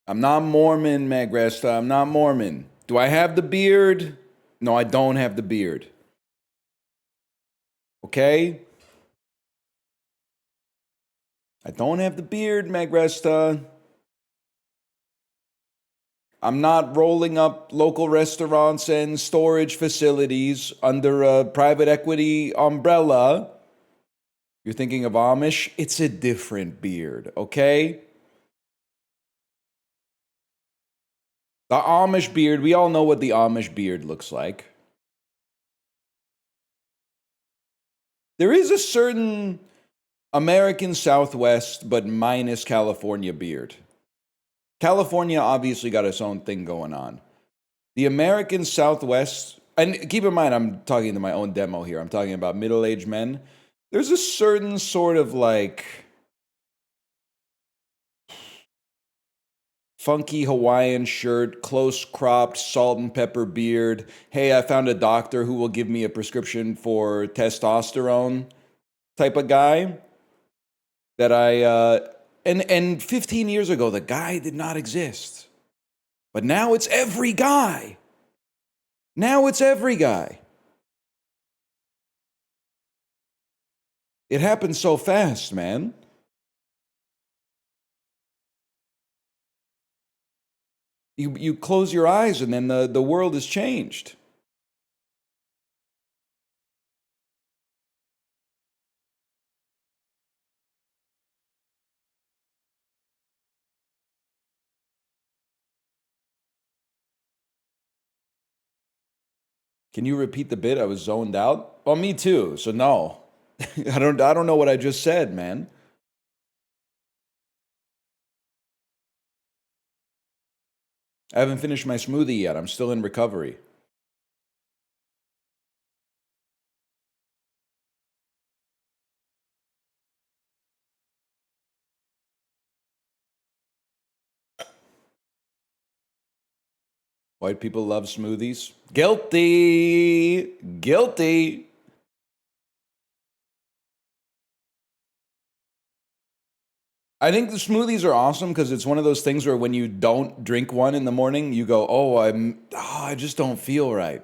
I'm not Mormon, Magresta. I'm not Mormon. Do I have the beard? No, I don't have the beard. Okay? I don't have the beard, Magresta. I'm not rolling up local restaurants and storage facilities under a private equity umbrella. You're thinking of Amish? It's a different beard, okay? The Amish beard, we all know what the Amish beard looks like. There is a certain American Southwest, but minus California beard. California obviously got its own thing going on. The American Southwest, and keep in mind, I'm talking to my own demo here. I'm talking about middle-aged men. There's a certain sort of like funky Hawaiian shirt, close cropped, salt and pepper beard. Hey, I found a doctor who will give me a prescription for testosterone type of guy that and 15 years ago, the guy did not exist. But now it's every guy. Now it's every guy. It happens so fast, man. You close your eyes and then the world has changed. Can you repeat the bit? I was zoned out. Well, me too. So no. I don't know what I just said, man. I haven't finished my smoothie yet. I'm still in recovery. White people love smoothies. Guilty. Guilty. I think the smoothies are awesome because it's one of those things where when you don't drink one in the morning, you go, I just don't feel right.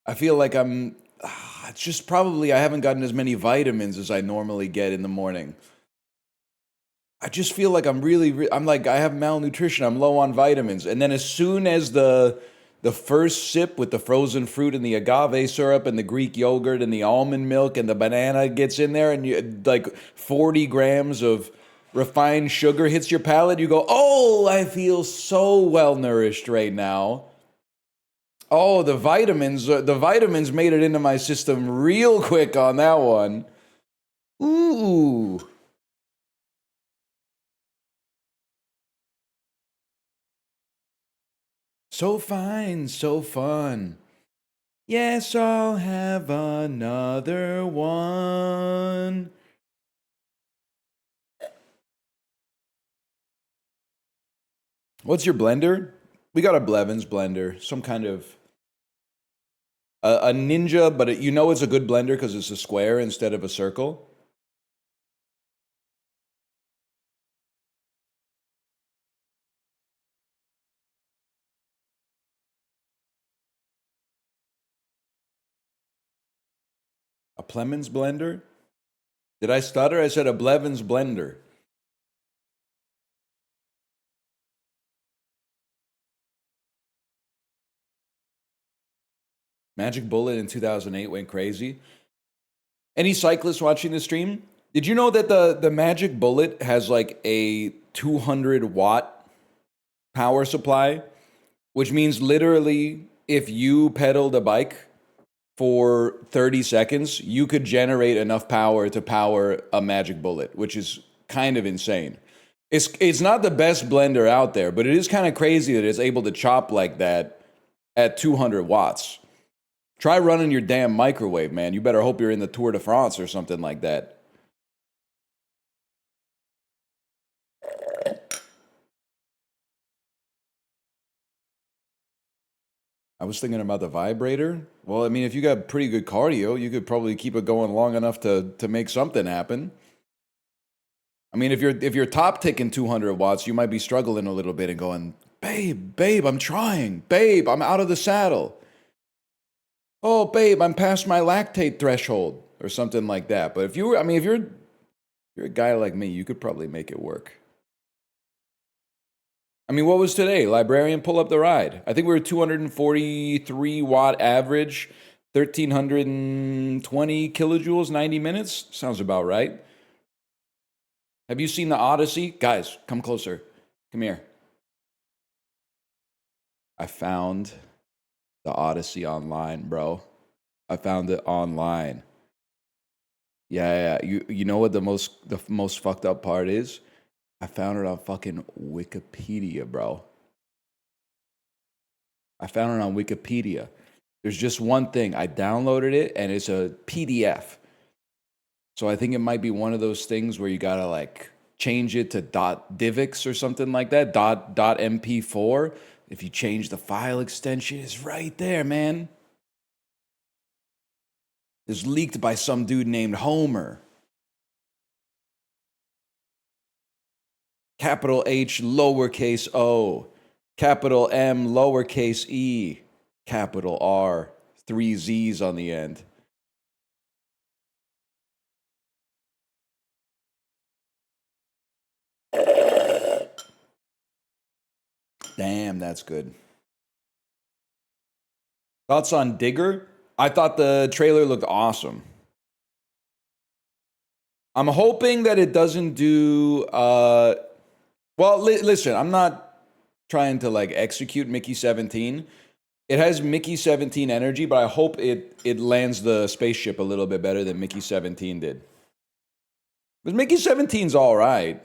I feel like it's just probably I haven't gotten as many vitamins as I normally get in the morning. I just feel like I'm like, I have malnutrition. I'm low on vitamins. And then as soon as the first sip with the frozen fruit and the agave syrup and the Greek yogurt and the almond milk and the banana gets in there and you like 40 grams of refined sugar hits your palate, you go, oh, I feel so well nourished right now. Oh, the vitamins made it into my system real quick on that one. Ooh. So fine, so fun. Yes, I'll have another one. What's your blender? We got a Blevins blender, some kind of a ninja, but you know it's a good blender because it's a square instead of a circle. A Plemons blender? Did I stutter? I said a Blevins blender. Magic Bullet in 2008 went crazy. Any cyclists watching the stream? Did you know that the Magic Bullet has like a 200-watt power supply? Which means literally if you pedaled a bike for 30 seconds, you could generate enough power to power a Magic Bullet, which is kind of insane. It's not the best blender out there, but it is kind of crazy that it's able to chop like that at 200 watts. Try running your damn microwave, man. You better hope you're in the Tour de France or something like that. I was thinking about the vibrator. Well, I mean, if you got pretty good cardio, you could probably keep it going long enough to make something happen. I mean, if you're top ticking 200 watts, you might be struggling a little bit and going, babe, I'm trying. Babe, I'm out of the saddle. Oh, babe, I'm past my lactate threshold or something like that. But if you're a guy like me, you could probably make it work. I mean, what was today? Librarian, pull up the ride. I think we were 243 watt average, 1320 kilojoules, 90 minutes. Sounds about right. Have you seen the Odyssey? Guys, come closer. Come here. I found the Odyssey online, bro. I found it online. Yeah. You know what the most fucked up part is? I found it on fucking Wikipedia, bro. I found it on Wikipedia. There's just one thing. I downloaded it and it's a PDF. So I think it might be one of those things where you gotta like change it to .divx or something like that. .mp4. If you change the file extension, it's right there, man. It's leaked by some dude named Homer. Capital H, lowercase o. Capital M, lowercase e. Capital R, 3 Z's on the end. Damn, that's good. Thoughts on Digger? I thought the trailer looked awesome. I'm hoping that it doesn't do. Listen, I'm not trying to like execute Mickey 17. It has Mickey 17 energy, but I hope it lands the spaceship a little bit better than Mickey 17 did. But Mickey 17's all right.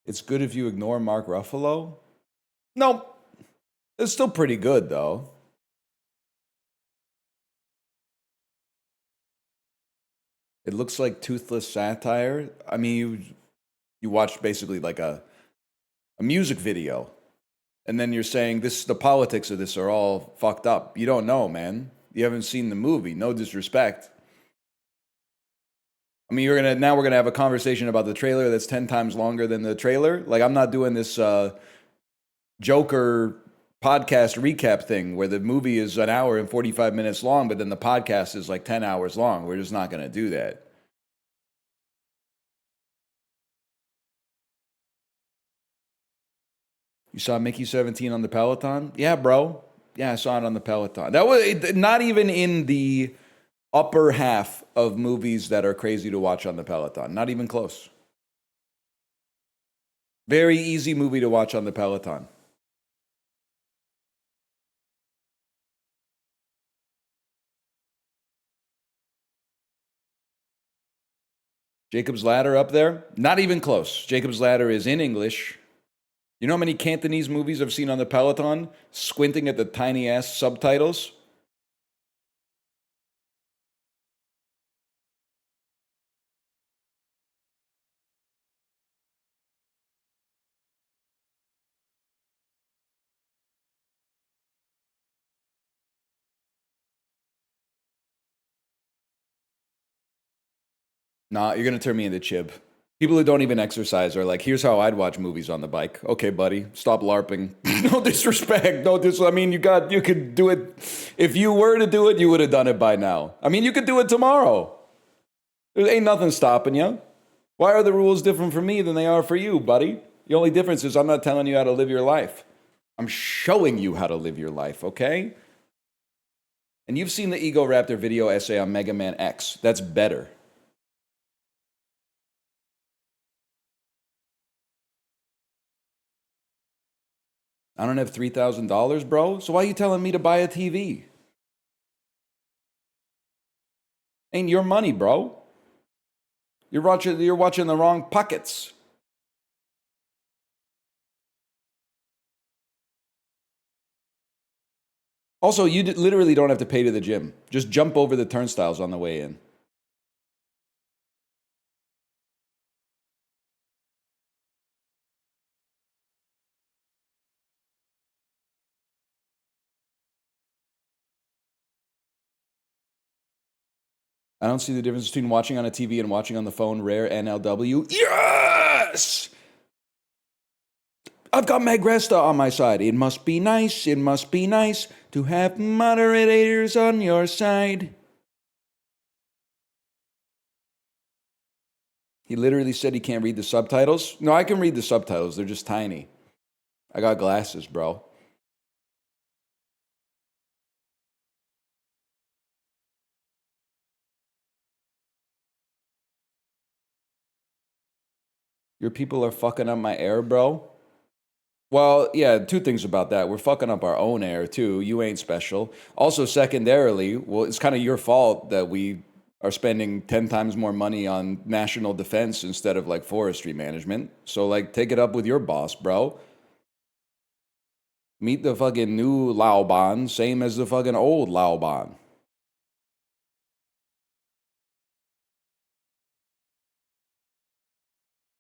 It's good if you ignore Mark Ruffalo. Nope. It's still pretty good, though. It looks like toothless satire. I mean, you watched basically like a music video, and then you're saying the politics of this are all fucked up. You don't know, man. You haven't seen the movie. No disrespect. I mean, we're gonna have a conversation about the trailer that's 10 times longer than the trailer. Like, I'm not doing this Joker podcast recap thing where the movie is an hour and 45 minutes long, but then the podcast is like 10 hours long. We're just not gonna do that. You saw Mickey 17 on the Peloton? Yeah, bro. Yeah, I saw it on the Peloton. That was not even in the upper half of movies that are crazy to watch on the Peloton. Not even close. Very easy movie to watch on the Peloton. Jacob's Ladder up there? Not even close. Jacob's Ladder is in English. You know how many Cantonese movies I've seen on the Peloton? Squinting at the tiny ass subtitles? Nah, you're gonna turn me into Chib. People who don't even exercise are like, here's how I'd watch movies on the bike. Okay, buddy, stop LARPing. No disrespect. I mean, you could do it. If you were to do it, you would have done it by now. I mean, you could do it tomorrow. There ain't nothing stopping you. Why are the rules different for me than they are for you, buddy? The only difference is I'm not telling you how to live your life. I'm showing you how to live your life, okay? And you've seen the Ego Raptor video essay on Mega Man X. That's better. I don't have $3,000, bro. So why are you telling me to buy a TV? Ain't your money, bro. You're watching the wrong pockets. Also, you literally don't have to pay to the gym. Just jump over the turnstiles on the way in. I don't see the difference between watching on a TV and watching on the phone. Rare NLW. Yes! I've got Magresta on my side. It must be nice to have moderators on your side. He literally said he can't read the subtitles. No, I can read the subtitles. They're just tiny. I got glasses, bro. Your people are fucking up my air, bro. Well, yeah, two things about that. We're fucking up our own air, too. You ain't special. Also, secondarily, well, it's kind of your fault that we are spending 10 times more money on national defense instead of, like, forestry management. So, like, take it up with your boss, bro. Meet the fucking new Laoban, same as the fucking old Laoban.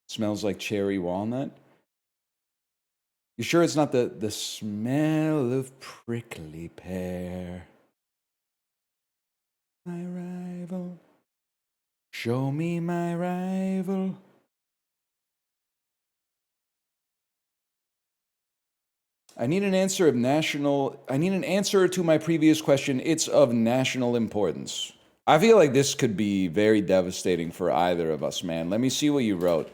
Smells like cherry walnut. You sure it's not the smell of prickly pear? My rival. Show me my rival. I need an answer to my previous question. It's of national importance. I feel like this could be very devastating for either of us, man. Let me see what you wrote.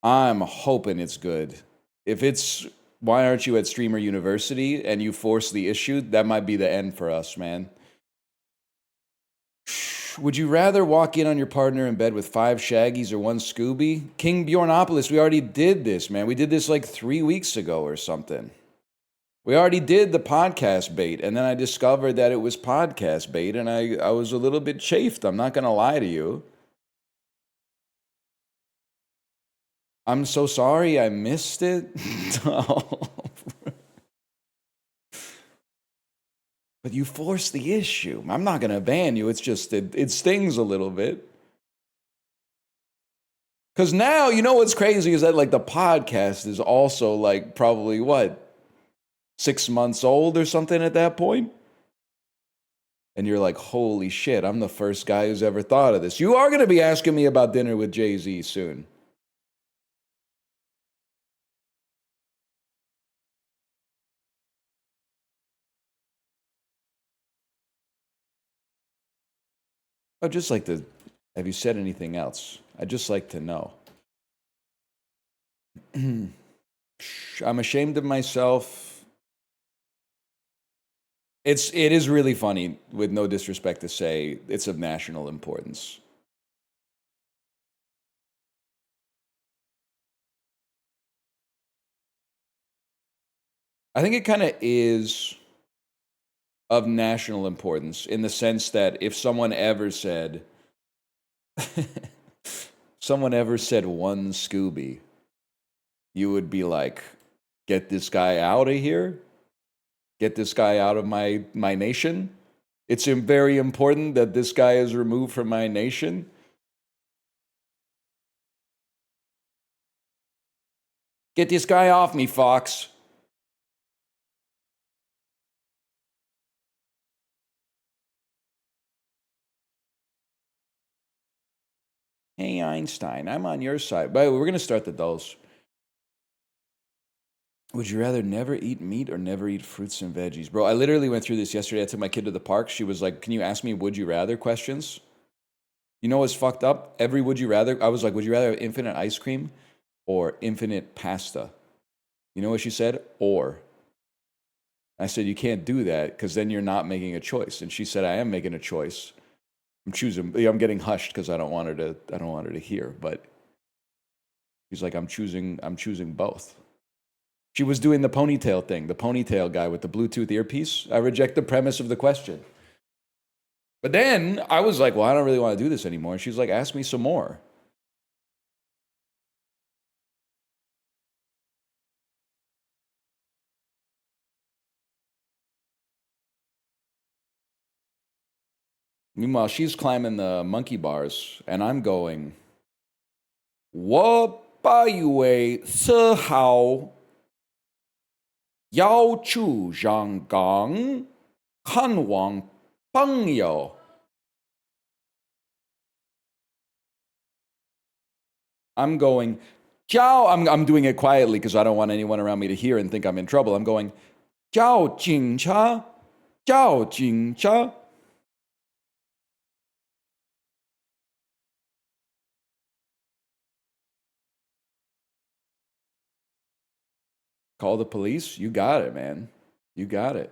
I'm hoping it's good. If it's why aren't you at Streamer University and you force the issue, that might be the end for us, man. Would you rather walk in on your partner in bed with 5 Shaggies or 1 Scooby? King Bjornopolis, we already did this, man. We did this like 3 weeks ago or something. We already did the podcast bait, and then I discovered that it was podcast bait, and I was a little bit chafed. I'm not going to lie to you. I'm so sorry I missed it. But you forced the issue. I'm not going to ban you. It's just, it stings a little bit. Because now, you know what's crazy is that, like, the podcast is also, like, probably, 6 months old or something at that point? And you're like, holy shit, I'm the first guy who's ever thought of this. You are going to be asking me about dinner with Jay-Z soon. I'd just like to, have you said anything else? I'd just like to know. I'm ashamed of myself. It is really funny, with no disrespect to say, it's of national importance. I think it kind of is of national importance in the sense that if someone ever said, 1 Scooby, you would be like, get this guy out of here. Get this guy out of my nation. It's very important that this guy is removed from my nation. Get this guy off me, Fox. Hey, Einstein, I'm on your side. By the way, we're going to start the dulls. Would you rather never eat meat or never eat fruits and veggies? Bro, I literally went through this yesterday. I took my kid to the park. She was like, can you ask me would you rather questions? You know what's fucked up? Every would you rather, I was like, would you rather have infinite ice cream or infinite pasta? You know what she said? Or. I said, you can't do that because then you're not making a choice. And she said, I am making a choice. I'm getting hushed because I don't want her to hear, but she's like, I'm choosing both. She was doing the ponytail thing, the ponytail guy with the Bluetooth earpiece. I reject the premise of the question. But then I was like, well, I don't really want to do this anymore. And she's like, ask me some more. Meanwhile, she's climbing the monkey bars, and I'm going, 我把以为是好要去香港看望朋友。I'm going, Jiao. I'm doing it quietly because I don't want anyone around me to hear and think I'm in trouble. I'm going, Jiao Jing Cha. Jiao Jing Cha. Call the police. You got it, man. You got it.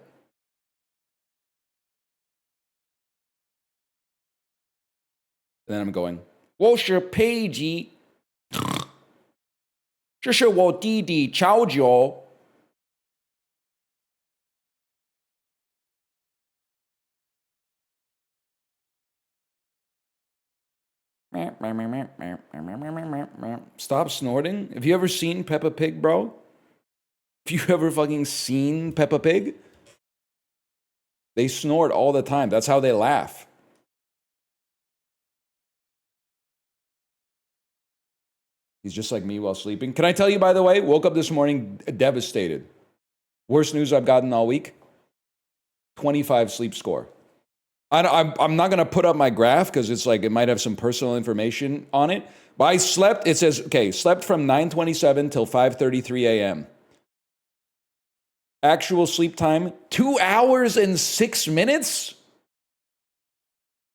And then I'm going, 我是佩吉，这是我弟弟乔九。Stop snorting. Have you ever seen Peppa Pig, bro? Have you ever fucking seen Peppa Pig? They snort all the time. That's how they laugh. He's just like me while sleeping. Can I tell you, by the way, woke up this morning devastated. Worst news I've gotten all week. 25 sleep score. I'm not going to put up my graph because it's like it might have some personal information on it. But I slept, it says, okay, slept from 9:27 till 5:33 a.m. Actual sleep time, 2 hours and 6 minutes?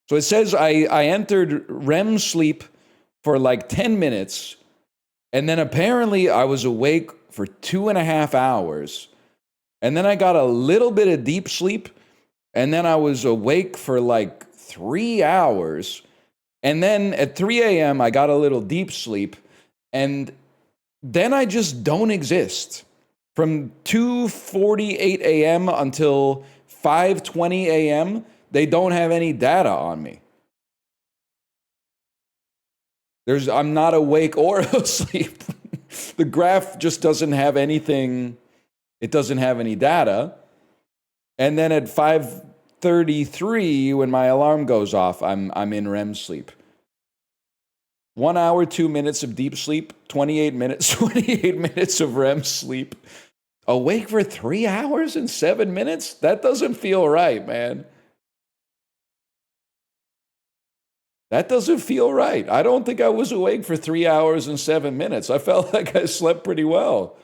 So it says I entered REM sleep for like 10 minutes, and then apparently I was awake for 2.5 hours, and then I got a little bit of deep sleep, and then I was awake for like 3 hours, and then at 3 a.m. I got a little deep sleep, and then I just don't exist. From 2:48 a.m. until 5:20 a.m., they don't have any data on me. I'm not awake or asleep. The graph just doesn't have anything. It doesn't have any data. And then at 5:33, when my alarm goes off, I'm in REM sleep. 1 hour, 2 minutes of deep sleep, 28 minutes of REM sleep. Awake for 3 hours and 7 minutes? That doesn't feel right, man. That doesn't feel right. I don't think I was awake for 3 hours and 7 minutes. I felt like I slept pretty well.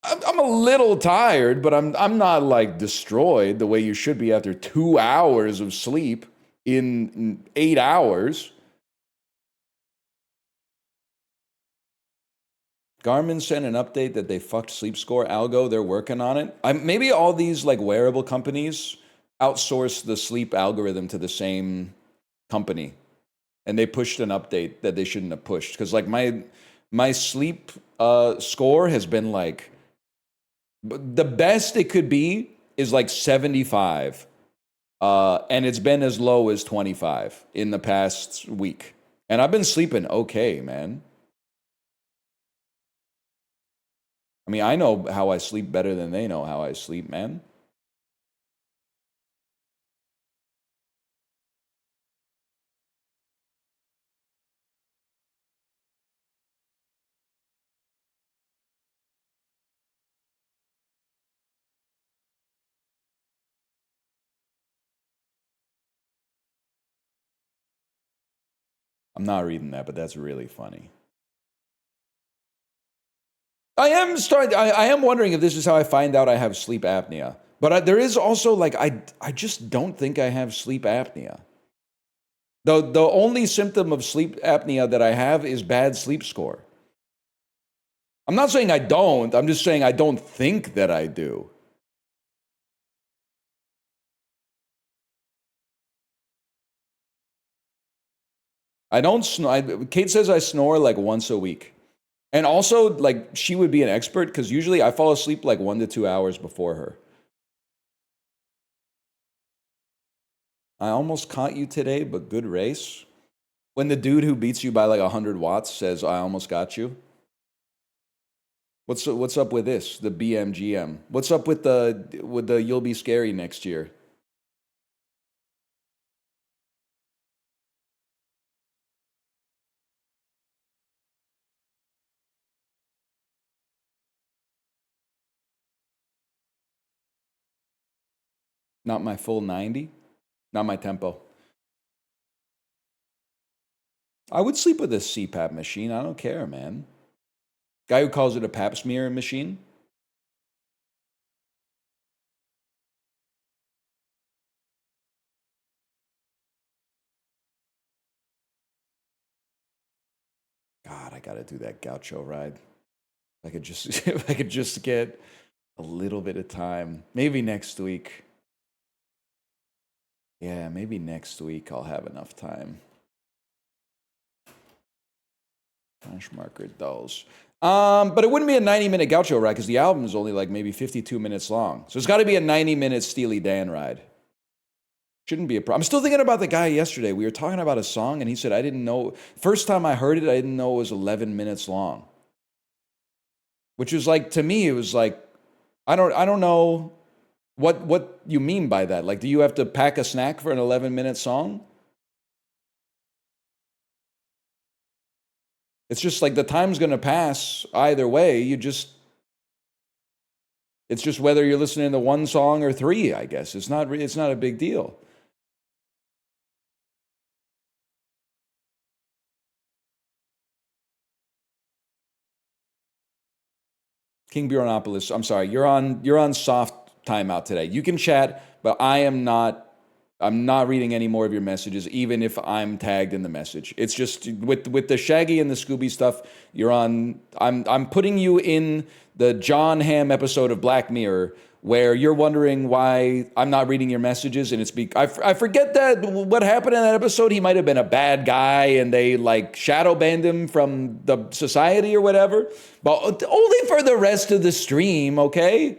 I'm a little tired, but I'm not like destroyed the way you should be after 2 hours of sleep in 8 hours. Garmin sent an update that they fucked sleep score algo. They're working on it. Maybe all these like wearable companies outsource the sleep algorithm to the same company, and they pushed an update that they shouldn't have pushed. Because like my sleep score has been like the best it could be is like 75, and it's been as low as 25 in the past week, and I've been sleeping okay, man. I mean, I know how I sleep better than they know how I sleep, man. I'm not reading that, but that's really funny. I am wondering if this is how I find out I have sleep apnea. But there is also like I just don't think I have sleep apnea. The only symptom of sleep apnea that I have is bad sleep score. I'm not saying I don't. I'm just saying I don't think that I do. I don't snore. Kate says I snore like once a week. And also, like, she would be an expert because usually I fall asleep like 1 to 2 hours before her. I almost caught you today, but good race. When the dude who beats you by like 100 watts says, I almost got you. What's up with this? The BMGM. What's up with the you'll be scary next year? Not my full 90? Not my tempo. I would sleep with a CPAP machine. I don't care, man. Guy who calls it a pap smear machine. God, I gotta do that gaucho ride. If I could just get a little bit of time. Maybe next week. Yeah, maybe next week I'll have enough time. Hash marker dolls. But it wouldn't be a 90-minute gaucho ride because the album is only like maybe 52 minutes long. So it's got to be a 90-minute Steely Dan ride. Shouldn't be a problem. I'm still thinking about the guy yesterday. We were talking about a song, and he said, I didn't know. First time I heard it, I didn't know it was 11 minutes long. Which was like, to me, it was like, I don't know what you mean by that. Like, do you have to pack a snack for an 11-minute song? It's just like the time's going to pass either way. It's just whether you're listening to one song or three, I guess. It's not a big deal. King Bureaunopolis, I'm sorry, you're on soft timeout today. You can chat, but I'm not reading any more of your messages, even if I'm tagged in the message. It's just with the Shaggy and the Scooby stuff, you're on. I'm putting you in the John Hamm episode of Black Mirror where you're wondering why I'm not reading your messages, and it's I forget that what happened in that episode. He might have been a bad guy, and they like shadow banned him from the society or whatever. But only for the rest of the stream, okay?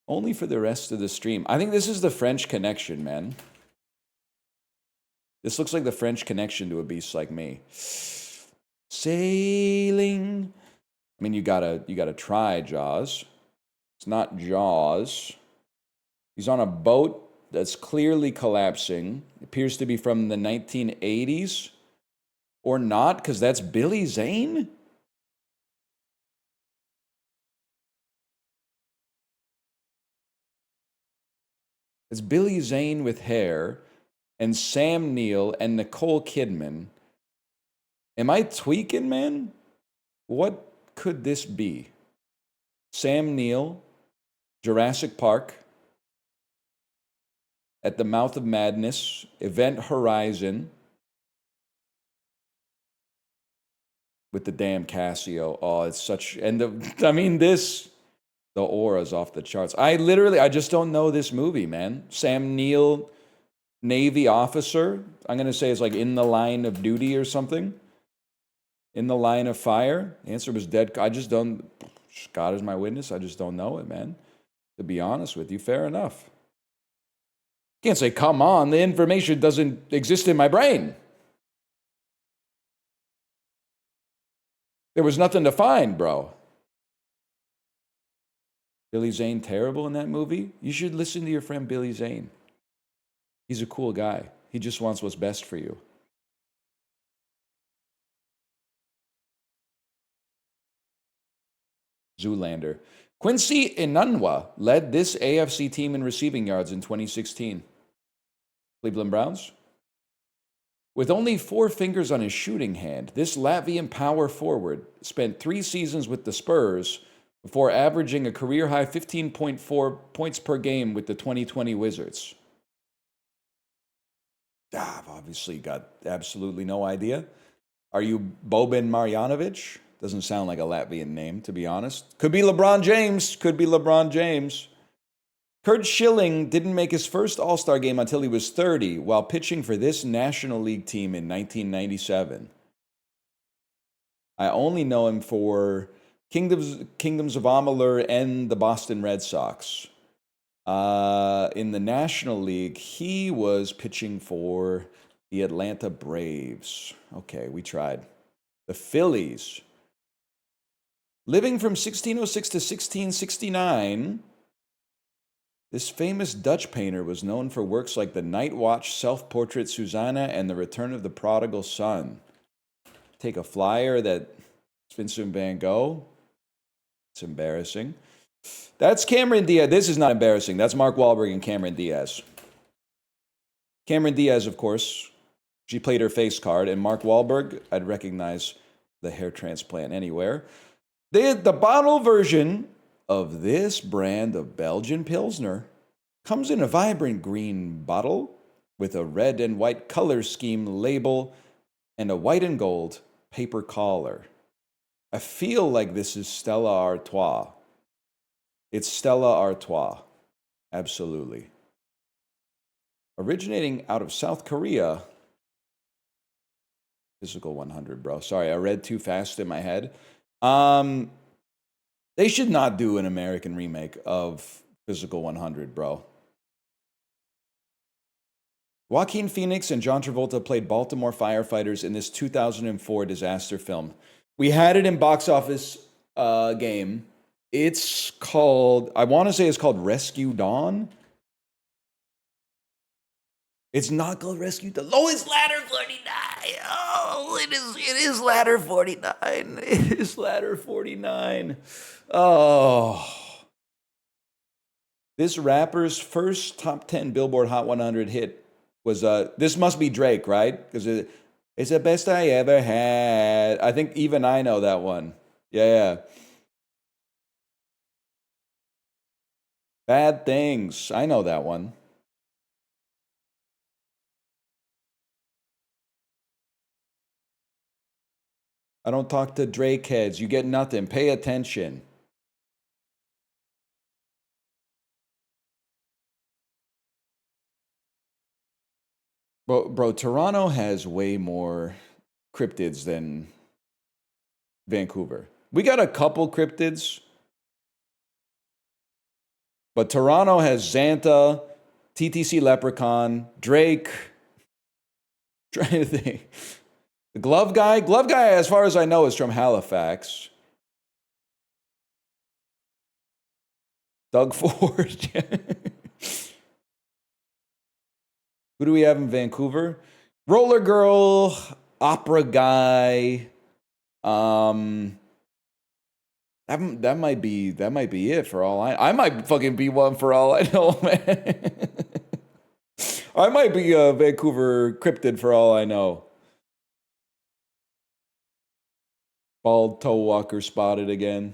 Only for the rest of the stream. I think this is the French Connection, man. This looks like the French Connection to a beast like me. Sailing. I mean, you gotta try Jaws. It's not Jaws. He's on a boat that's clearly collapsing. It appears to be from the 1980s. Or not, because that's Billy Zane? It's Billy Zane with hair and Sam Neill and Nicole Kidman. Am I tweaking, man? What could this be? Sam Neill, Jurassic Park, At the Mouth of Madness, Event Horizon, with the damn Casio. Oh, it's such, and the aura's off the charts. I just don't know this movie, man. Sam Neill, Navy officer. I'm going to say it's like In the Line of Duty or something. In the Line of Fire. The answer was dead. I just don't, God is my witness. I just don't know it, man. To be honest with you, fair enough. Can't say, come on, the information doesn't exist in my brain. There was nothing to find, bro. Billy Zane terrible in that movie? You should listen to your friend Billy Zane. He's a cool guy. He just wants what's best for you. Zoolander. Quincy Enunwa led this AFC team in receiving yards in 2016. Cleveland Browns. With only 4 fingers on his shooting hand, this Latvian power forward spent 3 seasons with the Spurs before averaging a career-high 15.4 points per game with the 2020 Wizards. I've obviously got absolutely no idea. Are you Boban Marjanovic? Doesn't sound like a Latvian name, to be honest. Could be LeBron James. Could be LeBron James. Kurt Schilling didn't make his first All-Star game until he was 30 while pitching for this National League team in 1997. I only know him for Kingdoms of Amalur and the Boston Red Sox. In the National League, he was pitching for the Atlanta Braves. Okay, we tried. The Phillies. Living from 1606 to 1669, this famous Dutch painter was known for works like the Night Watch, Self-Portrait Susanna, and The Return of the Prodigal Son. Take a flyer that Vincent van Gogh. It's embarrassing. That's Cameron Diaz. This is not embarrassing. That's Mark Wahlberg and Cameron Diaz. Cameron Diaz, of course, She played her face card. And Mark Wahlberg, I'd recognize the hair transplant anywhere. The bottle version of this brand of Belgian Pilsner comes in a vibrant green bottle with a red and white color scheme label and a white and gold paper collar. I feel like this is Stella Artois. It's Stella Artois. Absolutely. Originating out of South Korea. Physical 100, bro. Sorry, I read too fast in my head. They should not do an American remake of Physical 100, bro. Joaquin Phoenix and John Travolta played Baltimore firefighters in this 2004 disaster film. We had it in box office game. It's called, I want to say it's called Rescue Dawn. It's not called Rescue Dawn. Oh, it's Ladder 49. Oh, it is Ladder 49. It is Ladder 49. Oh. This rapper's first top 10 Billboard Hot 100 hit was, this must be Drake, right? Because it's the best I ever had. I think even I know that one. Yeah. Bad Things. I know that one. I don't talk to Drake heads. You get nothing. Pay attention. Bro, Toronto has way more cryptids than Vancouver. We got a couple cryptids, but Toronto has Xanta, TTC Leprechaun, Drake. Trying to think. The Glove Guy, as far as I know, is from Halifax. Doug Ford. Who do we have in Vancouver? Roller Girl, Opera Guy. That might be it for all I might fucking be one for all I know, man. I might be a Vancouver cryptid for all I know. Bald toe walker spotted again.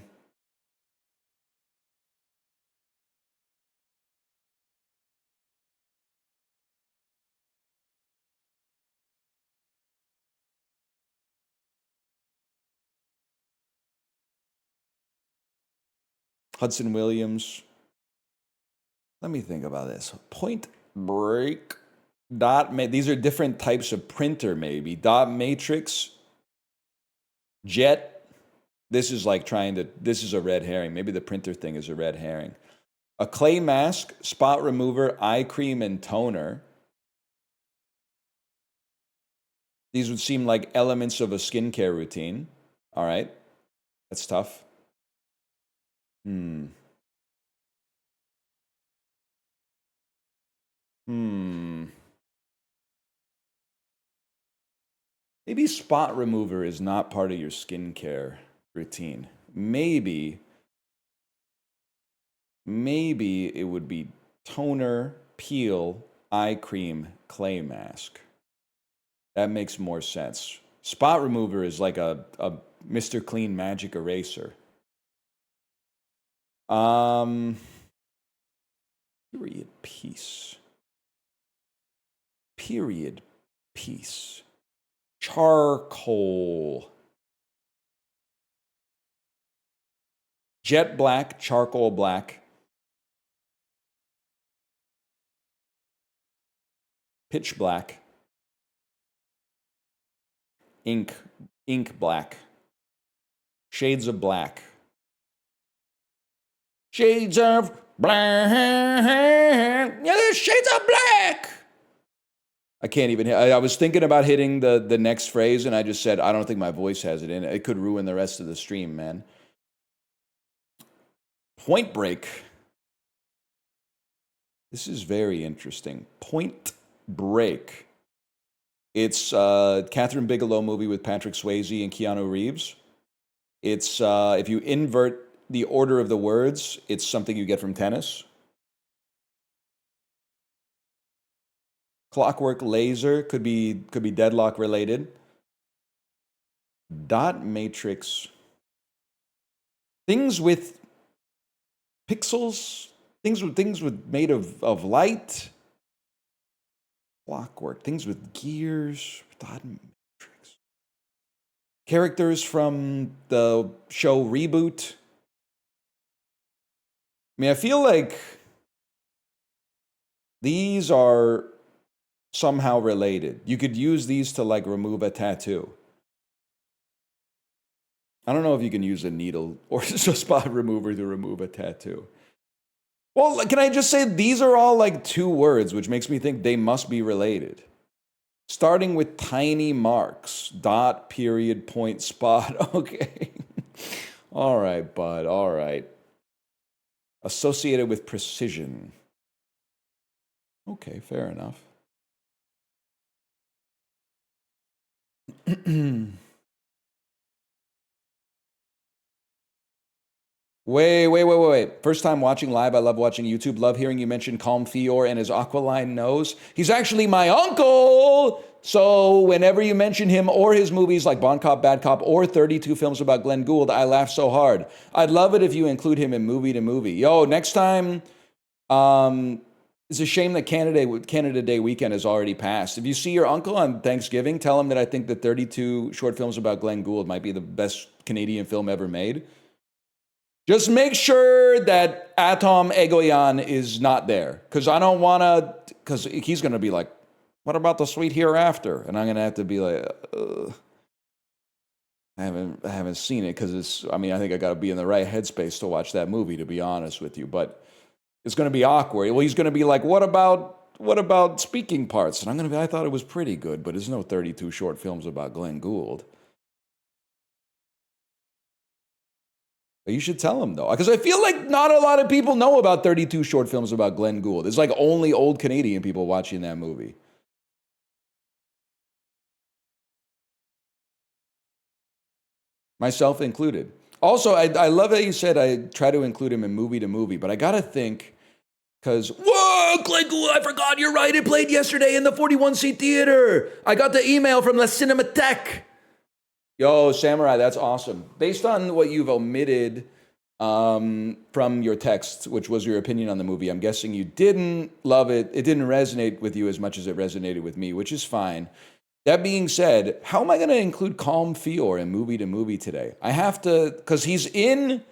Hudson Williams. Let me think about this. Point Break. These are different types of printer, maybe. Dot Matrix. Jet. This is like this is a red herring. Maybe the printer thing is a red herring. A clay mask, spot remover, eye cream, and toner. These would seem like elements of a skincare routine. All right. That's tough. Maybe spot remover is not part of your skincare routine. Maybe it would be toner, peel, eye cream, clay mask. That makes more sense. Spot remover is like a Mr. Clean magic eraser. Period piece. Period piece. Charcoal. Jet black, charcoal black. Pitch black. Ink black. Shades of black. Shades of black. Yeah, there's shades of black. I can't even. I was thinking about hitting the next phrase, and I just said, I don't think my voice has it in it. It could ruin the rest of the stream, man. Point Break. This is very interesting. Point Break. It's a Catherine Bigelow movie with Patrick Swayze and Keanu Reeves. It's, if you invert the order of the words, it's something you get from tennis. Clockwork Laser could be Deadlock related. Dot matrix. Things with pixels. Things with made of light. Clockwork. Things with gears. Dot matrix. Characters from the show Reboot. I mean, I feel like these are somehow related. You could use these to like remove a tattoo. I don't know if you can use a needle or just a spot remover to remove a tattoo. Well, can I just say these are all like two words, which makes me think they must be related. Starting with tiny marks, dot, period, point, spot. Okay. All right, bud. All right. Associated with precision. Okay, fair enough. Wait. First time watching live. I love watching YouTube. Love hearing you mention Calm Fior and his Aqualine nose. He's actually my uncle! So whenever you mention him or his movies like Bon Cop, Bad Cop, or 32 films about Glenn Gould, I laugh so hard. I'd love it if you include him in movie to movie. Yo, next time, it's a shame that Canada Day weekend has already passed. If you see your uncle on Thanksgiving, tell him that I think the 32 short films about Glenn Gould might be the best Canadian film ever made. Just make sure that Atom Egoyan is not there. Because I don't want to, because he's going to be like, what about the Sweet Hereafter? And I'm going to have to be like, I haven't seen it because I think I got to be in the right headspace to watch that movie, to be honest with you. But it's going to be awkward. Well, he's going to be like, what about speaking parts? And I'm going to be, I thought it was pretty good, but there's no 32 short films about Glenn Gould. But you should tell him, though, because I feel like not a lot of people know about 32 short films about Glenn Gould. It's like only old Canadian people watching that movie. Myself included. Also, I love that you said I try to include him in movie to movie, but I got to think, because, whoa, Glenn Gould, I forgot, you're right, it played yesterday in the 41C Theater. I got the email from La Cinematheque. Yo, Samurai, that's awesome. Based on what you've omitted from your text, which was your opinion on the movie, I'm guessing you didn't love it. It didn't resonate with you as much as it resonated with me, which is fine. That being said, how am I going to include Calm Fior in movie to movie today? I have to, because he's in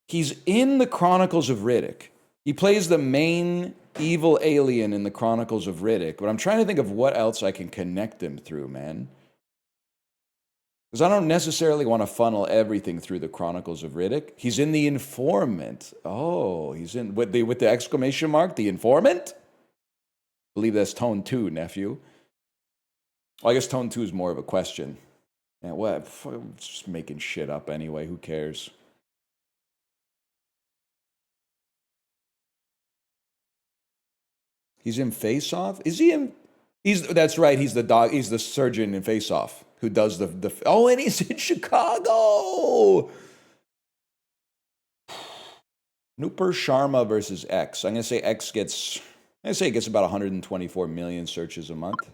the Chronicles of Riddick. He plays the main evil alien in the Chronicles of Riddick, but I'm trying to think of what else I can connect him through, man. Because I don't necessarily want to funnel everything through the Chronicles of Riddick. He's in The Informant. Oh, he's in with the exclamation mark, The Informant? I believe that's tone 2, nephew. Well, I guess tone 2 is more of a question. Yeah, what? I'm just making shit up anyway. Who cares? He's in Face Off? Is he in? That's right. He's the dog. He's the surgeon in Face Off who does the. Oh, and he's in Chicago. Nupur Sharma versus X. I'm gonna say X gets. I'm gonna say it gets about 124 million searches a month. I'm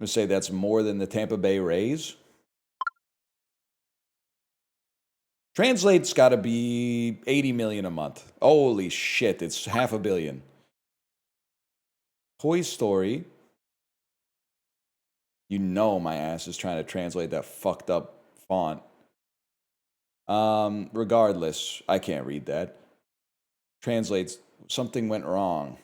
gonna say that's more than the Tampa Bay Rays. Translate's got to be 80 million a month. Holy shit, it's 500 million. Toy Story. You know my ass is trying to translate that fucked up font. Regardless, I can't read that. Translates, something went wrong.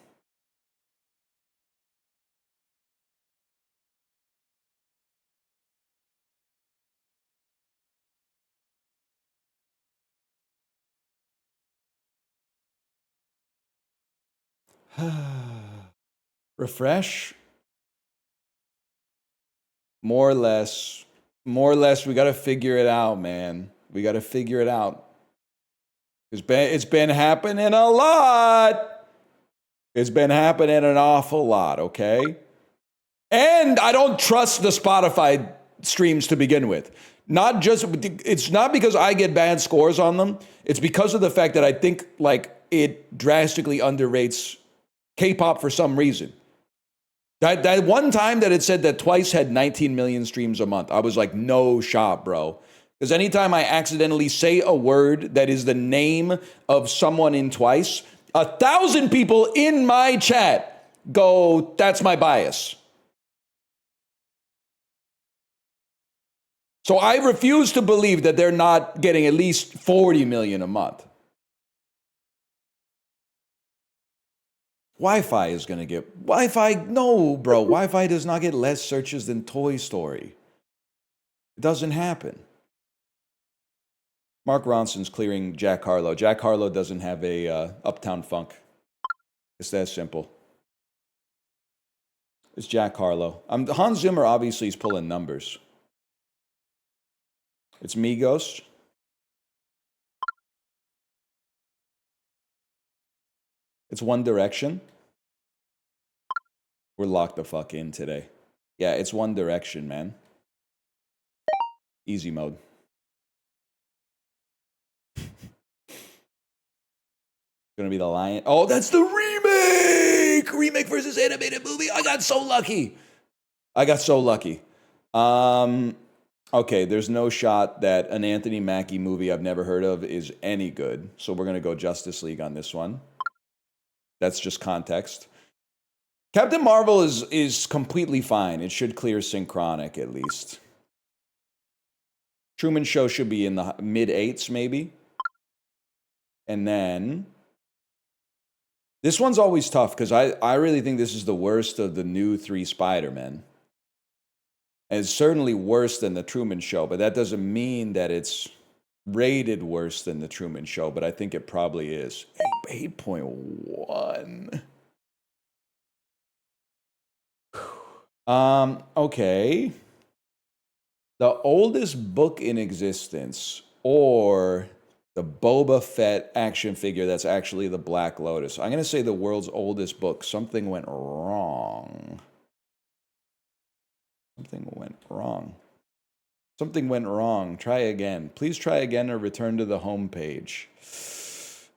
Refresh. More or less, we got to figure it out, man. We got to figure it out. It's been happening a lot. It's been happening an awful lot, okay? And I don't trust the Spotify streams to begin with. It's not because I get bad scores on them. It's because of the fact that I think like it drastically underrates K-pop for some reason. That one time that it said that Twice had 19 million streams a month, I was like, no shot, bro. Because anytime I accidentally say a word that is the name of someone in Twice, 1,000 people in my chat go, that's my bias. So I refuse to believe that they're not getting at least 40 million a month. Wi-Fi is going to get... Wi-Fi, no, bro. Wi-Fi does not get less searches than Toy Story. It doesn't happen. Mark Ronson's clearing Jack Harlow. Jack Harlow doesn't have a Uptown Funk. It's that simple. It's Jack Harlow. Hans Zimmer obviously is pulling numbers. It's Migos. It's One Direction. We're locked the fuck in today. Yeah, it's One Direction, man. Easy mode. Gonna be the Lion. Oh, that's the remake! Remake versus animated movie. I got so lucky. Okay, there's no shot that an Anthony Mackie movie I've never heard of is any good. So we're gonna go Justice League on this one. That's just context. Captain Marvel is completely fine. It should clear Synchronic at least. Truman Show should be in the mid-8s maybe. And then... This one's always tough because I really think this is the worst of the new 3 Spider-Men. And it's certainly worse than the Truman Show, but that doesn't mean that it's rated worse than the Truman Show, but I think it probably is. 8.1. Okay. The oldest book in existence, or the Boba Fett action figure that's actually the Black Lotus. I'm going to say the world's oldest book. Something went wrong. Something went wrong. Try again. Please try again or return to the home page.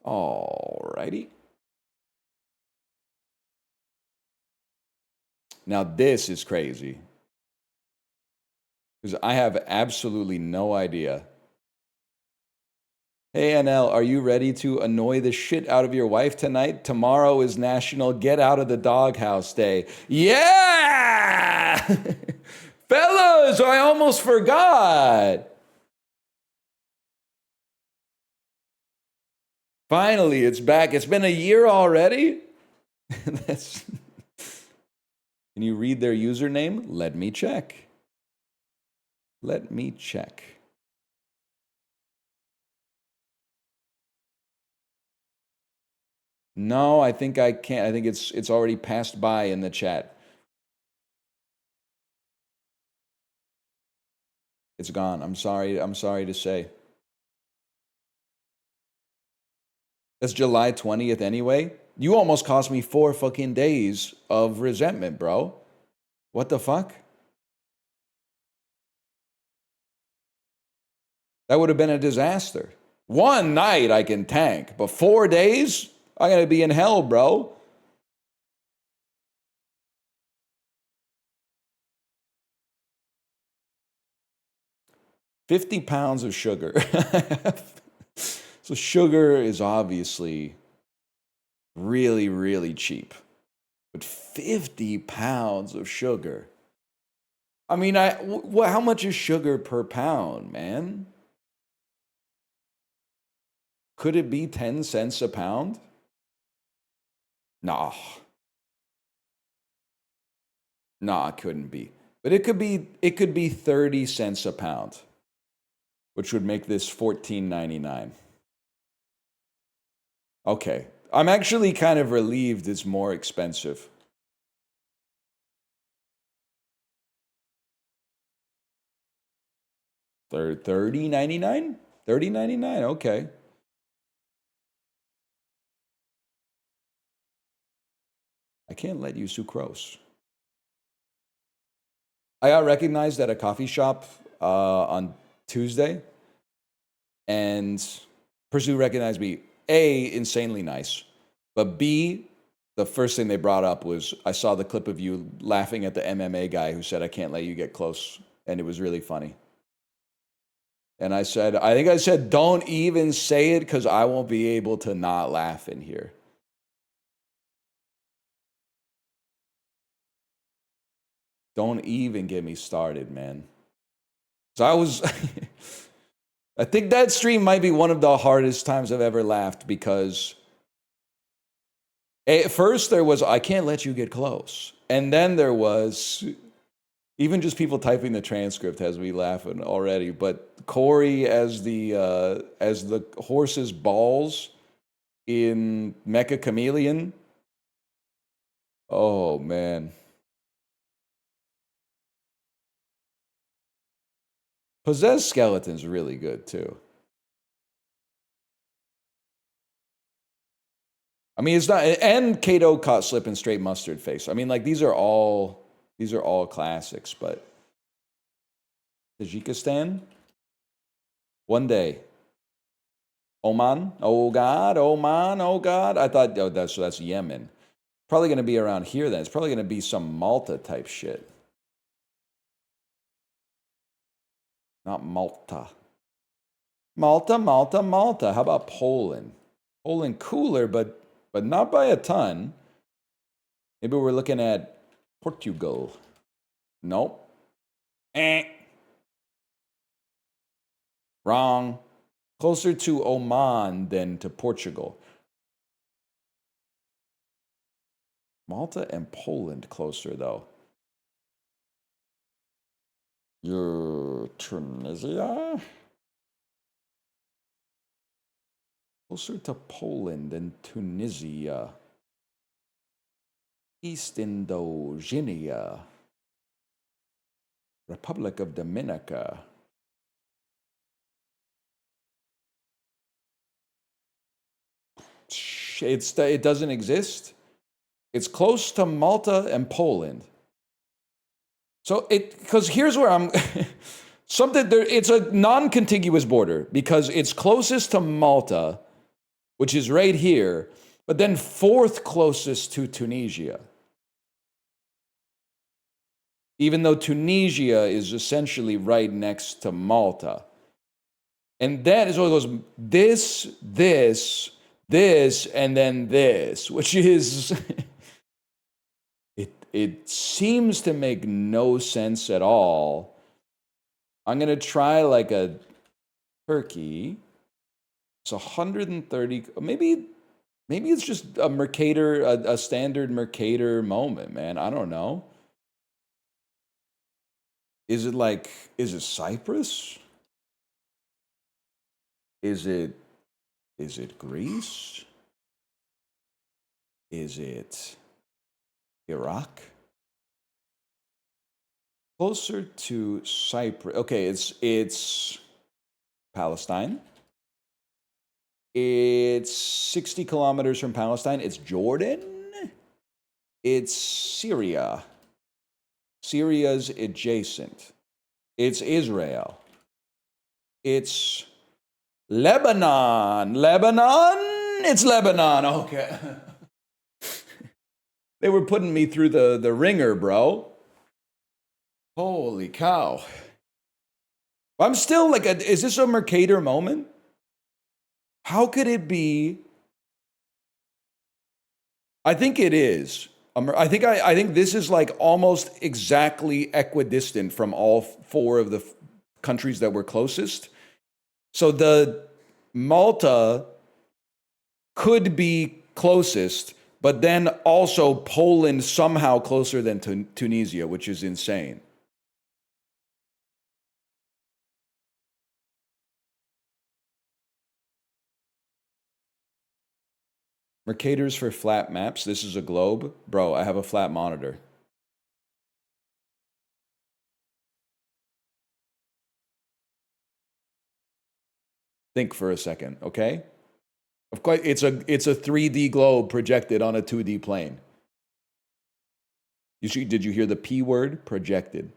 Alrighty. Now this is crazy. Because I have absolutely no idea. Hey NL, are you ready to annoy the shit out of your wife tonight? Tomorrow is National Get Out of the Doghouse Day. Yeah! Fellas, I almost forgot. Finally, it's back. It's been a year already? Can you read their username? Let me check. No, I think I can't. I think it's already passed by in the chat. It's gone. I'm sorry to say. That's July 20th anyway. You almost cost me 4 fucking days of resentment, bro. What the fuck? That would have been a disaster. 1 night I can tank, but 4 days? I'm going to be in hell, bro. $50 pounds of sugar. So sugar is obviously really, really cheap. But 50 pounds of sugar. I mean, how much is sugar per pound, man? Could it be 10 cents a pound? Nah, it couldn't be. But it could be 30 cents a pound, which would make this $14.99. Okay. I'm actually kind of relieved it's more expensive. $30.99? $30.99? Okay. I can't let you sucrose. I got recognized at a coffee shop on Tuesday, and Pursuit recognized me. A, insanely nice, but B, the first thing they brought up was I saw the clip of you laughing at the MMA guy who said, I can't let you get close. And it was really funny. And I think I said, don't even say it because I won't be able to not laugh in here. Don't even get me started, man. So I think that stream might be one of the hardest times I've ever laughed because at first there was, I can't let you get close. And then there was, even just people typing the transcript has me laughing already. But Corey as the horse's balls in Mecha Chameleon. Oh, man. Possessed Skeleton's really good, too. I mean, it's not, and Kato caught slip and straight mustard face. I mean, like, these are all classics, but Tajikistan, one day. Oman, oh God, Oman, oh God. I thought, oh, that's Yemen. Probably going to be around here then. It's probably going to be some Malta type shit. Not Malta. Malta, Malta, Malta. How about Poland? Poland cooler, but not by a ton. Maybe we're looking at Portugal. Nope. Wrong. Closer to Oman than to Portugal. Malta and Poland closer, though. Tunisia? Closer to Poland than Tunisia. East Indochina. Republic of Dominica. It doesn't exist. It's close to Malta and Poland. So because here's where I'm it's a non-contiguous border because it's closest to Malta, which is right here, but then fourth closest to Tunisia. Even though Tunisia is essentially right next to Malta. And that is what it goes this, and then this, which is it seems to make no sense at all. I'm going to try like a Turkey. It's 130. Maybe it's just a Mercator, a standard Mercator moment, man. I don't know. Is it Cyprus? Is it Greece? Is it Iraq? Closer to Cyprus. Okay, it's Palestine. It's 60 kilometers from Palestine. It's Jordan. It's Syria. Syria's adjacent. It's Israel. It's Lebanon. It's Lebanon. Okay. They were putting me through the ringer, bro. Holy cow. I'm still like, is this a Mercator moment? How could it be? I think it is. I think this is like almost exactly equidistant from all four of the countries that were closest. So the Malta could be closest, but then also Poland somehow closer than Tunisia, which is insane. Mercators for flat maps. This is a globe. Bro, I have a flat monitor. Think for a second, okay? Of course, it's a 3D globe projected on a 2D plane. Did you hear the P word? Projected.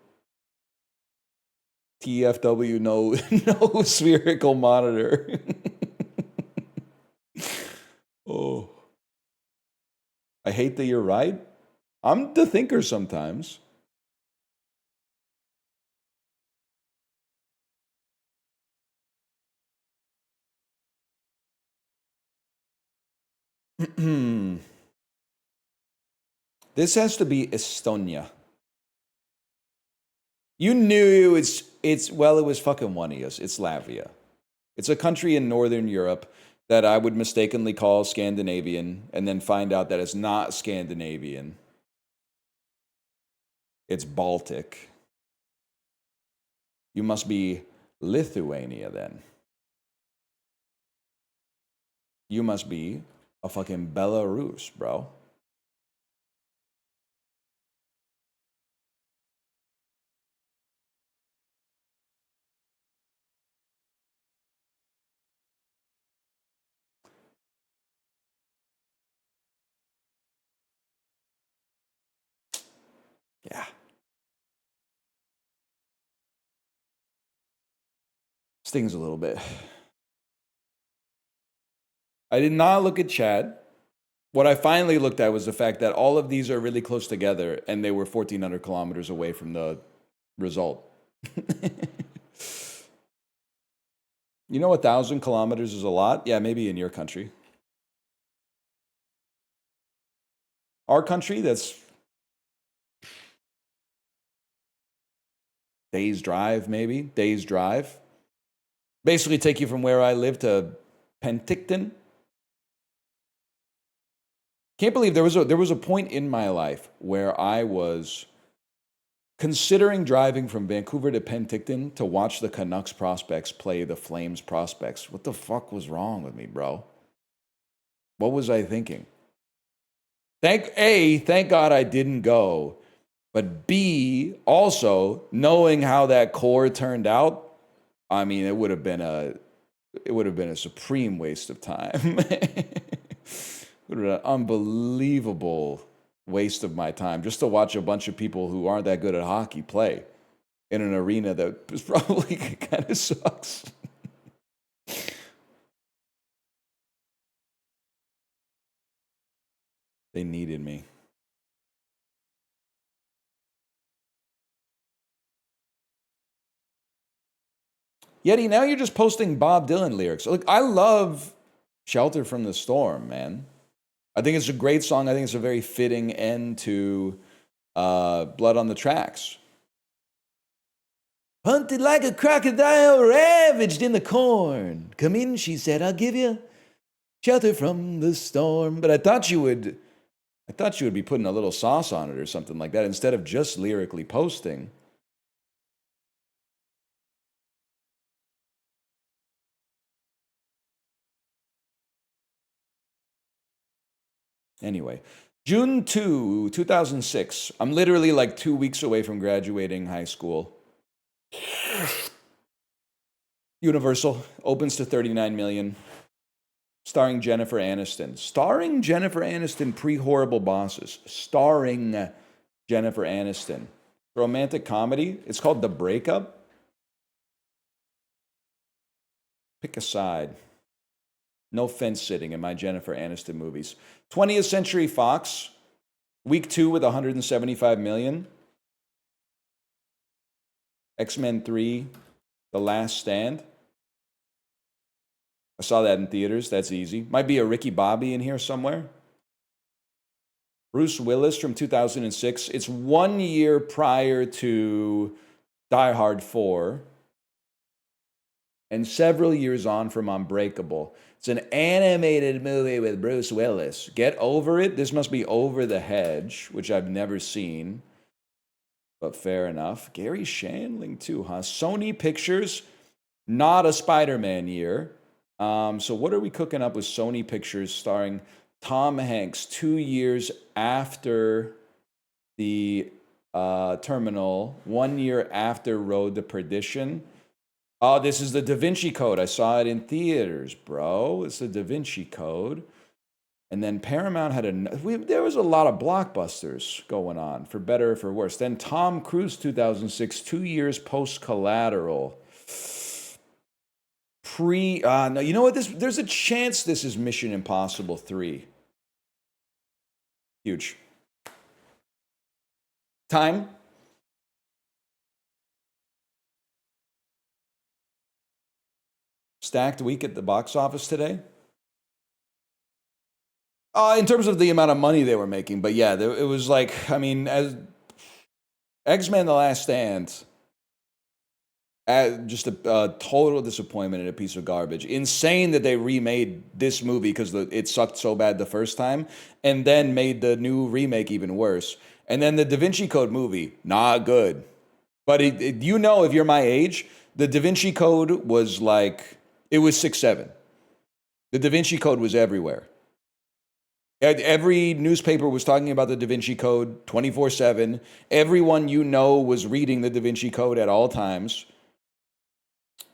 TFW, no spherical monitor. Oh. I hate that you're right. I'm the thinker sometimes. This has to be Estonia. You knew it's well, it was fucking one of us. It's Latvia. It's a country in Northern Europe that I would mistakenly call Scandinavian and then find out that it's not Scandinavian. It's Baltic. You must be Lithuania then. You must be a fucking Belarus, bro. Yeah. Stings a little bit. I did not look at chat. What I finally looked at was the fact that all of these are really close together and they were 1,400 kilometers away from the result. You know, 1,000 kilometers is a lot? Yeah, maybe in your country. Our country, that's day's drive, maybe. Day's drive. Basically take you from where I live to Penticton. Can't believe there was a point in my life where I was considering driving from Vancouver to Penticton to watch the Canucks prospects play the Flames prospects. What the fuck was wrong with me, bro? What was I thinking? Thank God I didn't go. But B, also knowing how that core turned out, I mean, it would have been a supreme waste of time. It would have been an unbelievable waste of my time just to watch a bunch of people who aren't that good at hockey play in an arena that is probably kind of sucks. They needed me. Yeti, now you're just posting Bob Dylan lyrics. Look, I love Shelter from the Storm, man. I think it's a great song. I think it's a very fitting end to Blood on the Tracks. Hunted like a crocodile, ravaged in the corn. Come in, she said, I'll give you shelter from the storm. But I thought you would be putting a little sauce on it or something like that instead of just lyrically posting. Anyway, June 2, 2006. I'm literally like 2 weeks away from graduating high school. Universal opens to 39 million. Starring Jennifer Aniston. Starring Jennifer Aniston, pre-Horrible Bosses. Starring Jennifer Aniston. Romantic comedy. It's called The Breakup. Pick a side. No fence sitting in my Jennifer Aniston movies. 20th Century Fox. Week 2 with 175 million. X-Men 3. The Last Stand. I saw that in theaters. That's easy. Might be a Ricky Bobby in here somewhere. Bruce Willis from 2006. It's 1 year prior to Die Hard 4 and several years on from Unbreakable. It's an animated movie with Bruce Willis. Get over it. This must be Over the Hedge, which I've never seen, but fair enough. Gary Shandling too, huh? Sony Pictures, not a Spider-Man year. So what are we cooking up with Sony Pictures starring Tom Hanks 2 years after the Terminal, 1 year after Road to Perdition? Oh, this is the Da Vinci Code. I saw it in theaters, bro. It's the Da Vinci Code. And then Paramount had there was a lot of blockbusters going on, for better or for worse. Then Tom Cruise, 2006, 2 years post Collateral. No, you know what? There's a chance this is Mission Impossible 3. Huge. Time. Stacked week at the box office today. In terms of the amount of money they were making, but yeah, it was like, I mean, as X-Men: The Last Stand, just a total disappointment and a piece of garbage. Insane that they remade this movie because it sucked so bad the first time, and then made the new remake even worse. And then the Da Vinci Code movie, not good. But you know, if you're my age, the Da Vinci Code was like, it was 6-7. The Da Vinci Code was everywhere. Every newspaper was talking about the Da Vinci Code 24/7. Everyone you know was reading the Da Vinci Code at all times.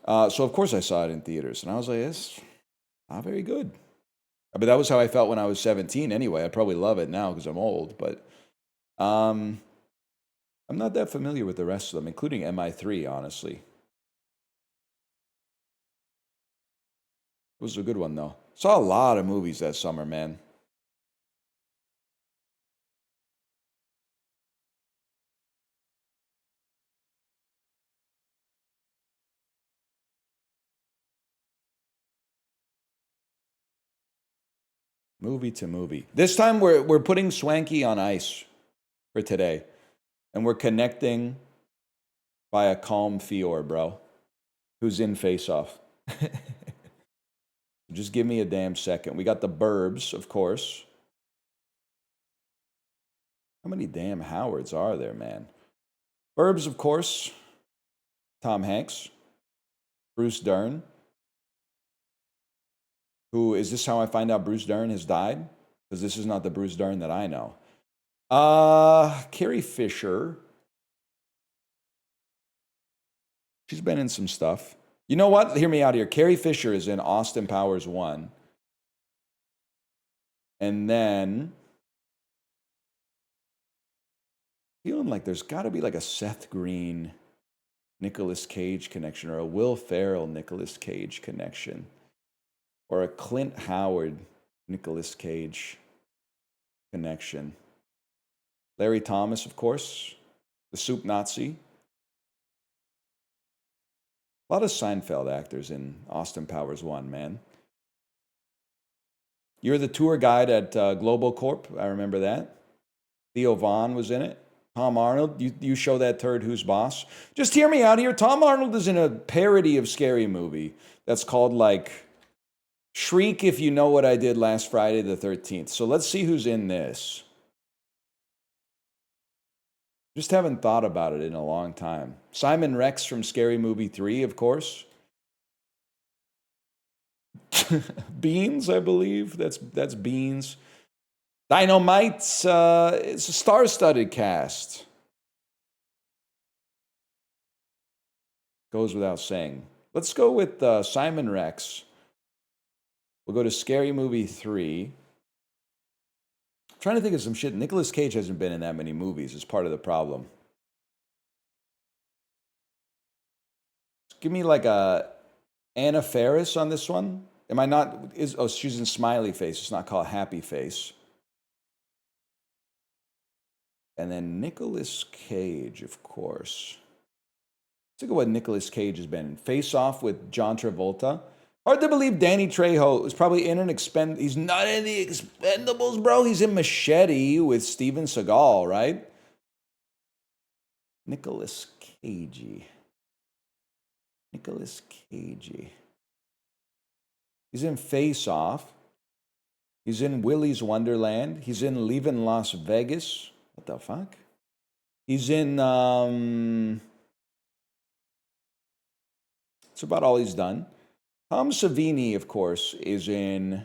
So of course I saw it in theaters, and I was like, it's not very good. But that was how I felt when I was 17 anyway. I probably love it now because I'm old, but I'm not that familiar with the rest of them, including MI3, honestly. It was a good one, though. Saw a lot of movies that summer, man. Movie to movie. This time we're putting Swanky on ice for today, and we're connecting by a calm Fior, bro, who's in Face Off. Just give me a damn second. We got the Burbs, of course. How many damn Howards are there, man? Burbs, of course. Tom Hanks. Bruce Dern. Who is this how I find out Bruce Dern has died? Because this is not the Bruce Dern that I know. Carrie Fisher. She's been in some stuff. You know what? Hear me out here. Carrie Fisher is in Austin Powers 1. And then feeling like there's got to be like a Seth Green, Nicolas Cage connection, or a Will Ferrell, Nicolas Cage connection, or a Clint Howard, Nicolas Cage connection. Larry Thomas, of course, the Soup Nazi. A lot of Seinfeld actors in Austin Powers 1, man. You're the tour guide at Global Corp. I remember that. Theo Vaughn was in it. Tom Arnold, you show that turd who's boss. Just hear me out here. Tom Arnold is in a parody of Scary Movie that's called like Shriek If You Know What I Did Last Friday the 13th. So let's see who's in this. Just haven't thought about it in a long time. Simon Rex from Scary Movie 3, of course. Beans, I believe. That's Beans. Dynamite's it's a star-studded cast. Goes without saying. Let's go with Simon Rex. We'll go to Scary Movie 3. I'm trying to think of some shit. Nicolas Cage hasn't been in that many movies. It's part of the problem. Give me like a Anna Faris on this one. Am I not? She's in Smiley Face. It's not called Happy Face. And then Nicolas Cage, of course. Let's look at what Nicolas Cage has been in. Face Off with John Travolta. Hard to believe Danny Trejo is probably in an He's not in the Expendables, bro. He's in Machete with Steven Seagal, right? Nicolas Cagey. Nicolas Cagey. He's in Face Off. He's in Willy's Wonderland. He's in Leaving Las Vegas. What the fuck? He's in, that's about all he's done. Tom Savini, of course, is in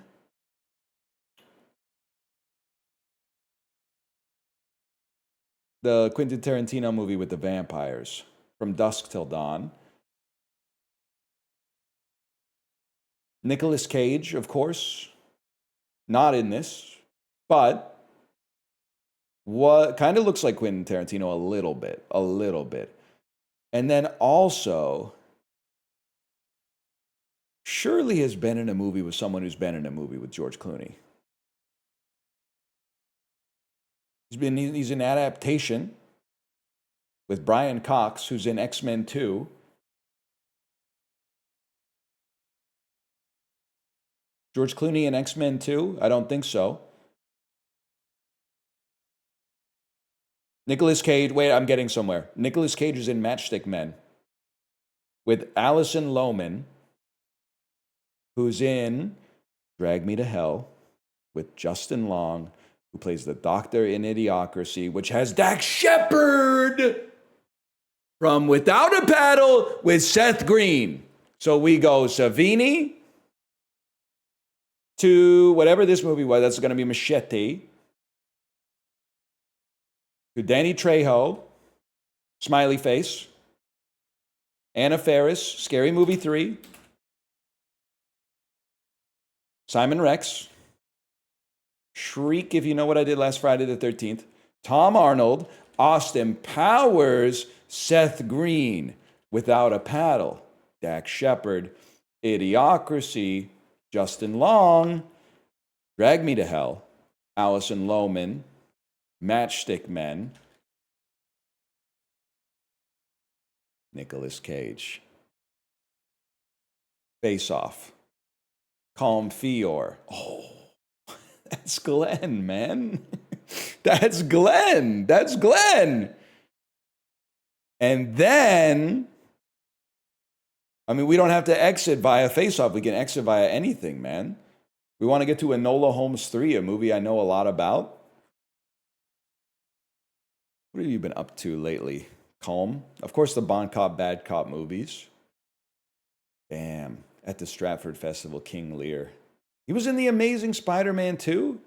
the Quentin Tarantino movie with the vampires, From Dusk Till Dawn. Nicolas Cage, of course, not in this, but what kind of looks like Quentin Tarantino a little bit. And then also, surely has been in a movie with someone who's been in a movie with George Clooney. He's in adaptation with Brian Cox, who's in X-Men 2. George Clooney in X-Men 2? I don't think so. Nicolas Cage, wait, I'm getting somewhere. Nicolas Cage is in Matchstick Men with Alison Lohman, who's in Drag Me to Hell with Justin Long, who plays the doctor in Idiocracy, which has Dax Shepard from Without a Paddle with Seth Green. So we go Savini to whatever this movie was. That's going to be Machete. To Danny Trejo, Smiley Face. Anna Faris, Scary Movie 3. Simon Rex. Shriek, if you know what I did last Friday the 13th. Tom Arnold, Austin Powers, Seth Green, Without a Paddle, Dax Shepard, Idiocracy, Justin Long, Drag Me to Hell, Alison Lohman, Matchstick Men, Nicolas Cage. Face Off, Calm Fior. Oh, that's Glenn, man. That's Glenn. That's Glenn. And then, I mean, we don't have to exit via Face Off. We can exit via anything, man. We want to get to Enola Holmes 3, a movie I know a lot about. What have you been up to lately? Calm. Of course, the Bon Cop, Bad Cop movies. Damn. At the Stratford Festival, King Lear. He was in The Amazing Spider-Man 2.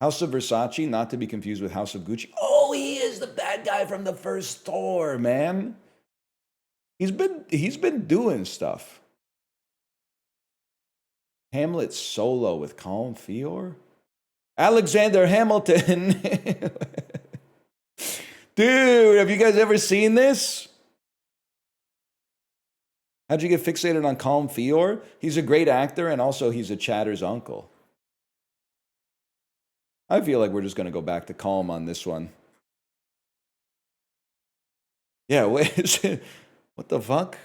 House of Versace, not to be confused with House of Gucci. Oh, he is the bad guy from the first Thor, man. He's been doing stuff. Hamlet Solo with Colin Feore. Alexander Hamilton. Dude, have you guys ever seen this? How'd you get fixated on Colin Feore? He's a great actor, and also he's a Chatter's uncle. I feel like we're just going to go back to Calm on this one. Yeah, wait, what the fuck?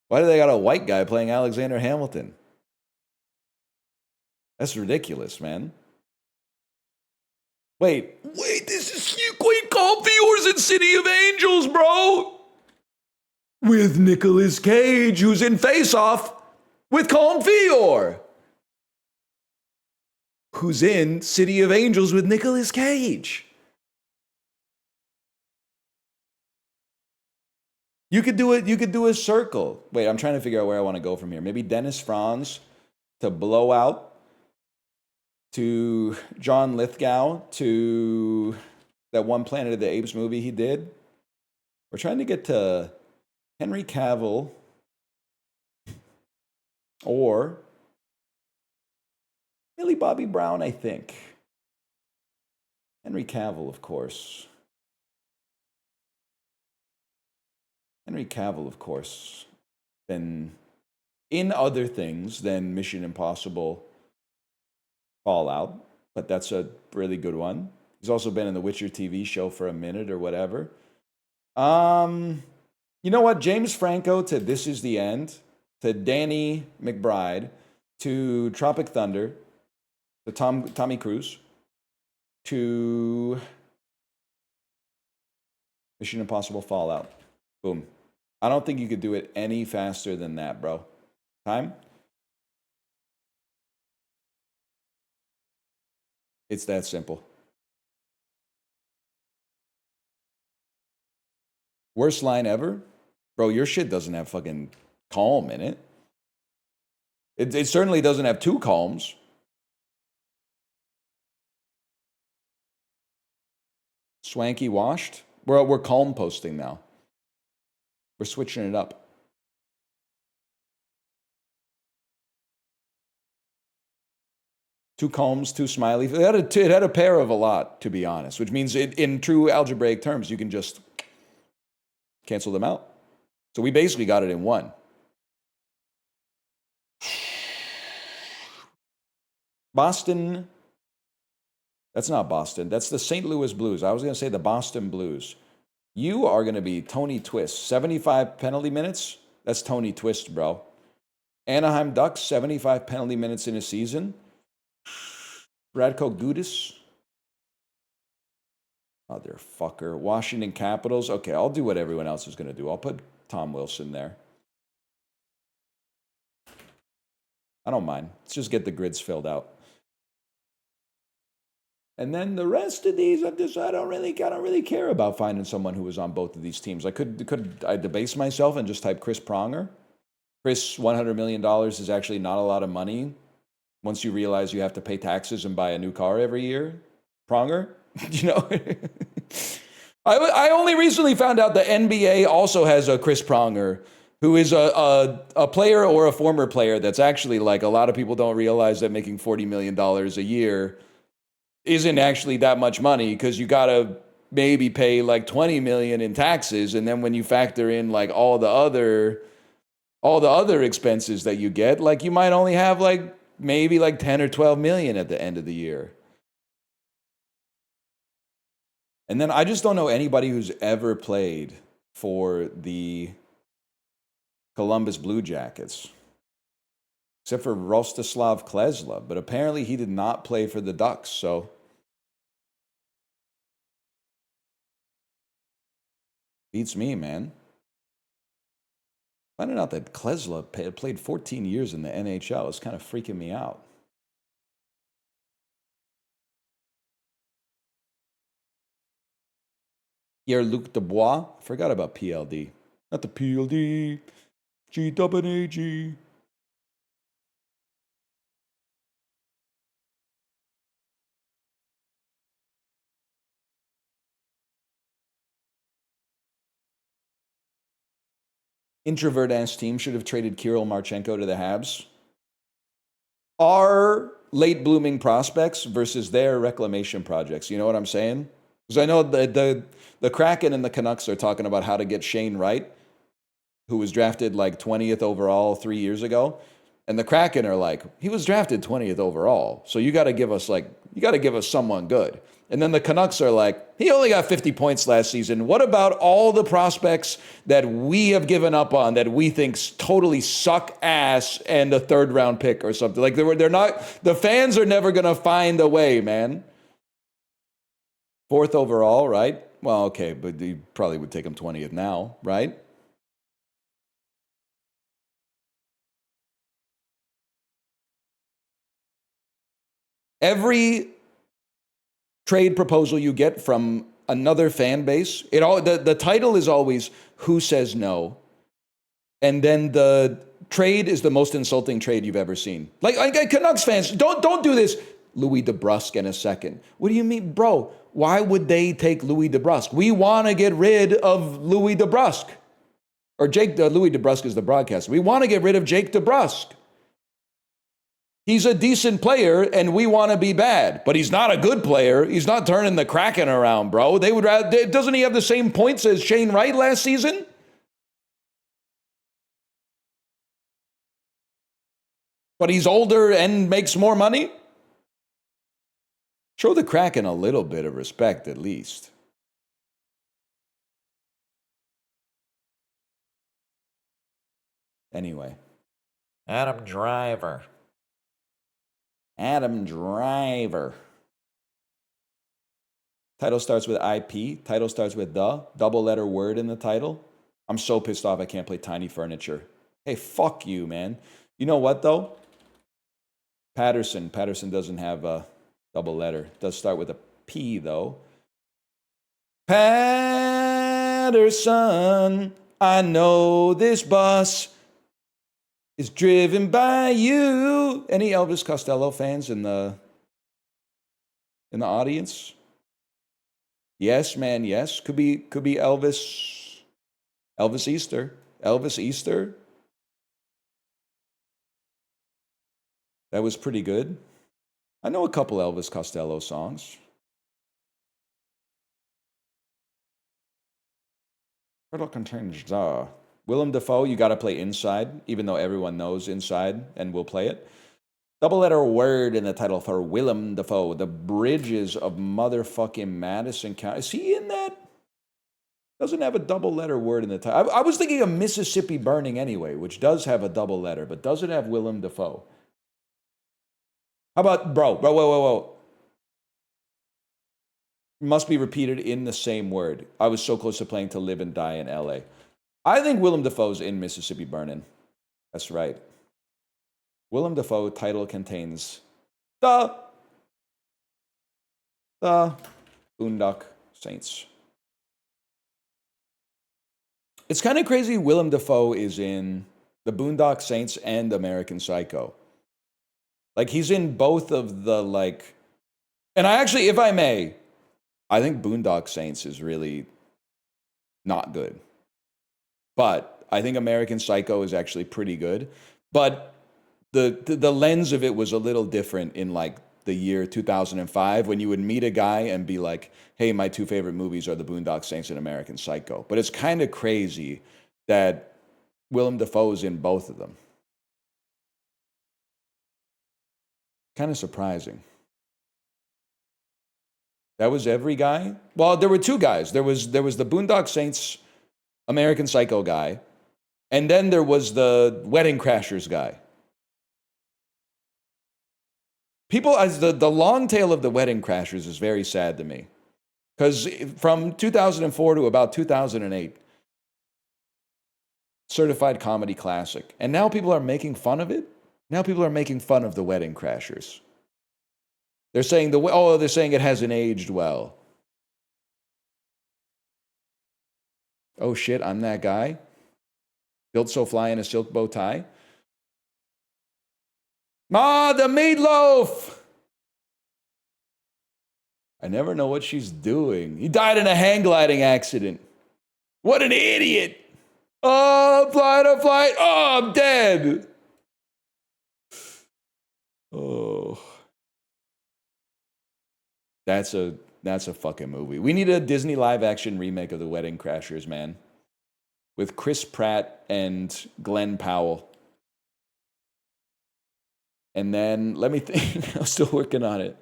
Why do they got a white guy playing Alexander Hamilton? That's ridiculous, man. Wait, this is Queen Calm Fiore's in City of Angels, bro! With Nicolas Cage, who's in Face Off with Colin Feore, who's in City of Angels with Nicolas Cage. You could do it. You could do a circle. Wait, I'm trying to figure out where I want to go from here. Maybe Dennis Franz to Blowout, to John Lithgow, to that one Planet of the Apes movie he did. We're trying to get to Henry Cavill or Millie Bobby Brown, I think. Henry Cavill, of course. Henry Cavill, of course. Been in other things than Mission Impossible Fallout, but that's a really good one. He's also been in the Witcher TV show for a minute or whatever. You know what? James Franco to This Is the End, to Danny McBride, to Tropic Thunder, to Tommy Cruise, to Mission Impossible Fallout. Boom. I don't think you could do it any faster than that, bro. Time? It's that simple. Worst line ever? Bro, your shit doesn't have fucking calm in it. It certainly doesn't have two calms. Swanky washed? We're calm posting now. We're switching it up. Two calms, two smiley. It had a pair of a lot, to be honest, which means in true algebraic terms, you can just cancel them out. So we basically got it in one. Boston That's not Boston. That's the St. Louis Blues. I was going to say the Boston Blues. You are going to be Tony Twist. 75 penalty minutes? That's Tony Twist, bro. Anaheim Ducks, 75 penalty minutes in a season. Radko Gudas. Motherfucker. Washington Capitals. Okay, I'll do what everyone else is going to do. I'll put Tom Wilson there. I don't mind. Let's just get the grids filled out. And then the rest of these, I don't really care about finding someone who was on both of these teams. I could I debase myself and just type Chris Pronger. Chris, $100 million is actually not a lot of money once you realize you have to pay taxes and buy a new car every year. Pronger, you know. I only recently found out the NBA also has a Chris Pronger, who is a player or a former player that's actually, like, a lot of people don't realize that making $40 million a year isn't actually that much money, because you got to maybe pay like 20 million in taxes, and then when you factor in like all the other expenses that you get, like you might only have like maybe like 10 or 12 million at the end of the year. And then I just don't know anybody who's ever played for the Columbus Blue Jackets, except for Rostislav Klesla, but apparently he did not play for the Ducks, so beats me, man. Finding out that Klesla played 14 years in the NHL is kind of freaking me out. Pierre-Luc Dubois. I forgot about PLD. Not the PLD. G-double-A-G. Introvert-ass team should have traded Kirill Marchenko to the Habs. Our late-blooming prospects versus their reclamation projects. You know what I'm saying? Because I know the Kraken and the Canucks are talking about how to get Shane Wright, who was drafted like 20th overall 3 years ago. And the Kraken are like, he was drafted 20th overall, so you got to give us someone good. And then the Canucks are like, he only got 50 points last season. What about all the prospects that we have given up on that we think totally suck ass and a third round pick or something? Like they're not, the fans are never going to find a way, man. 4th overall, right? Well, okay, but you probably would take him 20th now, right? Every trade proposal you get from another fan base, the title is always "Who Says No?" And then the trade is the most insulting trade you've ever seen. Like Canucks fans, don't do this. Louis DeBrusk in a second. What do you mean, bro? Why would they take Louis DeBrusk? We want to get rid of Louis DeBrusk. Or Louis DeBrusk is the broadcaster. We want to get rid of Jake DeBrusk. He's a decent player, and we want to be bad. But he's not a good player. He's not turning the Kraken around, bro. They would rather. Doesn't he have the same points as Shane Wright last season? But he's older and makes more money? Show the Kraken a little bit of respect, at least. Anyway. Adam Driver. Title starts with IP. Title starts with the. Double letter word in the title. I'm so pissed off I can't play Tiny Furniture. Hey, fuck you, man. You know what, though? Patterson. Patterson doesn't have a double letter. It does start with a P, though. Patterson. I know this bus is driven by you. Any Elvis Costello fans in the audience? Yes, man, yes. Could be Elvis Easter. Elvis Easter. That was pretty good. I know a couple Elvis Costello songs. Title contains the. Willem Dafoe, you got to play Inside, even though everyone knows Inside and will play it. Double letter word in the title for Willem Dafoe. The Bridges of motherfucking Madison County. Is he in that? Doesn't have a double letter word in the title. I was thinking of Mississippi Burning anyway, which does have a double letter, but doesn't have Willem Dafoe. How about, whoa. Must be repeated in the same word. I was so close to playing To Live and Die in LA. I think Willem Dafoe's in Mississippi Burning. That's right. Willem Dafoe title contains the Boondock Saints. It's kind of crazy Willem Dafoe is in the Boondock Saints and American Psycho. Like, he's in both of the, like... And I actually, if I may, I think Boondock Saints is really not good. But I think American Psycho is actually pretty good. But the lens of it was a little different in, like, the year 2005 when you would meet a guy and be like, hey, my two favorite movies are The Boondock Saints and American Psycho. But it's kind of crazy that Willem Dafoe is in both of them. Kind of surprising. That was every guy? Well, there were two guys. There was the Boondock Saints American Psycho guy, and then there was the Wedding Crashers guy. People, as the long tail of the Wedding Crashers is very sad to me. Because from 2004 to about 2008, certified comedy classic. And now people are making fun of it. Now people are making fun of the Wedding Crashers. They're saying they're saying it hasn't aged well. Oh shit, I'm that guy. Built so fly in a silk bow tie. Ma, the meatloaf! I never know what she's doing. He died in a hang gliding accident. What an idiot! Oh, flight of flight. Oh, I'm dead. Oh. That's a fucking movie. We need a Disney live action remake of The Wedding Crashers, man. With Chris Pratt and Glenn Powell. And then, let me think. I'm still working on it.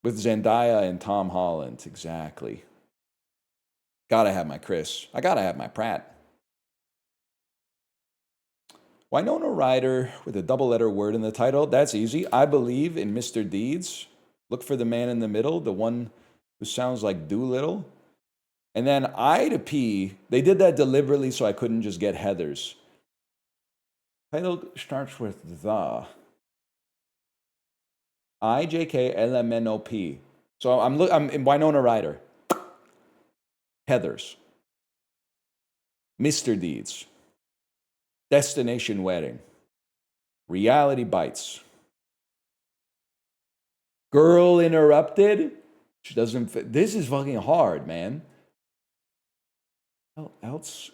With Zendaya and Tom Holland, exactly. Gotta have my Chris. I gotta have my Pratt. Winona Ryder with a double letter word in the title. That's easy. I believe in Mr. Deeds. Look for the man in the middle, the one who sounds like Doolittle. And then I to P, they did that deliberately so I couldn't just get Heathers. Title starts with the. IJKLMNOP. So I'm in Winona Ryder. Heathers. Mr. Deeds. Destination Wedding. Reality Bites. Girl Interrupted. She doesn't fit. This is fucking hard, man. What else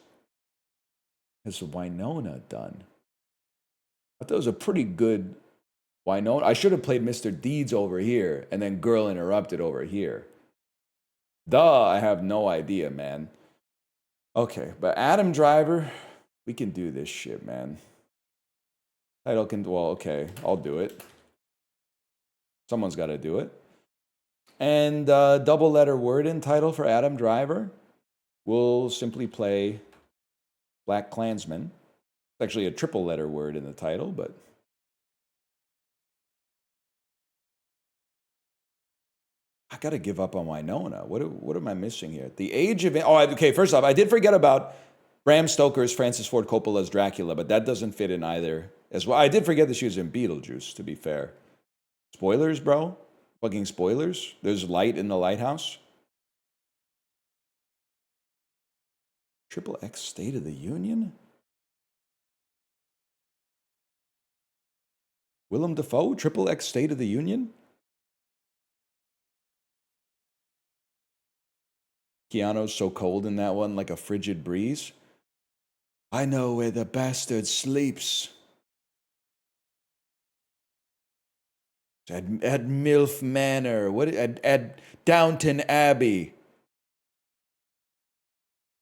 has Winona done? I thought it was a pretty good Winona. I should have played Mr. Deeds over here and then Girl Interrupted over here. I have no idea, man. Okay, but Adam Driver, we can do this shit, man. Title can, well, okay, I'll do it. Someone's got to do it. And double letter word in title for Adam Driver. We'll simply play Black Klansman. It's actually a triple letter word in the title, but I got to give up on Winona. What am I missing here? The age of... okay, first off, I did forget about Bram Stoker's Francis Ford Coppola's Dracula, but that doesn't fit in either as well. I did forget that she was in Beetlejuice, to be fair. Spoilers, bro? Fucking spoilers? There's light in the lighthouse? Triple X State of the Union? Willem Dafoe? Triple X State of the Union? Keanu's so cold in that one, like a frigid breeze. I know where the bastard sleeps. At MILF Manor. At Downton Abbey.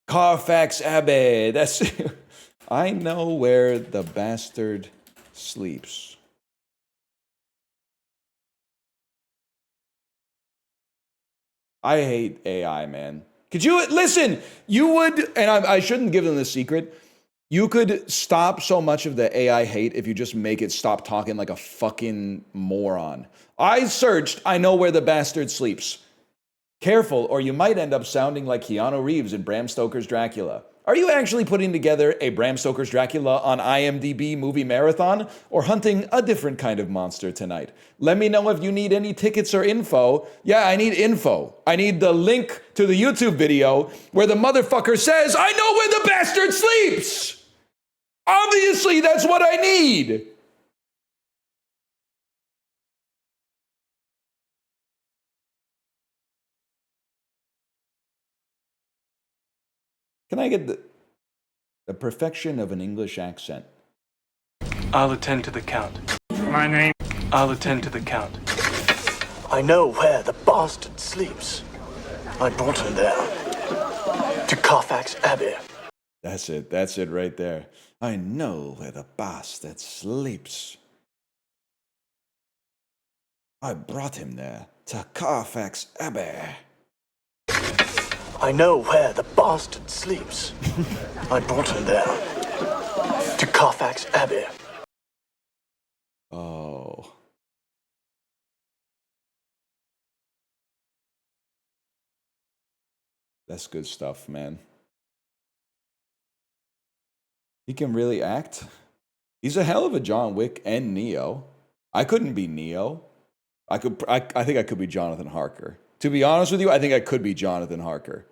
Carfax Abbey. That's I know where the bastard sleeps. I hate AI, man. Could you listen? You would, and I shouldn't give them the secret. You could stop so much of the AI hate if you just make it stop talking like a fucking moron. I searched, I know where the bastard sleeps. Careful, or you might end up sounding like Keanu Reeves in Bram Stoker's Dracula. Are you actually putting together a Bram Stoker's Dracula on IMDb movie marathon, or hunting a different kind of monster tonight? Let me know if you need any tickets or info. Yeah, I need info. I need the link to the YouTube video where the motherfucker says, I know where the bastard sleeps! Obviously, that's what I need! Can I get the perfection of an English accent? I'll attend to the count. My name. I'll attend to the count. I know where the bastard sleeps. I brought him there. To Carfax Abbey. That's it right there. I know where the bastard sleeps. I brought him there to Carfax Abbey. I know where the bastard sleeps. I brought him there. To Carfax Abbey. Oh. That's good stuff, man. He can really act. He's a hell of a John Wick and Neo. I couldn't be Neo. I think I could be Jonathan Harker. To be honest with you, I think I could be Jonathan Harker.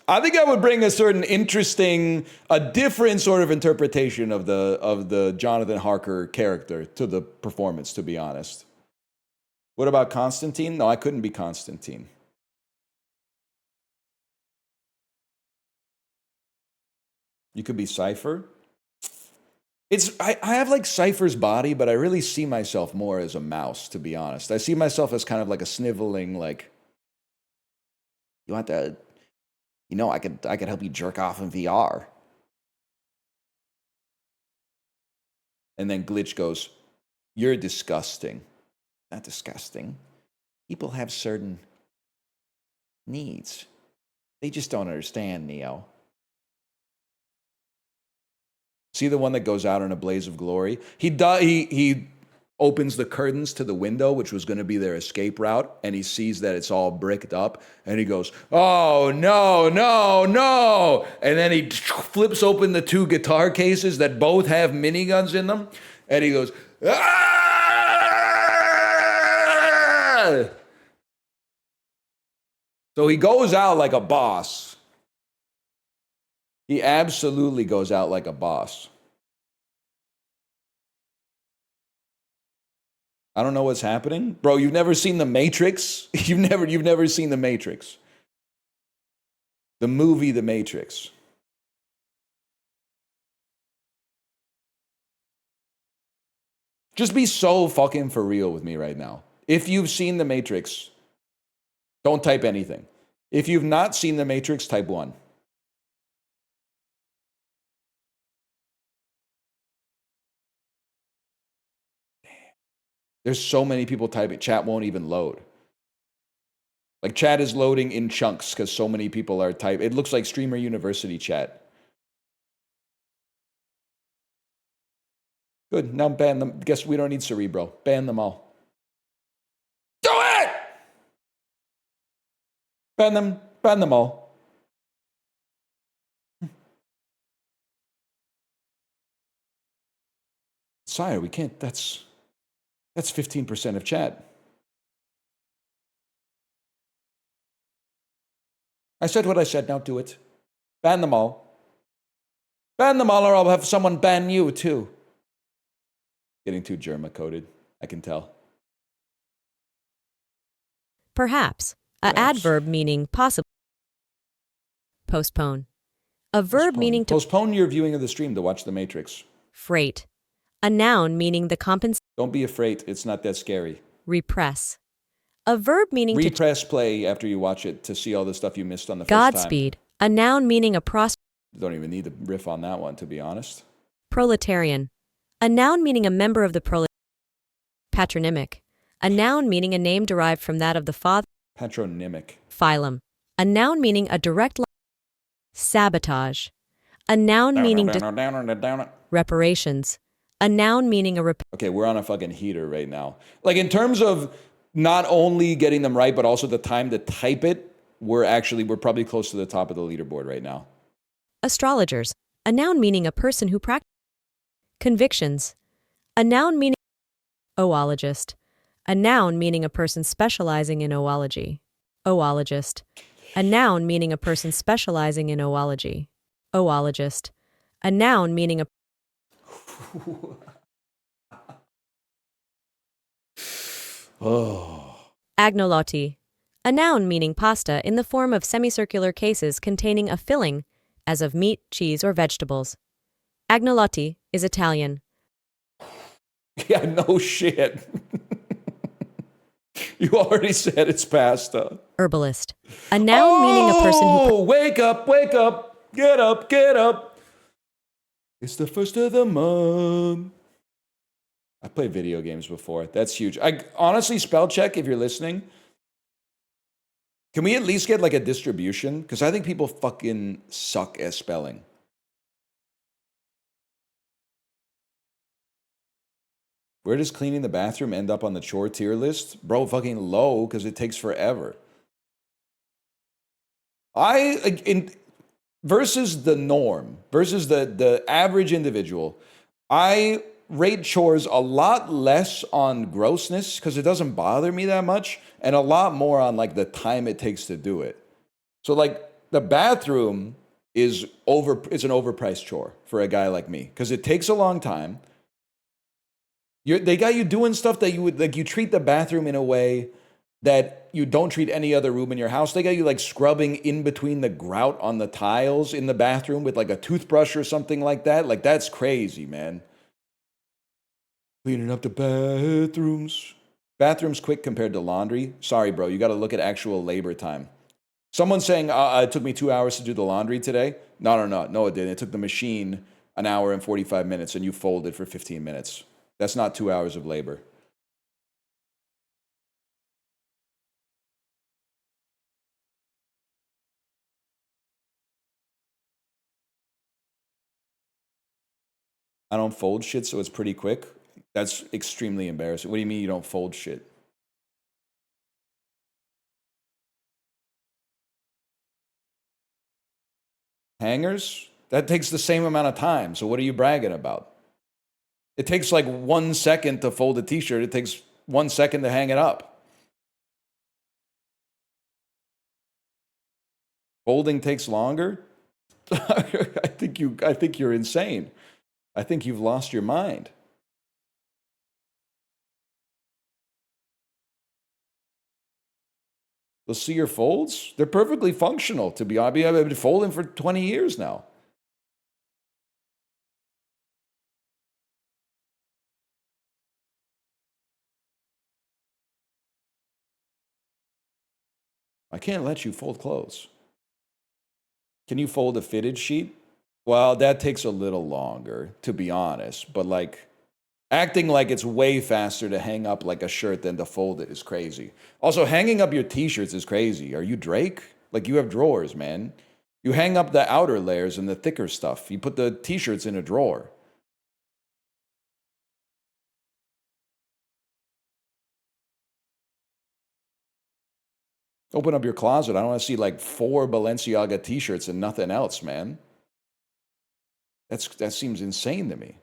I think I would bring a certain interesting, a different sort of interpretation of the Jonathan Harker character to the performance, to be honest. What about Constantine? No, I couldn't be Constantine. You could be Cypher. I have like Cypher's body, but I really see myself more as a mouse, to be honest. I see myself as kind of like a sniveling, like, you want to, you know, I could help you jerk off in VR. And then Glitch goes, you're disgusting. Not disgusting. People have certain needs. They just don't understand, Neo. See the one that goes out in a blaze of glory? He opens the curtains to the window, which was going to be their escape route, and he sees that it's all bricked up, and he goes, oh, no, no, no. And then he flips open the two guitar cases that both have miniguns in them, and he goes, ah! So he goes out like a boss. He absolutely goes out like a boss. I don't know what's happening. Bro, you've never seen The Matrix? You've never seen The Matrix. The movie The Matrix. Just be so fucking for real with me right now. If you've seen The Matrix, don't type anything. If you've not seen The Matrix, type 1. There's so many people typing. Chat won't even load. Like, chat is loading in chunks because so many people are typing. It looks like Streamer University chat. Good. Now ban them. Guess we don't need Cerebro. Ban them all. Do it! Ban them. Ban them all. Sire, we can't. That's 15% of chat. I said what I said, now do it. Ban them all. Ban them all or I'll have someone ban you too. Getting too germa-coded, I can tell. Perhaps. A adverb meaning possible. Postpone. A verb meaning to postpone your viewing of the stream to watch The Matrix. Freight. A noun meaning the compensation. Don't be afraid. It's not that scary. Repress. A verb meaning repress play after you watch it to see all the stuff you missed on the first time. Godspeed. A noun meaning a prosperous. don't even need to riff on that one, to be honest. Proletarian. A noun meaning a member of the proletariat. Patronymic. A noun meaning a name derived from that of the father. Patronymic. Phylum. A noun meaning a direct line. Sabotage. A noun meaning reparations. A noun meaning a Okay, we're on a fucking heater right now. Like in terms of not only getting them right, but also the time to type it, we're probably close to the top of the leaderboard right now. astrologers. A noun meaning a person who practices. Convictions. A noun meaning oologist. A noun meaning a person specializing in oology. Oologist. A noun meaning a person specializing in oology. Oologist. A noun meaning a agnolotti. A noun meaning pasta in the form of semicircular cases containing a filling, as of meat, cheese, or vegetables. Agnolotti is Italian. Yeah, no shit. You already said it's pasta. Herbalist. A noun meaning a person who... Wake up, wake up. Get up, get up. It's the first of the month. I played video games before. That's huge. I honestly, spell check if you're listening. Can we at least get like a distribution? Because I think people fucking suck at spelling. Where does cleaning the bathroom end up on the chore tier list? Bro, fucking low because it takes forever. Versus the norm, versus the average individual, I rate chores a lot less on grossness because it doesn't bother me that much, and a lot more on like the time it takes to do it. So like the bathroom is an overpriced chore for a guy like me because it takes a long time. They got you doing stuff that you treat the bathroom in a way that you don't treat any other room in your house. They got you like scrubbing in between the grout on the tiles in the bathroom with like a toothbrush or something like that. Like that's crazy, man. Cleaning up the bathrooms. Bathrooms quick compared to laundry. Sorry, bro. You got to look at actual labor time. Someone saying it took me 2 hours to do the laundry today. No, it didn't. It took the machine an hour and 45 minutes and you folded for 15 minutes. That's not 2 hours of labor. I don't fold shit, so it's pretty quick. That's extremely embarrassing. What do you mean you don't fold shit? Hangers? That takes the same amount of time, so what are you bragging about? It takes like 1 second to fold a t-shirt. It takes 1 second to hang it up. Folding takes longer? I think you're insane. I think you've lost your mind. Let's see your folds. They're perfectly functional, to be honest. I've been folding for 20 years now. I can't let you fold clothes. Can you fold a fitted sheet? Well, that takes a little longer, to be honest. But like, acting like it's way faster to hang up like a shirt than to fold it is crazy. Also, hanging up your t-shirts is crazy. Are you Drake? Like, you have drawers, man. You hang up the outer layers and the thicker stuff. You put the t-shirts in a drawer. Open up your closet. I don't want to see like 4 Balenciaga t-shirts and nothing else, man. That seems insane to me.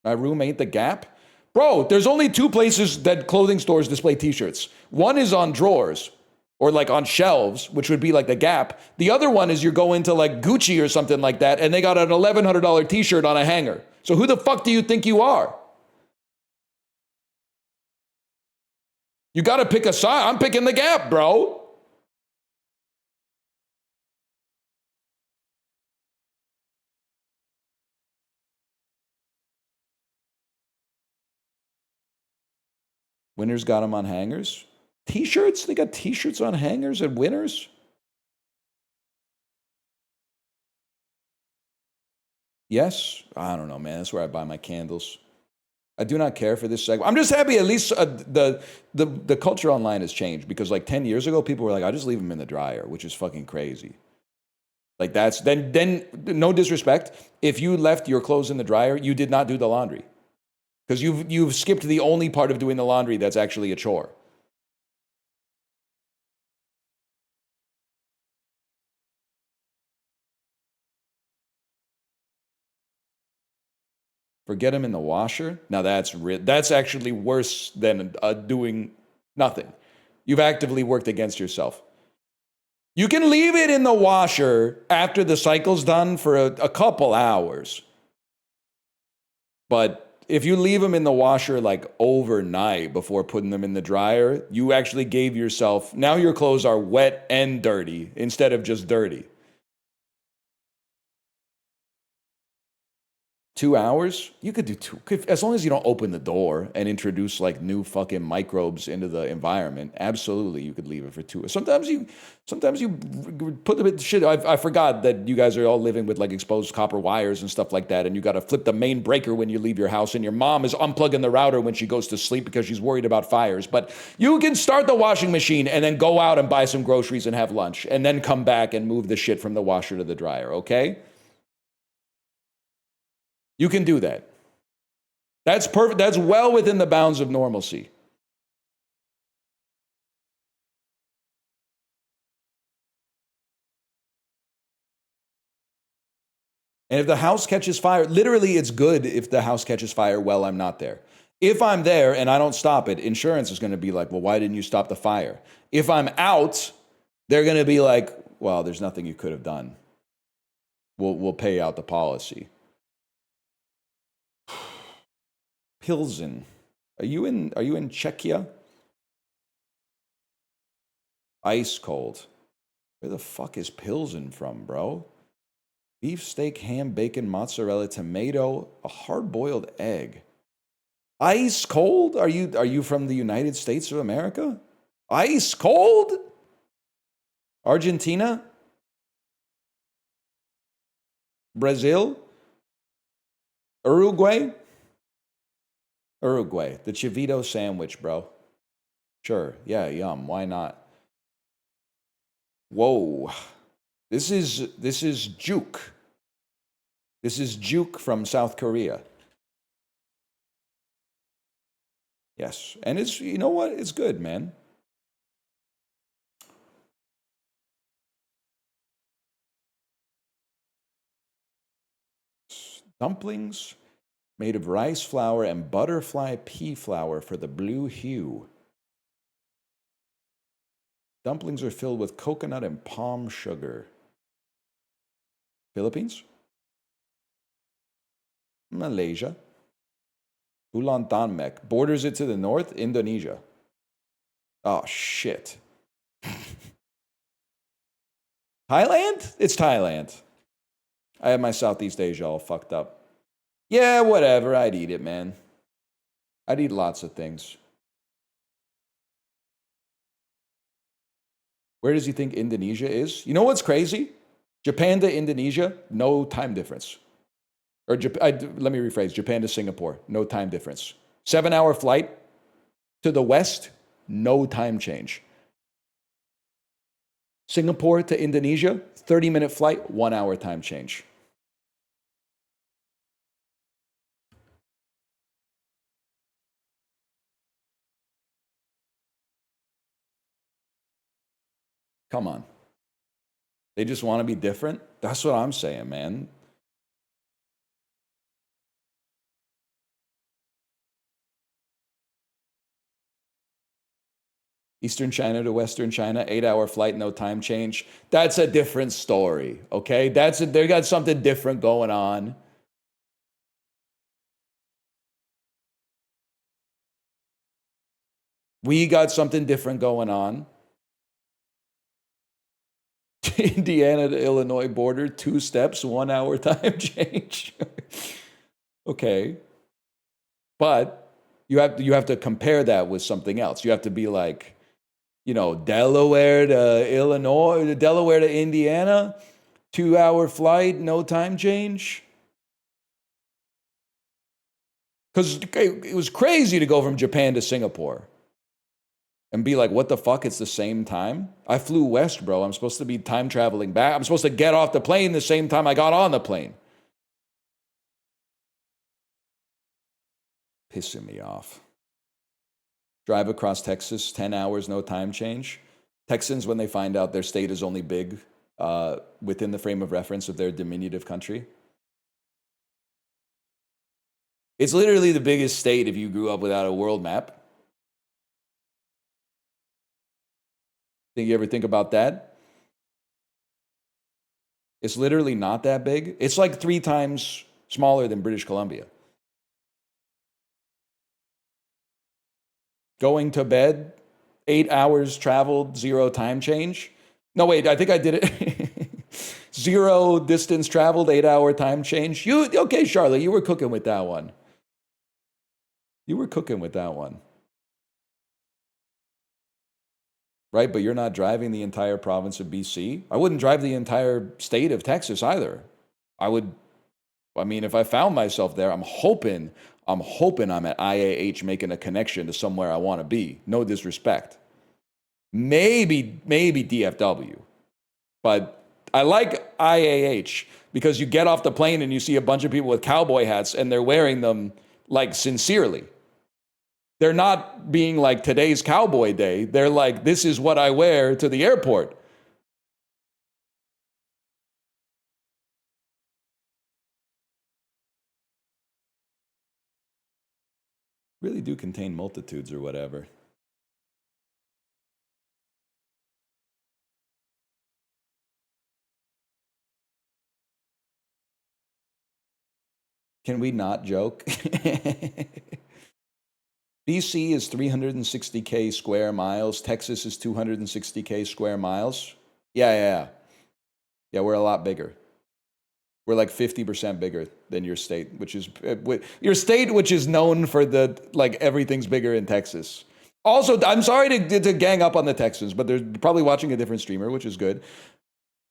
My room ain't the Gap? Bro, there's only 2 places that clothing stores display t-shirts. One is on drawers or like on shelves, which would be like the Gap. The other one is you're going to like Gucci or something like that and they got an $1,100 t-shirt on a hanger. So who the fuck do you think you are? You got to pick a side. I'm picking the Gap, bro. Winners got them on hangers. T-shirts? They got t-shirts on hangers at Winners? Yes, I don't know, man. That's where I buy my candles. I do not care for this segment. I'm just happy at least the culture online has changed, because like 10 years ago, people were like, I just leave them in the dryer, which is fucking crazy. Like that's, then no disrespect, if you left your clothes in the dryer, you did not do the laundry. Because you've skipped the only part of doing the laundry that's actually a chore. Forget them in the washer. Now that's actually worse than doing nothing. You've actively worked against yourself. You can leave it in the washer after the cycle's done for a couple hours. But if you leave them in the washer like overnight before putting them in the dryer, you actually gave yourself, now your clothes are wet and dirty instead of just dirty. 2 hours? You could do two, as long as you don't open the door and introduce like new fucking microbes into the environment. Absolutely, you could leave it for 2. Sometimes you put the shit. I forgot that you guys are all living with like exposed copper wires and stuff like that, and you got to flip the main breaker when you leave your house, and your mom is unplugging the router when she goes to sleep because she's worried about fires. But you can start the washing machine and then go out and buy some groceries and have lunch, and then come back and move the shit from the washer to the dryer. Okay? You can do that. That's perfect. That's well within the bounds of normalcy. And if the house catches fire, literally it's good if the house catches fire while I'm not there. If I'm there and I don't stop it, insurance is going to be like, well, why didn't you stop the fire? If I'm out, they're going to be like, well, there's nothing you could have done. We'll pay out the policy. Pilsen. Are you in Czechia? Ice cold. Where the fuck is Pilsen from, bro? Beef steak, ham, bacon, mozzarella, tomato, a hard-boiled egg. Ice cold? Are you from the United States of America? Ice cold? Argentina? Brazil? Uruguay? Uruguay, the Chivito sandwich, bro. Sure, yeah, yum. Why not? Whoa, this is juke. This is juke from South Korea. Yes, and it's, you know what? It's good, man. Dumplings. Made of rice flour and butterfly pea flour for the blue hue. Dumplings are filled with coconut and palm sugar. Philippines? Malaysia. Ulantan borders it to the north, Indonesia. Oh, shit. Thailand? It's Thailand. I have my Southeast Asia all fucked up. Yeah, whatever. I'd eat it, man. I'd eat lots of things. Where does he think Indonesia is? You know what's crazy? Japan to Indonesia, no time difference. Or let me rephrase, Japan to Singapore, no time difference. 7-hour flight to the west, no time change. Singapore to Indonesia, 30-minute flight, 1-hour time change. Come on. They just want to be different? That's what I'm saying, man. Eastern China to Western China, 8-hour flight, no time change. That's a different story, okay? They got something different going on. We got something different going on. Indiana to Illinois border, 2 steps, 1-hour time change. Okay. But you have to compare that with something else. You have to be like, Delaware to Illinois, Delaware to Indiana, 2-hour flight, no time change. Because it was crazy to go from Japan to Singapore and be like, what the fuck? It's the same time? I flew west, bro. I'm supposed to be time traveling back. I'm supposed to get off the plane the same time I got on the plane. Pissing me off. Drive across Texas, 10 hours, no time change. Texans, when they find out their state is only big within the frame of reference of their diminutive country. It's literally the biggest state if you grew up without a world map. Think you ever think about that? It's literally not that big. It's like 3 times smaller than British Columbia. Going to bed, 8 hours traveled, 0 time change. No, wait, I think I did it. 0 distance traveled, 8-hour time change. Okay, Charlotte, you were cooking with that one. You were cooking with that one. Right, but you're not driving the entire province of BC. I wouldn't drive the entire state of Texas either. If I found myself there, I'm hoping I'm at IAH making a connection to somewhere I want to be. No disrespect. Maybe DFW. But I like IAH because you get off the plane and you see a bunch of people with cowboy hats and they're wearing them like sincerely. They're not being like today's cowboy day. They're like, this is what I wear to the airport. Really do contain multitudes or whatever. Can we not joke? BC is 360K square miles. Texas is 260K square miles. Yeah, we're a lot bigger. We're like 50% bigger than your state, which is your state, which is known for the like everything's bigger in Texas. Also, I'm sorry to gang up on the Texans, but they're probably watching a different streamer, which is good.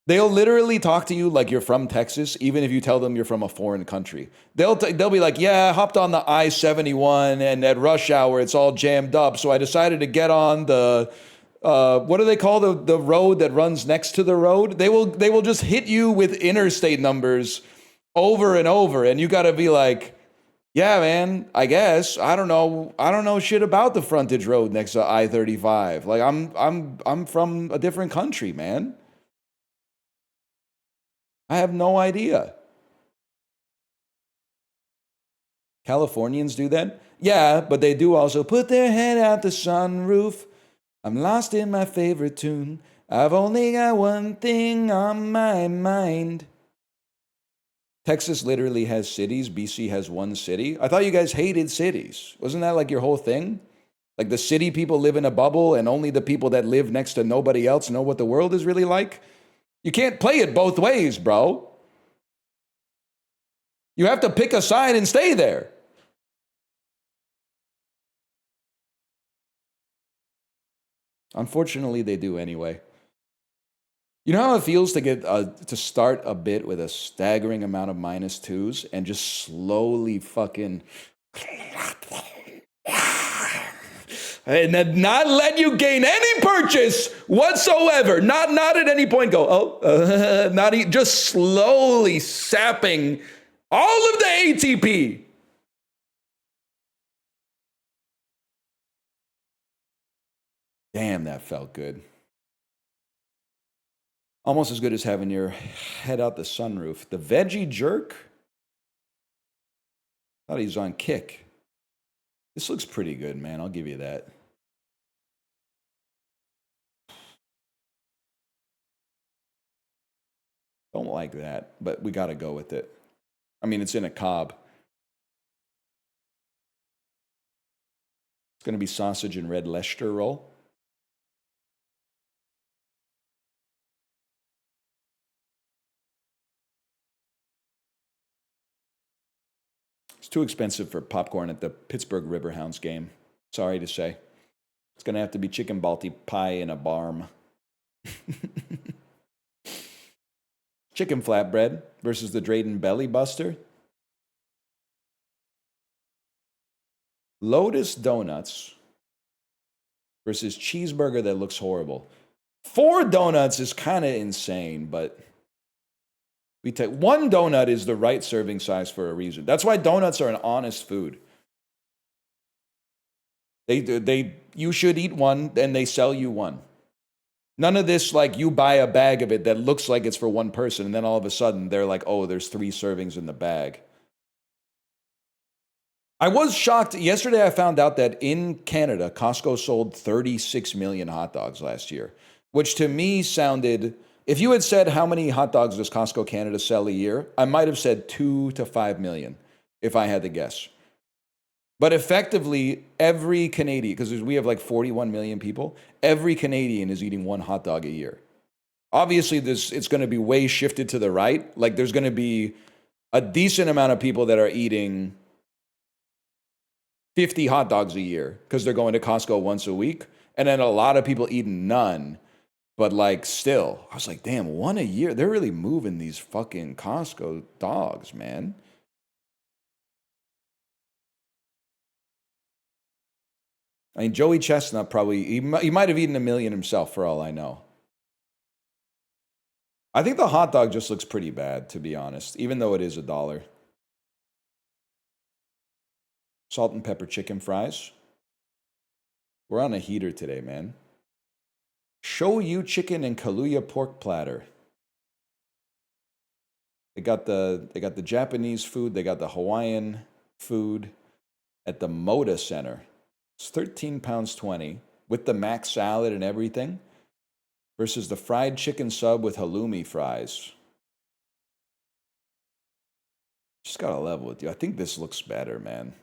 They'll literally talk to you like you're from Texas, even if you tell them you're from a foreign country. They'll be like, yeah, I hopped on the I-71 and at rush hour, it's all jammed up. So I decided to get on the, what do they call the road that runs next to the road? They will just hit you with interstate numbers over and over. And you got to be like, yeah, man, I guess. I don't know shit about the frontage road next to I-35. Like I'm from a different country, man. I have no idea. Californians do that? Yeah, but they do also put their head out the sunroof. I'm lost in my favorite tune. I've only got one thing on my mind. Texas literally has cities. BC has one city. I thought you guys hated cities. Wasn't that like your whole thing? Like the city people live in a bubble and only the people that live next to nobody else know what the world is really like? You can't play it both ways, bro. You have to pick a side and stay there. Unfortunately, they do anyway. You know how it feels to get to start a bit with a staggering amount of -2s and just slowly fucking and then not let you gain any purchase whatsoever. Not at any point go, just slowly sapping all of the ATP. Damn, that felt good. Almost as good as having your head out the sunroof. The veggie jerk? Thought he was on kick. This looks pretty good, man. I'll give you that. Don't like that, but we got to go with it. I mean, it's in a cob. It's going to be sausage and red Leicester roll. It's too expensive for popcorn at the Pittsburgh Riverhounds game. Sorry to say. It's going to have to be chicken balti pie in a barm. Chicken flatbread versus the Drayton Belly Buster. Lotus Donuts versus cheeseburger that looks horrible. 4 donuts is kind of insane, but we take 1 donut is the right serving size for a reason. That's why donuts are an honest food. You should eat 1 and they sell you 1. None of this like you buy a bag of it that looks like it's for 1 person and then all of a sudden they're like, oh, there's 3 servings in the bag. I was shocked. Yesterday I found out that in Canada, Costco sold 36 million hot dogs last year, which to me sounded, if you had said how many hot dogs does Costco Canada sell a year, I might have said 2 to 5 million if I had to guess. But effectively, every Canadian, because we have like 41 million people, every Canadian is eating 1 hot dog a year. Obviously, it's going to be way shifted to the right. Like there's going to be a decent amount of people that are eating 50 hot dogs a year because they're going to Costco once a week. And then a lot of people eating none. But like still, I was like, damn, 1 a year. They're really moving these fucking Costco dogs, man. I mean, Joey Chestnut probably, he might have eaten 1 million himself for all I know. I think the hot dog just looks pretty bad, to be honest, even though it is $1. Salt and pepper chicken fries. We're on a heater today, man. Shoyu chicken and Kaluuya pork platter. They got the Japanese food, they got the Hawaiian food at the Moda Center. It's 13 pounds 20 with the mac salad and everything versus the fried chicken sub with halloumi fries. Just gotta level with you. I think this looks better, man.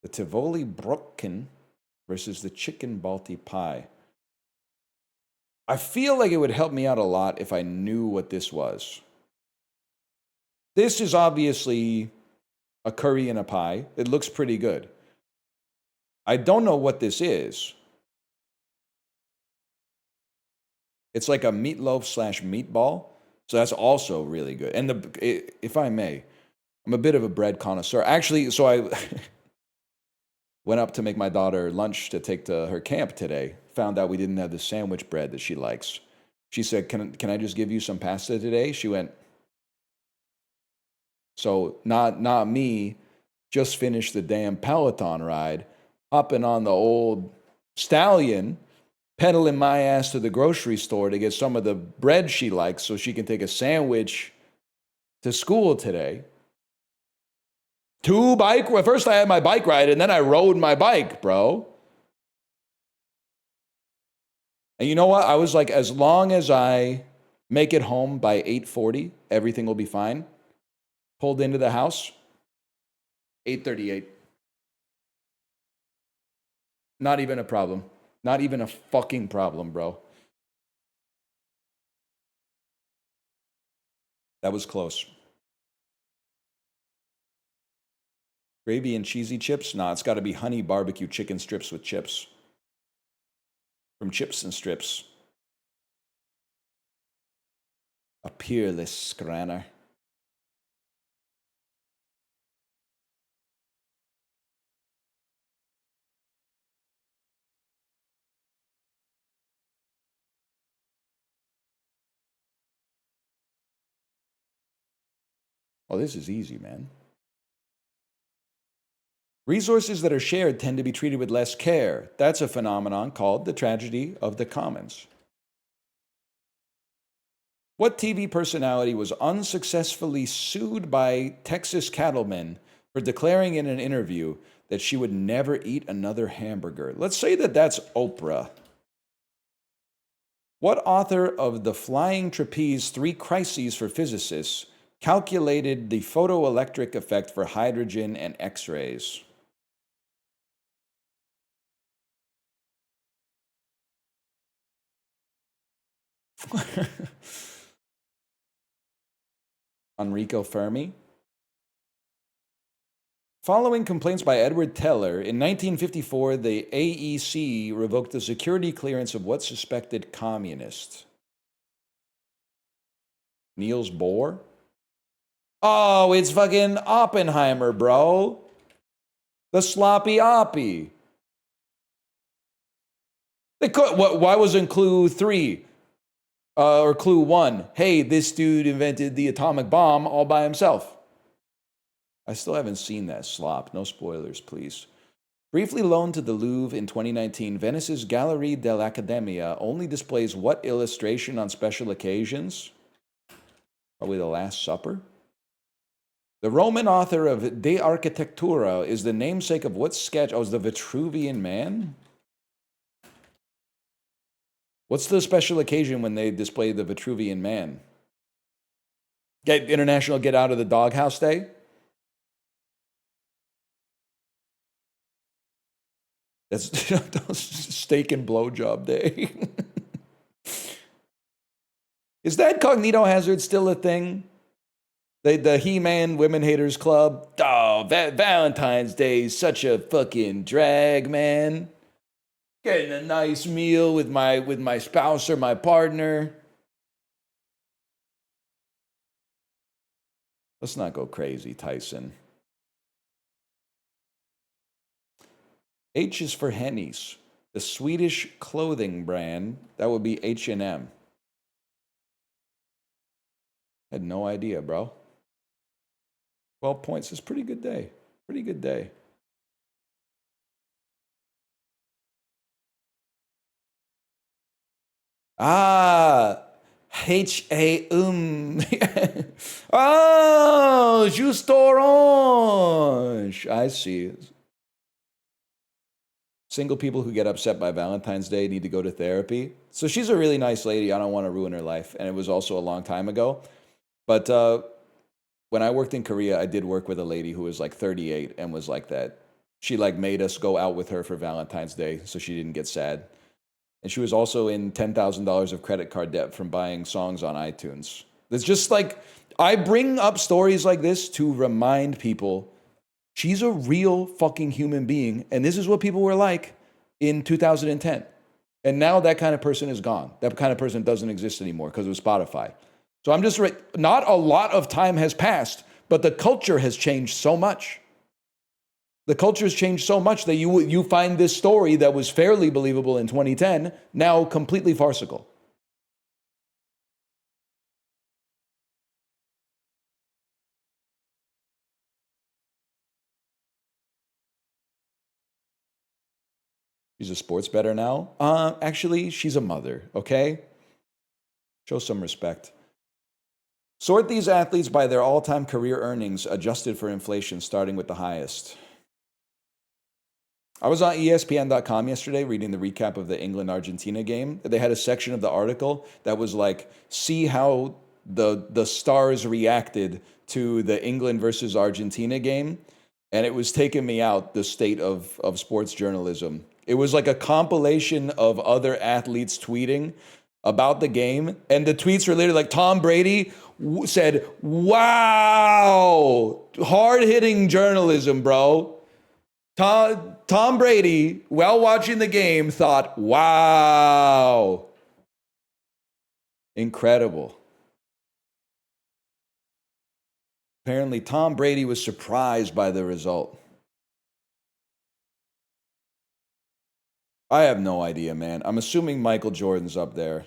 The Tivoli Brocken versus the chicken balti pie. I feel like it would help me out a lot if I knew what this was. This is obviously a curry and a pie. It looks pretty good. I don't know what this is. It's like a meatloaf / meatball. So that's also really good. And if I may, I'm a bit of a bread connoisseur. Actually, so I went up to make my daughter lunch to take to her camp today. Found out we didn't have the sandwich bread that she likes. She said, can I just give you some pasta today? She went, so not me, just finished the damn Peloton ride, hopping on the old stallion, pedaling my ass to the grocery store to get some of the bread she likes so she can take a sandwich to school today. First I had my bike ride and then I rode my bike, bro. And you know what? I was like, as long as I make it home by 8:40, everything will be fine. Pulled into the house, 8:38. Not even a problem. Not even a fucking problem, bro. That was close. Gravy and cheesy chips? Nah, it's got to be honey barbecue chicken strips with chips. From Chips and Strips. A peerless scranner. Oh, this is easy, man. Resources that are shared tend to be treated with less care. That's a phenomenon called the tragedy of the commons. What TV personality was unsuccessfully sued by Texas cattlemen for declaring in an interview that she would never eat another hamburger? Let's say that that's Oprah. What author of The Flying Trapeze: 3 Crises for Physicists calculated the photoelectric effect for hydrogen and X-rays? Enrico Fermi. Following complaints by Edward Teller, in 1954, the AEC revoked the security clearance of what suspected communist? Niels Bohr? Oh, it's fucking Oppenheimer, bro. The sloppy oppie. They could. What? Why wasn't Clue 3 or Clue 1? Hey, this dude invented the atomic bomb all by himself. I still haven't seen that slop. No spoilers, please. Briefly loaned to the Louvre in 2019, Venice's Gallerie dell'Accademia only displays what illustration on special occasions? Probably the Last Supper. The Roman author of De Architectura is the namesake of what sketch? Oh, it's the Vitruvian Man? What's the special occasion when they display the Vitruvian Man? International Get Out of the Doghouse Day? That's steak and blowjob day. Is that Cognito Hazard still a thing? The He-Man Women Haters Club? Oh, Valentine's Day is such a fucking drag, man. Getting a nice meal with my spouse or my partner. Let's not go crazy, Tyson. H is for Hennies, the Swedish clothing brand. That would be H&M. Had no idea, bro. 12 points is pretty good day. Pretty good day. Ah, H-A. Oh, Just Orange. I see. Single people who get upset by Valentine's Day need to go to therapy. So she's a really nice lady. I don't want to ruin her life. And it was also a long time ago. But when I worked in Korea, I did work with a lady who was like 38 and was like that. She like made us go out with her for Valentine's Day so she didn't get sad. And she was also in $10,000 of credit card debt from buying songs on iTunes. It's just like, I bring up stories like this to remind people she's a real fucking human being. And this is what people were like in 2010. And now that kind of person is gone. That kind of person doesn't exist anymore because of Spotify. So I'm just, not a lot of time has passed, but the culture has changed so much. The culture has changed so much that you find this story that was fairly believable in 2010 now completely farcical. She's a sports bettor now. Actually, she's a mother, okay? Show some respect. Sort these athletes by their all-time career earnings adjusted for inflation, starting with the highest. I was on ESPN.com yesterday reading the recap of the England-Argentina game. They had a section of the article that was like, see how the stars reacted to the England versus Argentina game. And it was taking me out, the state of sports journalism. It was like a compilation of other athletes tweeting about the game. And the tweets were literally like, Tom Brady said, wow, hard-hitting journalism, bro. Tom Brady, while watching the game, thought, wow, incredible. Apparently, Tom Brady was surprised by the result. I have no idea, man. I'm assuming Michael Jordan's up there.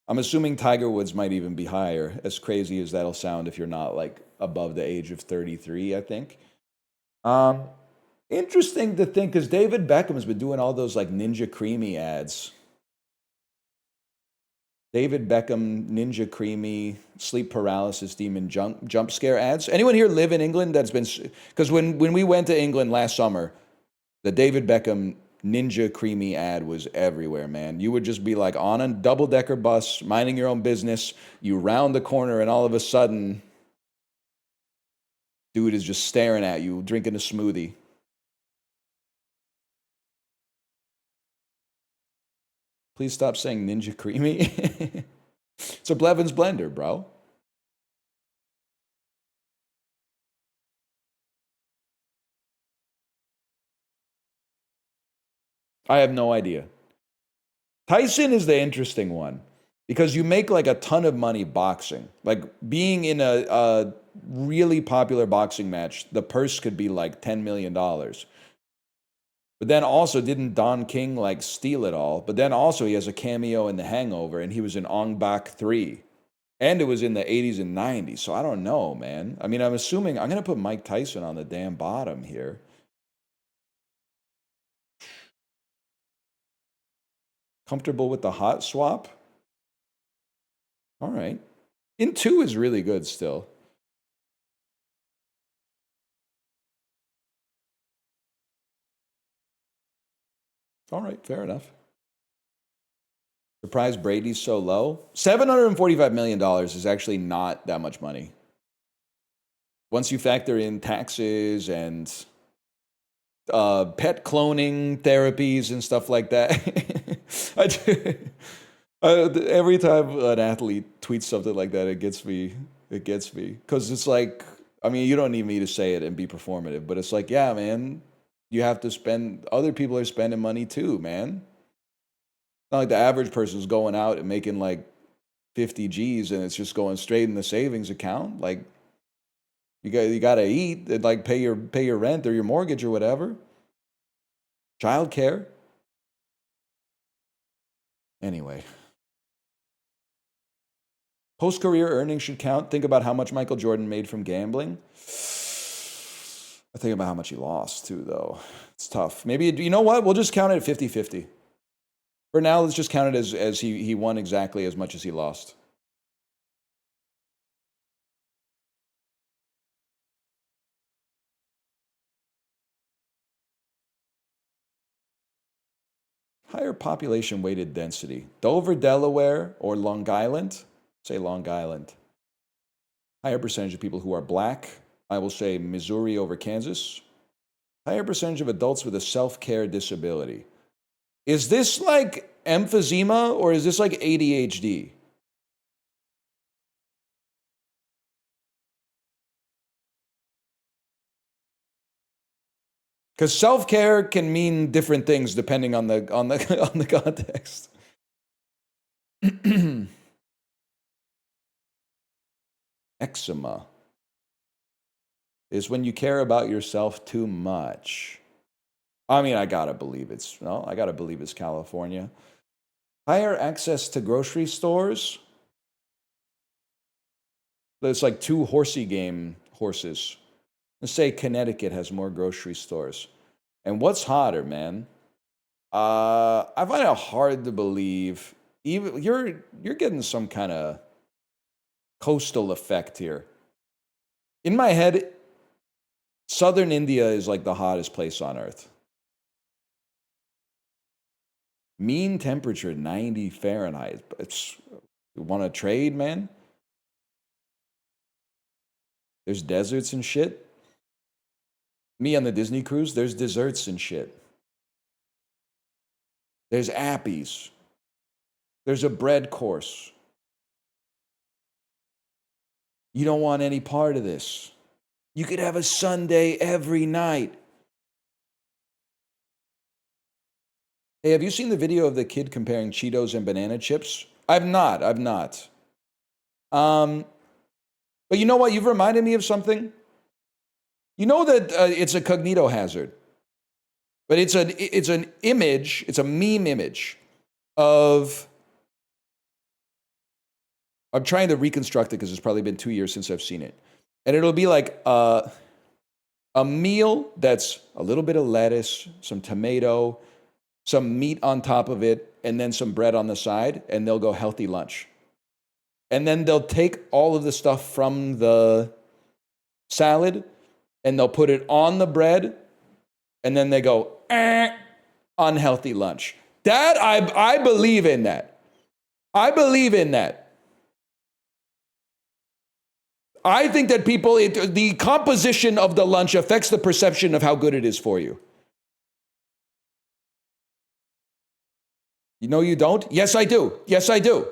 I'm assuming Tiger Woods might even be higher, as crazy as that'll sound if you're not like above the age of 33, I think. Interesting to think, because David Beckham's been doing all those like Ninja Creamy ads. David Beckham, Ninja Creamy, sleep paralysis demon jump scare ads. Anyone here live in England that's been... Because when we went to England last summer, the David Beckham Ninja Creamy ad was everywhere, man. You would just be like on a double-decker bus, minding your own business. You round the corner and all of a sudden, dude is just staring at you, drinking a smoothie. Please stop saying Ninja Creamy. It's a Blevins blender, bro. I have no idea. Tyson is the interesting one. because you make like a ton of money boxing. Like being in a really popular boxing match, the purse could be like $10 million. But then also, didn't Don King like steal it all? But then also, he has a cameo in The Hangover, and he was in Ong Bak 3. And it was in the 80s and 90s. So I don't know, man. I mean, I'm assuming I'm going to put Mike Tyson on the damn bottom here. Comfortable with the hot swap? All right. In 2 is really good still. All right, fair enough. Surprised Brady's so low? $745 million is actually not that much money. Once you factor in taxes and pet cloning therapies and stuff like that. Every time an athlete tweets something like that, it gets me. Because it's like, I mean, you don't need me to say it and be performative, but it's like, yeah, man, you have to spend, other people are spending money too, man. It's not like the average person's going out and making like 50 G's and it's just going straight in the savings account. Like, you got to eat and like pay your rent or your mortgage or whatever. Childcare. Anyway. Post-career earnings should count. Think about how much Michael Jordan made from gambling. I think about how much he lost too, though. It's tough. Maybe, you know what? We'll just count it at 50-50. For now, let's just count it as he won exactly as much as he lost. Higher population weighted density. Dover, Delaware, or Long Island? Say Long Island. Higher percentage of people who are black. I will say Missouri over Kansas. Higher percentage of adults with a self-care disability. Is this like emphysema or is this like ADHD? Because self-care can mean different things depending on the on the context. Eczema is when you care about yourself too much. I mean, I gotta believe it's California. Higher access to grocery stores. There's like 2 horsey game horses. Let's say Connecticut has more grocery stores. And what's hotter, man? I find it hard to believe. Even you're getting some kind of coastal effect here. In my head, southern India is like the hottest place on earth. Mean temperature 90 Fahrenheit. You want to trade, man? There's deserts and shit. Me on the Disney cruise, there's desserts and shit. There's appies. There's a bread course. You don't want any part of this. You could have a sundae every night. Hey, have you seen the video of the kid comparing Cheetos and banana chips? I've not. But you know what? You've reminded me of something. You know that it's a cognito hazard, but it's an image. It's a meme image of. I'm trying to reconstruct it because it's probably been 2 years since I've seen it, and it'll be like a meal that's a little bit of lettuce, some tomato, some meat on top of it, and then some bread on the side, and they'll go healthy lunch. And then they'll take all of the stuff from the salad, and they'll put it on the bread, and then they go, unhealthy lunch. That, I believe in that. I believe in that. I think that the composition of the lunch affects the perception of how good it is for you. You know you don't? Yes, I do. Yes, I do.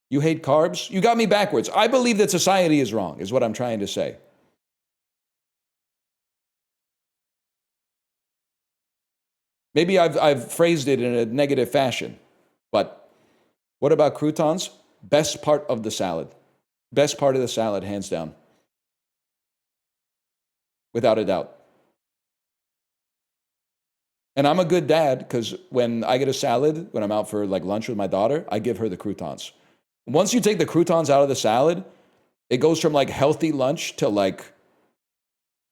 You hate carbs? You got me backwards. I believe that society is wrong, is what I'm trying to say. Maybe I've phrased it in a negative fashion, but what about croutons? Best part of the salad. Best part of the salad, hands down. Without a doubt. And I'm a good dad because when I get a salad, when I'm out for like lunch with my daughter, I give her the croutons. Once you take the croutons out of the salad, it goes from like healthy lunch to like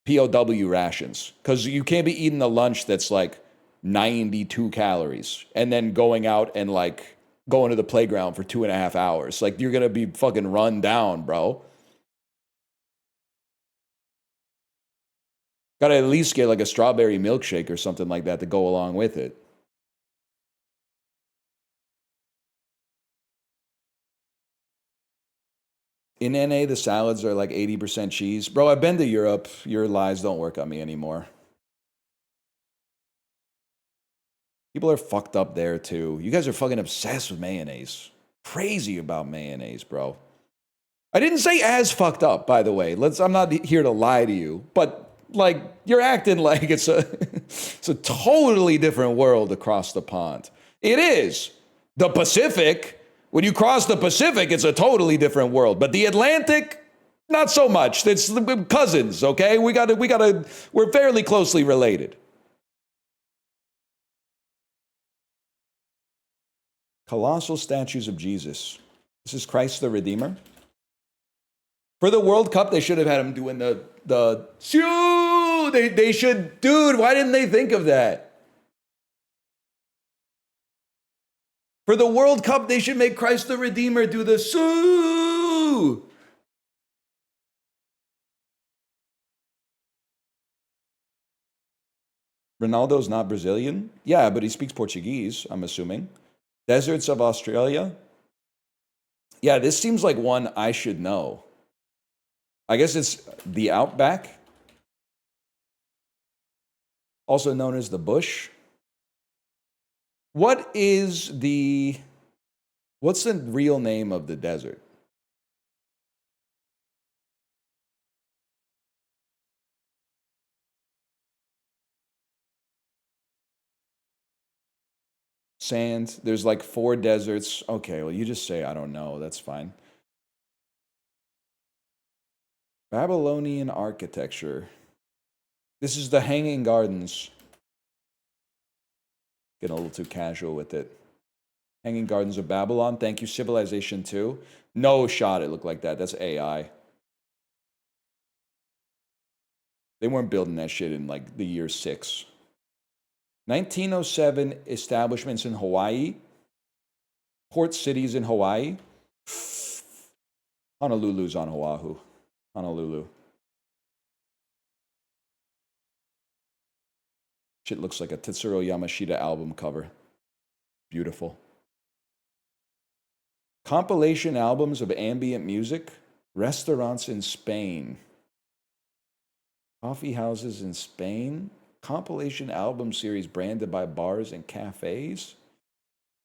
POW rations. Because you can't be eating a lunch that's like 92 calories and then going out and like going to the playground for 2.5 hours. Like you're going to be fucking run down, bro. Got to at least get like a strawberry milkshake or something like that to go along with it. In NA, the salads are like 80% cheese. Bro, I've been to Europe. Your lies don't work on me anymore. People are fucked up there too. You guys are fucking obsessed with mayonnaise. Crazy about mayonnaise, bro. I didn't say as fucked up, by the way. I'm not here to lie to you, but like you're acting like it's a it's a totally different world across the pond. It is. The Pacific, when you cross the Pacific, it's a totally different world. But the Atlantic, not so much. It's cousins, okay? We're fairly closely related. Colossal statues of Jesus. This is Christ the Redeemer. For the World Cup, they should have had him doing the shoo. They should, dude. Why didn't they think of that? For the World Cup, they should make Christ the Redeemer do the shoo. Ronaldo's not Brazilian? Yeah, but he speaks Portuguese, I'm assuming. Deserts of Australia? Yeah, this seems like one I should know. I guess it's the Outback, also known as the Bush. What's the real name of the desert? Sand. There's like 4 deserts. Okay, well, you just say I don't know. That's fine. Babylonian architecture. This is the Hanging Gardens. Getting a little too casual with it. Hanging Gardens of Babylon. Thank you. Civilization 2. No shot it looked like that. That's AI. They weren't building that shit in like the year 6. 1907 establishments in Hawaii. Port cities in Hawaii. Honolulu's on Oahu. Honolulu. Shit looks like a Tetsuro Yamashita album cover. Beautiful. Compilation albums of ambient music. Restaurants in Spain. Coffee houses in Spain. Compilation album series branded by bars and cafes.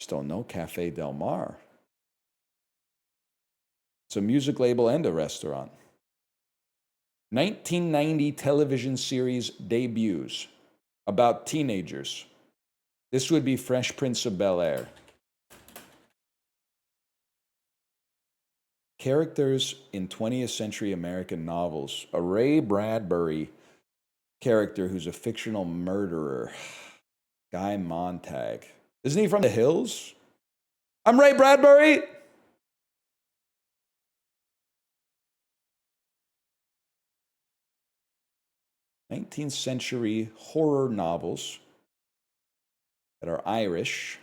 Just don't know Cafe Del Mar. It's a music label and a restaurant. 1990 television series debuts about teenagers. This would be Fresh Prince of Bel-Air. Characters in 20th century American novels. A Ray Bradbury character who's a fictional murderer. Guy Montag. Isn't he from the hills? I'm Ray Bradbury. '19th century horror novels that are Irish,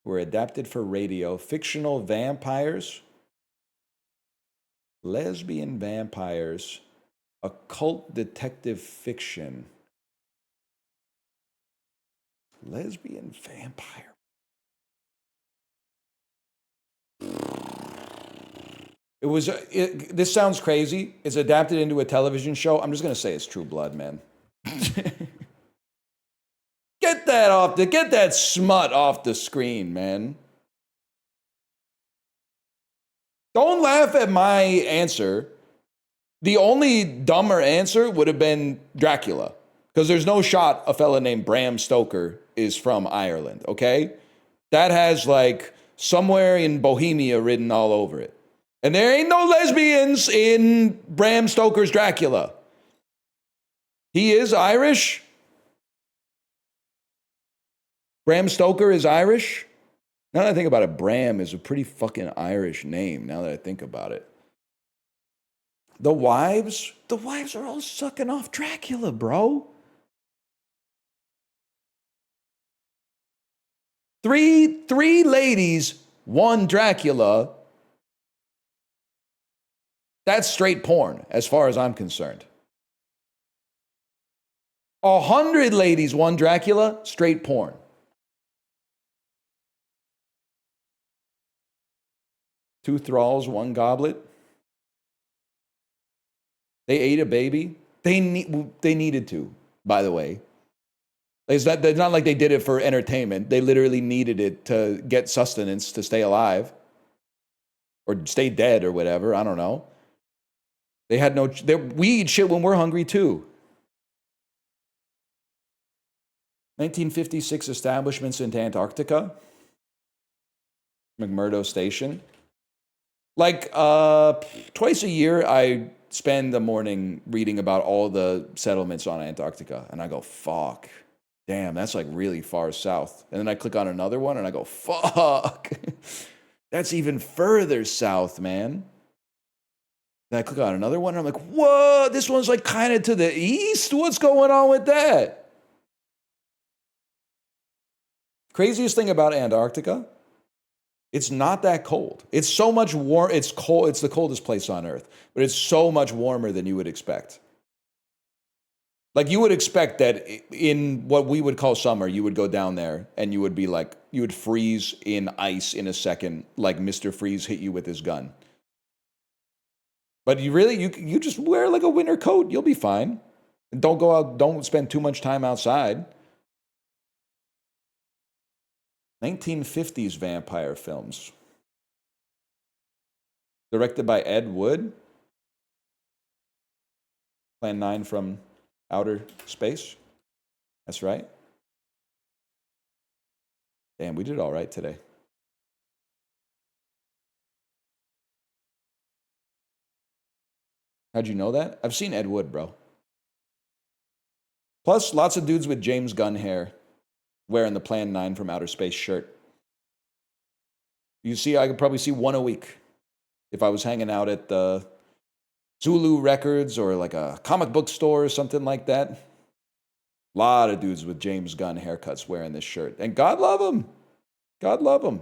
were adapted for radio. Fictional vampires, lesbian vampires, occult detective fiction. Lesbian vampire. This sounds crazy. It's adapted into a television show. I'm just going to say it's True Blood, man. Get that smut off the screen, man. Don't laugh at my answer. The only dumber answer would have been Dracula. Because there's no shot a fella named Bram Stoker is from Ireland, okay? That has like somewhere in Bohemia written all over it. And there ain't no lesbians in Bram Stoker's Dracula. He is Irish. Bram Stoker is Irish. Now that I think about it, Bram is a pretty fucking Irish name, now that I think about it. The wives are all sucking off Dracula, bro. Three ladies, one Dracula. That's straight porn, as far as I'm concerned. 100 ladies, one Dracula, straight porn. Two thralls, one goblet. They ate a baby. They needed to, by the way. It's not like they did it for entertainment. They literally needed it to get sustenance to stay alive. Or stay dead or whatever. I don't know. They had no... we eat shit when we're hungry too. 1956 establishments into Antarctica. McMurdo Station. Like, twice a year, I spend the morning reading about all the settlements on Antarctica. And I go, fuck. Damn, that's like really far south. And then I click on another one and I go, fuck. That's even further south, man. Then I click on another one and I'm like, whoa, this one's like kind of to the east? What's going on with that? Craziest thing about Antarctica, it's not that cold. It's so much warm. It's cold. It's the coldest place on Earth, but it's so much warmer than you would expect. Like you would expect that in what we would call summer, you would go down there and you would be like, you would freeze in ice in a second, like Mr. Freeze hit you with his gun. But you just wear like a winter coat, you'll be fine. And don't go out, don't spend too much time outside. 1950s vampire films. Directed by Ed Wood. Plan 9 from Outer Space. That's right. Damn, we did all right today. How'd you know that? I've seen Ed Wood, bro. Plus, lots of dudes with James Gunn hair wearing the Plan 9 from Outer Space shirt. You see, I could probably see one a week if I was hanging out at the Zulu Records or like a comic book store or something like that. A lot of dudes with James Gunn haircuts wearing this shirt. And God love them. God love them.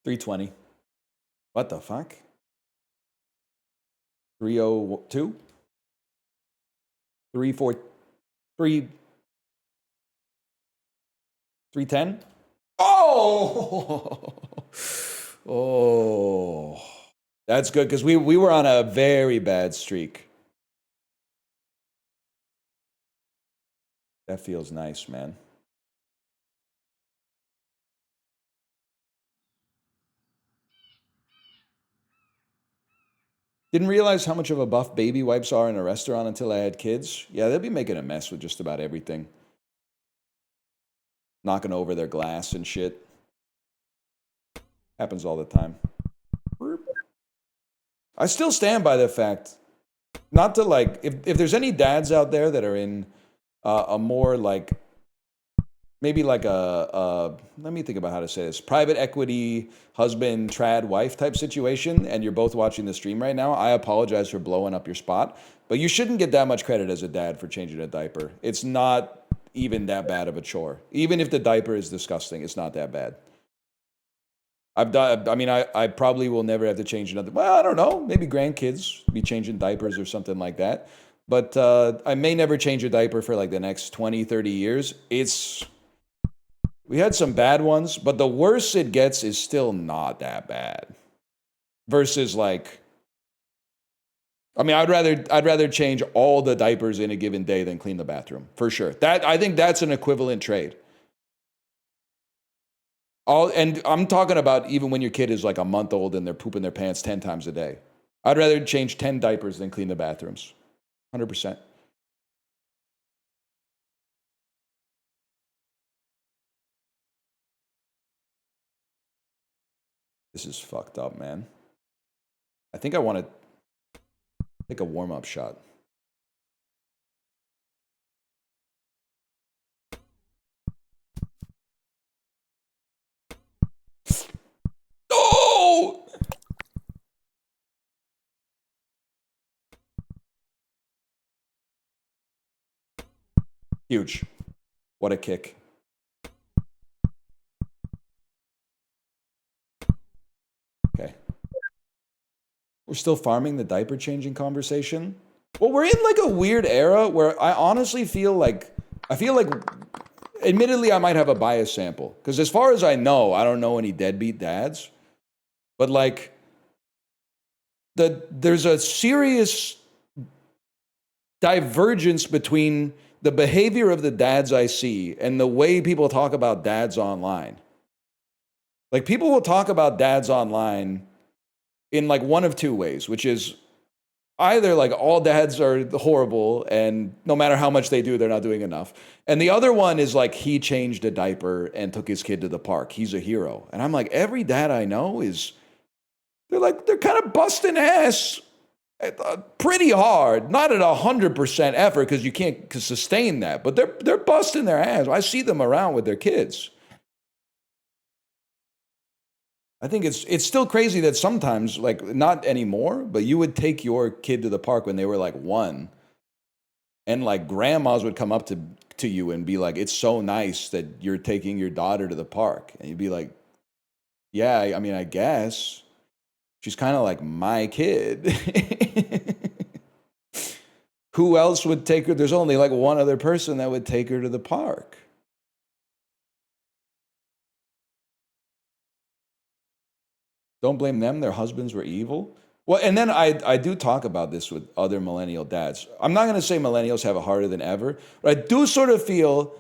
$320. What the fuck? 302? 310? Oh! Oh. That's good because we were on a very bad streak. That feels nice, man. Didn't realize how much of a buff baby wipes are in a restaurant until I had kids. Yeah, they'll be making a mess with just about everything. Knocking over their glass and shit. Happens all the time. I still stand by the fact, not to like, if there's any dads out there that are in a more like, maybe like let me think about how to say this, private equity, husband, trad, wife type situation, and you're both watching the stream right now, I apologize for blowing up your spot, but you shouldn't get that much credit as a dad for changing a diaper. It's not even that bad of a chore. Even if the diaper is disgusting, it's not that bad. I probably will never have to change another, well, I don't know, maybe grandkids be changing diapers or something like that. But I may never change a diaper for like the next 20, 30 years. We had some bad ones, but the worse it gets is still not that bad. Versus like I mean, I'd rather change all the diapers in a given day than clean the bathroom, for sure. I think that's an equivalent trade. And I'm talking about even when your kid is like a month old and they're pooping their pants 10 times a day. I'd rather change 10 diapers than clean the bathrooms. 100%. This is fucked up, man. I think I want to take a warm-up shot. Oh! Huge. What a kick. Okay. We're still farming the diaper changing conversation. Well, we're in like a weird era where I honestly feel like, admittedly, I might have a bias sample. Because as far as I don't know any deadbeat dads. But like, there's a serious divergence between the behavior of the dads I see and the way people talk about dads online. Like, people will talk about dads online in like one of two ways, which is either like all dads are horrible and no matter how much they do, they're not doing enough. And the other one is like, he changed a diaper and took his kid to the park. He's a hero. And I'm like, every dad I know they're kind of busting ass pretty hard, not at 100% effort because you can't sustain that, but they're busting their ass. I see them around with their kids. I think it's still crazy that sometimes, like, not anymore, but you would take your kid to the park when they were like 1, and like grandmas would come up to you and be like, it's so nice that you're taking your daughter to the park. And you'd be like, yeah, I mean, I guess. She's kind of like my kid. Who else would take her? There's only like one other person that would take her to the park. Don't blame them. Their husbands were evil. Well, and then I do talk about this with other millennial dads. I'm not going to say millennials have it harder than ever, but I do sort of feel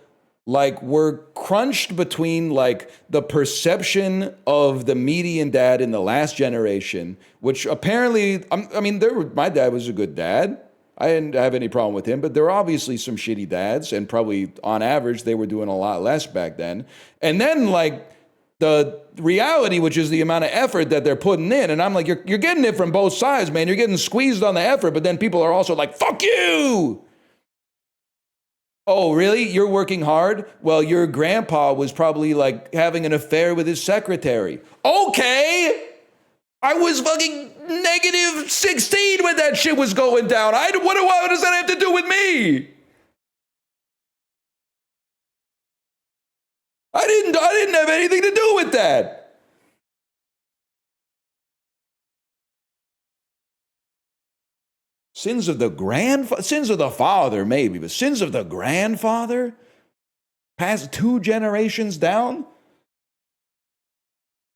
like we're crunched between like the perception of the median dad in the last generation, which apparently, my dad was a good dad. I didn't have any problem with him, but there were obviously some shitty dads, and probably on average, they were doing a lot less back then. And then like the reality, which is the amount of effort that they're putting in. And I'm like, you're getting it from both sides, man. You're getting squeezed on the effort, but then people are also like, fuck you. Oh, really? You're working hard? Well, your grandpa was probably like having an affair with his secretary. Okay. I was fucking -16 when that shit was going down. What does that have to do with me? I didn't have anything to do with that. Sins of the father, maybe, but sins of the grandfather? Past 2 generations down?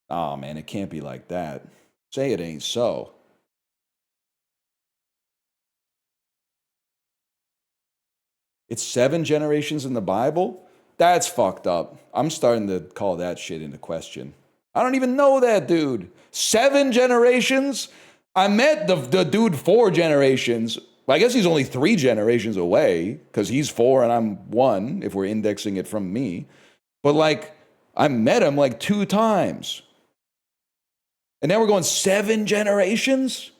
Oh, man, it can't be like that. Say it ain't so. It's 7 generations in the Bible? That's fucked up. I'm starting to call that shit into question. I don't even know that dude. 7 generations? I met the dude 4 generations. Well, I guess he's only 3 generations away because he's 4 and I'm 1 if we're indexing it from me. But like, I met him like 2 times. And now we're going 7 generations?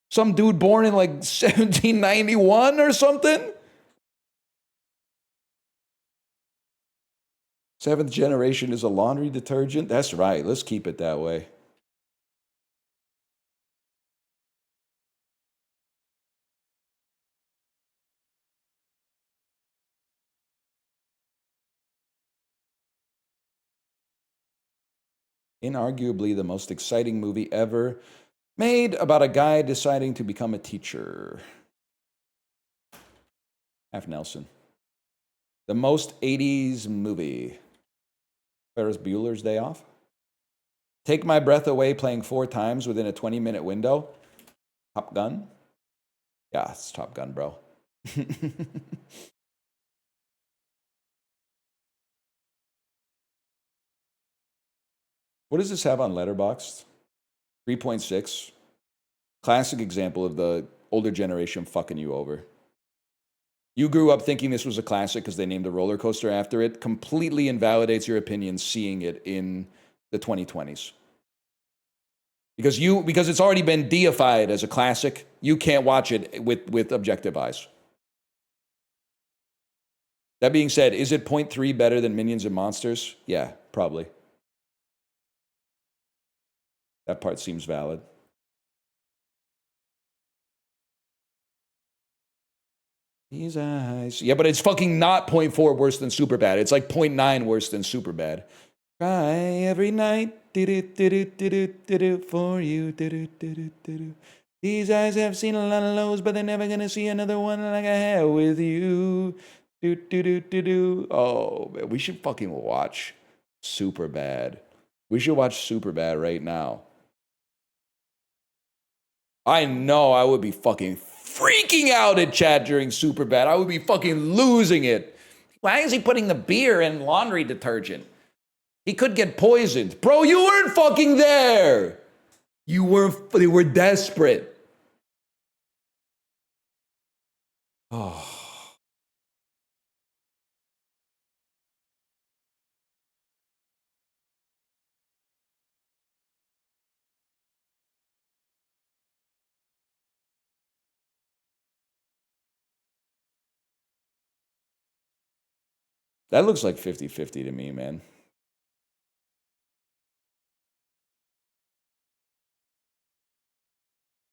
Some dude born in like 1791 or something? 7th generation is a laundry detergent? That's right. Let's keep it that way. Inarguably the most exciting movie ever made about a guy deciding to become a teacher. Half Nelson. The most 80s movie. Ferris Bueller's Day Off. Take My Breath Away playing 4 times within a 20-minute window. Top Gun. Yeah, it's Top Gun, bro. What does this have on Letterboxd? 3.6. Classic example of the older generation fucking you over. You grew up thinking this was a classic because they named a roller coaster after it. Completely invalidates your opinion seeing it in the 2020s. Because it's already been deified as a classic, you can't watch it with objective eyes. That being said, is it 0.3 better than Minions and Monsters? Yeah, probably. That part seems valid. These eyes. Yeah, but it's fucking not 0.4 worse than Superbad. It's like 0.9 worse than Superbad. Cry every night. For you. These eyes have seen a lot of lows, but they're never gonna see another one like I have with you. Oh, man, we should fucking watch Superbad. We should watch Superbad right now. I know I would be fucking freaking out at chat during Superbad. I would be fucking losing it. Why is he putting the beer in laundry detergent? He could get poisoned. Bro, you weren't fucking there. They were desperate. Oh. That looks like 50-50 to me, man.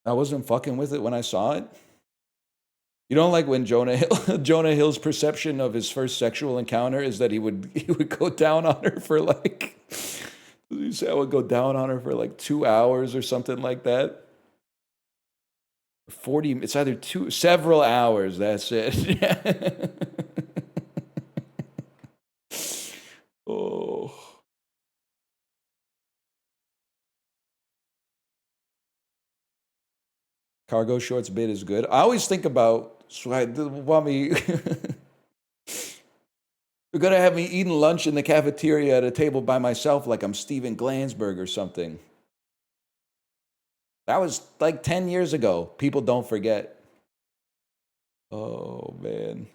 I wasn't fucking with it when I saw it. You don't like when Jonah Hill's perception of his first sexual encounter is that he would go down on her for like, you say I would go down on her for like 2 hours or something like that. 40, it's either several hours, that's it. Oh. Cargo shorts bit is good. I always think about, you're gonna have me eating lunch in the cafeteria at a table by myself like I'm Steven Glansberg or something. That was like 10 years ago. People don't forget. Oh, man.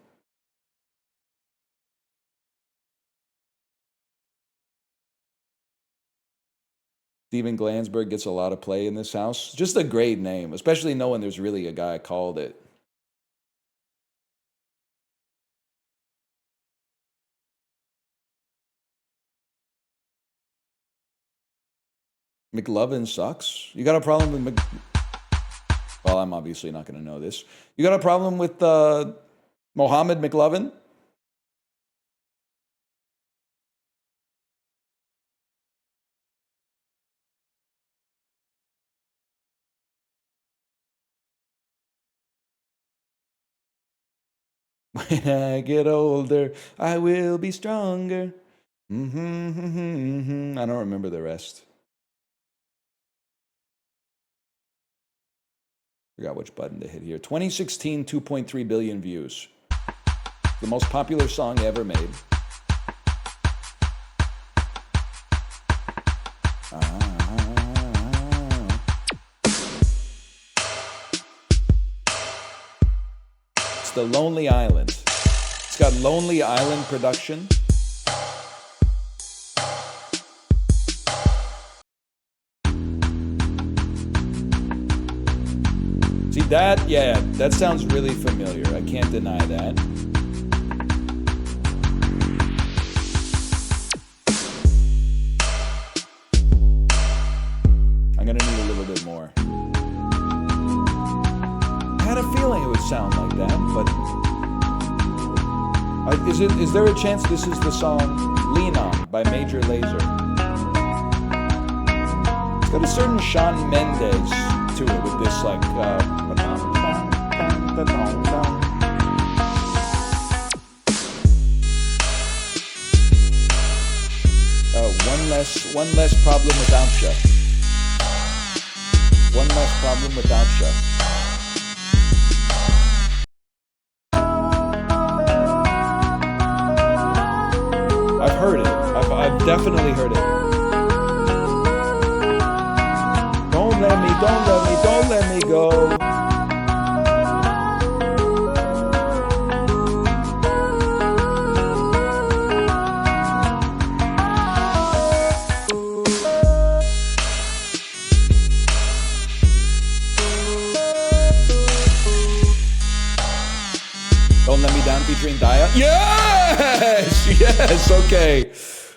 Steven Glansberg gets a lot of play in this house. Just a great name, especially knowing there's really a guy called it. McLovin sucks. You got a problem with Well, I'm obviously not going to know this. You got a problem with Mohammed McLovin? When I get older, I will be stronger. I don't remember the rest. Forgot which button to hit here. 2016, 2.3 billion views. The most popular song ever made. It's the Lonely Island. It's got Lonely Island production. See that? Yeah, that sounds really familiar. I can't deny that. I'm gonna need a little bit more. I had a feeling it would sound like that, but is there a chance this is the song "Lean On" by Major Lazer? It's got a certain Shawn Mendes to it with this like one less problem without ya. One less problem without ya. definitely heard it. Don't let me, don't let me, don't let me go. Don't Let Me Down featuring Daya. Yes! Yes, okay.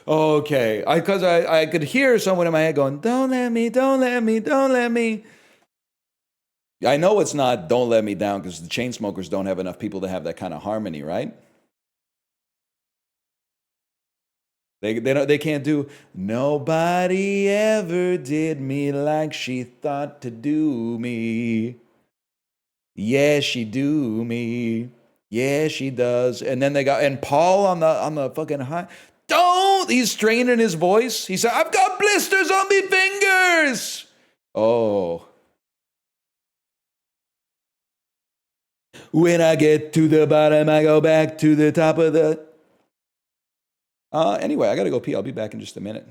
Okay. Because I could hear someone in my head going, don't let me, don't let me, don't let me. I know it's not Don't Let Me Down because the Chainsmokers don't have enough people to have that kind of harmony, right? They can't do nobody ever did me like she thought to do me. Yeah, she do me. Yeah, she does. And then they got and Paul on the fucking high. Don't! He's straining his voice. He said, I've got blisters on me fingers. Oh. When I get to the bottom, I go back to the top of the. Anyway, I gotta go pee. I'll be back in just a minute.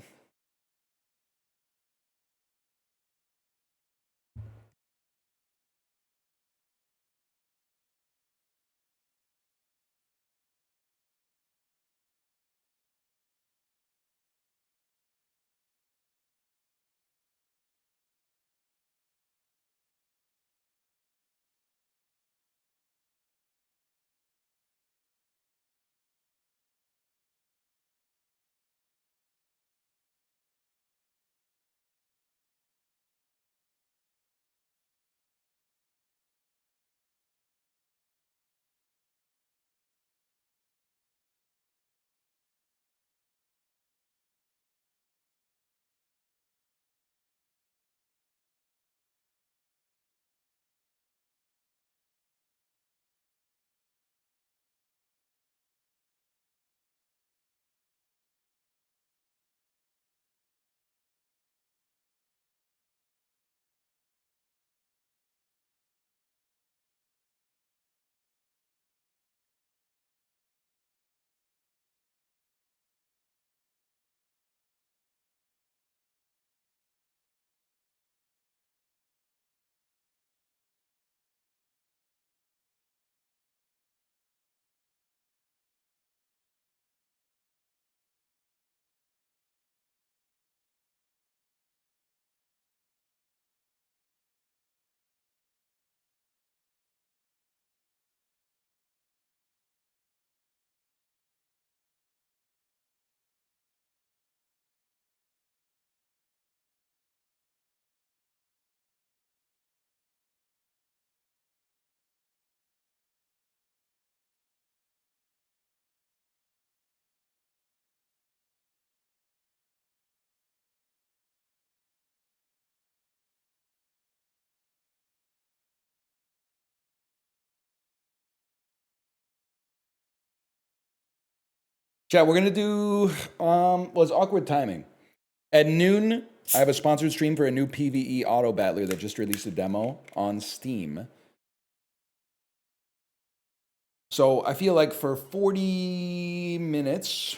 Chat, we're gonna do was awkward timing. At noon, I have a sponsored stream for a new PvE auto battler that just released a demo on Steam. So I feel like for 40 minutes,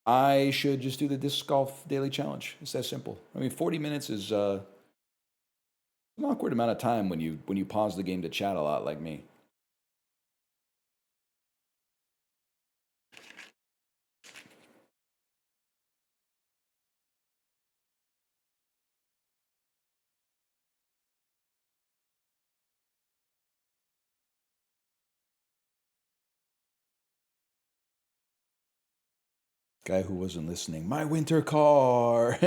I should just do the Disc Golf Daily Challenge. It's that simple. I mean, 40 minutes is an awkward amount of time when you pause the game to chat a lot like me. Guy who wasn't listening. My winter car.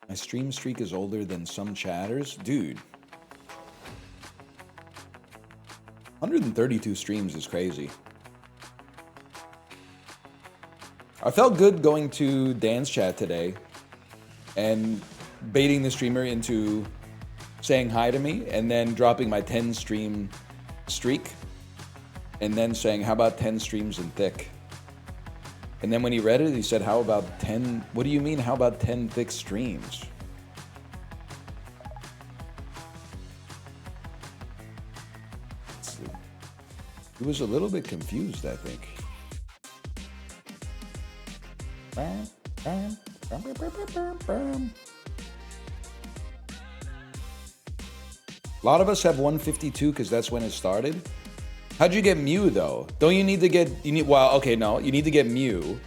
My stream streak is older than some chatters. Dude. 132 streams is crazy. I felt good going to Dan's chat today and baiting the streamer into saying hi to me, and then dropping my 10 stream streak, and then saying, how about 10 streams in thick? And then when he read it, he said, how about 10? What do you mean, how about 10 thick streams? He was a little bit confused, I think. A lot of us have 152 because that's when it started. How'd you get Mew though? Don't you need to get, well, okay, no, you need to get Mew.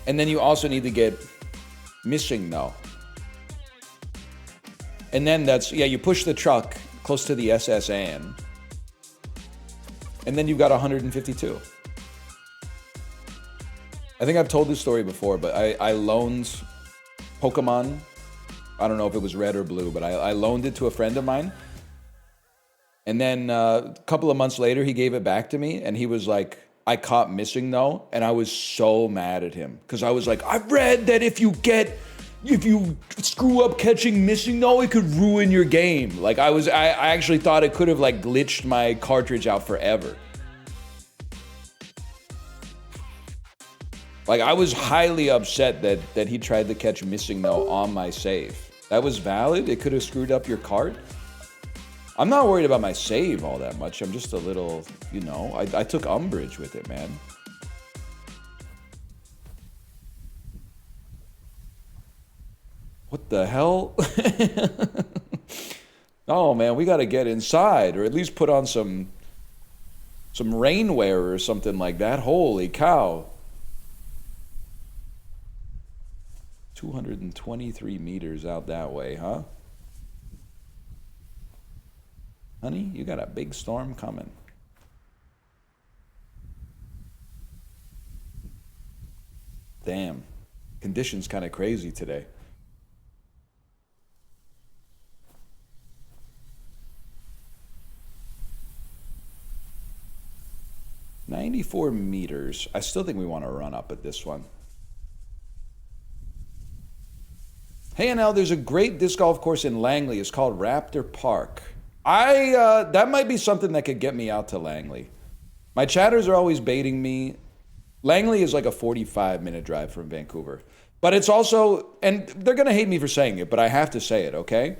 And then you also need to get Missing No. And then that's, yeah, you push the truck close to the SSN. And then you've got 152. I think I've told this story before, but I loaned Pokemon. I don't know if it was red or blue, but I loaned it to a friend of mine. And then a couple of months later, he gave it back to me, and he was like, I caught Missing No, and I was so mad at him. Because I was like, I've read that if you screw up catching Missing No, it could ruin your game. Like, I actually thought it could have, like, glitched my cartridge out forever. Like, I was highly upset that he tried to catch Missing No on my save. That was valid? It could have screwed up your cart? I'm not worried about my save all that much. I'm just a little, you know, I took umbrage with it, man. What the hell? Oh, man, we got to get inside, or at least put on some rainwear or something like that. Holy cow. 223 meters out that way, huh? Honey, you got a big storm coming. Damn. Conditions kind of crazy today. "94 meters. I still think we want to run up at this one. Hey, NL, there's a great disc golf course in Langley. It's called Raptor Park. That might be something that could get me out to Langley. My chatters are always baiting me. Langley is like a 45-minute drive from Vancouver. But it's also, and they're going to hate me for saying it, but I have to say it, okay?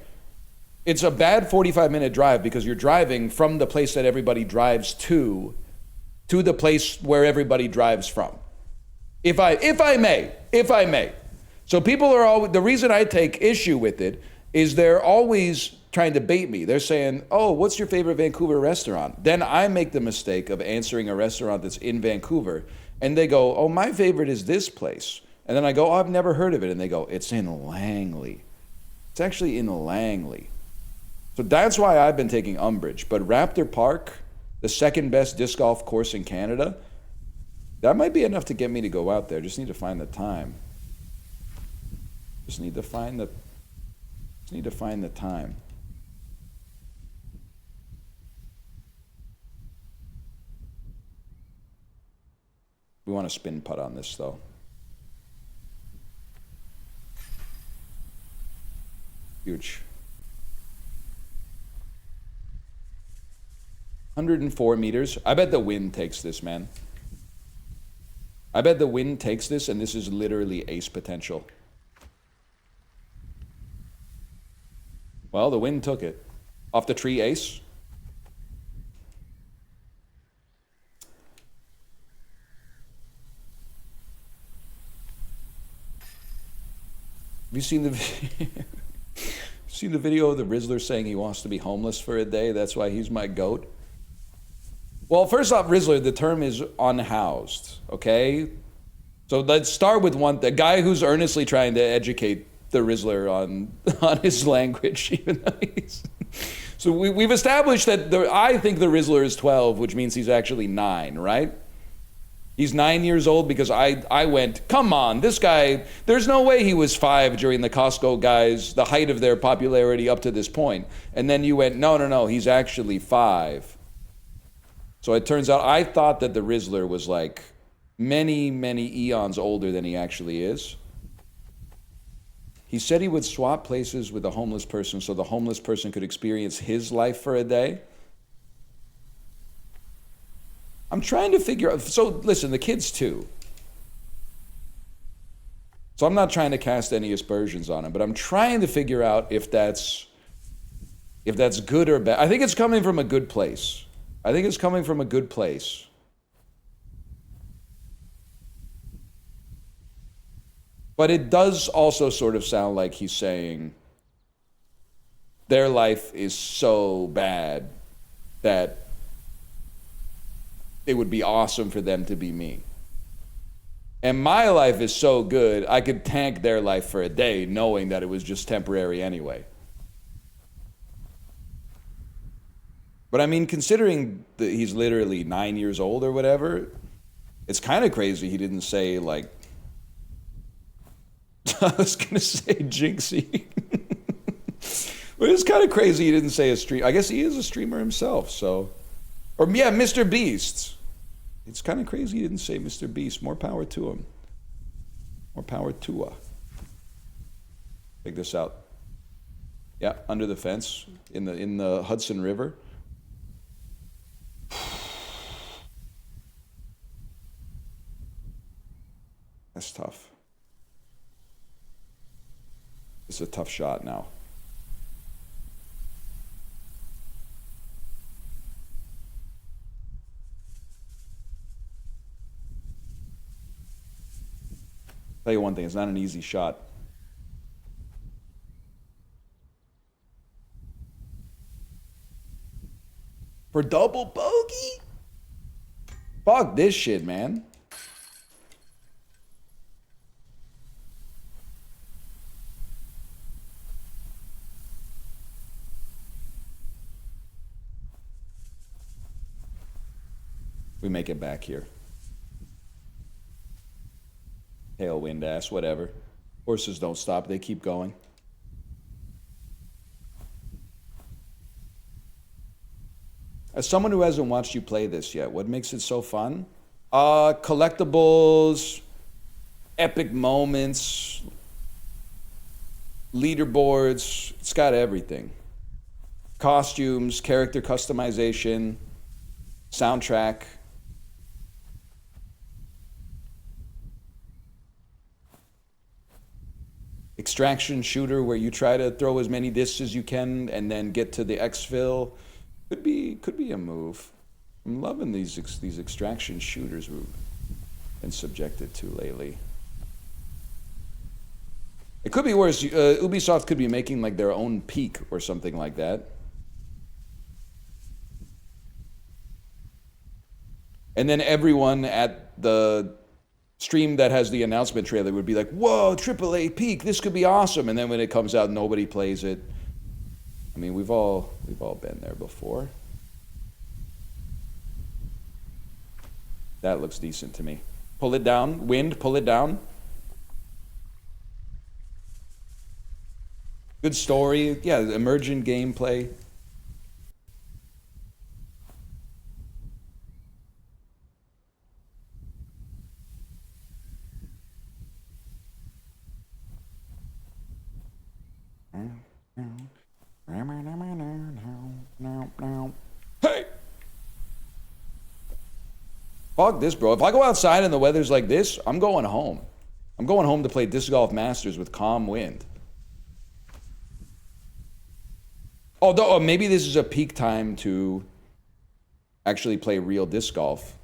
It's a bad 45-minute drive because you're driving from the place that everybody drives to the place where everybody drives from. If I may. So people are always, the reason I take issue with it is they're always trying to bait me. They're saying, oh, what's your favorite Vancouver restaurant? Then I make the mistake of answering a restaurant that's in Vancouver, and they go, oh, my favorite is this place. And then I go, oh, I've never heard of it. And they go, it's in Langley. It's actually in Langley. So that's why I've been taking umbrage. But Raptor Park, the second best disc golf course in Canada, that might be enough to get me to go out there. Just need to find the time. Just need to find the time. We want to spin putt on this though. Huge. 104 meters. I bet the wind takes this, man. I bet the wind takes this, and this is literally ace potential. Well, the wind took it. Off the tree, ace. Have you seen the video of the Rizzler saying he wants to be homeless for a day? That's why he's my goat. Well, first off, Rizzler, the term is unhoused, okay? So let's start with the guy who's earnestly trying to educate the Rizzler on his language, even though he's... So we've established that I think the Rizzler is 12, which means he's actually 9, right? He's 9 years old because I went, come on, this guy, there's no way he was 5 during the Costco guys, the height of their popularity up to this point. And then you went, no, he's actually 5. So it turns out I thought that the Rizzler was like many, many eons older than he actually is. He said he would swap places with a homeless person so the homeless person could experience his life for a day. I'm trying to figure out. So listen, the kids too. So I'm not trying to cast any aspersions on him, but I'm trying to figure out if that's good or bad. I think it's coming from a good place. I think it's coming from a good place. But it does also sort of sound like he's saying their life is so bad that it would be awesome for them to be me. And my life is so good, I could tank their life for a day knowing that it was just temporary anyway. But I mean, considering that he's literally 9 years old or whatever, it's kind of crazy he didn't say, like, I was going to say Jinxie. But it's kind of crazy he didn't say a stream. I guess he is a streamer himself, so. Or, yeah, Mr. Beast. It's kind of crazy he didn't say Mr. Beast. More power to him. More power to her. Check this out. Yeah, under the fence in the Hudson River. That's tough. It's a tough shot now. Tell you one thing, it's not an easy shot. For double bogey? Fuck this shit, man. We make it back here. Tailwind ass, whatever. Horses don't stop, they keep going. As someone who hasn't watched you play this yet, what makes it so fun? Collectibles, epic moments, leaderboards, it's got everything. Costumes, character customization, soundtrack. Extraction shooter where you try to throw as many discs as you can and then get to the exfil. Could be a move. I'm loving these extraction shooters we've been subjected to lately. It could be worse. Ubisoft could be making like their own Peak or something like that. And then everyone at the stream that has the announcement trailer would be like, whoa, AAA Peak, this could be awesome. And then when it comes out, nobody plays it. I mean, we've all been there before. That looks decent to me. Pull it down. Wind, pull it down. Good story. Yeah, emergent gameplay. Hey! Fuck this, bro. If I go outside and the weather's like this, I'm going home. I'm going home to play Disc Golf Masters with calm wind. Although, maybe this is a peak time to actually play real disc golf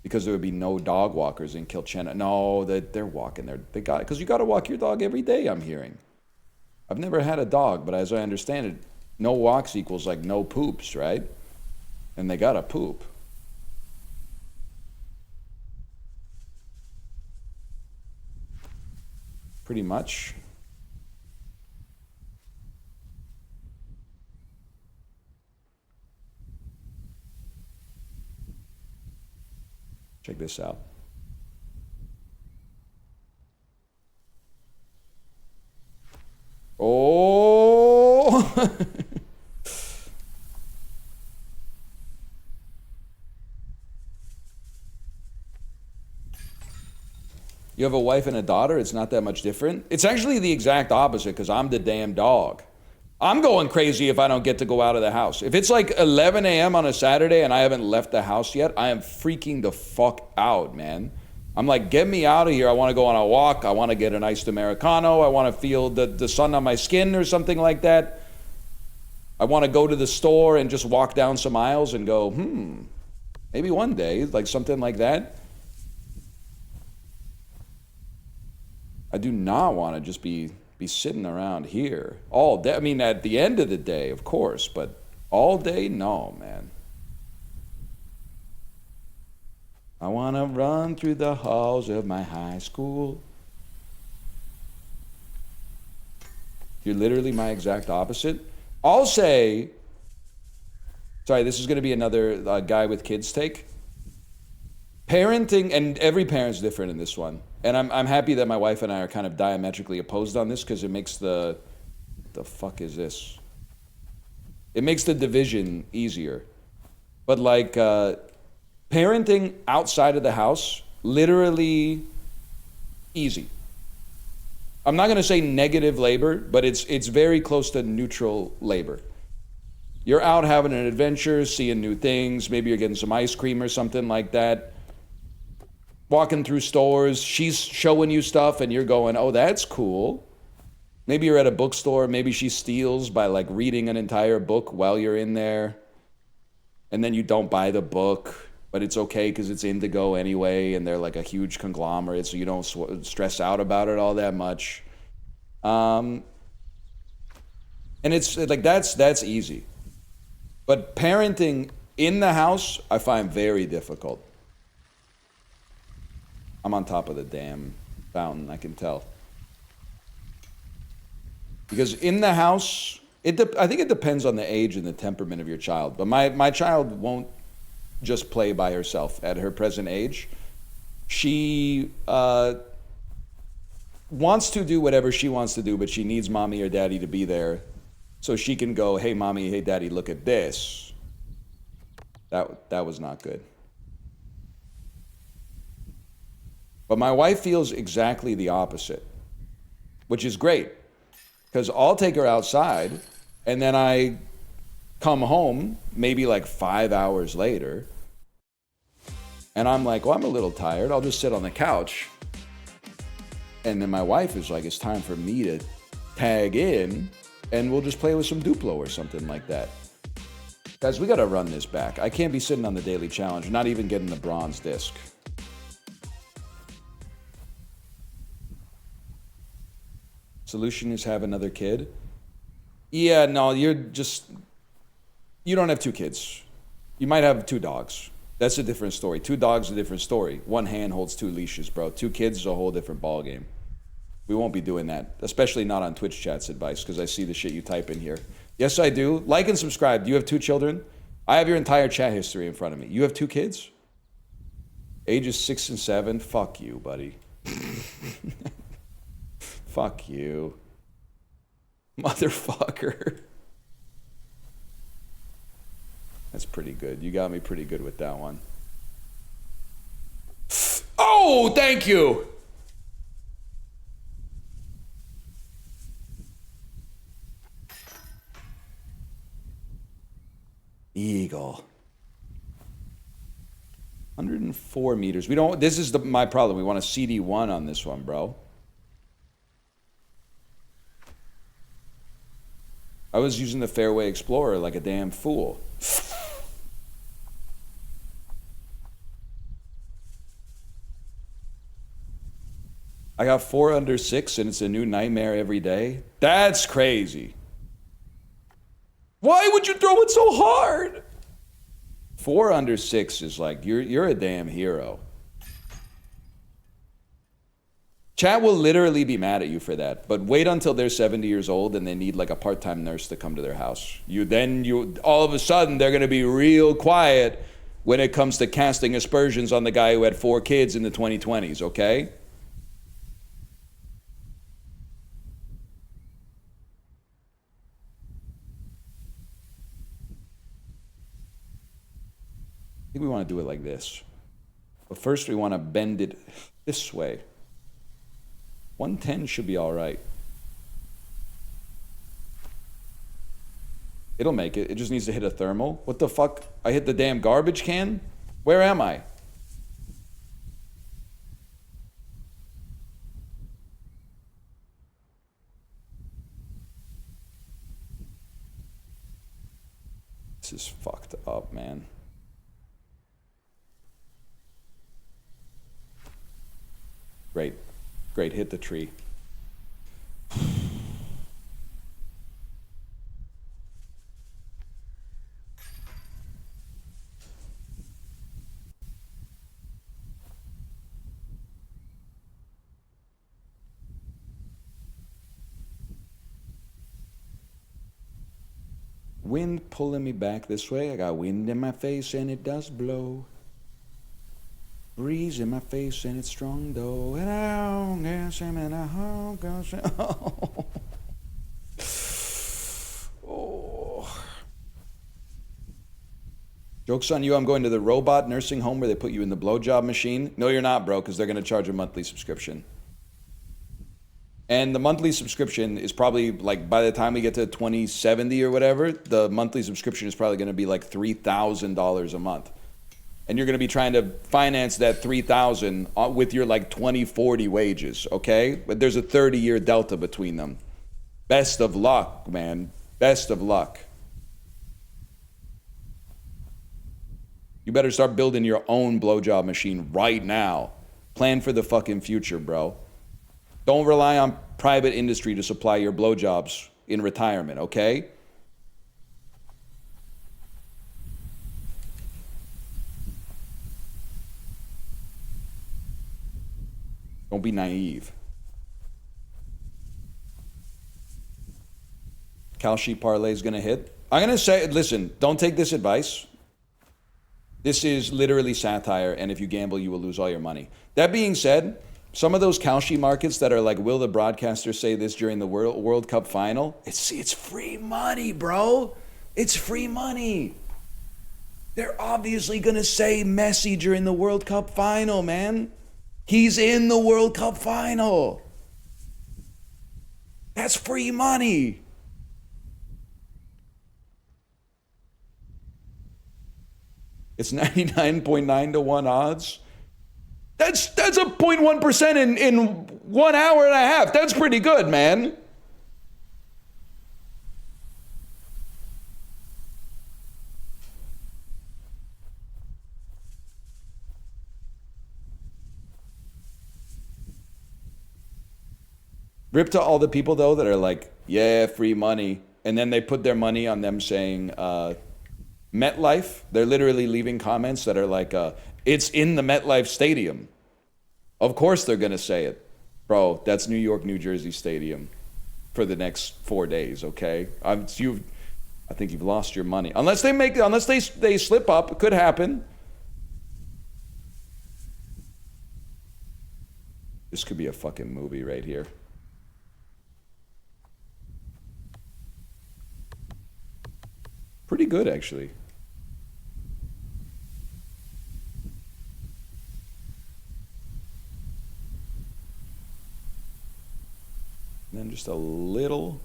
because there would be no dog walkers in Kilchenna. No, they're walking there. They got it. Because you got to walk your dog every day, I'm hearing. I've never had a dog, but as I understand it, no walks equals like no poops, right? And they got to poop. Pretty much. Check this out. Oh! You have a wife and a daughter, it's not that much different. It's actually the exact opposite because I'm the damn dog. I'm going crazy if I don't get to go out of the house. If it's like 11 a.m. on a Saturday and I haven't left the house yet, I am freaking the fuck out, man. I'm like, get me out of here. I want to go on a walk. I want to get an iced Americano. I want to feel the sun on my skin or something like that. I want to go to the store and just walk down some aisles and go, maybe one day, like something like that. I do not want to just be sitting around here all day. I mean, at the end of the day, of course, but all day, no, man. I want to run through the halls of my high school. You're literally my exact opposite. I'll say, sorry, this is going to be another guy with kids take. Parenting, and every parent's different in this one. And I'm happy that my wife and I are kind of diametrically opposed on this because it makes the fuck is this? It makes the division easier. But like parenting outside of the house, literally easy. I'm not going to say negative labor, but it's very close to neutral labor. You're out having an adventure, seeing new things, maybe you're getting some ice cream or something like that. Walking through stores, she's showing you stuff and you're going, oh, that's cool. Maybe you're at a bookstore, maybe she steals by like reading an entire book while you're in there. And then you don't buy the book, but it's okay because it's Indigo anyway, and they're like a huge conglomerate, so you don't stress out about it all that much. And it's like, that's easy. But parenting in the house, I find very difficult. I'm on top of the damn fountain, I can tell. Because in the house, I think it depends on the age and the temperament of your child. But my child won't just play by herself at her present age. She wants to do whatever she wants to do, but she needs mommy or daddy to be there so she can go, hey, mommy, hey, daddy, look at this. That was not good. But my wife feels exactly the opposite, which is great, because I'll take her outside, and then I come home, maybe like 5 hours later, and I'm like, well, I'm a little tired. I'll just sit on the couch. And then my wife is like, it's time for me to tag in, and we'll just play with some Duplo or something like that. Guys, we got to run this back. I can't be sitting on the daily challenge, not even getting the bronze disc. Solution is have another kid. Yeah, no, you don't have 2 kids. You might have 2 dogs. That's a different story. 2 dogs, a different story. 1 hand holds 2 leashes, bro. 2 kids is a whole different ballgame. We won't be doing that, especially not on Twitch chat's advice, because I see the shit you type in here. Yes, I do. Like and subscribe. Do you have 2 children? I have your entire chat history in front of me. You have 2 kids? Ages 6 and 7? Fuck you, buddy. Fuck you. Motherfucker. That's pretty good. You got me pretty good with that one. Oh, thank you. Eagle. 104 meters. This is my problem. We want a CD1 on this one, bro. I was using the Fairway Explorer like a damn fool. I got 4 under 6 and it's a new nightmare every day. That's crazy. Why would you throw it so hard? 4 under 6 is like, you're a damn hero. Chat will literally be mad at you for that, but wait until they're 70 years old and they need like a part-time nurse to come to their house. All of a sudden, they're gonna be real quiet when it comes to casting aspersions on the guy who had 4 kids in the 2020s, okay? I think we want to do it like this. But first we want to bend it this way. 110 should be all right. It'll make it. It just needs to hit a thermal. What the fuck? I hit the damn garbage can? Where am I? This is fucked up, man. Great. Great. Hit the tree. Wind pulling me back this way. I got wind in my face and it does blow. Breeze in my face and it's strong though. And I guess I'm in a oh. Joke's on you, I'm going to the robot nursing home where they put you in the blowjob machine. No, you're not, bro, because they're going to charge a monthly subscription. And the monthly subscription is probably, like, by the time we get to 2070 or whatever, the monthly subscription is probably going to be like $3,000 a month. And you're going to be trying to finance that $3,000 with your, like, 2040 wages, okay? But there's a 30-year delta between them. Best of luck, man. Best of luck. You better start building your own blowjob machine right now. Plan for the fucking future, bro. Don't rely on private industry to supply your blowjobs in retirement, okay? Don't be naive. Kalshi parlay is going to hit. I'm going to say, listen, don't take this advice. This is literally satire, and if you gamble, you will lose all your money. That being said, some of those Kalshi markets that are like, will the broadcaster say this during the World Cup final? It's free money, bro. It's free money. They're obviously going to say Messi during the World Cup final, man. He's in the World Cup final. That's free money. It's 99.9 to 1 odds. That's a 0.1% in 1 hour and a half. That's pretty good, man. Rip to all the people, though, that are like, yeah, free money. And then they put their money on them saying, MetLife. They're literally leaving comments that are like, it's in the MetLife Stadium. Of course they're going to say it. Bro, that's New York, New Jersey Stadium for the next 4 days, okay? I think you've lost your money. Unless they slip up, it could happen. This could be a fucking movie right here. Pretty good, actually. And then just a little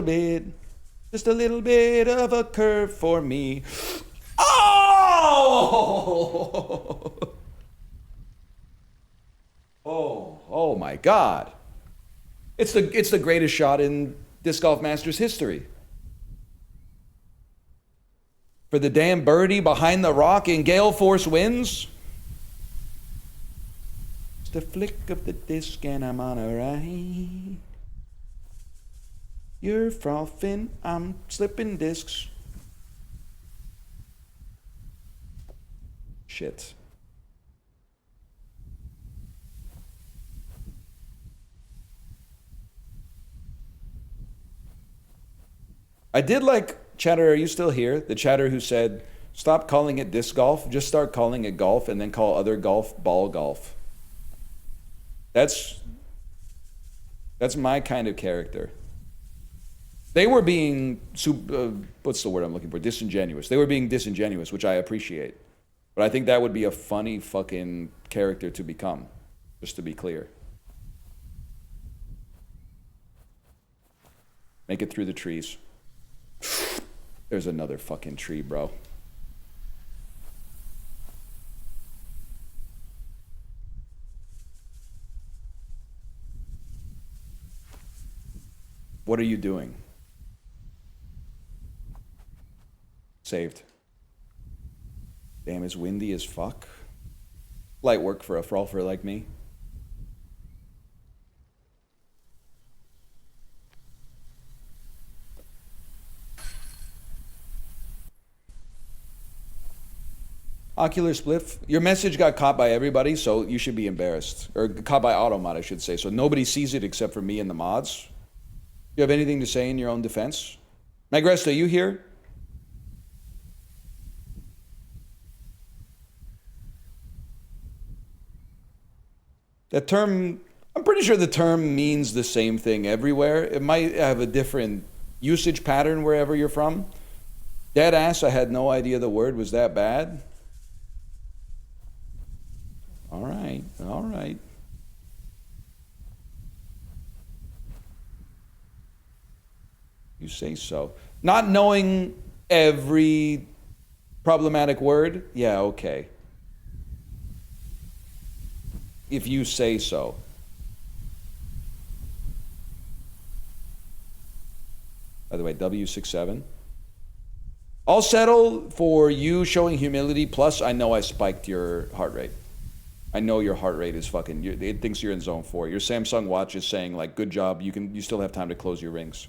bit of a curve for me. Oh! Oh my God. It's the greatest shot in Disc Golf Masters history. For the damn birdie behind the rock in gale force winds. Just a flick of the disc and I'm on a ride. You're frothing, I'm slipping discs. Shit. I did like, chatter, are you still here? The chatter who said, stop calling it disc golf, just start calling it golf and then call other golf ball golf. That's my kind of character. They were being, what's the word I'm looking for? Disingenuous. They were being disingenuous, which I appreciate. But I think that would be a funny fucking character to become. Just to be clear. Make it through the trees. There's another fucking tree, bro. What are you doing? Saved. Damn, it's windy as fuck. Light work for a frolfer like me. Ocular spliff. Your message got caught by everybody, so you should be embarrassed. Or caught by Automod, I should say. So nobody sees it except for me and the mods. You have anything to say in your own defense? Magresta, you here? That term, I'm pretty sure the term means the same thing everywhere. It might have a different usage pattern wherever you're from. Dead ass, I had no idea the word was that bad. All right, all right. You say so. Not knowing every problematic word? Yeah, okay. If you say so. By the way, W67. I'll settle for you showing humility, plus I know I spiked your heart rate. I know your heart rate is fucking, it thinks you're in zone 4. Your Samsung watch is saying like, good job, you still have time to close your rings.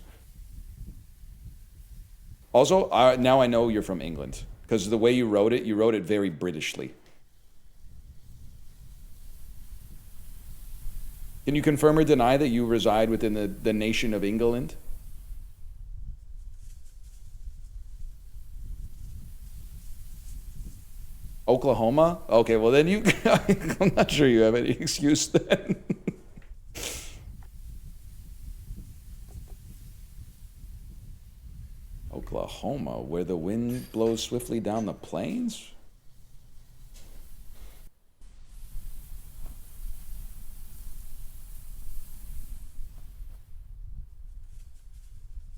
Also, now I know you're from England, because the way you wrote it very Britishly. Can you confirm or deny that you reside within the nation of England? Oklahoma? Okay, well then you, I'm not sure you have any excuse then. Oklahoma, where the wind blows swiftly down the plains?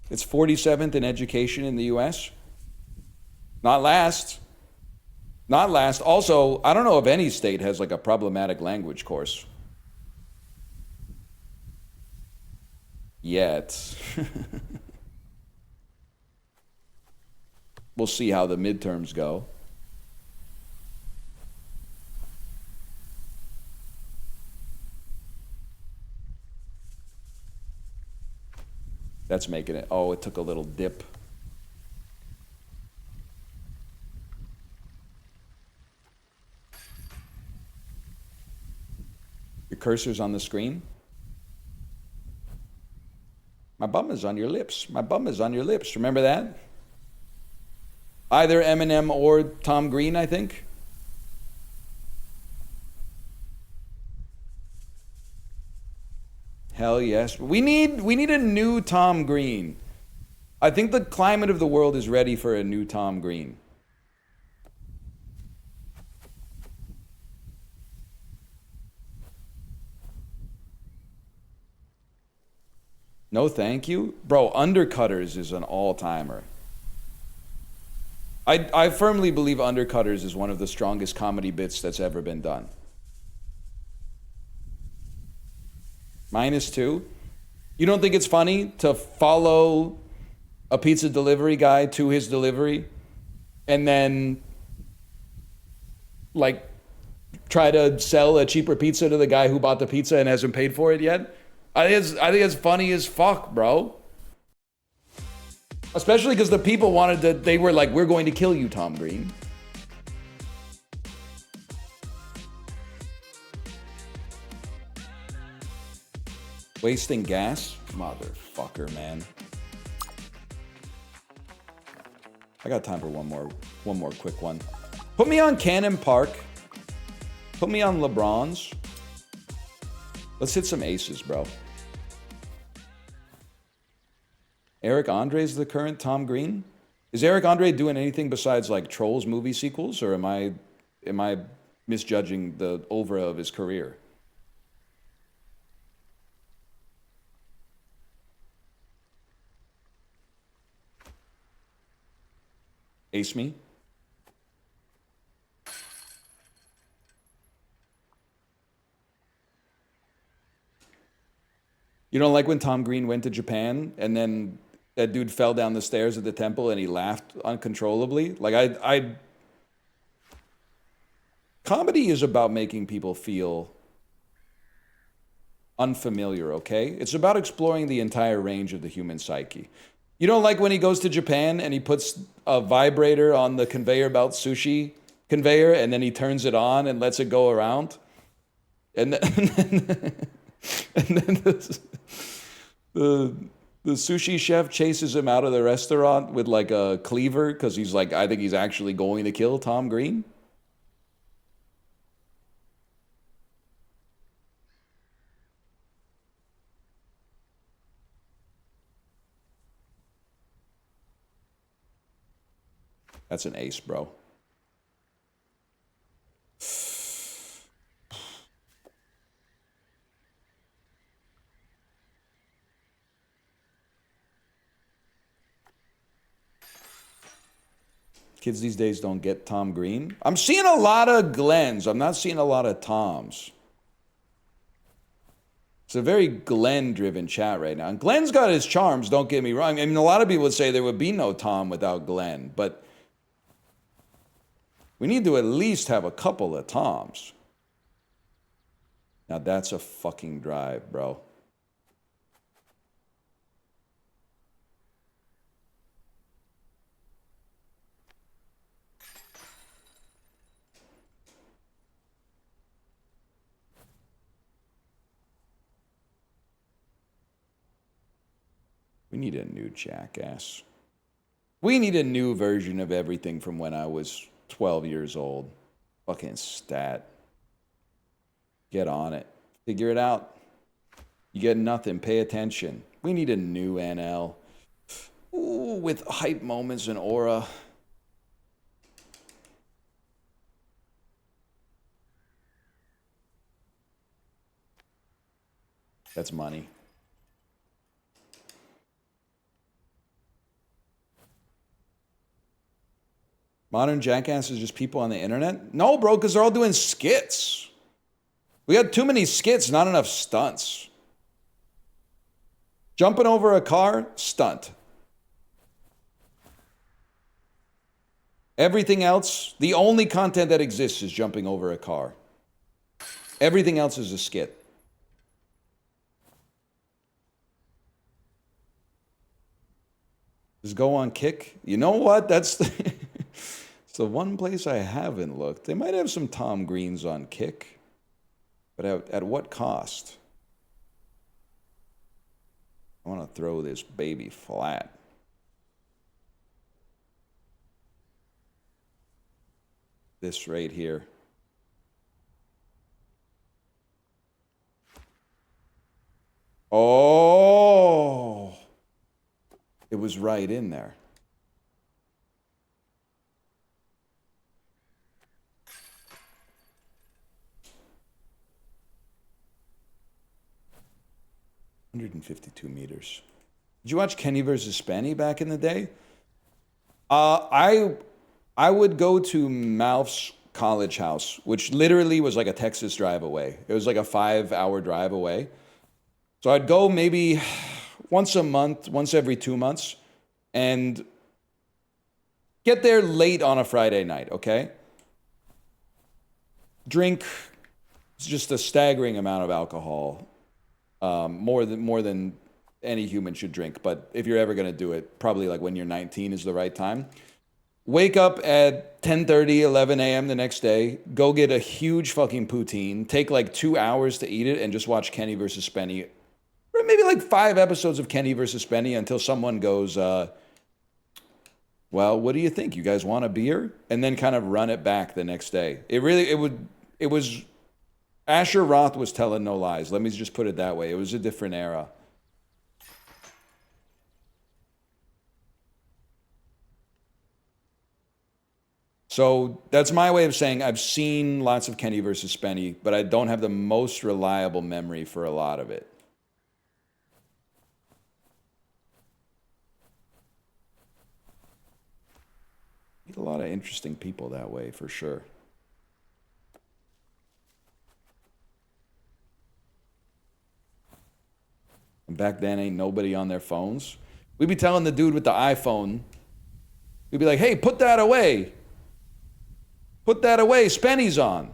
It's 47th in education in the US. Not last. Not last. Also, I don't know if any state has like a problematic language course. Yet. We'll see how the midterms go. That's making it. Oh, it took a little dip. Your cursor's on the screen. My bum is on your lips. My bum is on your lips. Remember that? Either Eminem or Tom Green, I think. Hell yes. We need a new Tom Green. I think the climate of the world is ready for a new Tom Green. No thank you. Bro, Undercutters is an all-timer. I firmly believe Undercutters is one of the strongest comedy bits that's ever been done. -2. You don't think it's funny to follow a pizza delivery guy to his delivery and then like try to sell a cheaper pizza to the guy who bought the pizza and hasn't paid for it yet? I think it's funny as fuck, bro. Especially because the people wanted to, they were like, we're going to kill you, Tom Green. Wasting gas? Motherfucker, man. I got time for one more quick one. Put me on Cannon Park. Put me on LeBron's. Let's hit some aces, bro. Eric Andre's the current Tom Green? Is Eric Andre doing anything besides like Trolls movie sequels, or am I misjudging the oeuvre of his career? Ace me. You don't like when Tom Green went to Japan and then that dude fell down the stairs at the temple and he laughed uncontrollably? Like I comedy is about making people feel unfamiliar, okay? It's about exploring the entire range of the human psyche. You don't like when he goes to Japan and he puts a vibrator on the conveyor belt sushi conveyor and then he turns it on and lets it go around? And then, and then the sushi chef chases him out of the restaurant with like a cleaver because he's like, I think he's actually going to kill Tom Green. That's an ace, bro. Kids these days don't get Tom Green. I'm seeing a lot of Glens. I'm not seeing a lot of Toms. It's a very Glenn-driven chat right now. And Glenn's got his charms, don't get me wrong. I mean, a lot of people would say there would be no Tom without Glenn, but we need to at least have a couple of Toms. Now that's a fucking drive, bro. We need a new jackass. We need a new version of everything from when I was 12 years old. Fucking stat. Get on it. Figure it out. You get nothing. Pay attention. We need a new NL. Ooh, with hype moments and aura. That's money. Modern jackass is just people on the internet? No, bro, because they're all doing skits. We got too many skits, not enough stunts. Jumping over a car, stunt. Everything else, the only content that exists is jumping over a car. Everything else is a skit. Just go on Kick. You know what? That's it's the one place I haven't looked. They might have some Tom Greens on Kick, but at what cost? I want to throw this baby flat. This right here. Oh, it was right in there. $152 meters. Did you watch Kenny versus Spenny back in the day? I would go to Malf's college house, which literally was like a Texas drive away. It was like a 5-hour drive away. So I'd go maybe once a month, once every 2 months, and get there late on a Friday night, okay? Drink just a staggering amount of alcohol. More than any human should drink. But if you're ever going to do it, probably like when you're 19 is the right time. Wake up at 10:30, 11 a.m. the next day. Go get a huge fucking poutine. Take like 2 hours to eat it and just watch Kenny versus Spenny. Or maybe like 5 episodes of Kenny versus Spenny until someone goes, well, what do you think? You guys want a beer? And then kind of run it back the next day. It was... Asher Roth was telling no lies. Let me just put it that way. It was a different era. So that's my way of saying I've seen lots of Kenny versus Spenny, but I don't have the most reliable memory for a lot of it. Meet a lot of interesting people that way, for sure. And back then, ain't nobody on their phones. We'd be telling the dude with the iPhone, we'd be like, hey, put that away. Put that away, Spenny's on.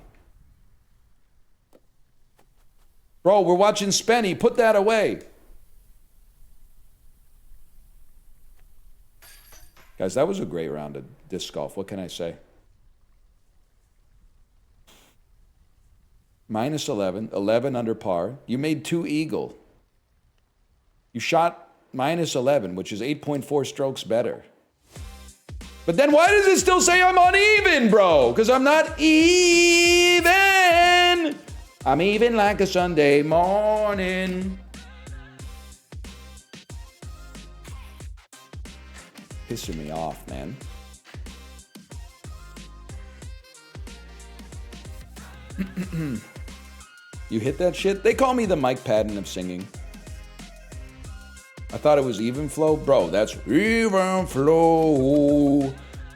Bro, we're watching Spenny, put that away. Guys, that was a great round of disc golf. What can I say? Minus 11, 11 under par. You made 2 eagle. You shot minus 11, which is 8.4 strokes better. But then why does it still say I'm uneven, bro? Because I'm not even. I'm even like a Sunday morning. Pissing me off, man. You hit that shit? They call me the Mike Patton of singing. I thought it was even flow. Bro, that's even flow.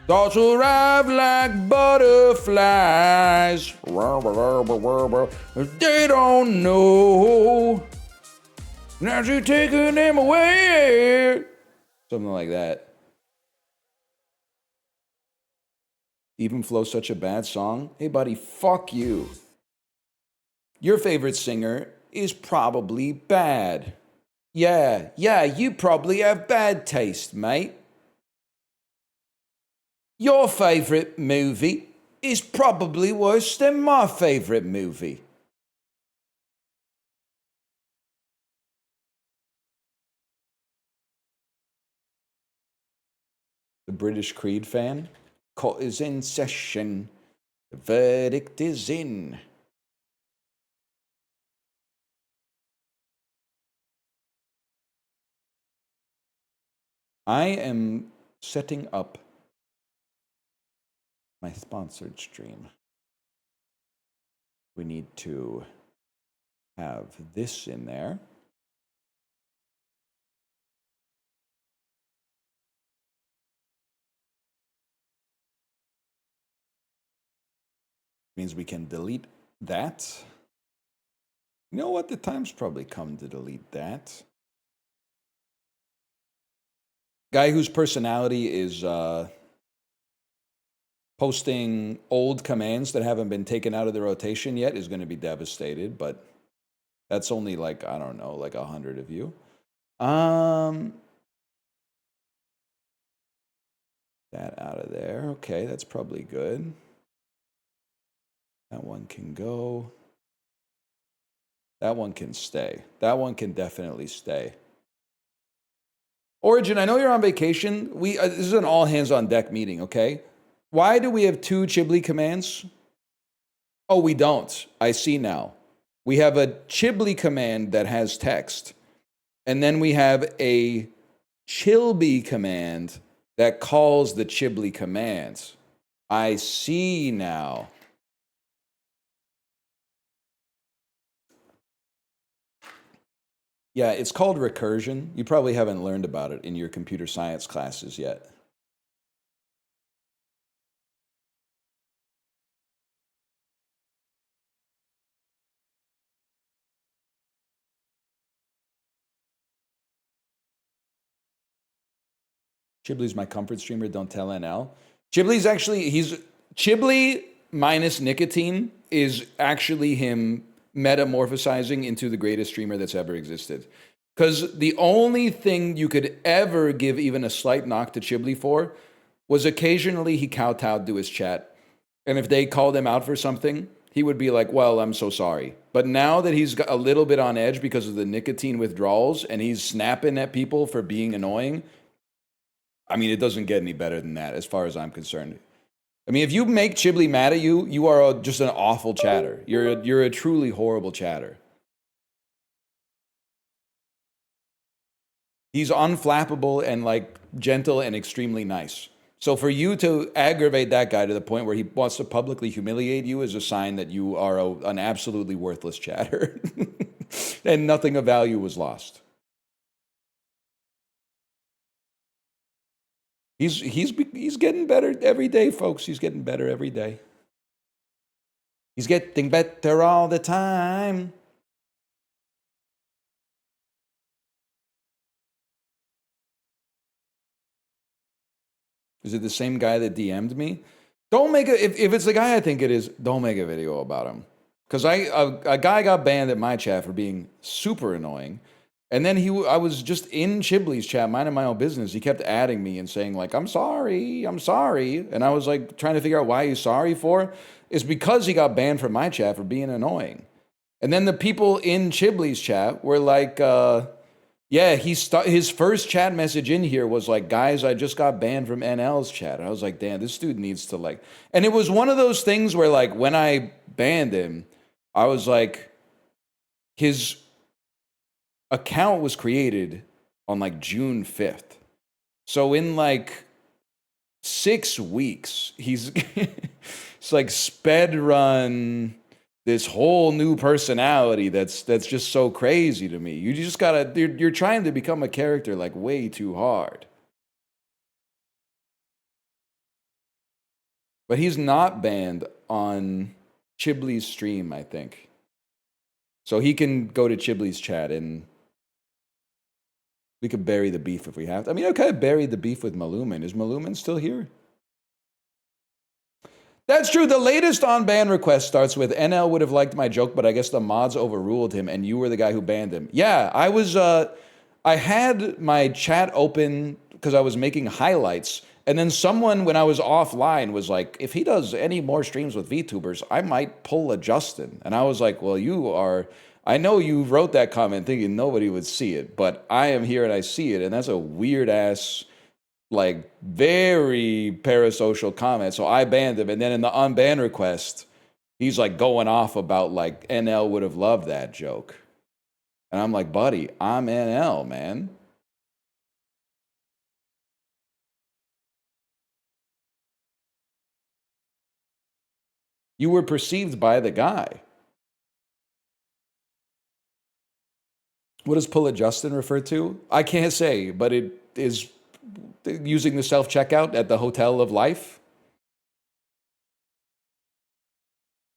Thoughts arrive like butterflies. They don't know. Now you're taking them away. Something like that. Even Flow's such a bad song. Hey, buddy, fuck you. Your favorite singer is probably bad. Yeah, you probably have bad taste, mate. Your favorite movie is probably worse than my favorite movie. The British Creed fan? Court is in session. The verdict is in. I am setting up my sponsored stream. We need to have this in there. Means we can delete that. You know what? The time's probably come to delete that. Guy whose personality is posting old commands that haven't been taken out of the rotation yet is going to be devastated, but that's only like, I don't know, like 100 of you. That out of there. Okay, that's probably good. That one can go. That one can stay. That one can definitely stay. Origin, I know you're on vacation. This is an all hands on deck meeting, okay? Why do we have 2 Chibli commands? Oh, we don't. I see now. We have a Chibli command that has text. And then we have a Chilby command that calls the Chibli commands. I see now. Yeah, it's called recursion. You probably haven't learned about it in your computer science classes yet. Chibli's my comfort streamer, don't tell NL. Chibli's actually, Chibli minus nicotine is actually him metamorphosizing into the greatest streamer that's ever existed. Because the only thing you could ever give even a slight knock to Chibli for was occasionally he kowtowed to his chat. And if they called him out for something, he would be like, well, I'm so sorry. But now that he's got a little bit on edge because of the nicotine withdrawals and he's snapping at people for being annoying, I mean, it doesn't get any better than that as far as I'm concerned. I mean, if you make Chibli mad at you, you are just an awful chatter. You're a truly horrible chatter. He's unflappable and like gentle and extremely nice. So for you to aggravate that guy to the point where he wants to publicly humiliate you is a sign that you are an absolutely worthless chatter. And nothing of value was lost. He's getting better every day, folks. He's getting better every day. He's getting better all the time. Is it the same guy that DM'd me? Don't make if it's the guy I think it is, don't make a video about him. Because a guy got banned at my chat for being super annoying. And then I was just in Chibley's chat, minding my own business. He kept adding me and saying, like, I'm sorry. And I was like trying to figure out why he's sorry for. It's because he got banned from my chat for being annoying. And then the people in Chibley's chat were like, yeah, his first chat message in here was like, guys, I just got banned from NL's chat. And I was like, damn, this dude needs to like. And it was one of those things where, like, when I banned him, I was like, his account was created on like June 5th. So in like 6 weeks, he's it's like sped run this whole new personality that's just so crazy to me. You just gotta, you're trying to become a character like way too hard. But he's not banned on Chibley's stream, I think. So he can go to Chibley's chat and we could bury the beef if we have to. I mean, okay, I buried the beef with Maluman. Is Maluman still here? That's true. The latest on-ban request starts with, NL would have liked my joke, but I guess the mods overruled him, and you were the guy who banned him. Yeah, I had my chat open because I was making highlights, and then someone, when I was offline, was like, if he does any more streams with VTubers, I might pull a Justin. And I was like, well, I know you wrote that comment thinking nobody would see it, but I am here and I see it, and that's a weird-ass, like, very parasocial comment. So I banned him, and then in the unban request, he's like going off about like NL would have loved that joke. And I'm like, buddy, I'm NL, man. You were perceived by the guy. What does Pull It Justin refer to? I can't say, but it is using the self-checkout at the Hotel of Life.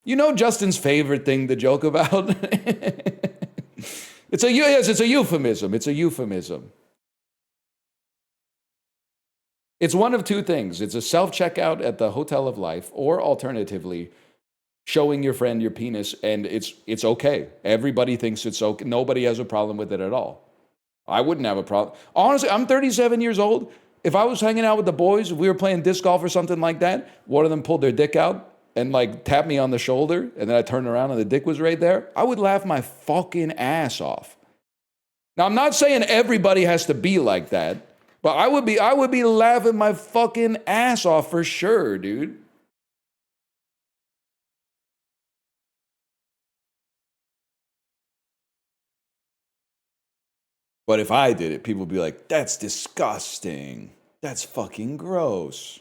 You know Justin's favorite thing to joke about? It's a euphemism. It's a euphemism. It's one of two things. It's a self-checkout at the Hotel of Life, or alternatively, showing your friend your penis, and it's okay. Everybody thinks it's okay. Nobody has a problem with it at all. I wouldn't have a problem. Honestly, I'm 37 years old. If I was hanging out with the boys, if we were playing disc golf or something like that, one of them pulled their dick out and like tapped me on the shoulder, and then I turned around and the dick was right there, I would laugh my fucking ass off. Now, I'm not saying everybody has to be like that, but I would be laughing my fucking ass off for sure, dude. But if I did it, people would be like, that's disgusting. That's fucking gross.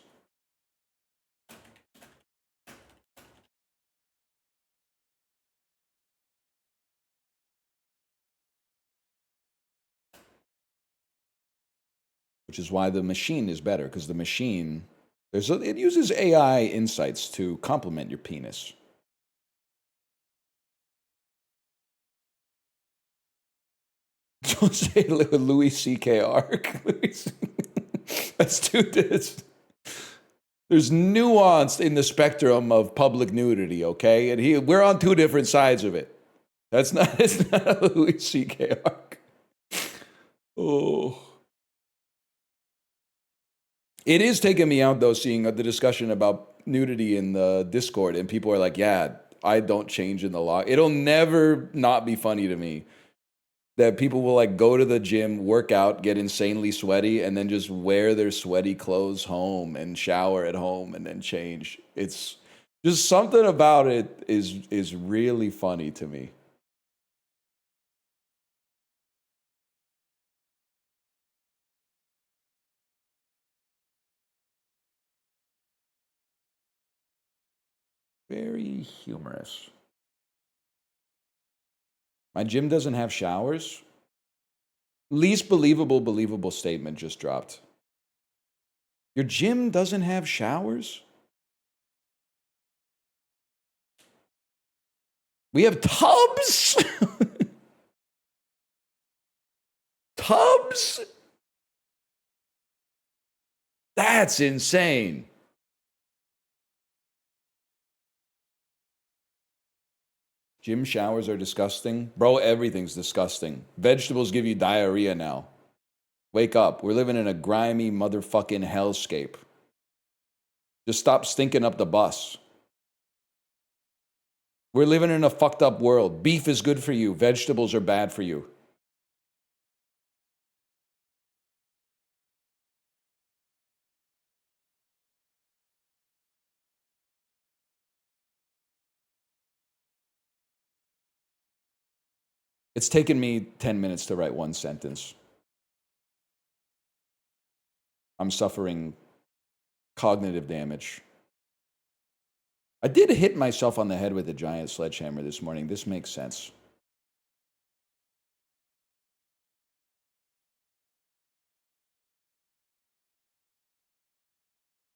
Which is why the machine is better, because the machine, it uses AI insights to complement your penis. Don't say Louis C.K. arc. That's too dis. There's nuance in the spectrum of public nudity, okay? And we're on two different sides of it. It's not a Louis C.K. arc. Oh. It is taking me out, though, seeing the discussion about nudity in the Discord, and people are like, yeah, I don't change in the log. It'll never not be funny to me that people will like go to the gym, work out, get insanely sweaty, and then just wear their sweaty clothes home and shower at home and then change. It's just something about it is really funny to me. Very humorous. My gym doesn't have showers. Least believable statement just dropped. Your gym doesn't have showers? We have tubs? Tubs? That's insane. Gym showers are disgusting. Bro, everything's disgusting. Vegetables give you diarrhea now. Wake up. We're living in a grimy motherfucking hellscape. Just stop stinking up the bus. We're living in a fucked up world. Beef is good for you. Vegetables are bad for you. It's taken me 10 minutes to write one sentence. I'm suffering cognitive damage. I did hit myself on the head with a giant sledgehammer this morning. This makes sense.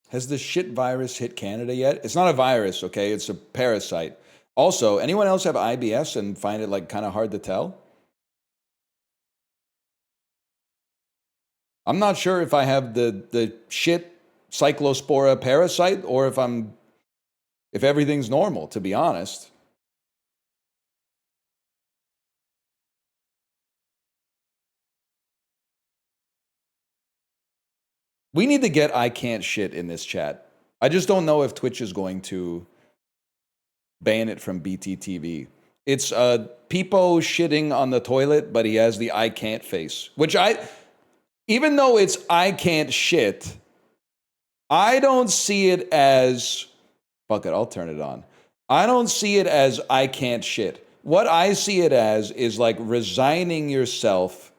Has the shit virus hit Canada yet? It's not a virus, okay? It's a parasite. Also, anyone else have IBS and find it like kind of hard to tell? I'm not sure if I have the shit cyclospora parasite or if everything's normal, to be honest. We need to get I can't shit in this chat. I just don't know if Twitch is going to ban it from BTTV. It's Peepo shitting on the toilet, but he has the I can't face, which even though it's I can't shit, I don't see it as, fuck it, I'll turn it on. I don't see it as I can't shit. What I see it as is like resigning yourself.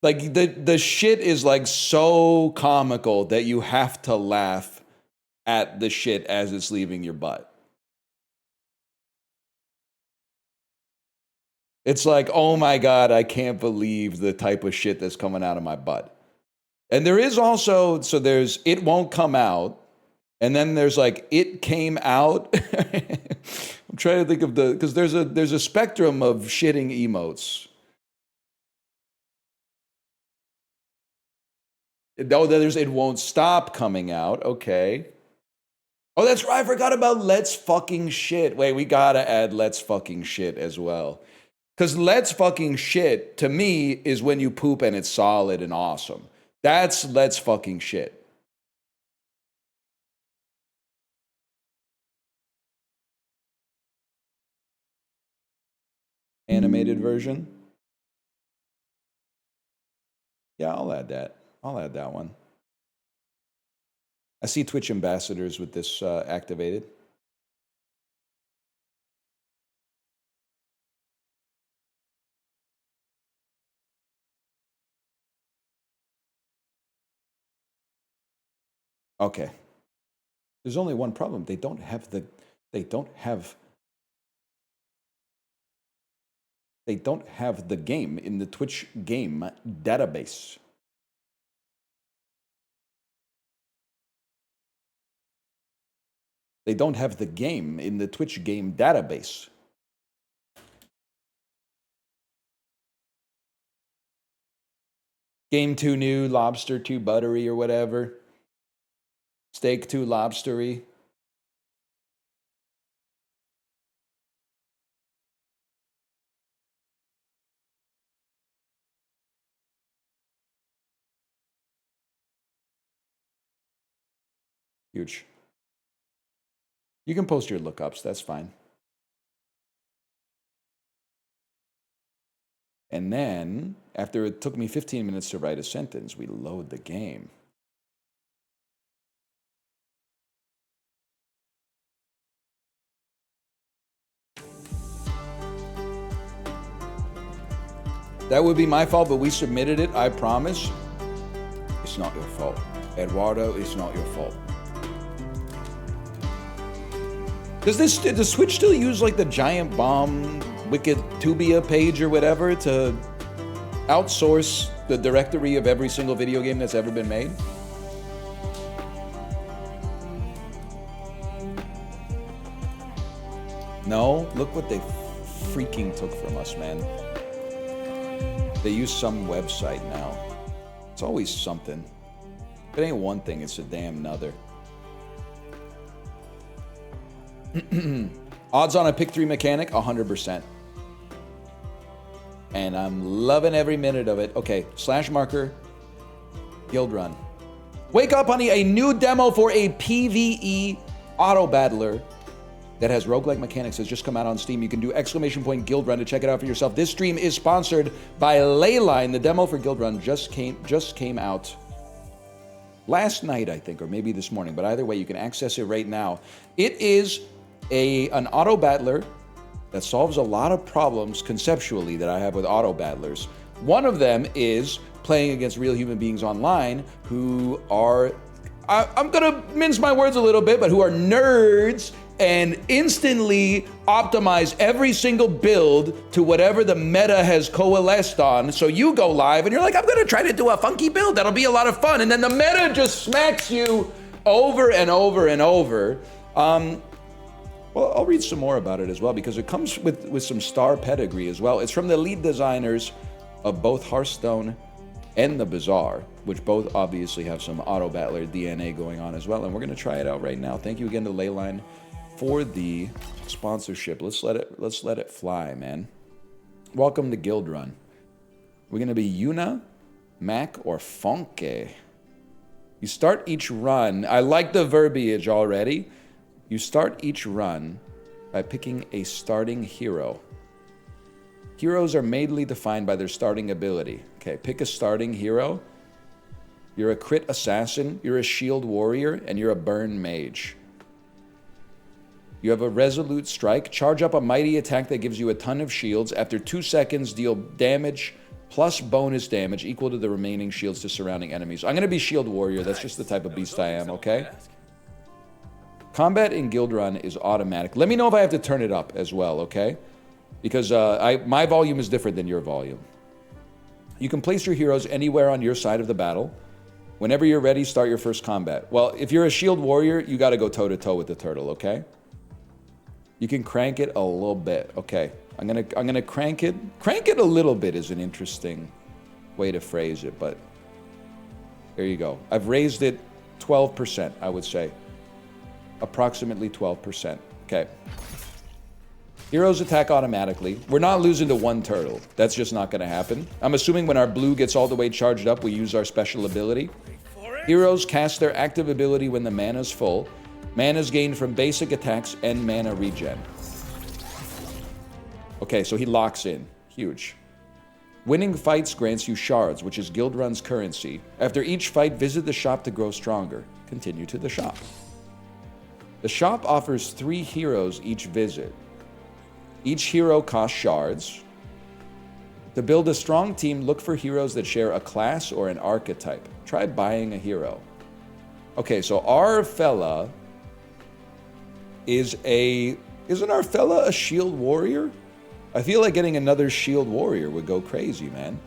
Like the shit is like so comical that you have to laugh at the shit as it's leaving your butt. It's like, oh my God, I can't believe the type of shit that's coming out of my butt. And there is also, so there's, it won't come out. And then there's like, it came out. I'm trying to think of because there's a spectrum of shitting emotes. Oh, there's, it won't stop coming out. Okay. Oh, that's right. I forgot about let's fucking shit. Wait, we gotta add let's fucking shit as well. Because let's fucking shit, to me, is when you poop and it's solid and awesome. That's let's fucking shit. Animated version? Yeah, I'll add that. I'll add that one. I see Twitch ambassadors with this activated. Okay. There's only one problem. They don't have the game in the Twitch game database. They don't have the game in the Twitch game database. Game too new, lobster too buttery or whatever. Steak too lobstery. Huge. You can post your lookups, that's fine. And then, after it took me 15 minutes to write a sentence, we load the game. That would be my fault, but we submitted it, I promise. It's not your fault. Eduardo, it's not your fault. Does the Switch still use like the Giant Bomb Wikitubia page or whatever to outsource the directory of every single video game that's ever been made? No, look what they freaking took from us, man. They use some website now. It's always something. If it ain't one thing, it's a damn another. Odds on a pick 3 mechanic, 100%. And I'm loving every minute of it. Okay, slash marker, Guildrun. Wake up, honey, a new demo for a PvE auto battler that has roguelike mechanics has just come out on Steam. You can do !Guildrun to check it out for yourself. This stream is sponsored by Leyline. The demo for Guildrun just came out last night, I think, or maybe this morning. But either way, you can access it right now. It is an auto battler that solves a lot of problems conceptually that I have with auto battlers. One of them is playing against real human beings online who are, I'm gonna mince my words a little bit, but who are nerds and instantly optimize every single build to whatever the meta has coalesced on. So you go live and you're like, I'm gonna try to do a funky build, that'll be a lot of fun. And then the meta just smacks you over and over and over. Well, I'll read some more about it as well because it comes with some star pedigree as well. It's from the lead designers of both Hearthstone and the Bazaar, which both obviously have some auto battler DNA going on as well. And we're gonna try it out right now. Thank you again to Leyline for the sponsorship. Let's let it fly, man. Welcome to Guildrun. We're gonna be Yuna, Mac, or Funke. You start each run. I like the verbiage already. You start each run by picking a starting hero. Heroes are mainly defined by their starting ability. Okay, pick a starting hero. You're a crit assassin, you're a shield warrior, and you're a burn mage. You have a resolute strike. Charge up a mighty attack that gives you a ton of shields. After 2 seconds, deal damage plus bonus damage equal to the remaining shields to surrounding enemies. I'm going to be shield warrior. That's just the type of beast I am, okay? Combat in Guildrun is automatic. Let me know if I have to turn it up as well, okay? Because my volume is different than your volume. You can place your heroes anywhere on your side of the battle. Whenever you're ready, start your first combat. Well, if you're a shield warrior, you got to go toe-to-toe with the turtle, okay? You can crank it a little bit. Okay, I'm gonna crank it. Crank it a little bit is an interesting way to phrase it, but there you go. I've raised it 12%, I would say. Approximately 12%. Okay. Heroes attack automatically. We're not losing to one turtle. That's just not gonna happen. I'm assuming when our blue gets all the way charged up, we use our special ability. Heroes cast their active ability when the mana's full. Mana is gained from basic attacks and mana regen. Okay, so he locks in. Huge. Winning fights grants you shards, which is Guildrun's currency. After each fight, visit the shop to grow stronger. Continue to the shop. The shop offers 3 heroes each visit. Each hero costs shards. To build a strong team, look for heroes that share a class or an archetype. Try buying a hero. Okay, so our fella isn't our fella a shield warrior? I feel like getting another shield warrior would go crazy, man.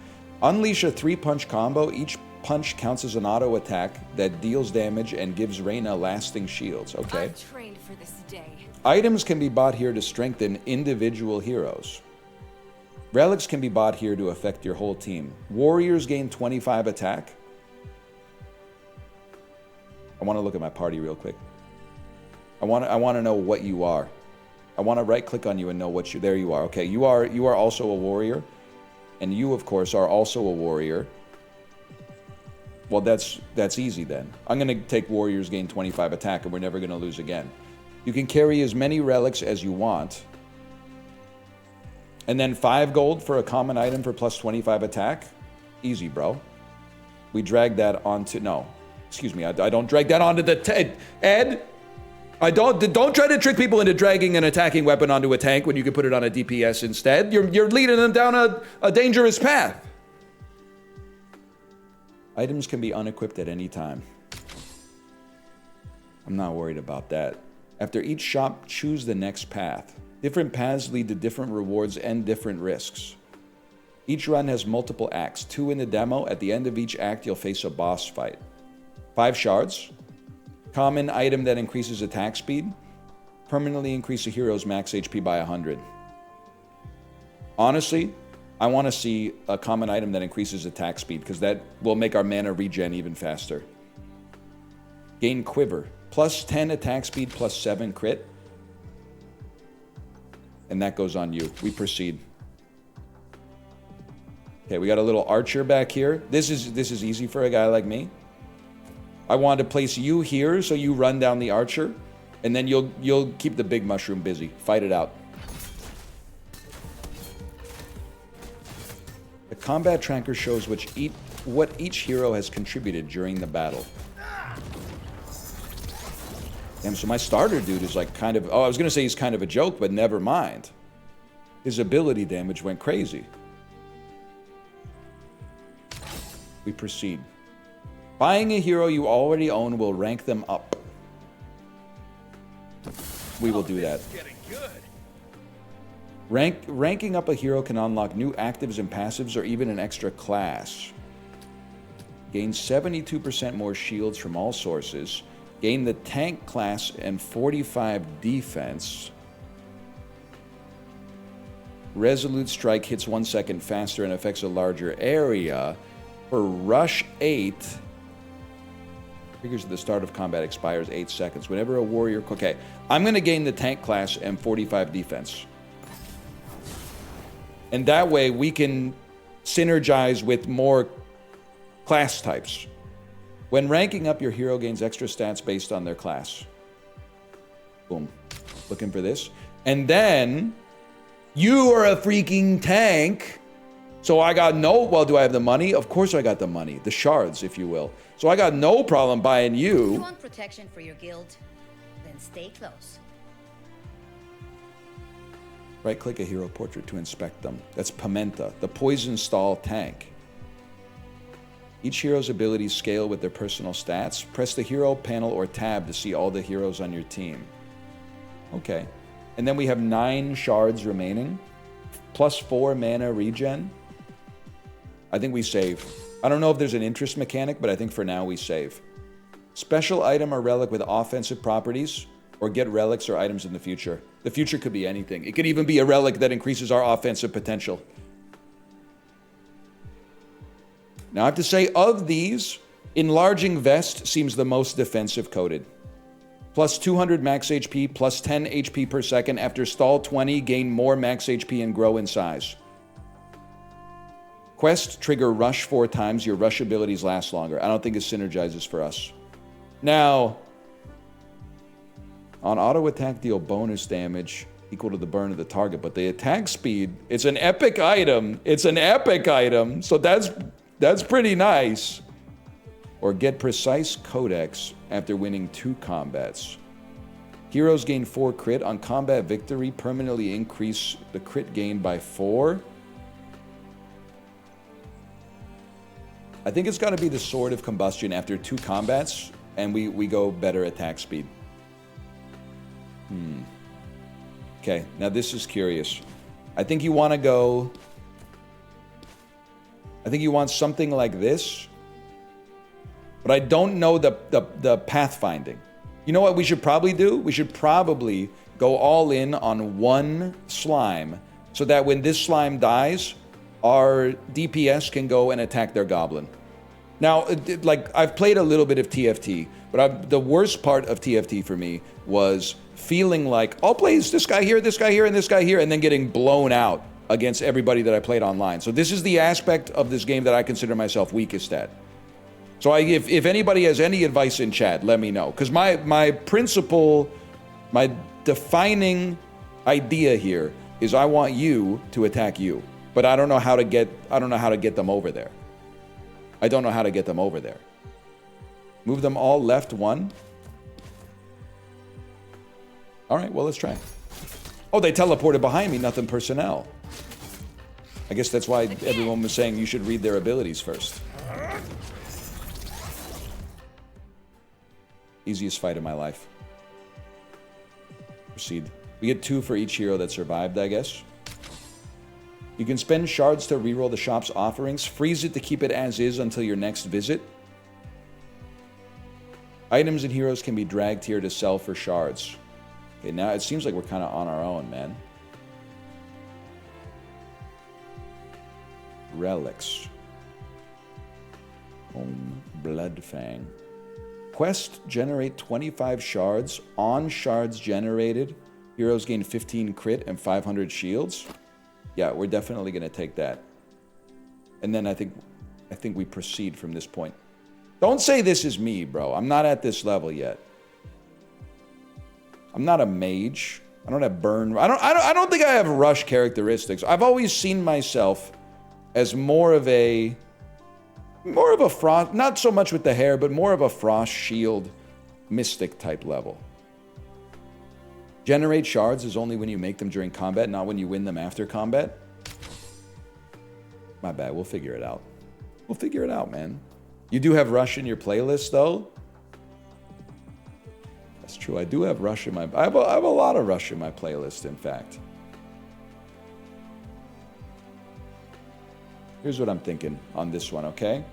Unleash a 3-punch combo. Each punch counts as an auto attack that deals damage and gives Reyna lasting shields. Okay. I'm trained for this day. Items can be bought here to strengthen individual heroes. Relics can be bought here to affect your whole team. Warriors gain 25 attack. I want to look at my party real quick. I want to know what you are. I want to right click on you and know what you. There you are. Okay, you are also a warrior, and you of course are also a warrior. Well, that's easy then. I'm gonna take warriors gain 25 attack, and we're never gonna lose again. You can carry as many relics as you want, and then 5 gold for a common item for plus 25 attack. Easy, bro. We drag that onto no. Excuse me. I don't drag that onto the Ed. I don't try to trick people into dragging an attacking weapon onto a tank when you can put it on a DPS instead. You're leading them down a dangerous path. Items can be unequipped at any time. I'm not worried about that. After each shop, choose the next path. Different paths lead to different rewards and different risks. Each run has multiple acts, 2 in the demo. At the end of each act, you'll face a boss fight. 5 shards. Common item that increases attack speed. Permanently increase a hero's max HP by 100. Honestly, I want to see a common item that increases attack speed, because that will make our mana regen even faster. Gain Quiver. Plus 10 attack speed, plus 7 crit. And that goes on you. We proceed. Okay, we got a little archer back here. This is easy for a guy like me. I want to place you here so you run down the archer, and then you'll keep the big mushroom busy. Fight it out. The combat tracker shows what each hero has contributed during the battle. Damn, so my starter dude is like kind of... Oh, I was going to say he's kind of a joke, but never mind. His ability damage went crazy. We proceed. Buying a hero you already own will rank them up. We will do that. Ranking up a hero can unlock new actives and passives or even an extra class. Gain 72% more shields from all sources. Gain the tank class and 45 defense. Resolute Strike hits 1 second faster and affects a larger area. For Rush 8, triggers at the start of combat, expires 8 seconds. Whenever a warrior... Okay, I'm going to gain the tank class and 45 defense. And that way we can synergize with more class types. When ranking up, your hero gains extra stats based on their class. Boom. Looking for this. And then, you are a freaking tank. So I got no... Well, do I have the money? Of course I got the money. The shards, if you will. So I got no problem buying you. You want protection for your guild? Then stay close. Right-click a hero portrait to inspect them. That's Pimenta, the Poison Stall tank. Each hero's abilities scale with their personal stats. Press the hero panel or tab to see all the heroes on your team. Okay. And then we have 9 shards remaining. Plus 4 mana regen. I think we save. I don't know if there's an interest mechanic, but I think for now we save. Special item or relic with offensive properties, or get relics or items in the future. The future could be anything. It could even be a relic that increases our offensive potential. Now I have to say, of these, Enlarging Vest seems the most defensive coded. Plus 200 max HP, plus 10 HP per second. After stall 20, gain more max HP and grow in size. Quest, trigger rush 4 times. Your rush abilities last longer. I don't think it synergizes for us. Now, on auto attack, deal bonus damage equal to the burn of the target, but the attack speed, it's an epic item. It's an epic item, so that's pretty nice. Or get precise codex after winning 2 combats. Heroes gain 4 crit. On combat victory, permanently increase the crit gain by 4. I think it's got to be the Sword of Combustion after 2 combats, and we go better attack speed. Okay, now this is curious. I think you want to go... I think you want something like this. But I don't know the pathfinding. You know what we should probably do? We should probably go all in on 1 slime, so that when this slime dies, our DPS can go and attack their goblin. Now, like, I've played a little bit of TFT, but the worst part of TFT for me was feeling like, I'll play this guy here, and this guy here, and then getting blown out against everybody that I played online. So this is the aspect of this game that I consider myself weakest at. So if anybody has any advice in chat, let me know. Because my principle, my defining idea here is I want you to attack you. But I don't know how to get them over there. I don't know how to get them over there. Move them all left 1. All right, well, let's try. Oh, they teleported behind me, nothing personnel. I guess that's why everyone was saying you should read their abilities first. Easiest fight of my life. Proceed. We get 2 for each hero that survived, I guess. You can spend shards to reroll the shop's offerings. Freeze it to keep it as is until your next visit. Items and heroes can be dragged here to sell for shards. Okay, now it seems like we're kind of on our own, man. Relics. Blood Fang. Quest, generate 25 shards. On shards generated, heroes gain 15 crit and 500 shields. Yeah, we're definitely going to take that. And then I think we proceed from this point. Don't say this is me, bro. I'm not at this level yet. I'm not a mage. I don't have burn. I don't think I have rush characteristics. I've always seen myself as more of a frost, not so much with the hair, but more of a frost shield mystic type level. Generate shards is only when you make them during combat, not when you win them after combat. My bad, we'll figure it out. We'll figure it out, man. You do have rush in your playlist, though? That's true, I do have rush in my... I have a lot of rush in my playlist, in fact. Here's what I'm thinking on this one, okay?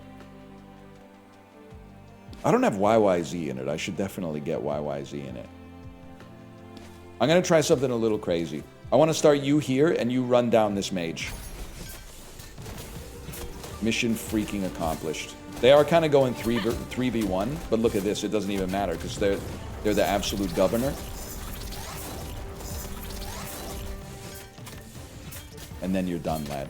I don't have YYZ in it. I should definitely get YYZ in it. I'm going to try something a little crazy. I want to start you here, and you run down this mage. Mission freaking accomplished. They are kind of going 3v1, but look at this. It doesn't even matter, because they're the absolute governor. And then you're done, lad.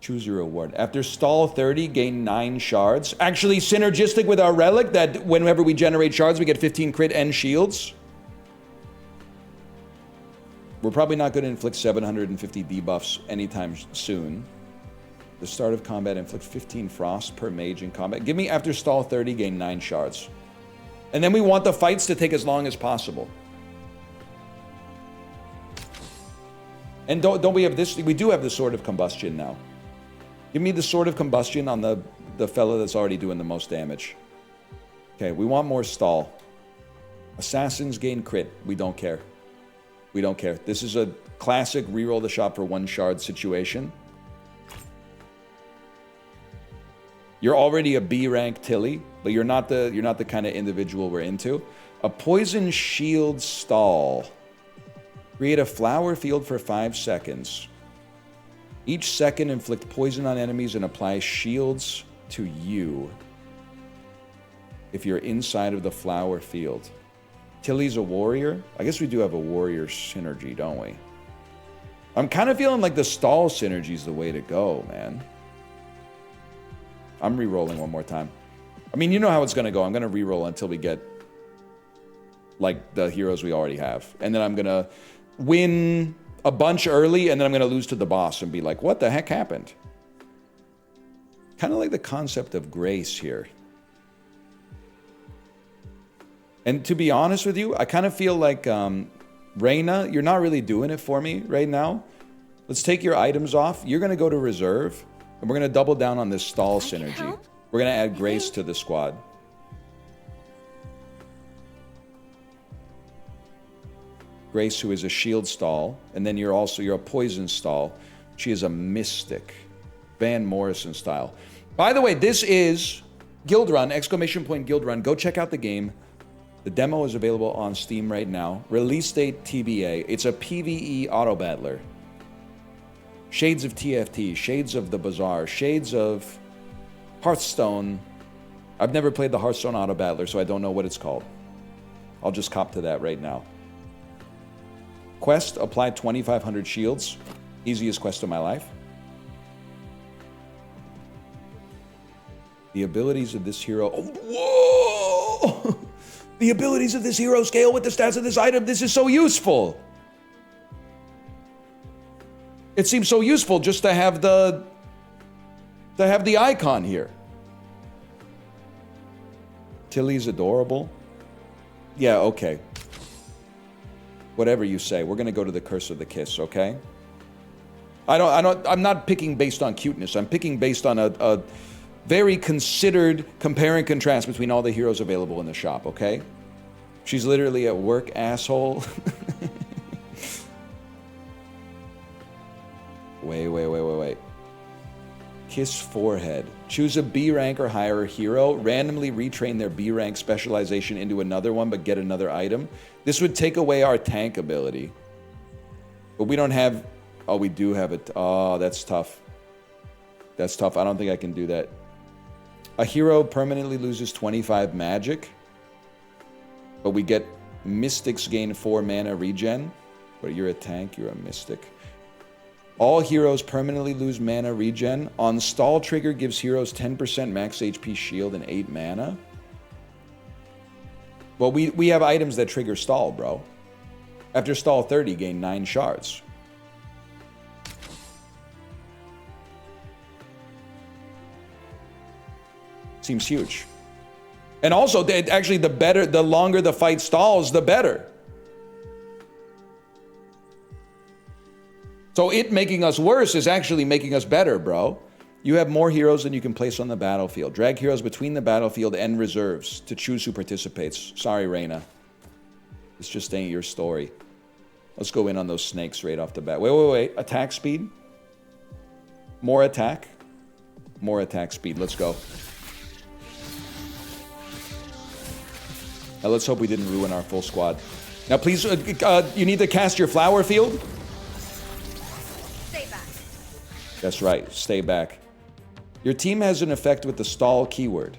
Choose your reward. After stall 30, gain 9 shards. Actually synergistic with our relic that whenever we generate shards, we get 15 crit and shields. We're probably not going to inflict 750 debuffs anytime soon. The start of combat inflicts 15 frost per mage in combat. Give me after stall 30, gain 9 shards. And then we want the fights to take as long as possible. And don't we have this? We do have the Sword of Combustion now. Give me the Sword of Combustion on the fella that's already doing the most damage. Okay, we want more stall. Assassins gain crit. We don't care. We don't care. This is a classic reroll the shop for 1 shard situation. You're already a B rank Tilly, but you're not the kind of individual we're into. A poison shield stall. Create a flower field for 5 seconds. Each second inflict poison on enemies and apply shields to you if you're inside of the flower field. Tilly's a warrior. I guess we do have a warrior synergy, don't we? I'm kind of feeling like the stall synergy is the way to go, man. I'm re-rolling one more time. I mean, you know how it's going to go. I'm going to re-roll until we get, like, the heroes we already have. And then I'm going to win a bunch early, and then I'm going to lose to the boss and be like, what the heck happened? Kind of like the concept of grace here. And to be honest with you, I kind of feel like, Reyna, you're not really doing it for me right now. Let's take your items off. You're going to go to reserve, and we're going to double down on this stall synergy. We're going to add Grace to the squad. Grace, who is a shield stall, and then you're a poison stall. She is a mystic. Van Morrison style. By the way, this is Guildrun, ! Guildrun. Go check out the game. The demo is available on Steam right now. Release date TBA. It's a PvE auto battler. Shades of TFT, shades of the Bazaar, shades of Hearthstone. I've never played the Hearthstone auto battler, so I don't know what it's called. I'll just cop to that right now. Quest, apply 2,500 shields. Easiest quest of my life. The abilities of this hero... Oh, whoa! The abilities of this hero scale with the stats of this item. This is so useful. It seems so useful just to have the icon here. Tilly's adorable. Yeah, okay. Whatever you say. We're gonna go to the Curse of the Kiss, okay? I'm not picking based on cuteness. I'm picking based on a very considered compare and contrast between all the heroes available in the shop, okay? She's literally at work, asshole. Wait. Kiss forehead. Choose a B rank or higher hero. Randomly retrain their B rank specialization into another one, but get another item. This would take away our tank ability. But we don't have... Oh, we do have it. Oh, that's tough. That's tough. I don't think I can do that. A hero permanently loses 25 magic. But we get Mystics gain 4 mana regen. But you're a tank, you're a Mystic. All heroes permanently lose mana regen. On stall trigger gives heroes 10% max HP shield and 8 mana. Well, we have items that trigger stall, bro. After stall 30, gain 9 shards. Seems huge. And also, actually, the longer the fight stalls, the better. So it making us worse is actually making us better, bro. You have more heroes than you can place on the battlefield. Drag heroes between the battlefield and reserves to choose who participates. Sorry, Reyna. This just ain't your story. Let's go in on those snakes right off the bat. Wait. Attack speed. More attack. More attack speed. Let's go. Now let's hope we didn't ruin our full squad. Now please, you need to cast your flower field. Stay back. That's right, stay back. Your team has an effect with the stall keyword.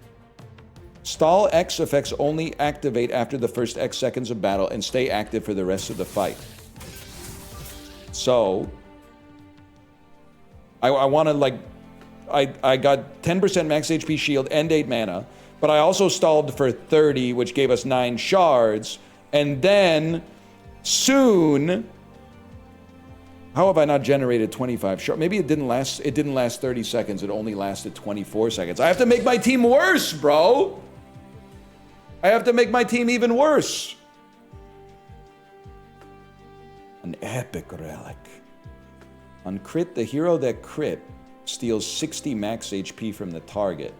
Stall X effects only activate after the first X seconds of battle and stay active for the rest of the fight. So, I want to like, I got 10% max HP shield and 8 mana. But I also stalled for 30, which gave us 9 shards. And then, soon... How have I not generated 25 shards? Maybe it didn't last 30 seconds. It only lasted 24 seconds. I have to make my team worse, bro! I have to make my team even worse. An epic relic. On crit, the hero that crit steals 60 max HP from the target.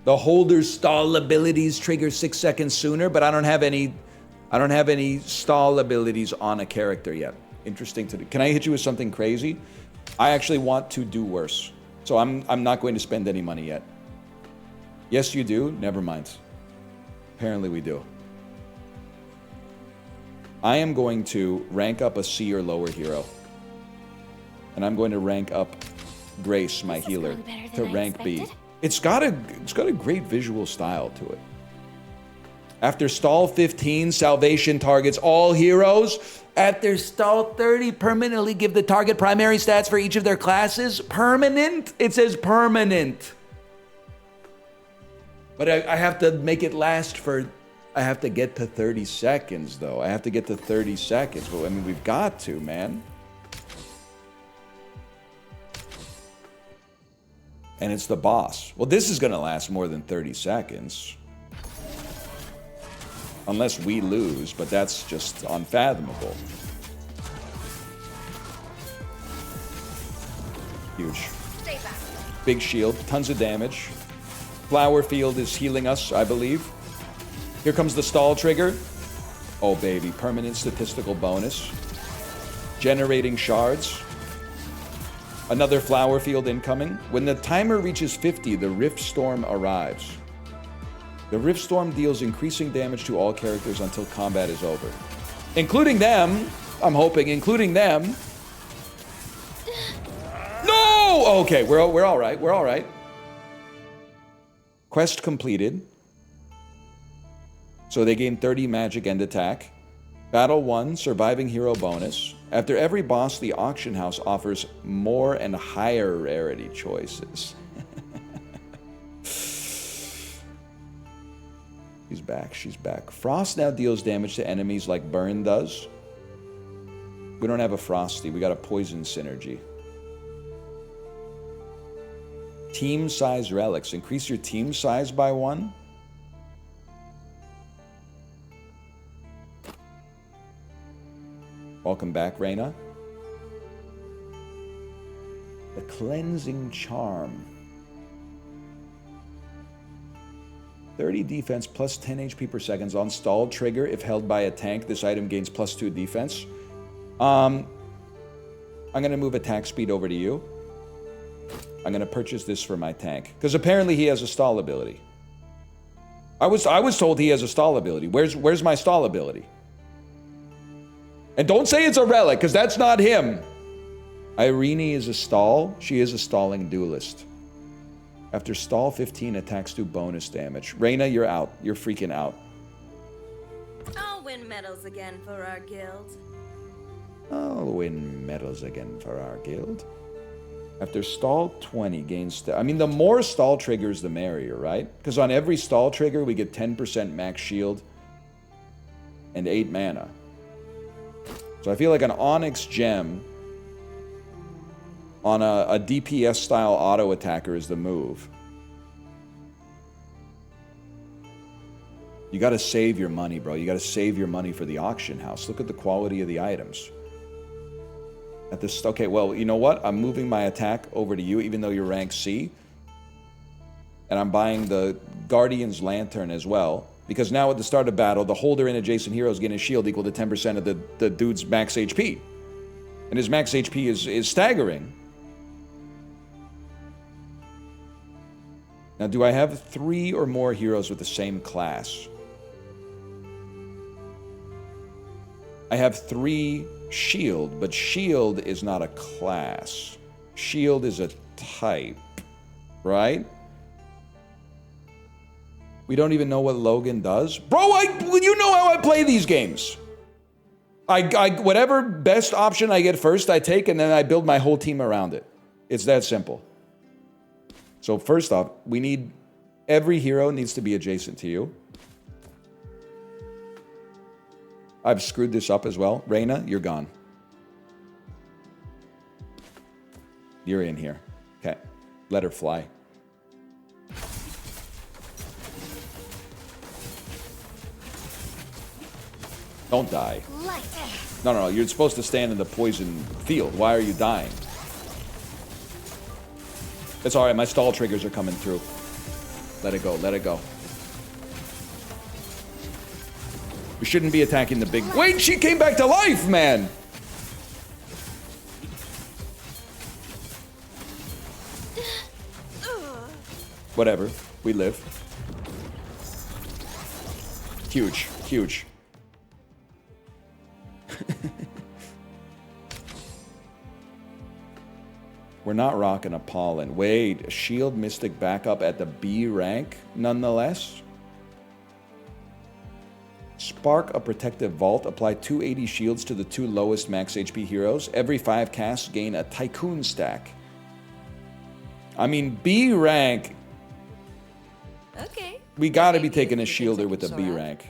The holder's stall abilities trigger 6 seconds sooner, but I don't have any stall abilities on a character yet. Interesting to do. Can I hit you with something crazy? I actually want to do worse. So I'm not going to spend any money yet. Yes, you do? Never mind. Apparently we do. I am going to rank up a C or lower hero. And I'm going to rank up Grace, my healer, to rank B. It's got a great visual style to it. After stall 15, salvation targets all heroes. At their stall 30, permanently give the target primary stats for each of their classes. Permanent? It says permanent. But I have to make it last for... I have to get to 30 seconds, though. I have to get to 30 seconds. Well, I mean, we've got to, man. And it's the boss. Well, this is going to last more than 30 seconds. Unless we lose, but that's just unfathomable. Huge. Big shield, tons of damage. Flower field is healing us, I believe. Here comes the stall trigger. Oh, baby, permanent statistical bonus. Generating shards. Another flower field incoming. When the timer reaches 50, the Rift Storm arrives. The Rift Storm deals increasing damage to all characters until combat is over. Including them. I'm hoping, including them. No! Okay, we're all right. We're all right. Quest completed. So they gain 30 magic and attack. Battle 1, surviving hero bonus. After every boss, the auction house offers more and higher rarity choices. She's back, she's back. Frost now deals damage to enemies like Burn does. We don't have a Frosty, we got a Poison synergy. Team size relics. Increase your team size by 1. Welcome back, Reyna. The Cleansing Charm. 30 defense plus 10 HP per second on stall trigger. If held by a tank, this item gains plus 2 defense. I'm going to move attack speed over to you. I'm gonna purchase this for my tank. Because apparently he has a stall ability. I was told he has a stall ability. Where's my stall ability? And don't say it's a relic, because that's not him. Irene is a stall. She is a stalling duelist. After stall 15, attacks do bonus damage. Reyna, you're out. You're freaking out. I'll win medals again for our guild. I'll win medals again for our guild. After stall 20, gains... I mean, the more stall triggers, the merrier, right? Because on every stall trigger, we get 10% max shield and 8 mana. So I feel like an Onyx gem on a DPS style auto attacker is the move. You gotta save your money, bro. You gotta save your money for the auction house. Look at the quality of the items. At this, okay, well, you know what? I'm moving my attack over to you, even though you're rank C. And I'm buying the Guardian's Lantern as well. Because now at the start of battle, the holder and adjacent heroes get a shield equal to 10% of the dude's max HP. And his max HP is staggering. Now, do I have 3 or more heroes with the same class? I have 3 shield, but shield is not a class. Shield is a type, right? We don't even know what Logan does. Bro, you know how I play these games. Whatever best option I get first, I take, and then I build my whole team around it. It's that simple. So first off, every hero needs to be adjacent to you. I've screwed this up as well. Reyna, you're gone. You're in here. Okay. Let her fly. Don't die. No, you're supposed to stand in the poison field. Why are you dying? It's alright, my stall triggers are coming through. Let it go, let it go. We shouldn't be attacking the big... Wait, she came back to life, man! Whatever, we live. Huge, huge. We're not rocking a pollen. Wait, a shield mystic backup at the B rank, nonetheless. Spark a protective vault. Apply 280 shields to the 2 lowest max HP heroes. Every 5 casts, gain a tycoon stack. I mean, B rank. Okay. We gotta be taking a shielder with a B rank.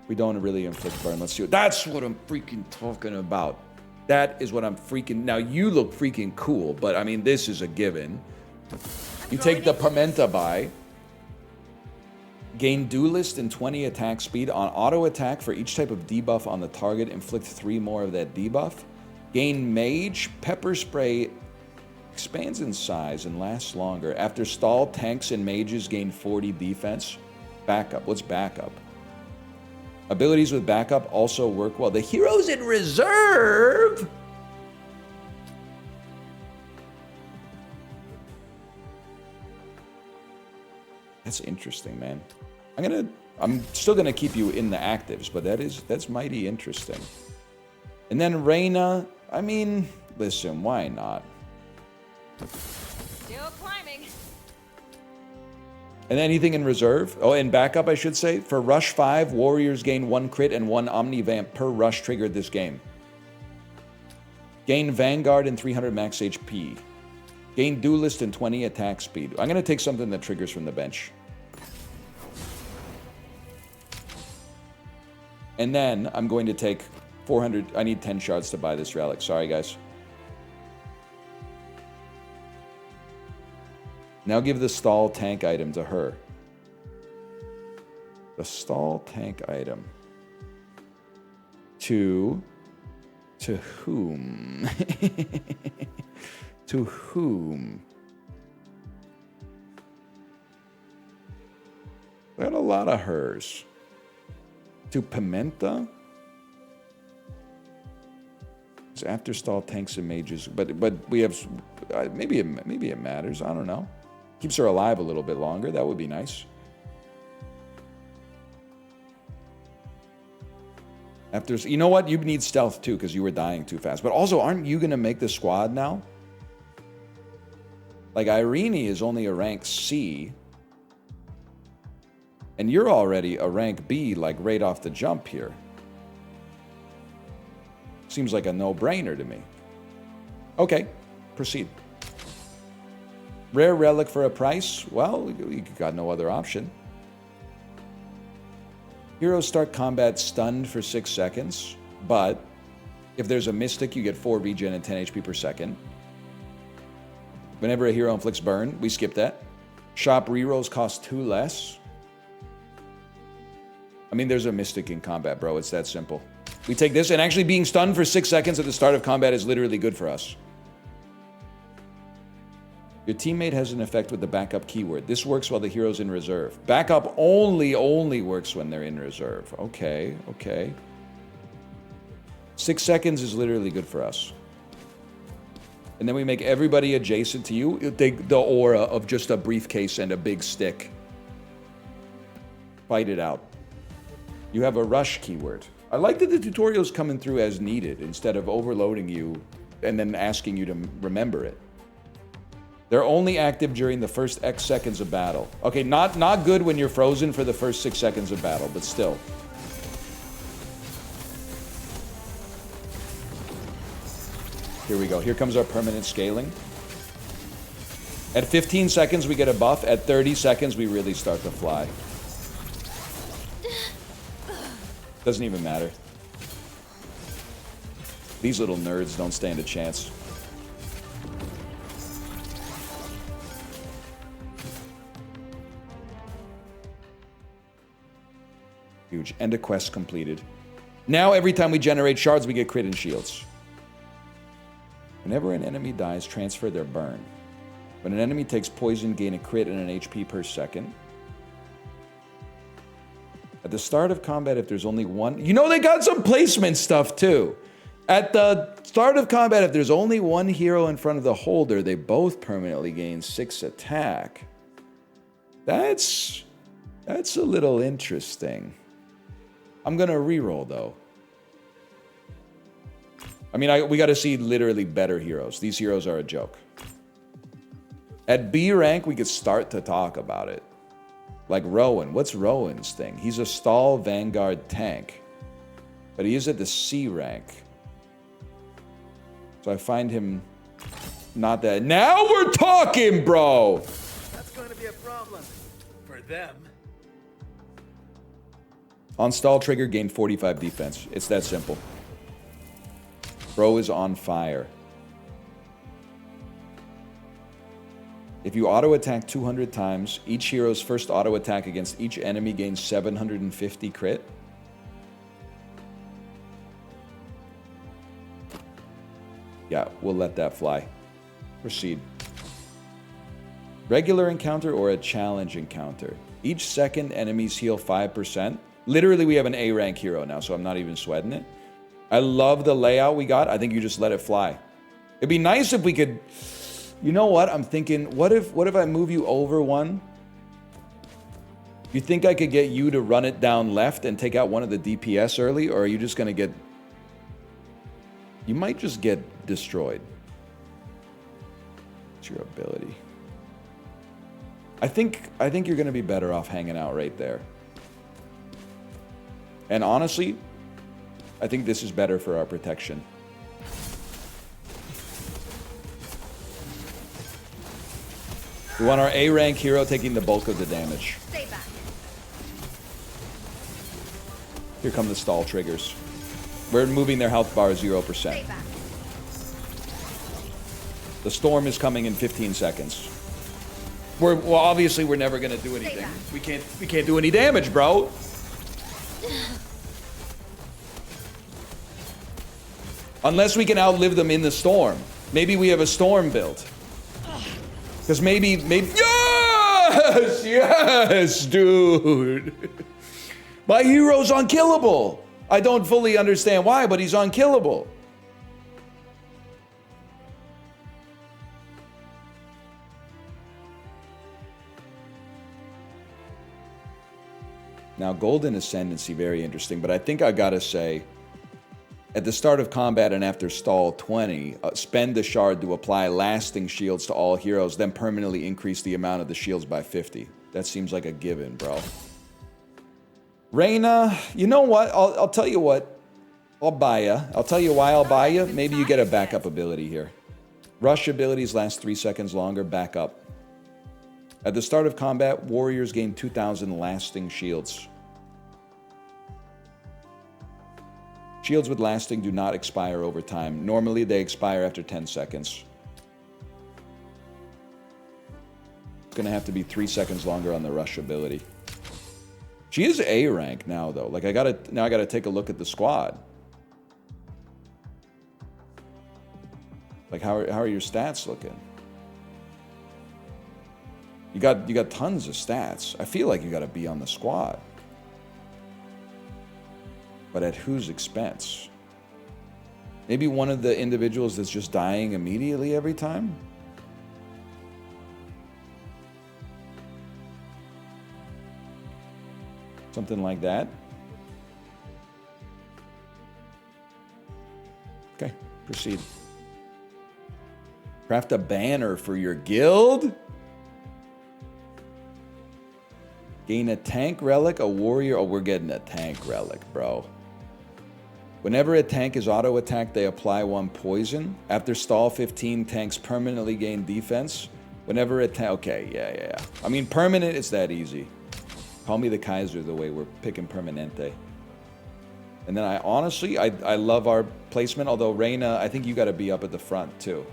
We don't really inflict burn. Let's see. That's what I'm freaking talking about. That is what I'm freaking... Now, you look freaking cool, but I mean, this is a given. You take the Pimenta buy. Gain Duelist and 20 attack speed. On auto attack for each type of debuff on the target, inflict 3 more of that debuff. Gain Mage. Pepper Spray expands in size and lasts longer. After stall, tanks and mages gain 40 defense. Backup. What's backup? Abilities with backup also work well. The heroes in reserve. That's interesting, man. I'm still gonna keep you in the actives, but that's mighty interesting. And then Reyna, I mean, listen, why not? Still climbing. And anything in reserve? Oh, and backup, I should say. For Rush 5, warriors gain 1 crit and 1 Omnivamp per rush triggered this game. Gain Vanguard and 300 max HP. Gain Duelist and 20 attack speed. I'm going to take something that triggers from the bench. And then I'm going to take 400... I need 10 shards to buy this relic. Sorry, guys. Now give the stall tank item to her. The stall tank item. To whom? To whom? Got a lot of hers. To Pimenta? It's after stall tanks and mages, but we have maybe it matters. I don't know. Keeps her alive a little bit longer. That would be nice. After, you know what? You need stealth too because you were dying too fast. But also, aren't you gonna make the squad now? Like Irene is only a rank C, and you're already a rank B, like right off the jump here. Seems like a no-brainer to me. Okay, proceed. Rare relic for a price? Well, you got no other option. Heroes start combat stunned for 6 seconds, but if there's a mystic, you get 4 regen and 10 HP per second. Whenever a hero inflicts burn, we skip that. Shop rerolls cost 2 less. I mean, there's a mystic in combat, bro. It's that simple. We take this, and actually being stunned for 6 seconds at the start of combat is literally good for us. Your teammate has an effect with the backup keyword. This works while the hero's in reserve. Backup only works when they're in reserve. Okay, okay. 6 seconds is literally good for us. And then we make everybody adjacent to you take the aura of just a briefcase and a big stick. Fight it out. You have a rush keyword. I like that the tutorial's coming through as needed instead of overloading you and then asking you to remember it. They're only active during the first X seconds of battle. Okay, not good when you're frozen for the first 6 seconds of battle, but still. Here we go. Here comes our permanent scaling. At 15 seconds, we get a buff. At 30 seconds, we really start to fly. Doesn't even matter. These little nerds don't stand a chance. Huge. End of quest completed. Now every time we generate shards, we get crit and shields. Whenever an enemy dies, transfer their burn. When an enemy takes poison, gain a crit and an HP per second. At the start of combat, if there's only one... You know, they got some placement stuff, too. At the start of combat, if there's only one hero in front of the holder, they both permanently gain 6 attack. That's a little interesting. I'm going to reroll, though. I mean, we got to see literally better heroes. These heroes are a joke. At B rank, we could start to talk about it. Like Rowan. What's Rowan's thing? He's a stall vanguard tank. But he is at the C rank. So I find him not that... Now we're talking, bro! That's going to be a problem. For them. On stall trigger, gain 45 defense. It's that simple. Bro is on fire. If you auto-attack 200 times, each hero's first auto-attack against each enemy gains 750 crit. Yeah, we'll let that fly. Proceed. Regular encounter or a challenge encounter. Each second, enemies heal 5%. Literally, we have an A rank hero now, so I'm not even sweating it. I love the layout we got. I think you just let it fly. It'd be nice if we could... You know what? I'm thinking, what if I move you over one? You think I could get you to run it down left and take out one of the DPS early? Or are you just going to get... You might just get destroyed. It's your ability. I think you're going to be better off hanging out right there. And honestly, I think this is better for our protection. We want our A rank hero taking the bulk of the damage. Stay back. Here come the stall triggers. We're moving their health bar 0%. Stay back. The storm is coming in 15 seconds. Well, obviously we're never gonna do anything. We can't do any damage, bro. Unless we can outlive them in the storm. Maybe we have a storm build. Because maybe... Yes, dude. My hero's unkillable. I don't fully understand why, but he's unkillable. Now, Golden Ascendancy, very interesting, but I think I gotta say, at the start of combat and after stall 20, spend the shard to apply lasting shields to all heroes, then permanently increase the amount of the shields by 50. That seems like a given, bro. Reyna, you know what? I'll tell you what. I'll buy ya. I'll tell you why I'll buy ya. Maybe you get a backup ability here. Rush abilities last 3 seconds longer, back up. At the start of combat, warriors gain 2,000 lasting shields. Shields with lasting do not expire over time. Normally, they expire after 10 seconds. It's gonna have to be 3 seconds longer on the rush ability. She is A rank now, though. Like, I gotta take a look at the squad. Like, how are your stats looking? You got tons of stats. I feel like you gotta be on the squad. But at whose expense? Maybe one of the individuals that's just dying immediately every time? Something like that. Okay, proceed. Craft a banner for your guild? Gain a tank relic, a warrior. Oh, we're getting a tank relic, bro. Whenever a tank is auto-attacked, they apply 1 poison. After stall 15, tanks permanently gain defense. Whenever a tank... Okay, yeah. I mean, permanent, it's that easy. Call me the Kaiser the way we're picking Permanente. And then I honestly, I love our placement, although Reyna, I think you got to be up at the front, too.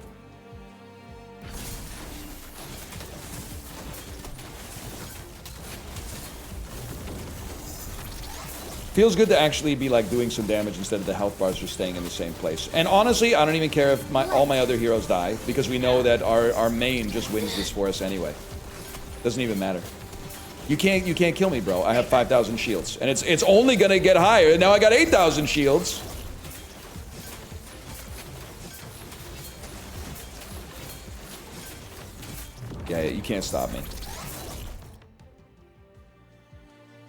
Feels good to actually be like doing some damage instead of the health bars just staying in the same place. And honestly, I don't even care if all my other heroes die, because we know that our main just wins this for us anyway. Doesn't even matter. You can't kill me, bro. I have 5,000 shields, and it's only gonna get higher. Now I got 8,000 shields. Yeah, you can't stop me.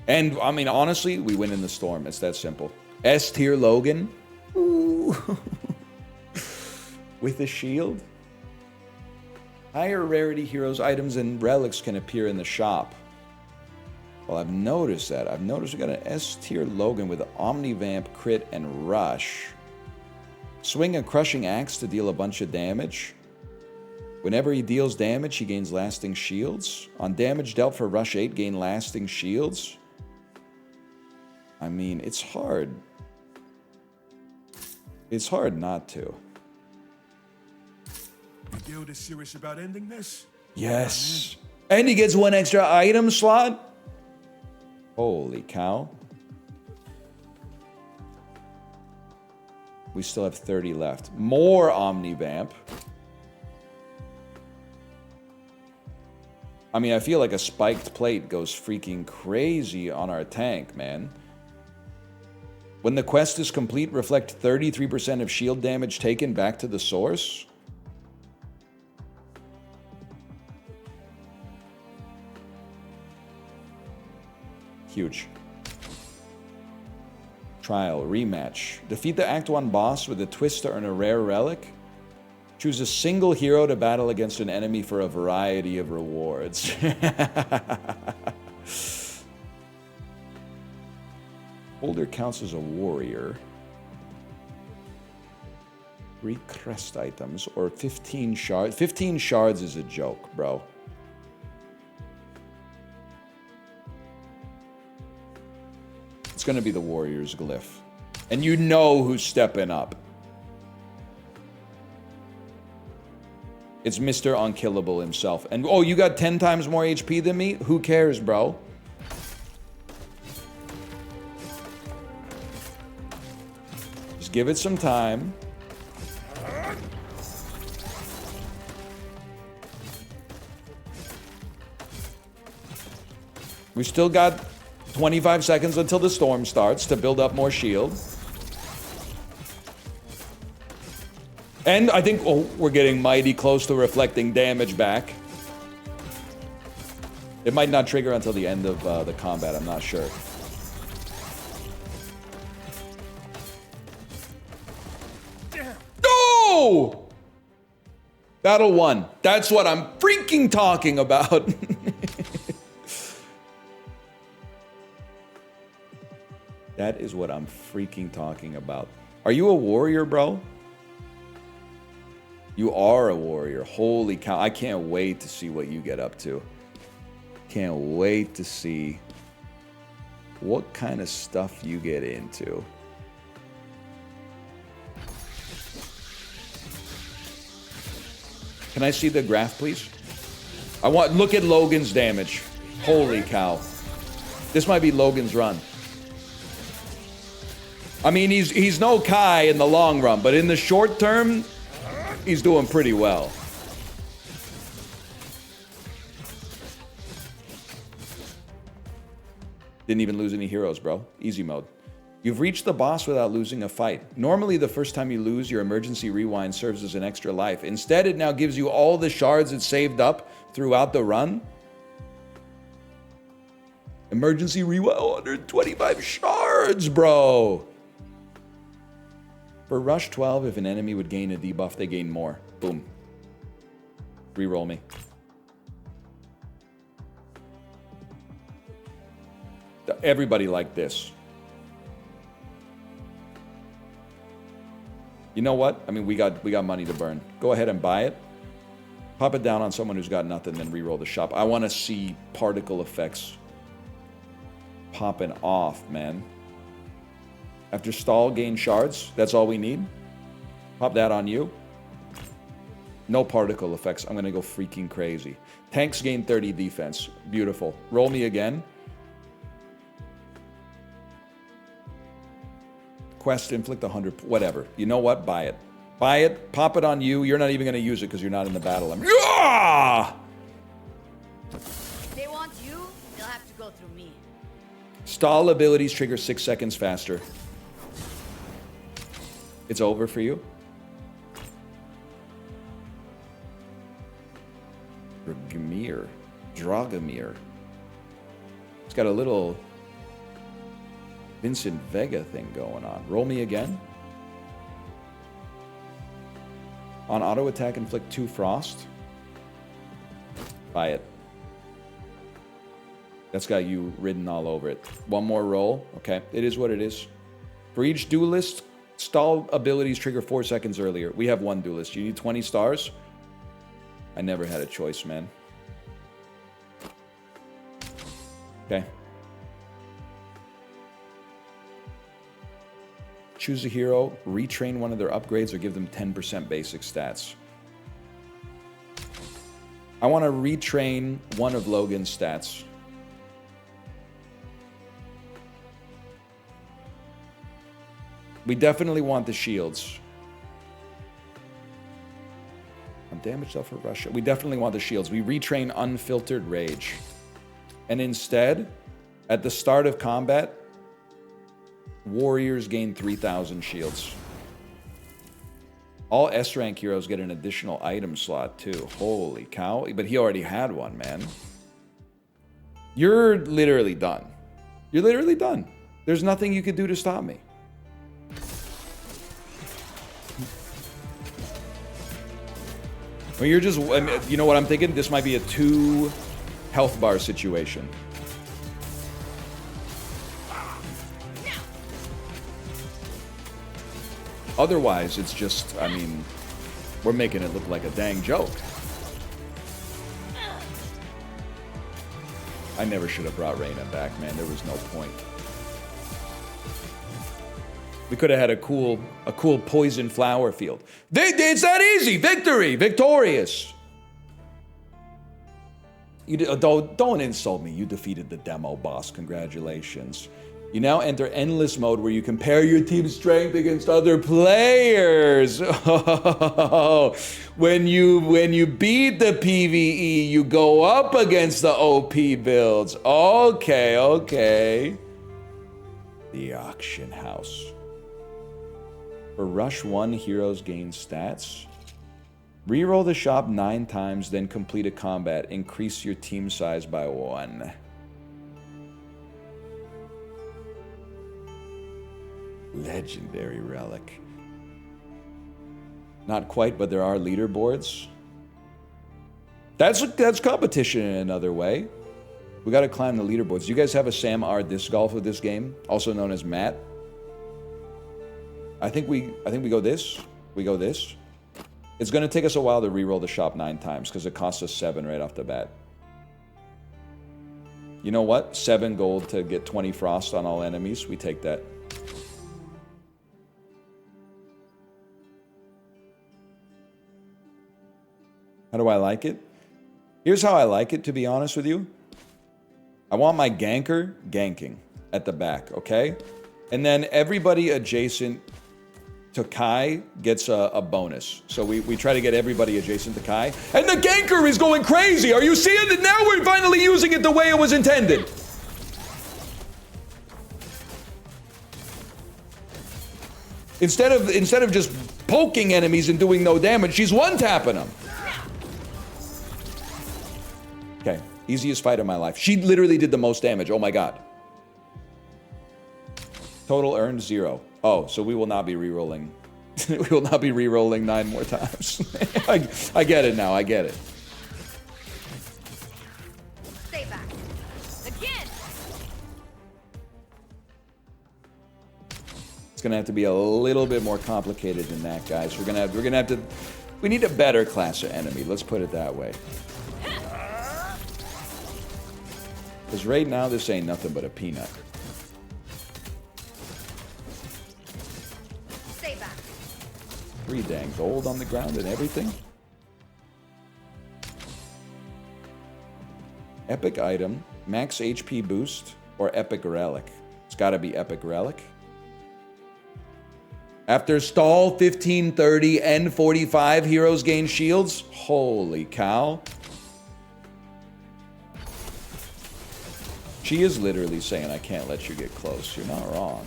And, I mean, honestly, we win in the storm. It's that simple. S tier Logan. Ooh. With a shield. Higher rarity heroes, items, and relics can appear in the shop. Well, I've noticed that. I've noticed we got an S tier Logan with Omnivamp, Crit, and Rush. Swing a Crushing Axe to deal a bunch of damage. Whenever he deals damage, he gains lasting shields. On damage dealt for Rush 8, gain lasting shields. I mean, it's hard. It's hard not to. The guild is serious about ending this? Yes. And he gets 1 extra item slot? Holy cow. We still have 30 left. More Omnivamp. I mean, I feel like a spiked plate goes freaking crazy on our tank, man. When the quest is complete, reflect 33% of shield damage taken back to the source. Huge. Trial, rematch. Defeat the Act 1 boss with a twist to earn a rare relic. Choose a single hero to battle against an enemy for a variety of rewards. Holder counts as a warrior. 3 crest items or 15 shards. 15 shards is a joke, bro. It's gonna be the warrior's glyph. And you know who's stepping up. It's Mr. Unkillable himself. And oh, you got 10 times more HP than me? Who cares, bro? Just give it some time. We still got 25 seconds until the storm starts to build up more shield. And I think we're getting mighty close to reflecting damage back. It might not trigger until the end of the combat, I'm not sure. go! Battle 1. That's what I'm freaking talking about. That is what I'm freaking talking about. Are you a warrior, bro? You are a warrior. Holy cow. I can't wait to see what you get up to. Can't wait to see what kind of stuff you get into. Can I see the graph, please? Look at Logan's damage. Holy cow. This might be Logan's run. I mean, he's no Kai in the long run, but in the short term, he's doing pretty well. Didn't even lose any heroes, bro. Easy mode. You've reached the boss without losing a fight. Normally, the first time you lose, your emergency rewind serves as an extra life. Instead, it now gives you all the shards it saved up throughout the run. Emergency rewind, 125 shards, bro. For Rush 12, if an enemy would gain a debuff, they gain more. Boom. Reroll me. Everybody like this. You know what? I mean, we got money to burn. Go ahead and buy it. Pop it down on someone who's got nothing, then reroll the shop. I want to see particle effects popping off, man. After stall, gain shards. That's all we need. Pop that on you. No particle effects. I'm going to go freaking crazy. Tanks gain 30 defense. Beautiful. Roll me again. Quest, inflict 100. Whatever. You know what? Buy it. Buy it. Pop it on you. You're not even going to use it because you're not in the battle. Yeah! If they want you, they'll have to go through me. Stall abilities trigger 6 seconds faster. It's over for you. Dragomir. It's got a little Vincent Vega thing going on. Roll me again. On auto attack, inflict 2 frost. Buy it. That's got you written all over it. One more roll. Okay, it is what it is. For each duelist, stall abilities trigger 4 seconds earlier. We have 1 duelist. You need 20 stars? I never had a choice, man. Okay. Choose a hero, retrain one of their upgrades, or give them 10% basic stats. I want to retrain one of Logan's stats. We definitely want the shields. I'm damaged up for Russia. We definitely want the shields. We retrain Unfiltered Rage. And instead, at the start of combat, warriors gain 3,000 shields. All S-rank heroes get an additional item slot too. Holy cow. But he already had one, man. You're literally done. You're literally done. There's nothing you could do to stop me. Well, you're just, you know what I'm thinking? This might be a 2 health bar situation. Otherwise, it's just, I mean, we're making it look like a dang joke. I never should have brought Reyna back, man. There was no point. We could have had a cool poison flower field. It's that easy. Victory. Victorious. Don't insult me. You defeated the demo boss. Congratulations. You now enter endless mode where you compare your team's strength against other players. When you beat the PvE, you go up against the OP builds. Okay. The auction house. For Rush 1, heroes gain stats. Reroll the shop 9 times, then complete a combat. Increase your team size by 1. Legendary relic. Not quite, but there are leaderboards. That's competition in another way. We got to climb the leaderboards. You guys have a Sam R disc golf with this game, also known as Matt. I think we go this. We go this. It's going to take us a while to re-roll the shop 9 times because it costs us 7 right off the bat. You know what? 7 gold to get 20 frost on all enemies. We take that. How do I like it? Here's how I like it, to be honest with you. I want my ganker ganking at the back, okay? And then everybody adjacent to Kai gets a bonus. So we try to get everybody adjacent to Kai. And the ganker is going crazy! Are you seeing it? Now we're finally using it the way it was intended! Instead of just poking enemies and doing no damage, she's one-tapping them. Okay, easiest fight of my life. She literally did the most damage. Oh my god. Total earned 0. Oh, so we will not be re-rolling. We will not be re-rolling 9 more times. I get it now. I get it. Stay back. Again. It's gonna have to be a little bit more complicated than that, guys. We're gonna have to. We need a better class of enemy. Let's put it that way. Because right now, this ain't nothing but a peanut. Stay back. 3 dang gold on the ground and everything. Epic item, max HP boost, or epic relic. It's gotta be epic relic. After stall 15, 30, and 45, heroes gain shields. Holy cow. She is literally saying, I can't let you get close. You're not wrong.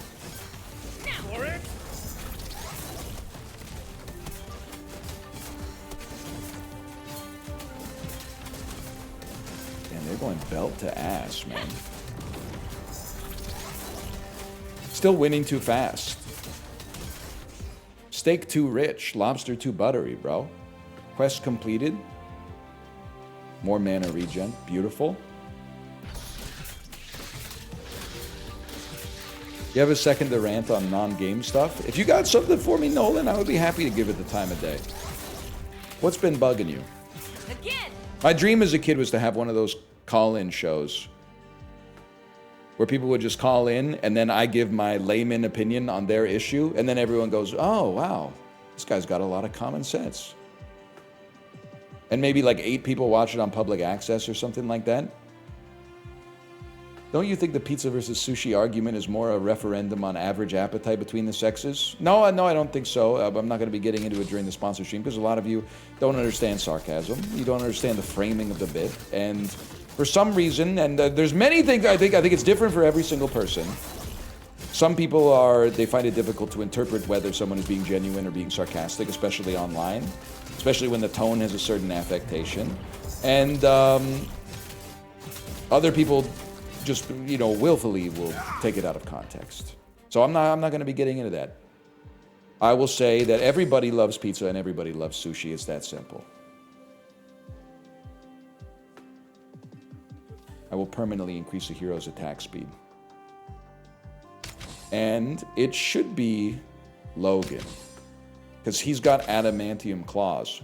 Damn, they're going belt to ass, man. Still winning too fast. Steak too rich. Lobster too buttery, bro. Quest completed. More mana regen. Beautiful. You have a second to rant on non-game stuff? If you got something for me, Nolan, I would be happy to give it the time of day. What's been bugging you? Again. My dream as a kid was to have one of those call-in shows where people would just call in and then I give my layman opinion on their issue and then everyone goes, oh, wow, this guy's got a lot of common sense. And maybe like 8 people watch it on public access or something like that. Don't you think the pizza versus sushi argument is more a referendum on average appetite between the sexes? No, I don't think so. I'm not going to be getting into it during the sponsor stream because a lot of you don't understand sarcasm. You don't understand the framing of the bit. And for some reason, and there's many things, I think it's different for every single person. Some people they find it difficult to interpret whether someone is being genuine or being sarcastic, especially online, especially when the tone has a certain affectation. And other people just, you know, willfully will take it out of context. So I'm not going to be getting into that. I will say that everybody loves pizza and everybody loves sushi. It's that simple. I will permanently increase a hero's attack speed. And it should be Logan, because he's got adamantium claws.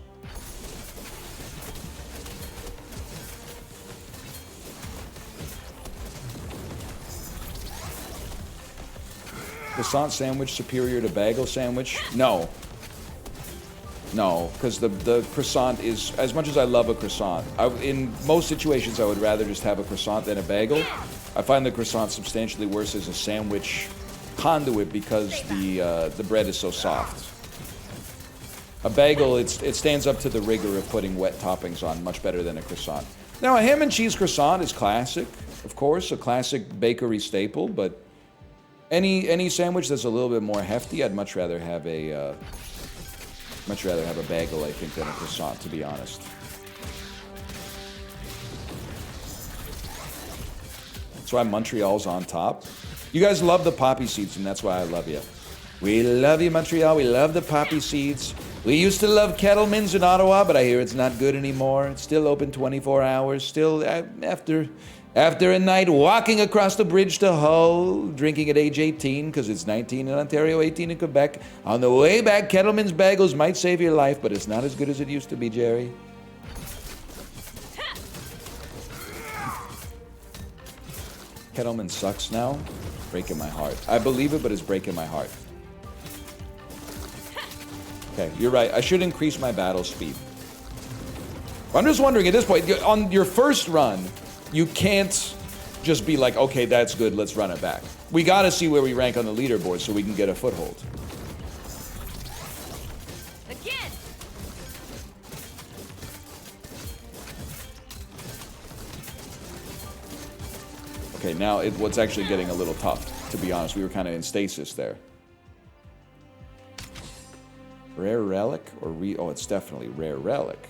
Croissant sandwich superior to bagel sandwich? No. No, because the croissant is, as much as I love a croissant, in most situations I would rather just have a croissant than a bagel. I find the croissant substantially worse as a sandwich conduit because the bread is so soft. A bagel, it stands up to the rigor of putting wet toppings on much better than a croissant. Now, a ham and cheese croissant is classic, of course, a classic bakery staple, but any sandwich that's a little bit more hefty, I'd much rather have a bagel, I think, than a croissant, to be honest. That's why Montreal's on top. You guys love the poppy seeds, and that's why I love you. We love you, Montreal. We love the poppy seeds. We used to love Kettleman's in Ottawa, but I hear it's not good anymore. It's still open 24 hours. Still, after a night walking across the bridge to Hull, drinking at age 18, because it's 19 in Ontario, 18 in Quebec. On the way back, Kettleman's bagels might save your life, but it's not as good as it used to be, Jerry. Kettleman sucks now. Breaking my heart. I believe it, but it's breaking my heart. Okay, you're right. I should increase my battle speed. I'm just wondering at this point, on your first run, you can't just be like, okay, that's good, let's run it back. We gotta see where we rank on the leaderboard so we can get a foothold. Again. Okay, now what's actually getting a little tough, to be honest. We were kind of in stasis there. Rare relic or oh, it's definitely rare relic.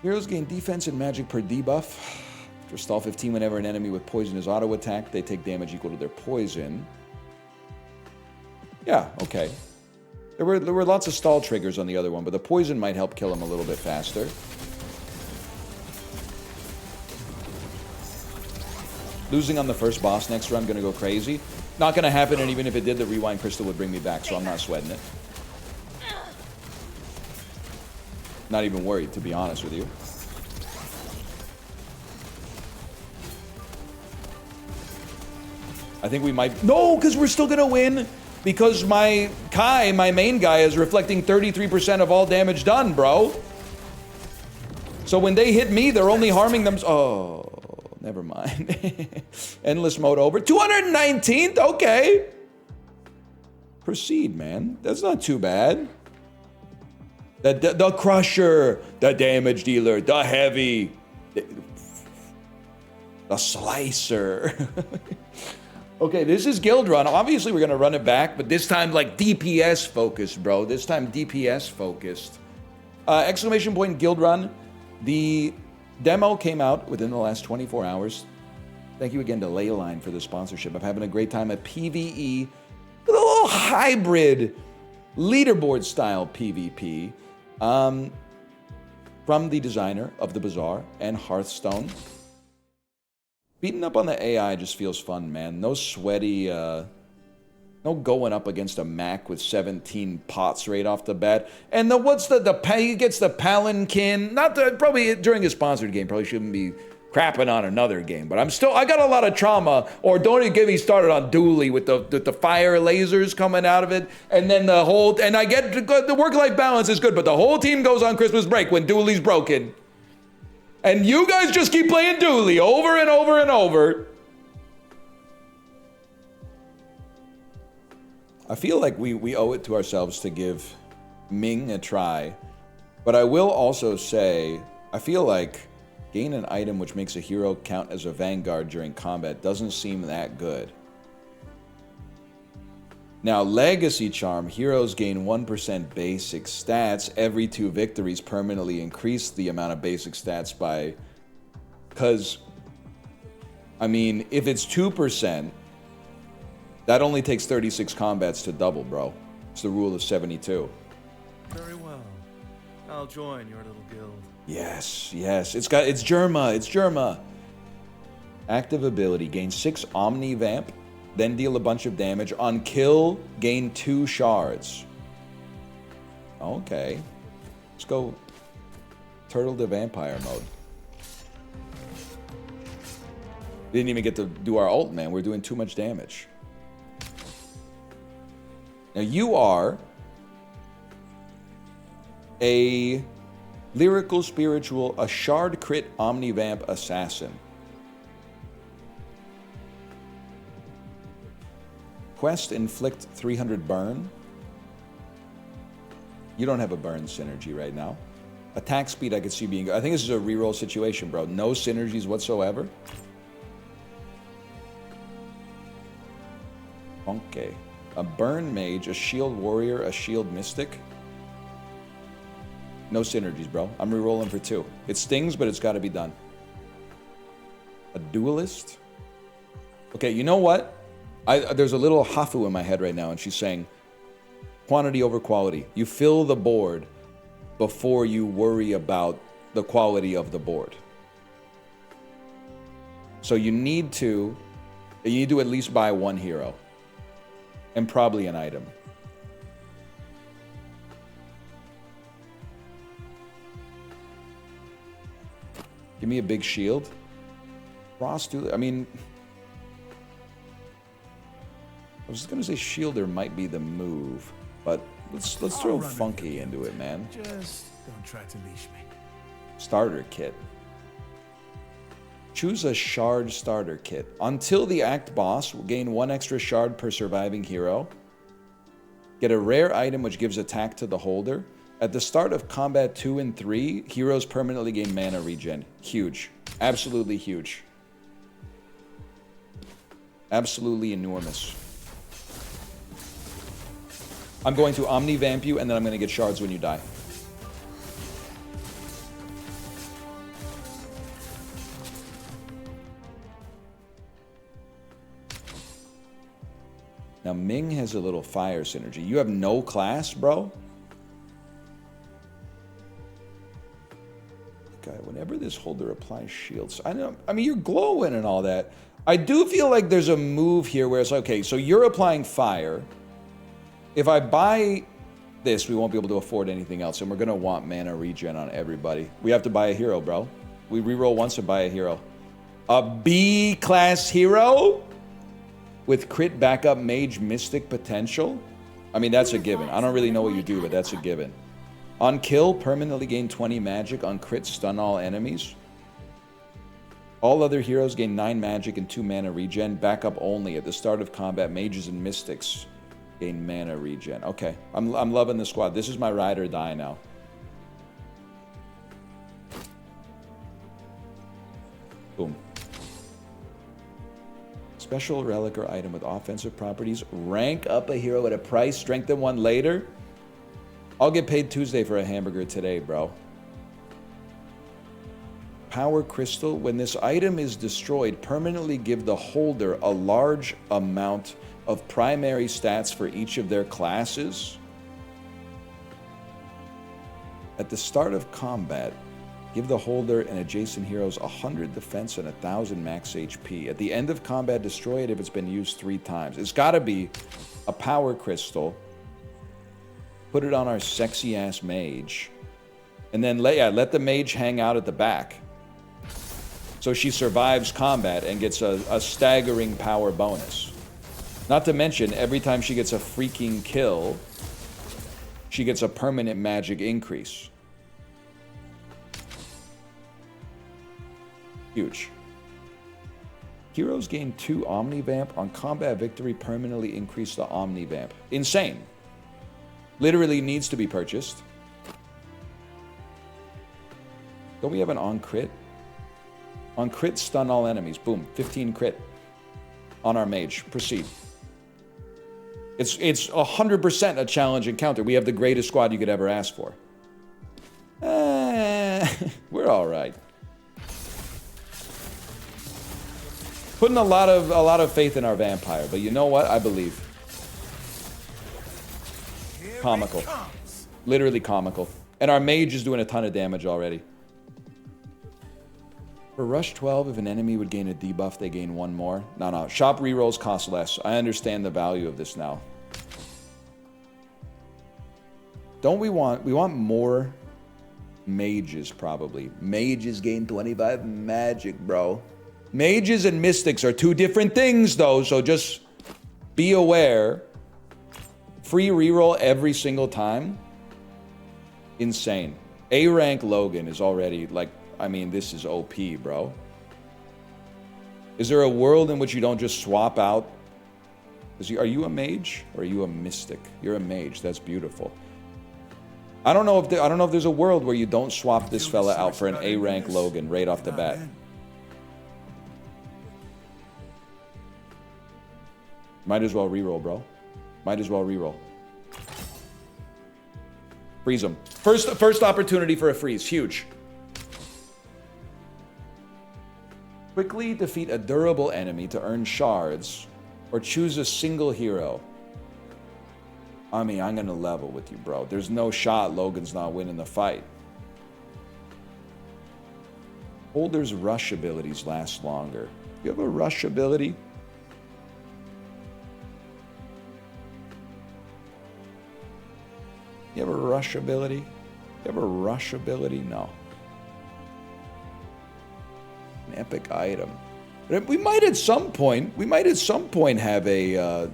Heroes gain defense and magic per debuff. After stall 15, whenever an enemy with poison is auto attacked, they take damage equal to their poison. Yeah, okay. There were lots of stall triggers on the other one, but the poison might help kill him a little bit faster. Losing on the first boss next run, gonna go crazy. Not gonna happen, and even if it did, the rewind crystal would bring me back, so I'm not sweating it. Not even worried, to be honest with you. I think we might... No, because we're still gonna win! Because my Kai, my main guy, is reflecting 33% of all damage done, bro. So when they hit me, they're only harming them... Oh... Never mind. Endless mode over. 219th? Okay. Proceed, man. That's not too bad. The crusher, the damage dealer, the heavy, the slicer. Okay, this is Guildrun. Obviously, we're going to run it back, but this time, like, DPS focused, bro. This time, DPS focused. Exclamation point Guildrun. The demo came out within the last 24 hours. Thank you again to Leyline for the sponsorship. I'm having a great time at PvE. A little hybrid leaderboard style PvP from the designer of the Bazaar and Hearthstone. Beating up on the AI just feels fun, man. No sweaty, no going up against a Mac with 17 pots right off the bat. And he gets the Palanquin. Probably during a sponsored game, probably shouldn't be crapping on another game. But I got a lot of trauma. Or don't even get me started on Dooley with the fire lasers coming out of it. And then and I get the work-life balance is good, but the whole team goes on Christmas break when Dooley's broken. And you guys just keep playing Dooley over and over and over. I feel like we owe it to ourselves to give Ming a try. But I will also say, I feel like gain an item which makes a hero count as a vanguard during combat doesn't seem that good. Now, Legacy Charm, heroes gain 1% basic stats. Every 2 victories permanently increase the amount of basic stats by... Because, I mean, if it's 2%, that only takes 36 combats to double, bro. It's the rule of 72. Very well. I'll join your little guild. Yes. It's Germa. Active ability. Gain 6 Omni Vamp. Then deal a bunch of damage. On kill, gain 2 shards. Okay. Let's go Turtle to Vampire mode. Didn't even get to do our ult, man. We're doing too much damage. Now you are a lyrical spiritual, a shard crit omnivamp assassin. Quest inflict 300 burn. You don't have a burn synergy right now. Attack speed I could see being... I think this is a reroll situation, bro. No synergies whatsoever. Okay. A burn mage, a shield warrior, a shield mystic. No synergies, bro. I'm rerolling for 2. It stings, but it's got to be done. A duelist. Okay, you know what? There's a little Hafu in my head right now, and she's saying, Quantity over quality. You fill the board before you worry about the quality of the board. So you need to at least buy one hero. And probably an item. Give me a big shield. Frost, I mean... I was gonna say Shielder might be the move, but let's throw Funky into it, man. Just don't try to leash me. Starter kit. Choose a shard starter kit. Until the act boss, will gain 1 extra shard per surviving hero. Get a rare item which gives attack to the holder. At the start of combat 2 and 3, heroes permanently gain mana regen. Huge. Absolutely huge. Absolutely enormous. I'm going to Omni-Vamp you, and then I'm going to get shards when you die. Now, Ming has a little fire synergy. You have no class, bro? Okay, whenever this holder applies shields... I mean, you're glowing and all that. I do feel like there's a move here where it's, okay, so you're applying fire... If I buy this, we won't be able to afford anything else, and we're going to want mana regen on everybody. We have to buy a hero, bro. We reroll once and buy a hero. A B-class hero? With crit backup mage mystic potential? I mean, that's a given. I don't really know what you do, but that's a given. On kill, permanently gain 20 magic. On crit, stun all enemies. All other heroes gain 9 magic and 2 mana regen. Backup only. At the start of combat, mages and mystics gain mana regen. Okay, I'm loving the squad. This is my ride or die now. Boom. Special relic or item with offensive properties. Rank up a hero at a price. Strengthen one later. I'll get paid Tuesday for a hamburger today, bro. Power Crystal. When this item is destroyed, permanently give the holder a large amount of primary stats for each of their classes. At the start of combat, give the holder and adjacent heroes 100 defense and 1,000 max HP. At the end of combat, destroy it if it's been used 3 times. It's gotta be a power crystal. Put it on our sexy-ass mage. And then let the mage hang out at the back. So she survives combat and gets a staggering power bonus. Not to mention, every time she gets a freaking kill, she gets a permanent magic increase. Huge. Heroes gain 2 Omni-Vamp. On combat victory, permanently increase the Omni-Vamp. Insane. Literally needs to be purchased. Don't we have an on-crit? On-crit, stun all enemies. Boom. 15 crit. On our mage. Proceed. It's 100% a challenge encounter. We have the greatest squad you could ever ask for. We're all right. Putting a lot of faith in our vampire, but you know what? I believe. Comical. Literally comical. And our mage is doing a ton of damage already. For Rush 12, if an enemy would gain a debuff, they gain 1 more. No. Shop rerolls cost less. I understand the value of this now. Don't we want more mages, probably. Mages gain 25 magic, bro. Mages and mystics are 2 different things, though, so just be aware. Free reroll every single time. Insane. A-rank Logan is already, like, I mean, this is OP, bro. Is there a world in which you don't just swap out? Are you a mage or are you a mystic? You're a mage. That's beautiful. I don't know if there's a world where you don't swap this fella out for an A-rank Logan right off the bat. Might as well reroll, bro. Might as well reroll. Freeze him. First opportunity for a freeze. Huge. Quickly defeat a durable enemy to earn shards, or choose a single hero. I mean, I'm going to level with you, bro. There's no shot Logan's not winning the fight. Holder's rush abilities last longer. You have a rush ability? You have a rush ability? You have a rush ability? No. An epic item. But we might at some point have a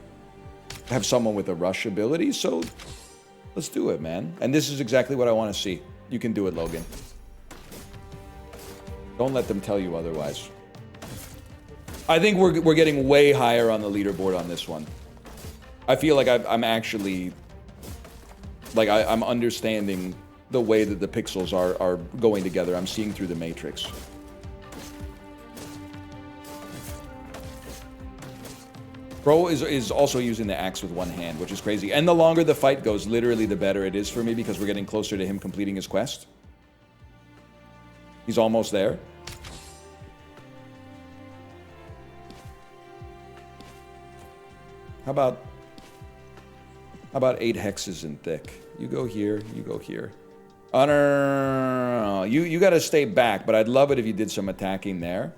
have someone with a rush ability, so let's do it, man. And this is exactly what I want to see. You can do it, Logan. Don't let them tell you otherwise. I think we're getting way higher on the leaderboard on this one. I feel like I'm actually like I'm understanding the way that the pixels are going together. I'm seeing through the matrix. Bro is also using the axe with one hand, which is crazy. And the longer the fight goes, literally the better it is for me because we're getting closer to him completing his quest. He's almost there. How about 8 hexes in thick? You go here, you go here. Oh, no. You got to stay back, but I'd love it if you did some attacking there.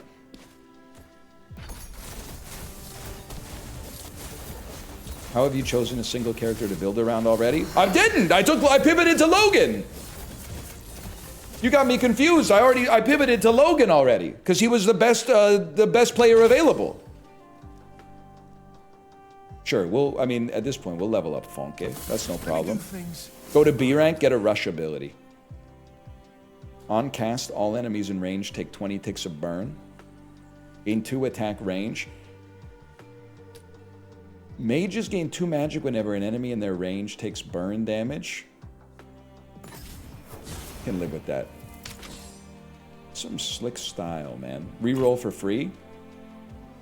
How have you chosen a single character to build around already? I didn't! I pivoted to Logan! You got me confused. I pivoted to Logan already, because he was the best player available. Sure, I mean, at this point, we'll level up Fonke. That's no problem. Go to B rank, get a rush ability. On cast, all enemies in range take 20 ticks of burn. Gain 2 attack range. Mages gain 2 magic whenever an enemy in their range takes burn damage. Can live with that. Some slick style, man. Reroll for free.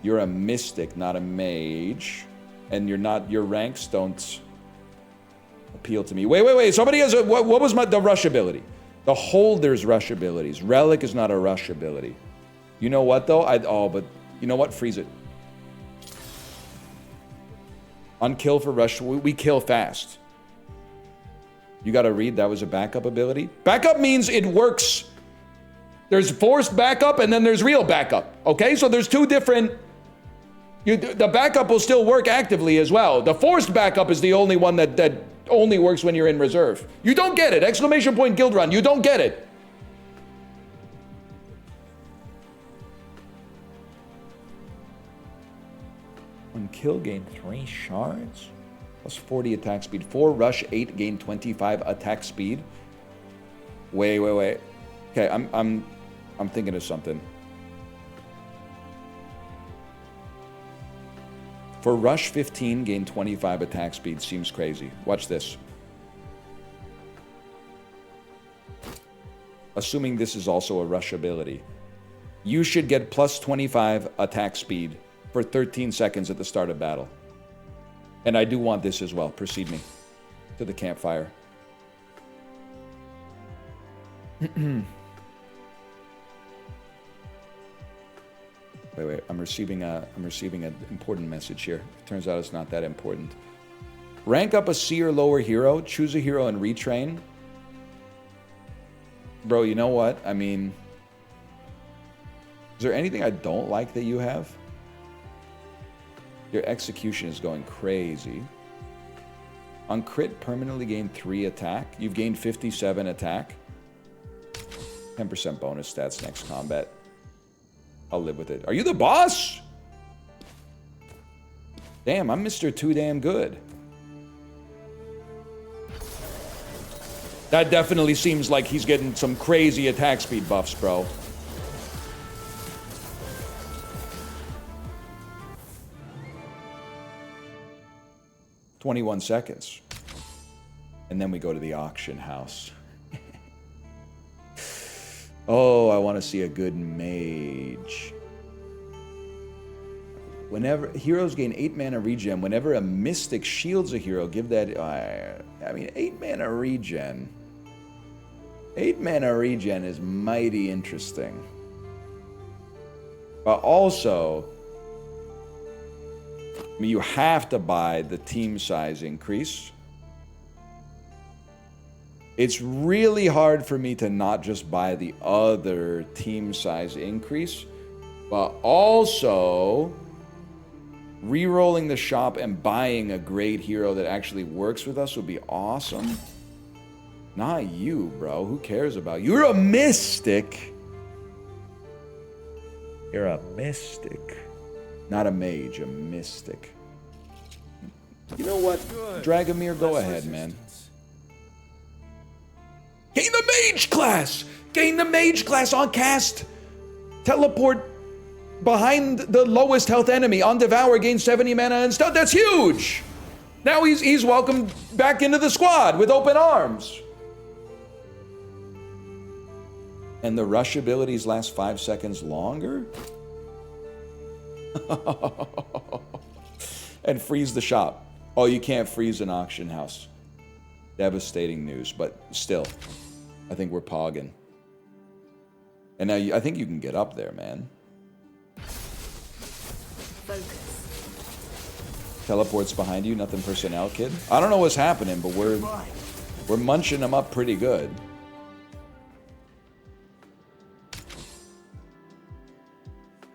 You're a mystic, not a mage. And your ranks don't appeal to me. Wait. Somebody has what was the rush ability? The holder's rush abilities. Relic is not a rush ability. You know what though? But you know what? Freeze it. On kill for rush, we kill fast. You gotta read, that was a backup ability. Backup means it works. There's forced backup and then there's real backup. Okay, so there's 2 different... the backup will still work actively as well. The forced backup is the only one that only works when you're in reserve. You don't get it! Exclamation point Guildrun, you don't get it! On kill, gain 3 shards. Plus 40 attack speed. 4 rush, 8 gain 25 attack speed. Wait. Okay, I'm thinking of something. For rush 15, gain 25 attack speed seems crazy. Watch this. Assuming this is also a rush ability. You should get plus 25 attack speed for 13 seconds at the start of battle. And I do want this as well. Precede me to the campfire. Wait. I'm receiving an important message here. Turns out it's not that important. Rank up a C or lower hero. Choose a hero and retrain. Bro, you know what? I mean, is there anything I don't like that you have? Your execution is going crazy. On crit, permanently gain 3 attack. You've gained 57 attack. 10% bonus stats next combat. I'll live with it. Are you the boss? Damn, I'm Mr. Too Damn Good. That definitely seems like he's getting some crazy attack speed buffs, bro. "21 seconds. And then we go to the auction house. Oh, I want to see a good mage. Whenever heroes gain 8 mana regen, whenever a mystic shields a hero, give that... I mean, 8 mana regen. 8 mana regen is mighty interesting. But also... I mean, you have to buy the team size increase. It's really hard for me to not just buy the other team size increase, but also re-rolling the shop and buying a great hero that actually works with us would be awesome. Not you, bro. Who cares about you? You're a mystic. You're a mystic. Not a mage, a mystic. You know what? Dragomir, go ahead, man. Gain the mage class! Gain the mage class on cast. Teleport behind the lowest health enemy. On Devour, gain 70 mana and stuff. That's huge! Now he's welcomed back into the squad with open arms. And the rush abilities last 5 seconds longer? And freeze the shop. Oh, you can't freeze an auction house. Devastating news, but still, I think we're pogging. And now I think you can get up there, man. Focus. Teleports behind you, nothing personnel, kid. I don't know what's happening, but we're munching them up pretty good.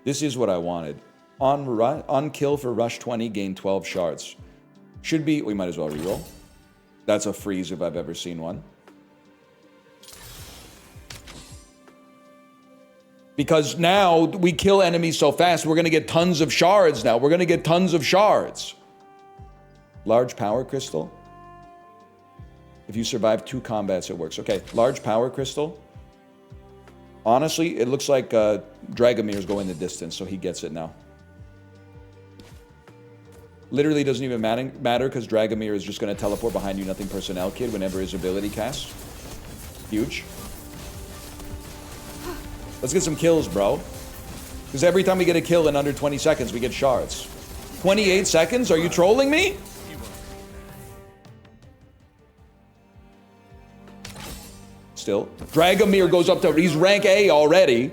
This is what I wanted. On kill for rush 20, gain 12 shards. Should be, we might as well reroll. That's a freeze if I've ever seen one. Because now we kill enemies so fast, we're going to get tons of shards now. We're going to get tons of shards. Large power crystal. If you survive 2 combats, it works. Okay, large power crystal. Honestly, it looks like Dragomir's going the distance, so he gets it now. Literally doesn't even matter because Dragomir is just going to teleport behind you, nothing personnel kid, whenever his ability casts. Huge. Let's get some kills, bro. Because every time we get a kill in under 20 seconds, we get shards. 28 seconds? Are you trolling me? Still. Dragomir goes up to... He's rank A already.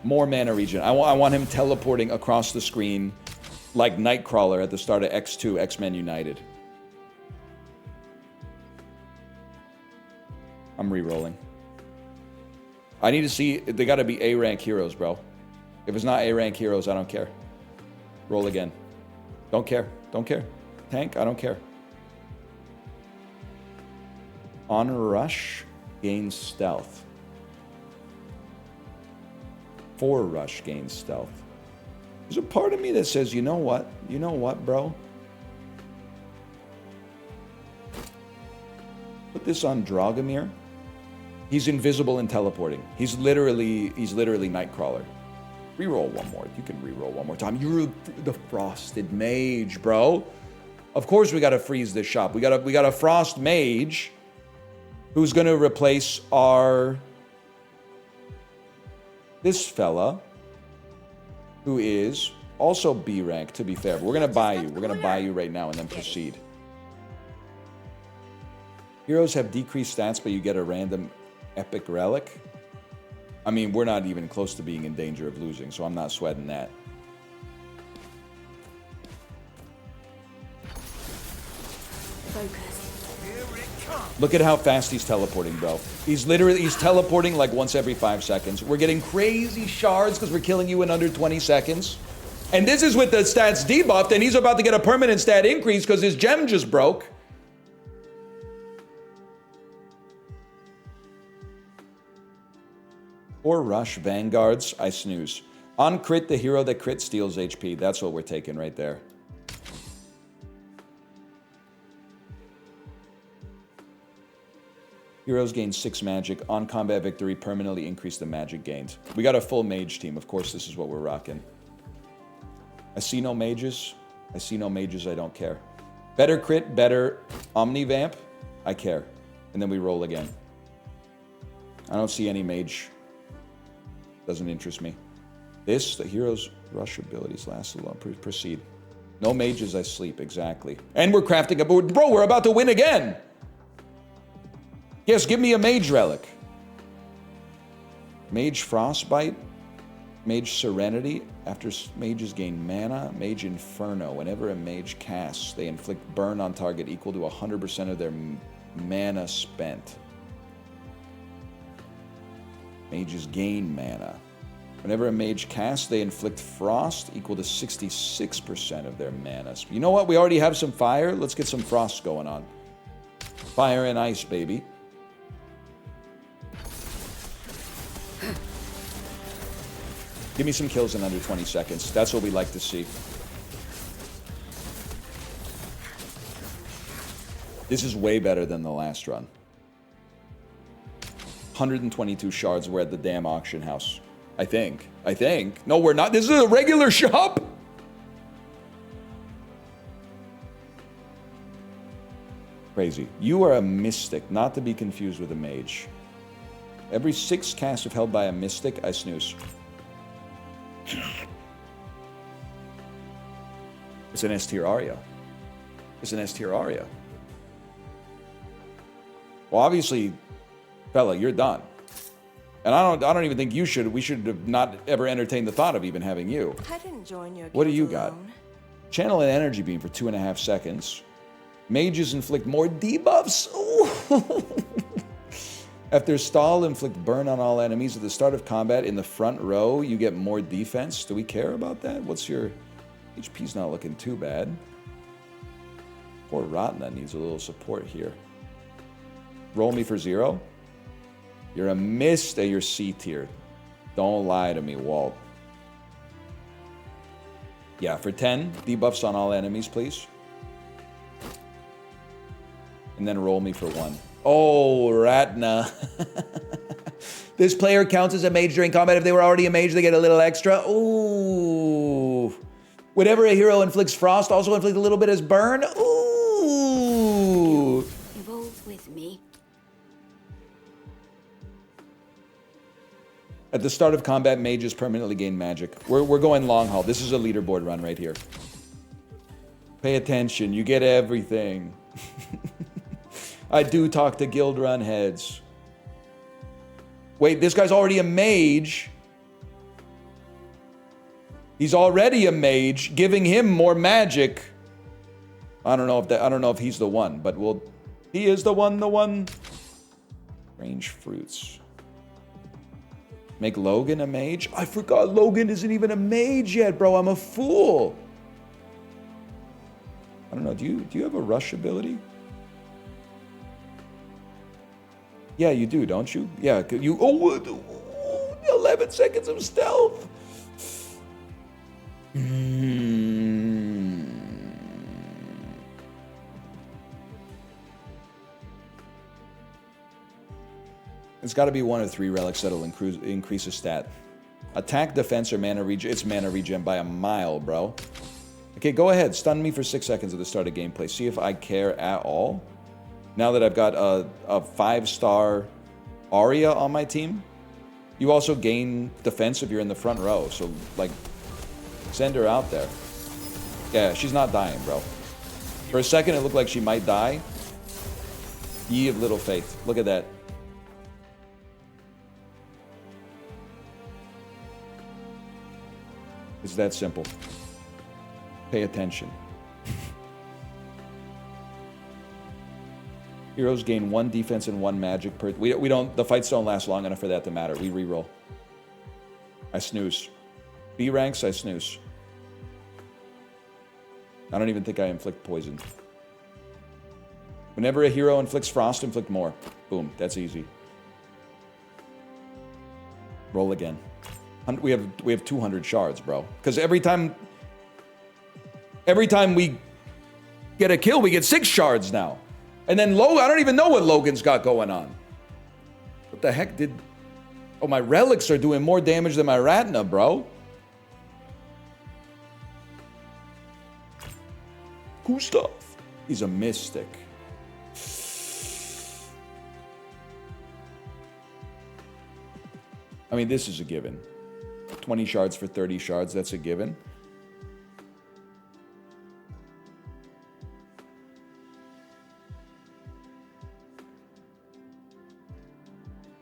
More mana regen. I want him teleporting across the screen like Nightcrawler at the start of X2, X-Men United. I'm re-rolling. I need to see... They gotta be A-rank heroes, bro. If it's not A-rank heroes, I don't care. Roll again. Don't care. Don't care. Tank, I don't care. On rush, gains stealth. 4 rush gains stealth. There's a part of me that says, you know what? You know what, bro? Put this on Dragomir. He's invisible and teleporting. He's literally Nightcrawler. Reroll one more. You can reroll one more time. You're the frosted mage, bro. Of course we gotta freeze this shop. We got a frost mage who's gonna replace our this fella, who is also B rank, to be fair. But we're gonna buy you. We're gonna buy you right now and then proceed. Heroes have decreased stats, but you get a random epic relic. I mean, we're not even close to being in danger of losing, so I'm not sweating that. Focus. Look at how fast he's teleporting, bro. He's teleporting like once every 5 seconds. We're getting crazy shards because we're killing you in under 20 seconds. And this is with the stats debuffed, and he's about to get a permanent stat increase because his gem just broke. Or rush vanguards, I snooze. On crit, the hero that crit steals HP. That's what we're taking right there. Heroes gain 6 magic. On combat victory, permanently increase the magic gained. We got a full mage team. Of course, this is what we're rocking. I see no mages. I see no mages. I don't care. Better crit, better omnivamp. I care. And then we roll again. I don't see any mage. Doesn't interest me. This, the hero's rush abilities last a long. Proceed. No mages, I sleep. Exactly. And we're crafting a... Bro, we're about to win again. Yes, give me a mage relic. Mage frostbite. Mage Serenity. After mages gain mana, Mage Inferno. Whenever a mage casts, they inflict burn on target equal to 100% of their mana spent. Mages gain mana. Whenever a mage casts, they inflict frost equal to 66% of their mana. You know what? We already have some fire. Let's get some frost going on. Fire and ice, baby. Give me some kills in under 20 seconds. That's what we like to see. This is way better than the last run. 122 shards. We're at the damn auction house. I think. No, we're not. This is a regular shop. Crazy. You are a mystic, not to be confused with a mage. Every 6 casts if held by a mystic, I snooze. It's an S-tier Aria. It's an S-tier Aria. Well, obviously, fella, you're done. And I don't even think you should. We should have not ever entertained the thought of even having you. I didn't join your What do you guild got? alone. Channel an energy beam for 2.5 seconds. Mages inflict more debuffs. Ooh. After stall, inflict burn on all enemies at the start of combat in the front row. You get more defense. Do we care about that? What's your HP's not looking too bad. Poor Ratna needs a little support here. Roll me for 0. You're a mist at your C tier. Don't lie to me, Walt. Yeah, for 10, debuffs on all enemies, please. And then roll me for 1. Oh, Ratna. This player counts as a mage during combat. If they were already a mage, they get a little extra. Ooh. Whenever a hero inflicts frost, also inflict a little bit as burn. Ooh. Evolve with me. At the start of combat, mages permanently gain magic. We're going long haul. This is a leaderboard run right here. Pay attention. You get everything. I do talk to Guildrun heads. Wait, this guy's already a mage. He's already a mage, giving him more magic. I don't know if he's the one, but he is the one. Range fruits. Make Logan a mage? I forgot Logan isn't even a mage yet, bro. I'm a fool. I don't know. Do you have a rush ability? Yeah, you do, don't you? Yeah, you. Oh, 11 seconds of stealth. It's got to be one of 3 relics that'll increase a stat. Attack, defense, or mana regen. It's mana regen by a mile, bro. Okay, go ahead. Stun me for 6 seconds at the start of gameplay. See if I care at all. Now that I've got a 5-star Aria on my team. You also gain defense if you're in the front row. So, like, send her out there. Yeah, she's not dying, bro. For a second, it looked like she might die. Ye of little faith. Look at that. It's that simple. Pay attention. Heroes gain 1 defense and 1 magic per... We don't... The fights don't last long enough for that to matter. We reroll. I snooze. B ranks, I snooze. I don't even think I inflict poison. Whenever a hero inflicts frost, inflict more. Boom. That's easy. Roll again. We have 200 shards, bro. Because every time we get a kill, we get 6 shards now. And then I don't even know what Logan's got going on. What the heck did... Oh, my relics are doing more damage than my Ratna, bro. Gustav. He's a mystic. I mean, this is a given. 20 shards for 30 shards, that's a given.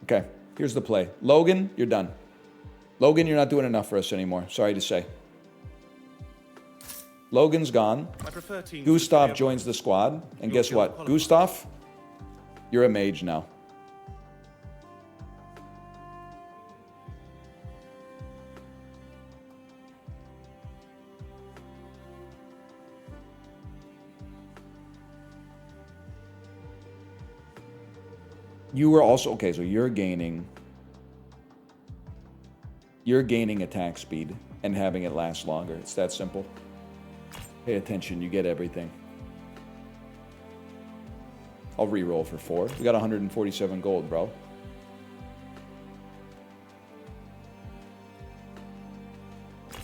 Okay, here's the play. Logan, you're done. Logan, you're not doing enough for us anymore. Sorry to say. Logan's gone. I prefer teams. Gustav joins the squad. And guess what? Gustav, you're a mage now. You were also... Okay, so you're gaining attack speed and having it last longer. It's that simple. Pay attention, you get everything. I'll re-roll for 4. We got 147 gold, bro.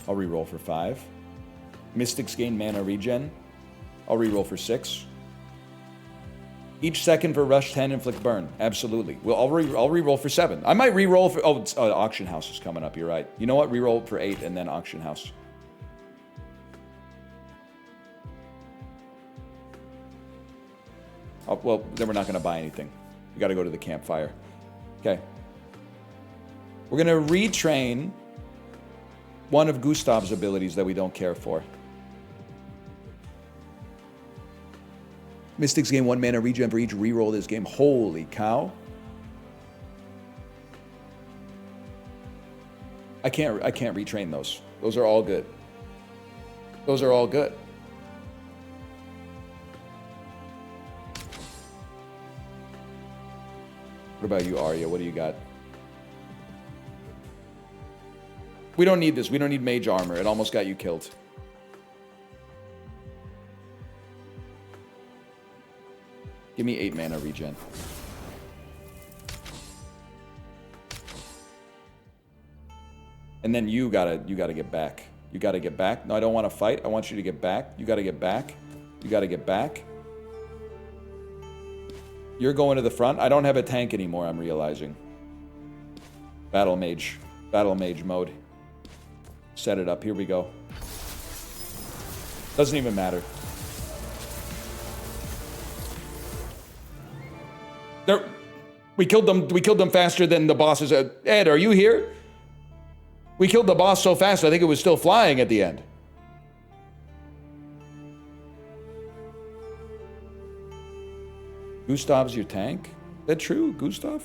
I'll re-roll for 5. Mystics gain mana regen. I'll re-roll for 6. Each second for rush 10, inflict burn. Absolutely. Well, I'll re-roll for 7. I might re-roll for... Oh, auction house is coming up. You're right. You know what? Re-roll for 8 and then auction house. Oh, well, then we're not going to buy anything. We got to go to the campfire. Okay. We're going to retrain one of Gustav's abilities that we don't care for. Mystics gain 1 mana regen for each reroll this game. Holy cow. I can't retrain those. Those are all good. Those are all good. What about you, Arya? What do you got? We don't need this. We don't need mage armor. It almost got you killed. Give me 8 mana regen. And then you gotta get back. You gotta get back. No, I don't want to fight. I want you to get back. You gotta get back. You gotta get back. You're going to the front. I don't have a tank anymore, I'm realizing. Battle mage mode. Set it up. Here we go. Doesn't even matter. We killed them faster than the bosses. Ed, are you here? We killed the boss so fast, I think it was still flying at the end. Gustav's your tank? Is that true, Gustav?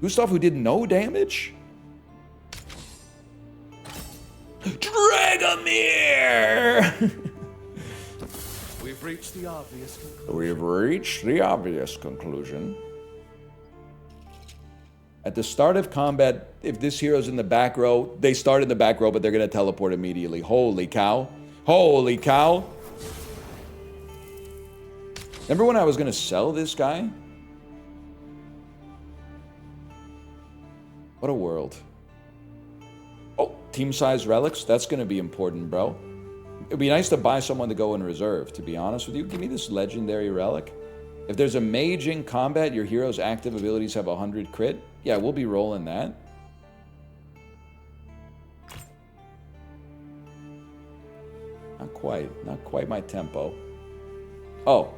Gustav who did no damage? Dragomir! We've reached the obvious conclusion. We've reached the obvious conclusion. At the start of combat, if this hero's in the back row, they start in the back row, but they're going to teleport immediately. Holy cow. Holy cow. Remember when I was going to sell this guy? What a world. Oh, team size relics. That's going to be important, bro. It'd be nice to buy someone to go in reserve, to be honest with you. Give me this legendary relic. If there's a mage in combat, your hero's active abilities have 100 crit. Yeah, we'll be rolling that. Not quite my tempo. Oh,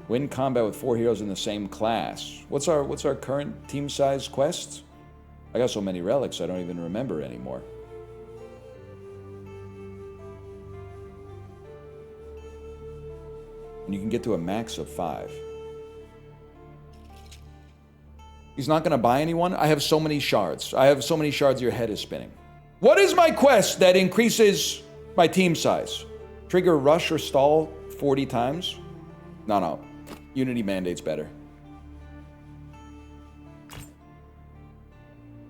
win combat with 4 heroes in the same class. What's our current team size quest? I got so many relics I don't even remember anymore. And you can get to a max of 5. He's not going to buy anyone? I have so many shards. I have so many shards your head is spinning. What is my quest that increases my team size? Trigger rush or stall 40 times? No. Unity Mandate's better.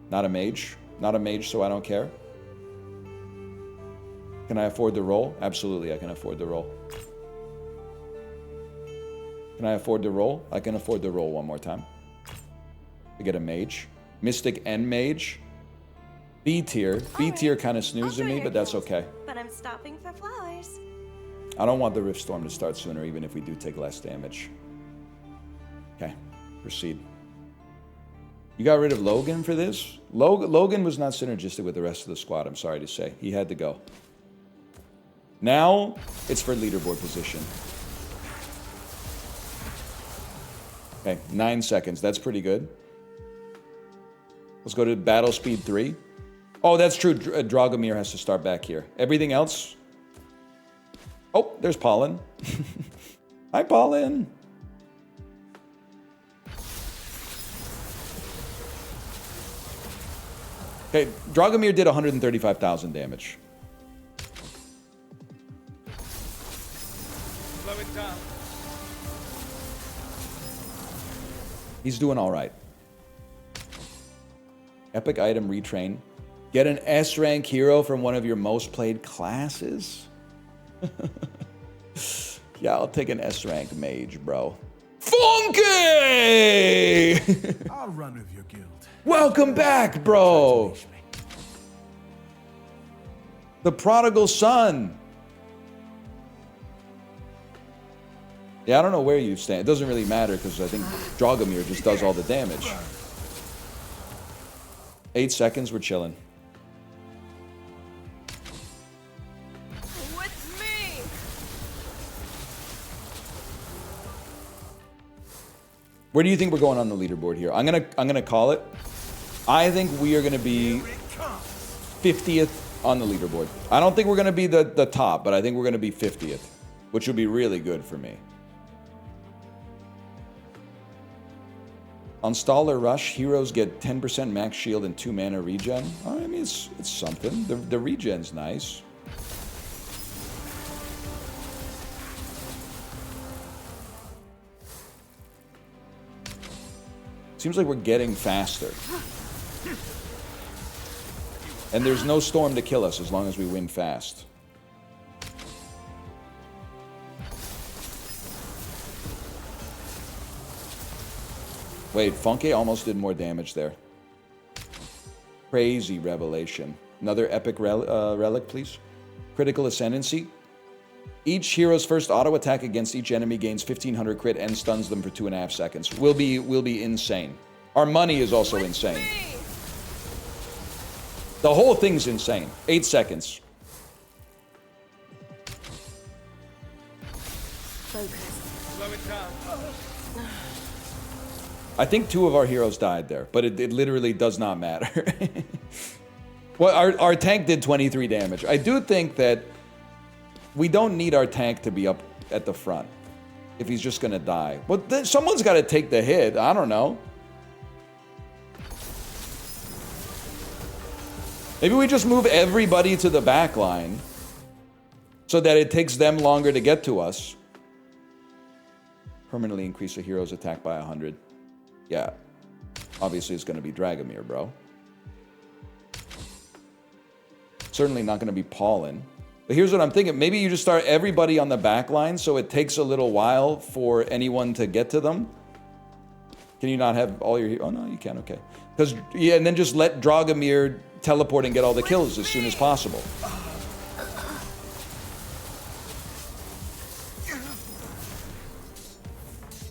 Not a mage. Not a mage, so I don't care. Can I afford the roll? Absolutely, I can afford the roll. Can I afford the roll? I can afford the roll one more time. To get a mage. Mystic and mage. B tier. B tier kind of snoozing me, but that's okay. But I'm stopping for flowers. I don't want the Rift Storm to start sooner, even if we do take less damage. Okay, proceed. You got rid of Logan for this? Logan was not synergistic with the rest of the squad, I'm sorry to say. He had to go. Now, it's for leaderboard position. Okay, 9 seconds. That's pretty good. Let's go to battle speed 3. Oh, that's true. Dragomir has to start back here. Everything else... Oh, there's Pollen. Hi, Pollen. Okay, Dragomir did 135,000 damage. Slow it down. He's doing all right. Epic item retrain. Get an S rank hero from one of your most played classes. Yeah, I'll take an S rank mage, bro. Funky! I'll run with your guild. Welcome back, bro. Unleash me. The prodigal son. Yeah, I don't know where you stand. It doesn't really matter because I think Dragomir just does all the damage. 8 seconds, we're chilling. With me! Where do you think we're going on the leaderboard here? I'm gonna call it. I think we are gonna be 50th on the leaderboard. I don't think we're gonna be the top, but I think we're gonna be 50th, which would be really good for me. On Staller Rush, heroes get 10% max shield and 2 mana regen. I mean, it's something. The regen's nice. Seems like we're getting faster. And there's no storm to kill us as long as we win fast. Wait, Funky almost did more damage there. Crazy revelation. Another epic relic, please. Critical Ascendancy. Each hero's first auto attack against each enemy gains 1500 crit and stuns them for 2.5 seconds. Will be insane. Our money is also insane. Me! The whole thing's insane. 8 seconds. Focus. Slow it down. I think 2 of our heroes died there, but it literally does not matter. Well, our tank did 23 damage. I do think that we don't need our tank to be up at the front if he's just gonna die. But then someone's got to take the hit. I don't know. Maybe we just move everybody to the back line so that it takes them longer to get to us. Permanently increase a hero's attack by 100. Yeah. Obviously, it's going to be Dragomir, bro. Certainly not going to be Pollen. But here's what I'm thinking. Maybe you just start everybody on the back line so it takes a little while for anyone to get to them. Can you not have all your... Oh, no, you can. Okay. Because, yeah, and then just let Dragomir teleport and get all the kills as soon as possible.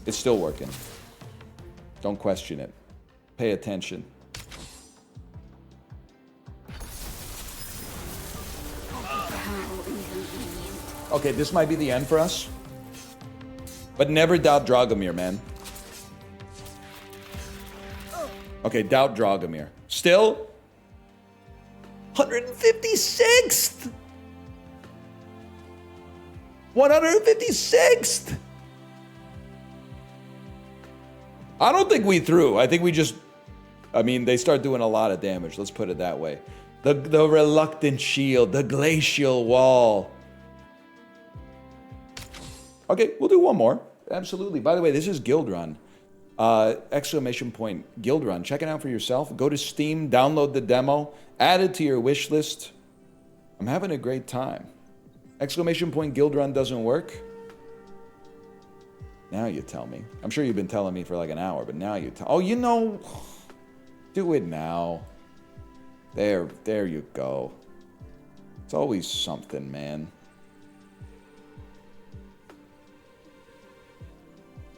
It's still working. Don't question it. Pay attention. Okay, this might be the end for us. But never doubt Dragomir, man. Okay, doubt Dragomir. Still? 156th! 156th! I don't think we threw. I think we just... I mean, they start doing a lot of damage. Let's put it that way. The reluctant shield. The glacial wall. Okay, we'll do one more. Absolutely. By the way, this is Guildrun. Exclamation point. Guildrun. Check it out for yourself. Go to Steam. Download the demo. Add it to your wish list. I'm having a great time. Exclamation point Guildrun doesn't work. Now you tell me. I'm sure you've been telling me for like an hour, but now you tell... Oh, you know... Do it now. There you go. It's always something, man.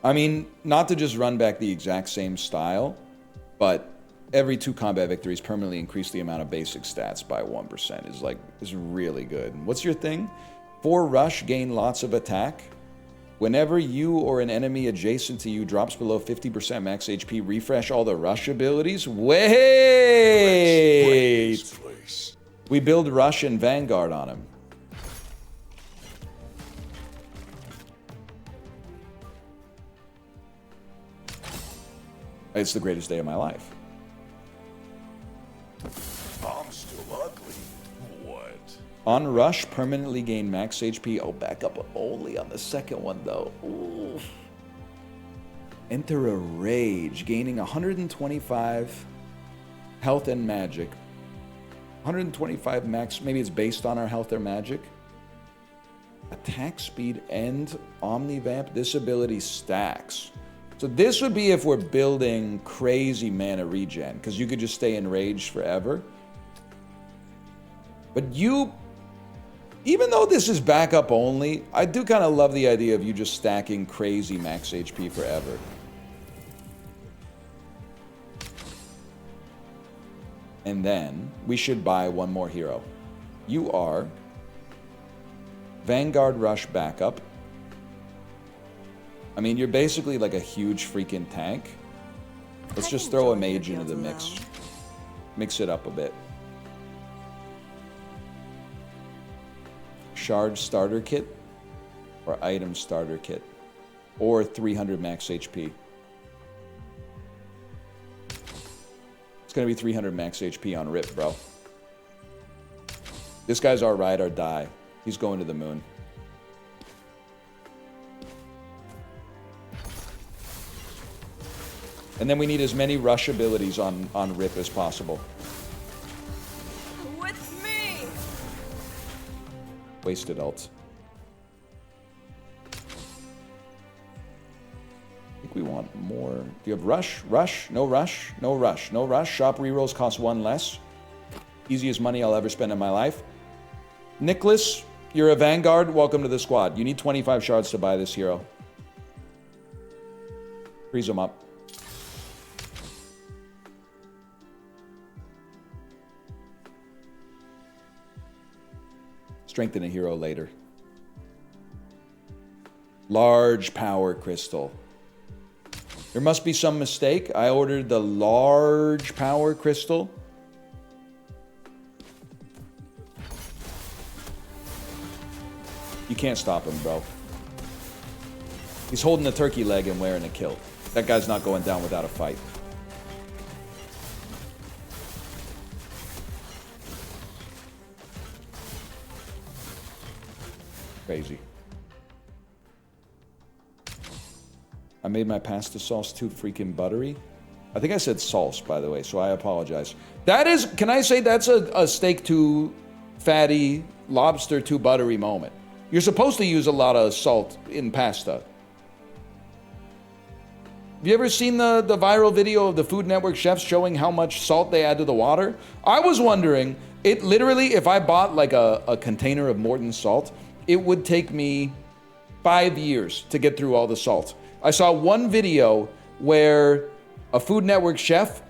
I mean, not to just run back the exact same style, but every 2 combat victories permanently increase the amount of basic stats by 1% is really good. What's your thing? 4 rush, gain lots of attack. Whenever you or an enemy adjacent to you drops below 50% max HP, refresh all the rush abilities. Wait! Please. face. We build Rush and Vanguard on him. It's the greatest day of my life. I'm still ugly. What? On Rush, permanently gain max HP. Oh, back up only on the second one, though. Ooh. Enter a Rage, gaining 125 health and magic. 125 max, maybe it's based on our health or magic. Attack speed and Omnivamp. This ability stacks. So this would be if we're building crazy mana regen, because you could just stay in Rage forever. But you, even though this is backup only, I do kind of love the idea of you just stacking crazy max HP forever. And then we should buy one more hero. You are Vanguard Rush backup. I mean, you're basically like a huge freaking tank. Let's just throw a mage into the mix. Mix it up a bit. Shard starter kit or item starter kit or 300 max HP. It's gonna be 300 max HP on Rip, bro. This guy's our ride or die. He's going to the moon. And then we need as many rush abilities on Rip as possible. With me! Wasted ult. I think we want more. Do you have rush? Rush? No rush? No rush. No rush. Shop rerolls cost 1 less. Easiest money I'll ever spend in my life. Nicholas, you're a Vanguard. Welcome to the squad. You need 25 shards to buy this hero. Freeze them up. Strengthen a hero later. Large power crystal. There must be some mistake. I ordered the large power crystal. You can't stop him, bro. He's holding a turkey leg and wearing a kilt. That guy's not going down without a fight. Crazy. I made my pasta sauce too freaking buttery. I think I said sauce, by the way, so I apologize. That is, can I say that's a steak too fatty, lobster too buttery moment. You're supposed to use a lot of salt in pasta. Have you ever seen the viral video of the Food Network chefs showing how much salt they add to the water? I was wondering, it literally, if I bought like a container of Morton's salt, it would take me 5 years to get through all the salt. I saw one video where a Food Network chef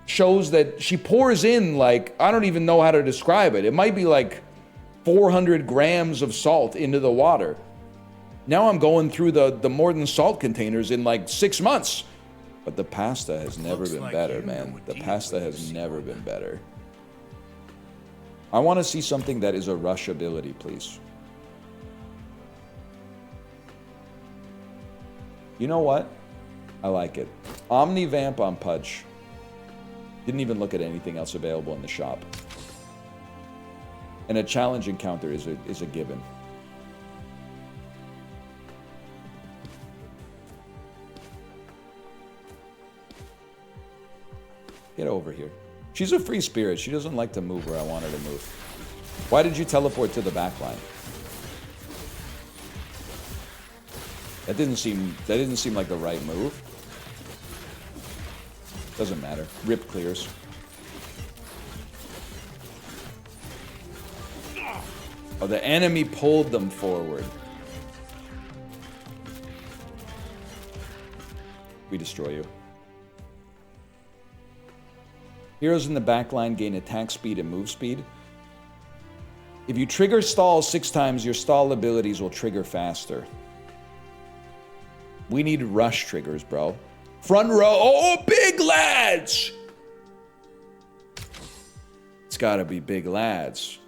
shows that she pours in like, I don't even know how to describe it. It might be like 400 grams of salt into the water. Now I'm going through the Morton salt containers in like 6 months. But the pasta has never Looks been like better, you know man. what The deal pasta with has this never one. been better. I want to see something that is a rush ability, please. You know what? I like it. Omnivamp on Pudge. Didn't even look at anything else available in the shop. And a challenge encounter is a given. Get over here. She's a free spirit. She doesn't like to move where I want her to move. Why did you teleport to the back line? That didn't seem like the right move. Doesn't matter. Rip clears. Oh, the enemy pulled them forward. We destroy you. Heroes in the back line gain attack speed and move speed. If you trigger stall 6 times, your stall abilities will trigger faster. We need rush triggers, bro. Front row. Oh, big lads! It's gotta be big lads.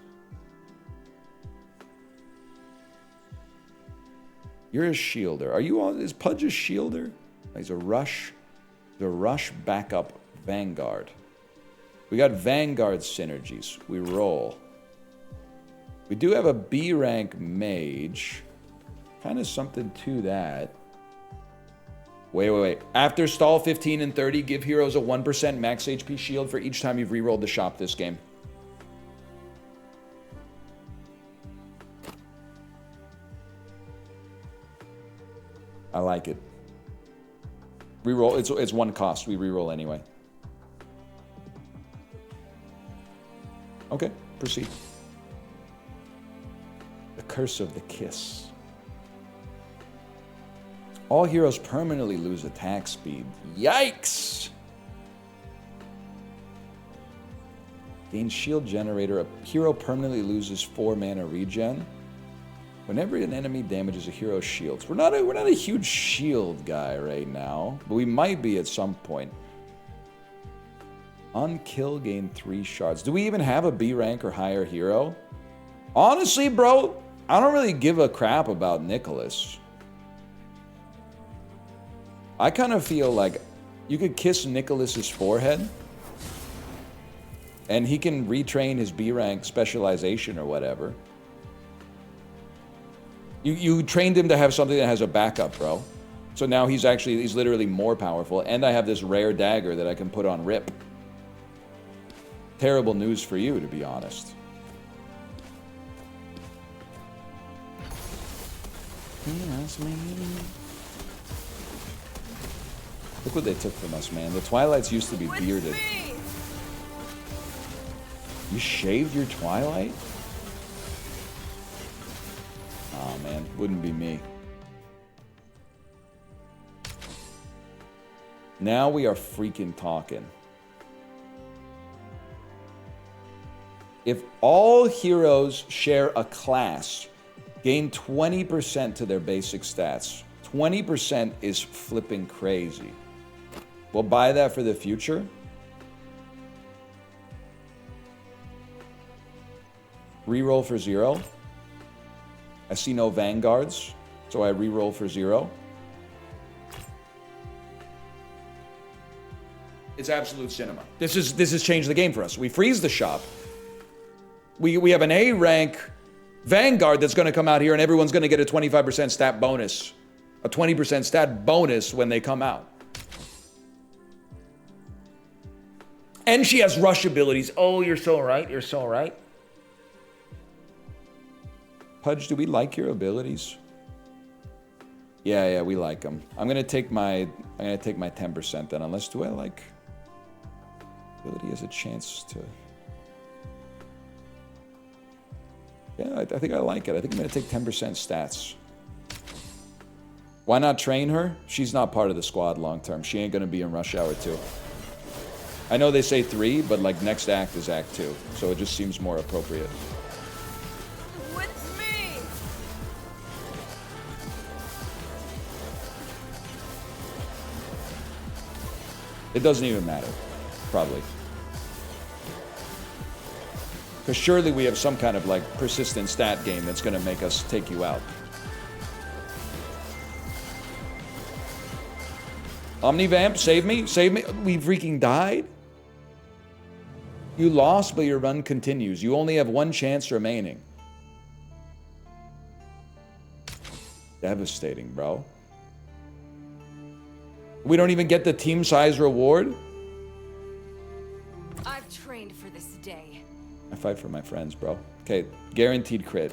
You're a shielder. Are you on? Is Pudge a shielder? He's a rush. The rush backup Vanguard. We got Vanguard synergies. We roll. We do have a B rank mage. Kind of something to that. Wait. After stall 15 and 30, give heroes a 1% max HP shield for each time you've rerolled the shop this game. I like it. Reroll, it's one cost. We reroll anyway. Okay, proceed. The Curse of the Kiss. All heroes permanently lose attack speed. Yikes! Gain shield generator. A hero permanently loses 4 mana regen. Whenever an enemy damages a hero's shields. We're not a huge shield guy right now, but we might be at some point. On kill, gain 3 shards. Do we even have a B rank or higher hero? Honestly, bro, I don't really give a crap about Nicholas. I kind of feel like you could kiss Nicholas's forehead and he can retrain his B rank specialization or whatever. You trained him to have something that has a backup, bro. So now he's literally more powerful, and I have this rare dagger that I can put on Rip. Terrible news for you, to be honest. Yes, man. Look what they took from us, man. The Twilights used to be bearded. You shaved your Twilight? Oh man, wouldn't be me. Now we are freaking talking. If all heroes share a class, gain 20% to their basic stats. 20% is flipping crazy. We'll buy that for the future. Reroll for 0. I see no Vanguards, so I reroll for 0. It's absolute cinema. This has changed the game for us. We freeze the shop. We have an A rank Vanguard that's going to come out here, and everyone's going to get a 25% stat bonus, a 20% stat bonus when they come out. And she has rush abilities. Oh, you're so right. You're so right. Pudge, do we like your abilities? Yeah, we like them. I'm gonna take my 10% then. Unless, do I like ability has a chance to? Yeah, I think I like it. I think I'm gonna take 10% stats. Why not train her? She's not part of the squad long term. She ain't gonna be in Rush Hour 2. I know they say 3, but like next act is Act 2, so it just seems more appropriate. It doesn't even matter, probably. Because surely we have some kind of like persistent stat game that's going to make us take you out. Omnivamp, save me, save me. We freaking died? You lost, but your run continues. You only have 1 chance remaining. Devastating, bro. We don't even get the team size reward? I've trained for this day. I fight for my friends, bro. Okay, guaranteed crit.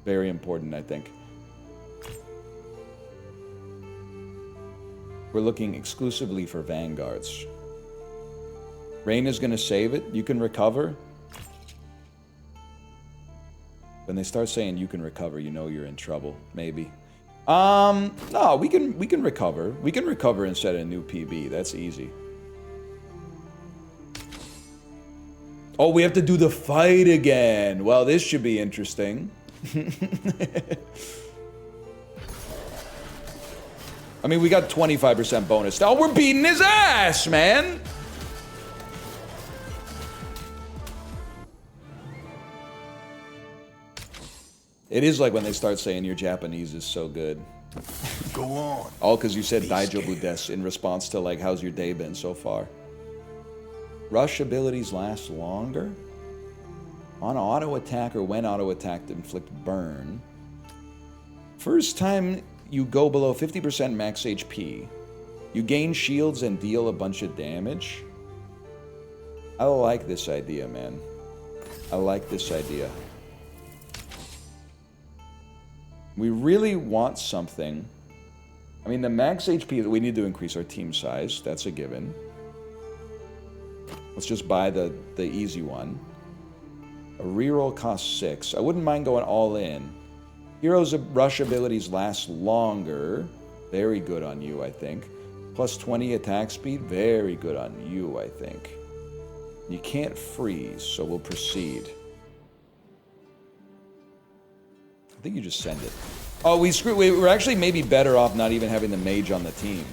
Very important, I think. We're looking exclusively for Vanguards. Rain is gonna save it. You can recover. When they start saying you can recover, you know you're in trouble. Maybe. No, we can recover. We can recover and set a new PB. That's easy. Oh, we have to do the fight again. Well, this should be interesting. I mean, we got 25% bonus. Oh, we're beating his ass, man. It is like when they start saying your Japanese is so good. Go on. All because you said Be Daijobu scared. desu in response to like, how's your day been so far? Rush abilities last longer. On auto attack or when auto attacked, inflict burn. First time you go below 50% max HP, you gain shields and deal a bunch of damage. I like this idea, man. I like this idea. We really want something. I mean, the max HP, we need to increase our team size. That's a given. Let's just buy the easy one. A reroll costs 6. I wouldn't mind going all in. Heroes' rush abilities last longer. Very good on you, I think. Plus 20 attack speed. Very good on you, I think. You can't freeze, so we'll proceed. I think you just send it. Oh, we're actually maybe better off not even having the mage on the team.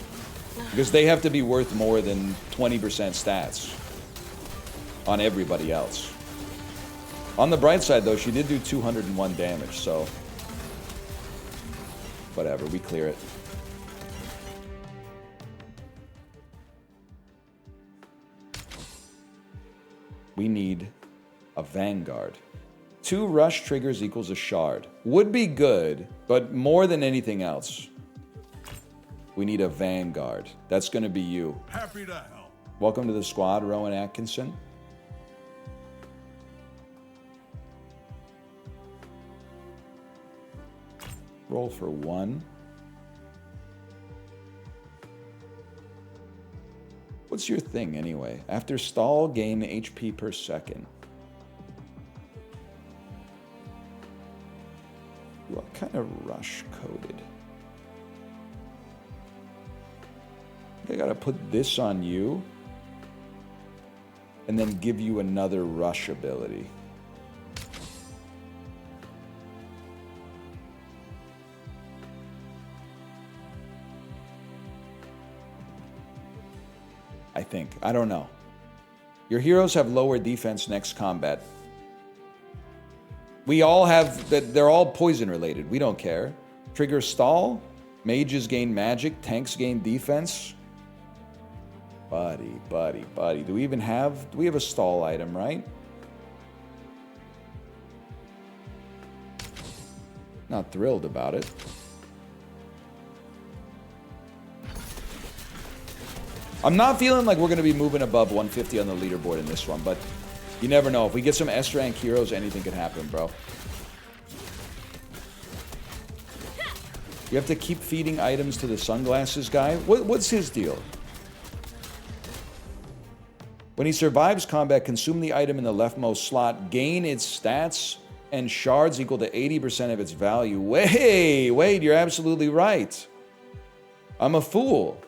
Because they have to be worth more than 20% stats on everybody else. On the bright side, though, she did do 201 damage, so... whatever, we clear it. We need a Vanguard. 2 rush triggers equals a shard. Would be good, but more than anything else, we need a Vanguard. That's going to be you. Happy to help. Welcome to the squad, Rowan Atkinson. Roll for 1. What's your thing, anyway? After stall, gain HP per second. What kind of rush coded? I gotta put this on you and then give you another rush ability. I think. I don't know. Your heroes have lower defense next combat. We all have that. They're all poison related. We don't care. Trigger stall. Mages gain magic. Tanks gain defense. Buddy. Do we even have? Do we have a stall item, right? Not thrilled about it. I'm not feeling like we're going to be moving above 150 on the leaderboard in this one, but you never know. If we get some S-rank heroes, anything could happen, bro. You have to keep feeding items to the sunglasses guy. What's his deal? When he survives combat, consume the item in the leftmost slot, gain its stats and shards equal to 80% of its value. Wait, you're absolutely right. I'm a fool.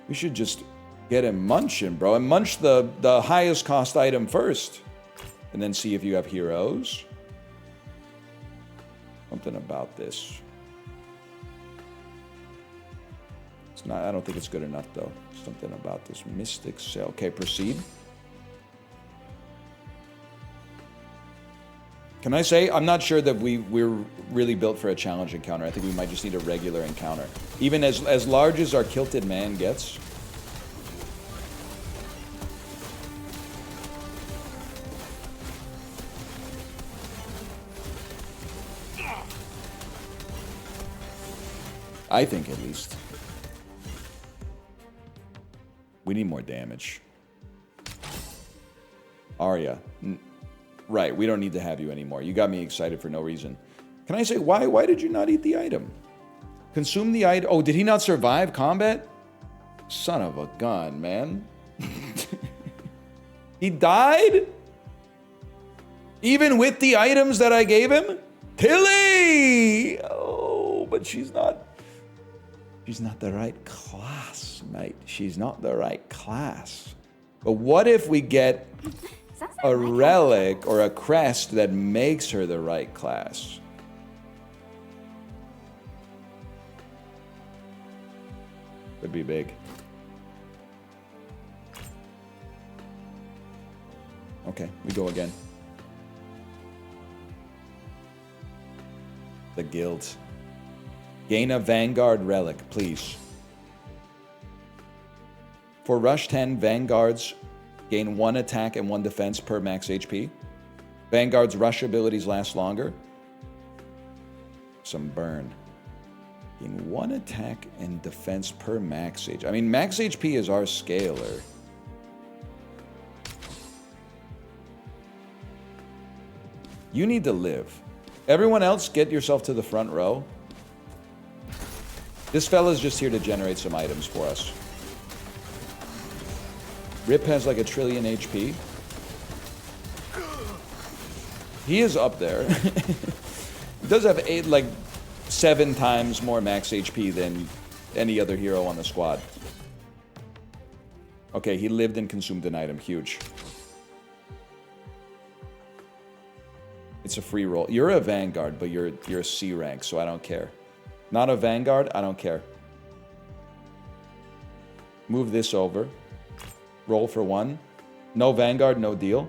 We should just get him munching, bro. And munch the highest cost item first. And then see if you have heroes. Something about this. It's not, I don't think it's good enough, though. Something about this. Mystic Cell. Okay, proceed. Can I say, I'm not sure that we're really built for a challenge encounter. I think we might just need a regular encounter. Even as large as our kilted man gets. I think, at least. We need more damage. Arya. Right, we don't need to have you anymore. You got me excited for no reason. Can I say, why did you not eat the item? Consume the item. Oh, did he not survive combat? Son of a gun, man. He died? Even with the items that I gave him? Tilly! Oh, but she's not the right class, mate. She's not the right class. But what if we get a relic or a crest that makes her the right class? Could be big. Okay, we go again. The guild. Gain a Vanguard relic, please. For Rush 10, Vanguards gain 1 attack and 1 defense per max HP. Vanguard's rush abilities last longer. Some burn. Gain 1 attack and defense per max HP. I mean, max HP is our scaler. You need to live. Everyone else, get yourself to the front row. This fella's just here to generate some items for us. Rip has like 1 trillion HP. He is up there. He does have 7 times more max HP than any other hero on the squad. Okay, he lived and consumed an item. Huge. It's a free roll. You're a Vanguard, but you're a C rank, so I don't care. Not a Vanguard, I don't care. Move this over. Roll for 1. No Vanguard, no deal.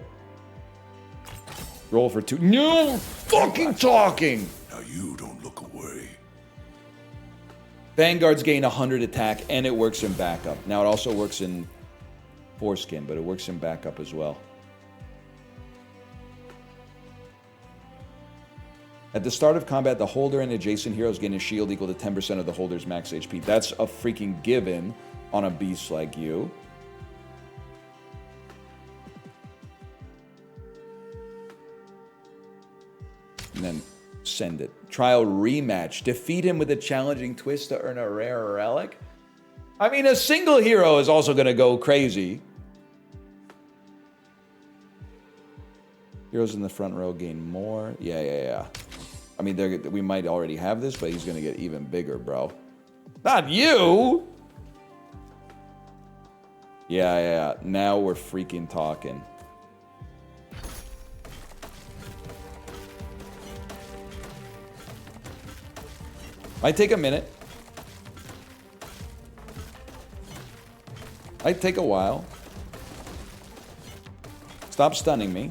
Roll for 2. No fucking talking! Now you don't look away. Vanguards gain 100 attack, and it works in backup. Now, it also works in foreskin, but it works in backup as well. At the start of combat, the holder and adjacent heroes gain a shield equal to 10% of the holder's max HP. That's a freaking given on a beast like you. And then send it. Trial rematch. Defeat him with a challenging twist to earn a rare relic. I mean, a single hero is also going to go crazy. Heroes in the front row gain more. Yeah. I mean, we might already have this, but he's going to get even bigger, bro. Not you! Yeah. Now we're freaking talking. Might take a minute. Might take a while. Stop stunning me.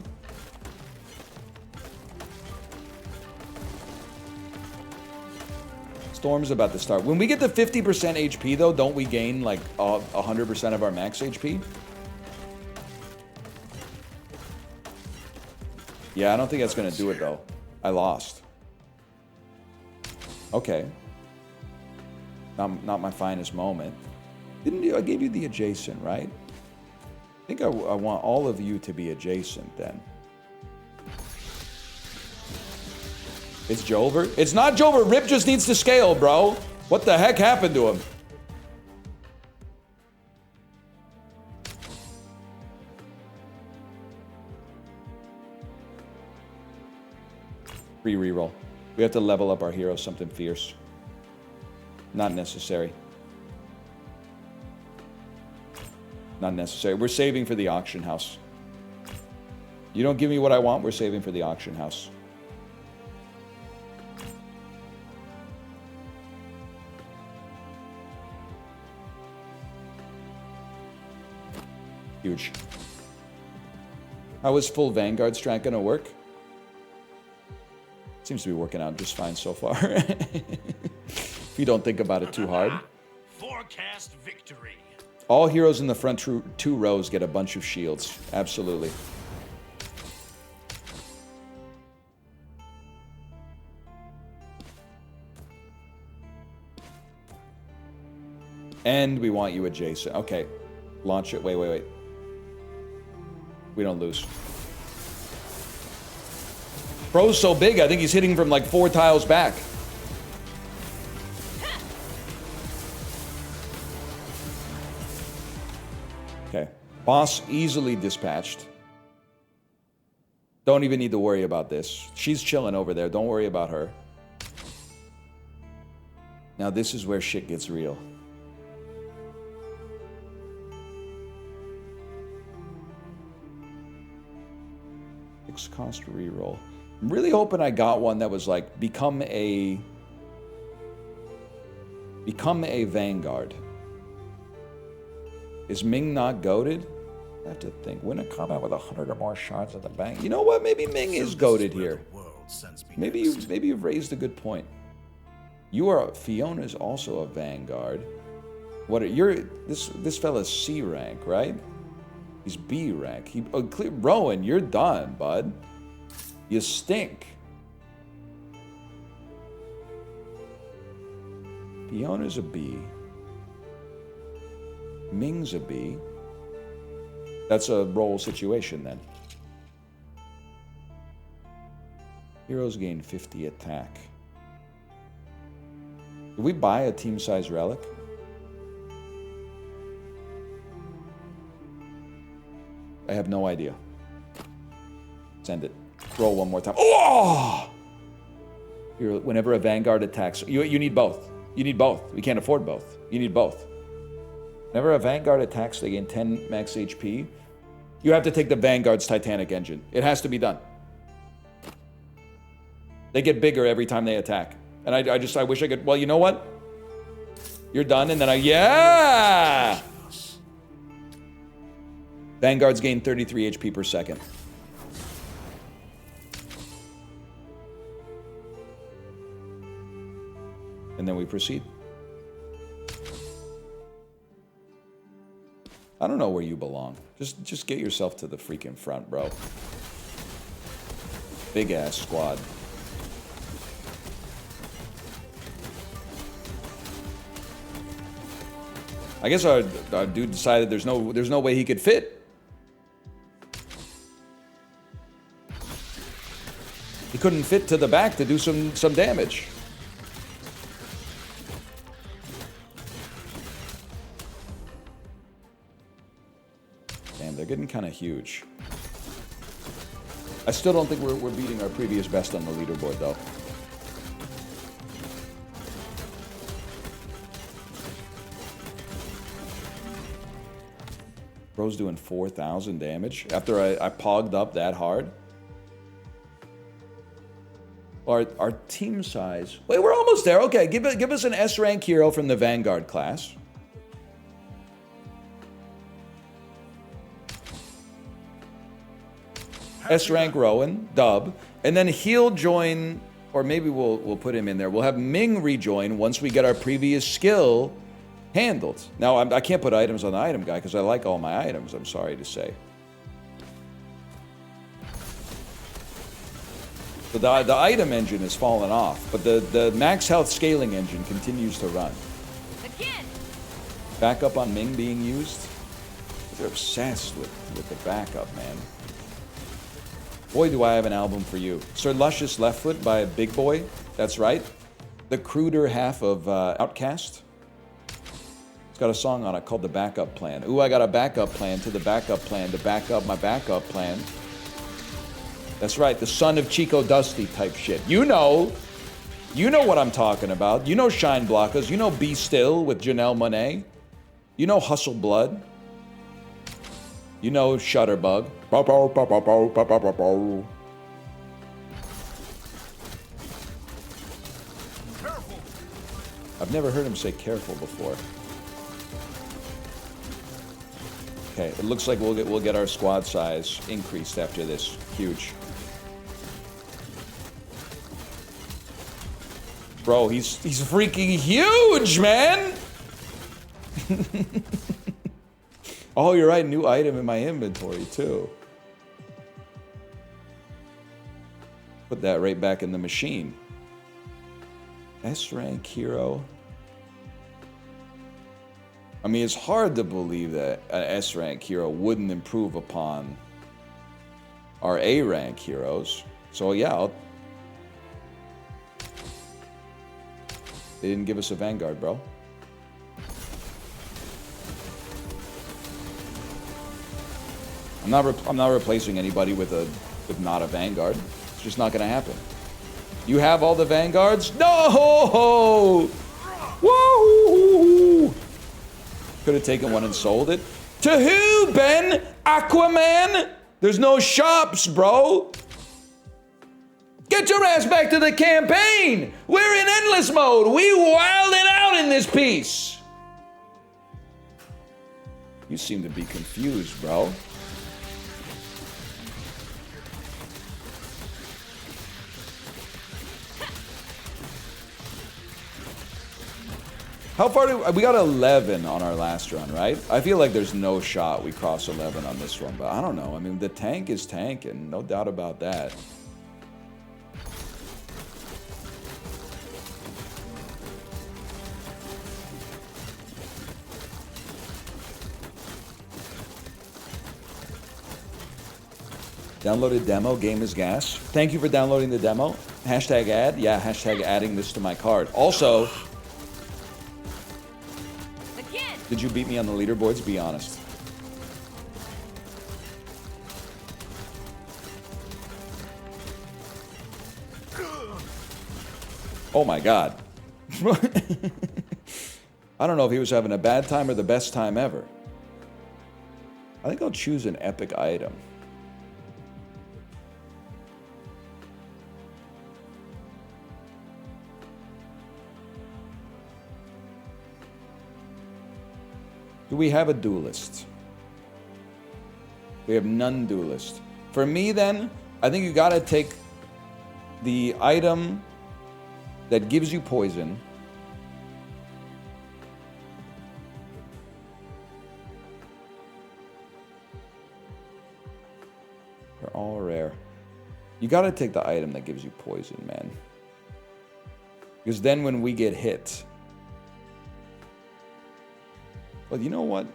Storm's about to start. When we get to 50% HP, though, don't we gain, 100% of our max HP? Yeah, I don't think that's going to do it, though. I lost. Okay. Not my finest moment. I gave you the adjacent, right? I think I want all of you to be adjacent, then. It's Jover? It's not Jover. Rip just needs to scale, bro. What the heck happened to him? Free reroll. We have to level up our hero something fierce. Not necessary. Not necessary. We're saving for the auction house. You don't give me what I want, we're saving for the auction house. Huge. How is full Vanguard strat gonna work? Seems to be working out just fine so far. If you don't think about it too hard. Forecast victory. All heroes in the front 2 rows get a bunch of shields. Absolutely. And we want you adjacent. Okay. Launch it. Wait. We don't lose. Bro's so big, I think he's hitting from 4 tiles back. Okay. Boss easily dispatched. Don't even need to worry about this. She's chilling over there. Don't worry about her. Now this is where shit gets real. Cost reroll. I'm really hoping I got one that was become a Vanguard. Is Ming not goated? I have to think. Win a combat with 100 or more shots at the bank. You know what? Maybe Ming is goated here. Maybe you've raised a good point. Fiona's also a Vanguard. What are this fella's C rank, right? He's B rank. Rowan, you're done, bud. You stink. Fiona's a B. Ming's a B. That's a roll situation then. Heroes gain 50 attack. Did we buy a team size relic? I have no idea. Send it. Roll one more time. Oh! Whenever a Vanguard attacks, you need both. You need both. We can't afford both. You need both. Whenever a Vanguard attacks, they gain 10 max HP. You have to take the Vanguard's Titanic engine. It has to be done. They get bigger every time they attack. And I wish I could, well, you know what? You're done, and then yeah! Vanguards gain 33 HP per second. And then we proceed. I don't know where you belong. Just get yourself to the freaking front, bro. Big ass squad. I guess our dude decided there's no way he could fit. He couldn't fit to the back to do some damage. Damn, they're getting kind of huge. I still don't think we're beating our previous best on the leaderboard, though. Bro's doing 4,000 damage after I pogged up that hard. Our team size. Wait, we're almost there. Okay, give us an S rank hero from the Vanguard class. S rank Rowan, dub, and then he'll join, or maybe we'll put him in there. We'll have Ming rejoin once we get our previous skill handled. Now I can't put items on the item guy because I like all my items. I'm sorry to say. So the item engine has fallen off, but the max health scaling engine continues to run. Again. Backup on Ming being used. They're obsessed with the backup, man. Boy, do I have an album for you. Sir Luscious Left Foot by Big Boy. That's right. The cruder half of Outcast. It's got a song on it called The Backup Plan. Ooh, I got a backup plan to the backup plan to back up my backup plan. That's right, the son of Chico Dusty type shit. You know what I'm talking about. You know Shine Blockers. You know Be Still with Janelle Monáe. You know Hustle Blood. You know Shutterbug. I've never heard him say careful before. Okay, it looks like we'll get our squad size increased after this. Huge. Bro, he's freaking huge, man! Oh, you're right, new item in my inventory, too. Put that right back in the machine. S-rank hero. I mean, it's hard to believe that an S-rank hero wouldn't improve upon our A-rank heroes. So yeah, they didn't give us a Vanguard, bro. I'm not replacing anybody with not a Vanguard. It's just not gonna happen. You have all the Vanguards? No! Woo! Could have taken one and sold it. To who, Ben? Aquaman? There's no shops, bro. Get your ass back to the campaign. We're in endless mode. We wilding out in this piece. You seem to be confused, bro. How far do we got 11 on our last run, right? I feel like there's no shot we cross 11 on this one, but I don't know. I mean, the tank is tanking, no doubt about that. Downloaded demo, game is gas. Thank you for downloading the demo. Hashtag ad. Yeah, hashtag adding this to my card. Also, Again. did you beat me on the leaderboards? Be honest. Oh my God. I don't know if he was having a bad time or the best time ever. I think I'll choose an epic item. Do we have a duelist? We have none duelist. For me then, I think you gotta take the item that gives you poison. They're all rare. You gotta take the item that gives you poison, man. Because then when we get hit, well, you know what?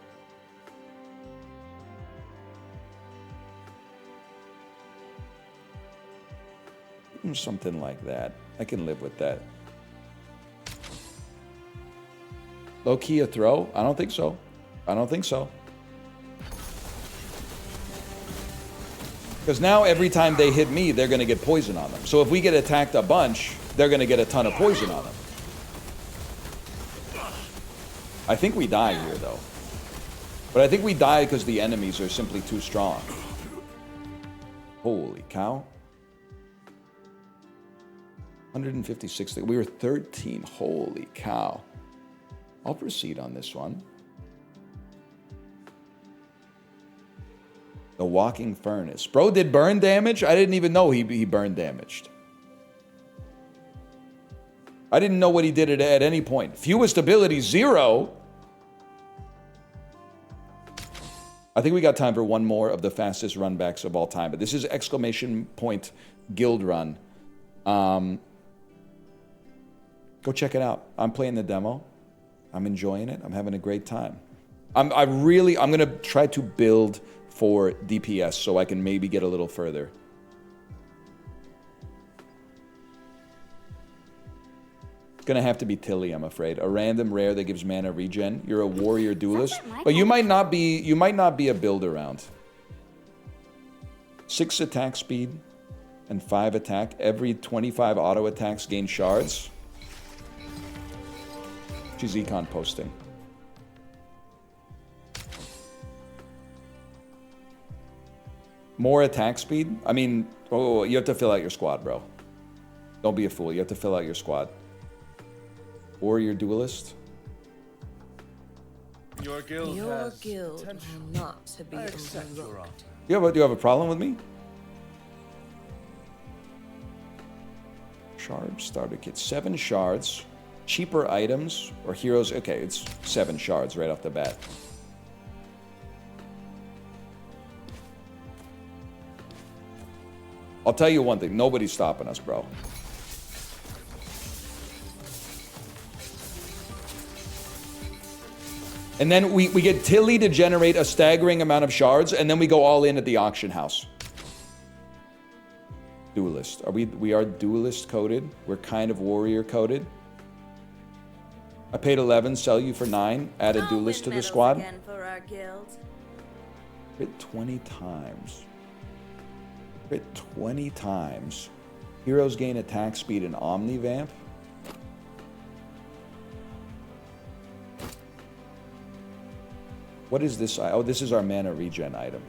Something like that. I can live with that. Low key a throw? I don't think so. I don't think so. Because now every time they hit me, they're going to get poison on them. So if we get attacked a bunch, they're going to get a ton of poison on them. I think we die here, though. But I think we die because the enemies are simply too strong. Holy cow. 156. We were 13. Holy cow. I'll proceed on this one. The Walking Furnace. Bro did burn damage? I didn't even know he burned damaged. I didn't know what he did at any point. Fewest ability, 0. I think we got time for one more of the fastest runbacks of all time. But this is exclamation point Guildrun. Go check it out. I'm playing the demo. I'm enjoying it. I'm having a great time. I'm going to try to build for DPS so I can maybe get a little further. It's going to have to be Tilly, I'm afraid. A random rare that gives mana regen. You're a warrior duelist. But you might not be a build around. 6 attack speed and 5 attack. Every 25 auto attacks gain shards. She's econ posting. More attack speed? I mean, oh, you have to fill out your squad, bro. Don't be a fool. You have to fill out your squad. Or your duelist. Your guild Your has guild potential. will not to be I accept your overlooked. offer. Do you have a problem with me? Shard starter kit. 7 shards. Cheaper items or heroes. Okay, it's 7 shards right off the bat. I'll tell you one thing. Nobody's stopping us, bro. And then we get Tilly to generate a staggering amount of shards, and then we go all in at the auction house. Duelist. We are duelist coded. We're kind of warrior coded. I paid 11, sell you for 9. Add a I'll duelist to win the medals squad. again for our guild. Hit 20 times. Hit 20 times. Heroes gain attack speed and Omnivamp. What is this? Oh, this is our mana regen item.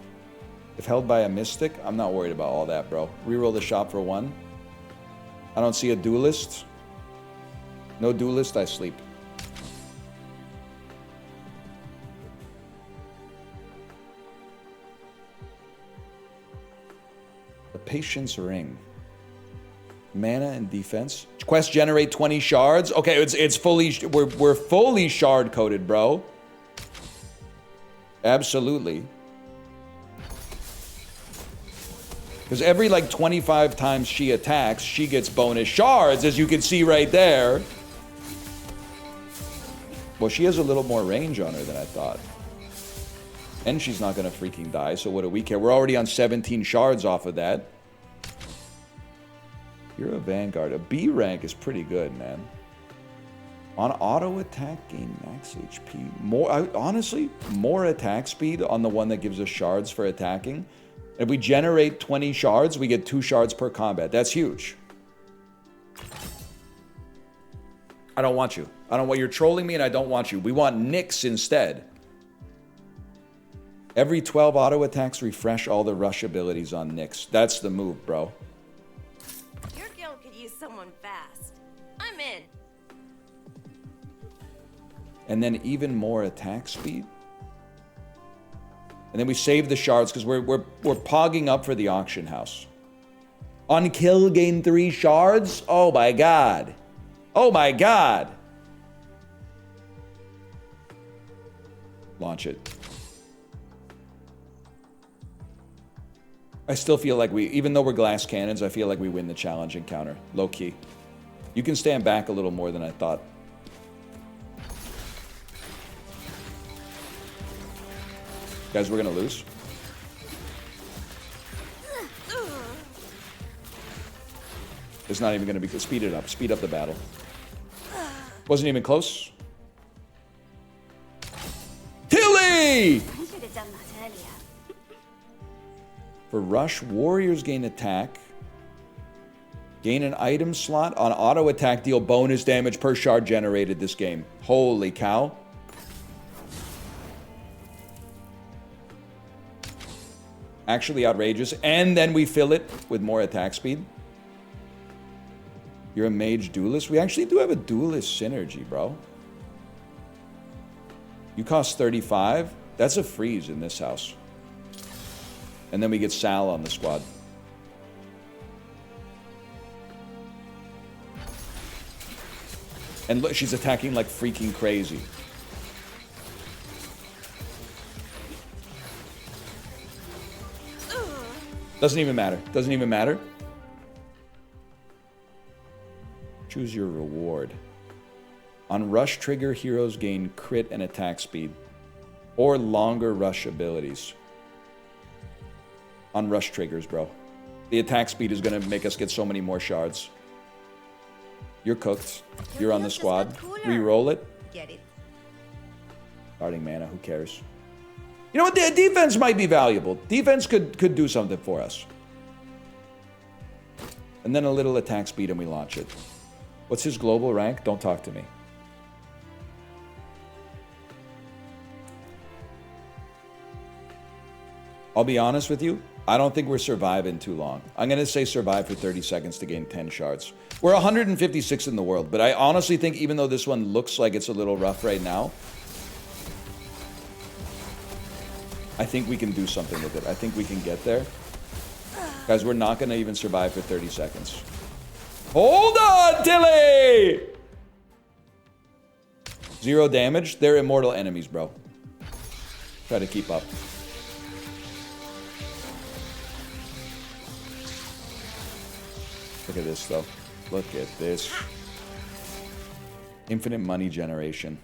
If held by a mystic, I'm not worried about all that, bro. Reroll the shop for 1. I don't see a duelist. No duelist, I sleep. The Patience Ring. Mana and defense. Quest generate 20 shards. Okay, it's fully we're fully shard coded, bro. Absolutely. Because every like 25 times she attacks, she gets bonus shards, as you can see right there. Well, she has a little more range on her than I thought. And she's not going to freaking die, so what do we care? We're already on 17 shards off of that. You're a Vanguard. A B rank is pretty good, man. On auto attack, gain max HP. Honestly, more attack speed on the one that gives us shards for attacking. If we generate 20 shards, we get 2 shards per combat. That's huge. I don't want you. I don't want you're trolling me, and I don't want you. We want Nyx instead. Every 12 auto attacks refresh all the rush abilities on Nyx. That's the move, bro. Your guild could use someone fast. I'm in. And then even more attack speed. And then we save the shards because we're pogging up for the auction house. On kill, gain 3 shards? Oh my god. Oh my god. Launch it. I still feel like even though we're glass cannons, I feel like we win the challenge encounter. Low key. You can stand back a little more than I thought. Guys, we're gonna lose. It's not even gonna be good. Speed it up. Speed up the battle. Wasn't even close. Tilly! I should have done that earlier. For rush, warriors gain attack. Gain an item slot. On auto attack, deal bonus damage per shard generated this game. Holy cow. Actually outrageous. And then we fill it with more attack speed. You're a mage duelist? We actually do have a duelist synergy, bro. You cost 35. That's a freeze in this house. And then we get Sal on the squad. And look, she's attacking like freaking crazy. Doesn't even matter. Doesn't even matter. Choose your reward. On rush trigger, heroes gain crit and attack speed. Or longer rush abilities. On rush triggers, bro. The attack speed is going to make us get so many more shards. You're cooked. You're on the squad. Reroll it. Get it. Starting mana, who cares? You know what? The defense might be valuable. Defense could do something for us. And then a little attack speed and we launch it. What's his global rank? Don't talk to me. I'll be honest with you. I don't think we're surviving too long. I'm going to say survive for 30 seconds to gain 10 shards. We're 156 in the world, but I honestly think even though this one looks like it's a little rough right now, I think we can do something with it. I think we can get there. Guys, we're not going to even survive for 30 seconds. Hold on, Tilly! 0 damage. They're immortal enemies, bro. Try to keep up. Look at this, though. Look at this. Infinite money generation.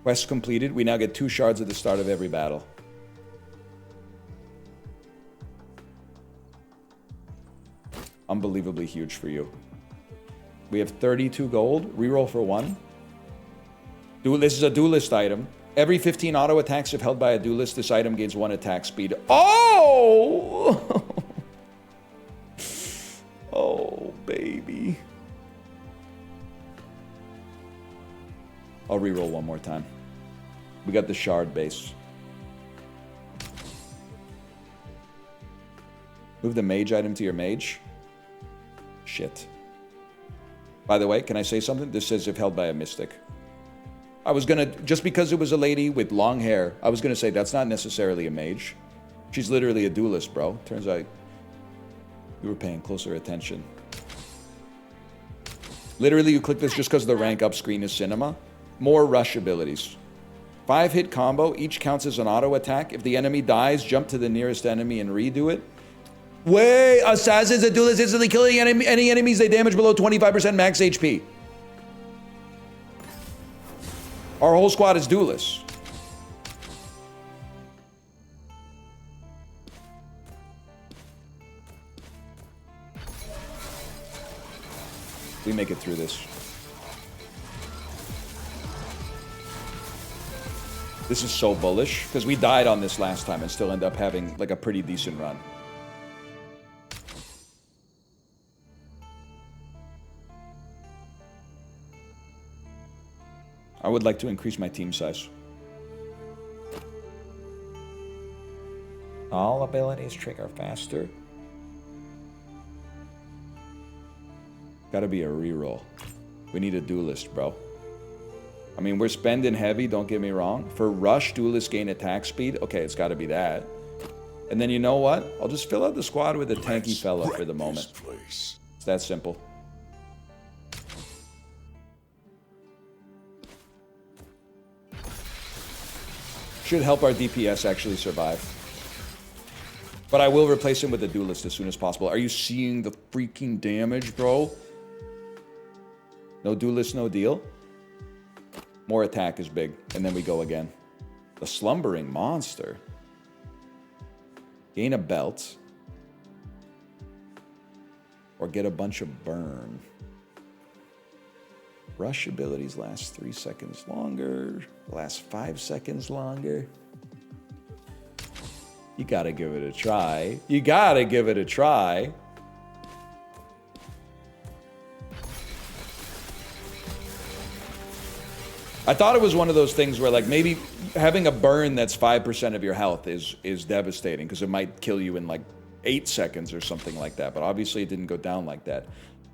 Quest completed. We now get 2 shards at the start of every battle. Unbelievably huge for you. We have 32 gold. Reroll for 1. This is a duelist item. Every 15 auto attacks if held by a duelist, this item gains 1 attack speed. Oh! Oh, baby. I'll reroll one more time. We got the shard base. Move the mage item to your mage. Shit. By the way, can I say something? This says if held by a mystic. I was gonna, just because it was a lady with long hair, I was gonna say that's not necessarily a mage. She's literally a duelist, bro. Turns out you were paying closer attention. Literally, you click this just because the rank up screen is cinema. More rush abilities. 5-hit combo. Each counts as an auto attack. If the enemy dies, jump to the nearest enemy and redo it. Way assassins and duelists instantly killing any enemies they damage below 25% max HP. Our whole squad is duelists. We make it through this. This is so bullish because we died on this last time and still end up having like a pretty decent run. I would like to increase my team size. All abilities trigger faster. Gotta be a reroll. We need a duelist, bro. I mean, we're spending heavy, don't get me wrong. For rush, duelist gain attack speed. Okay, it's gotta be that. And then you know what? I'll just fill out the squad with a tanky fella for the moment. It's that simple. Should help our DPS actually survive. But I will replace him with a duelist as soon as possible. Are you seeing the freaking damage, bro? No duelist, no deal. More attack is big. And then we go again. The slumbering monster. Gain a belt. Or get a bunch of burn. Rush abilities last 3 seconds longer. Last 5 seconds longer. You gotta give it a try. You gotta give it a try. I thought it was one of those things where like maybe having a burn that's 5% of your health is devastating because it might kill you in like 8 seconds or something like that. But obviously it didn't go down like that.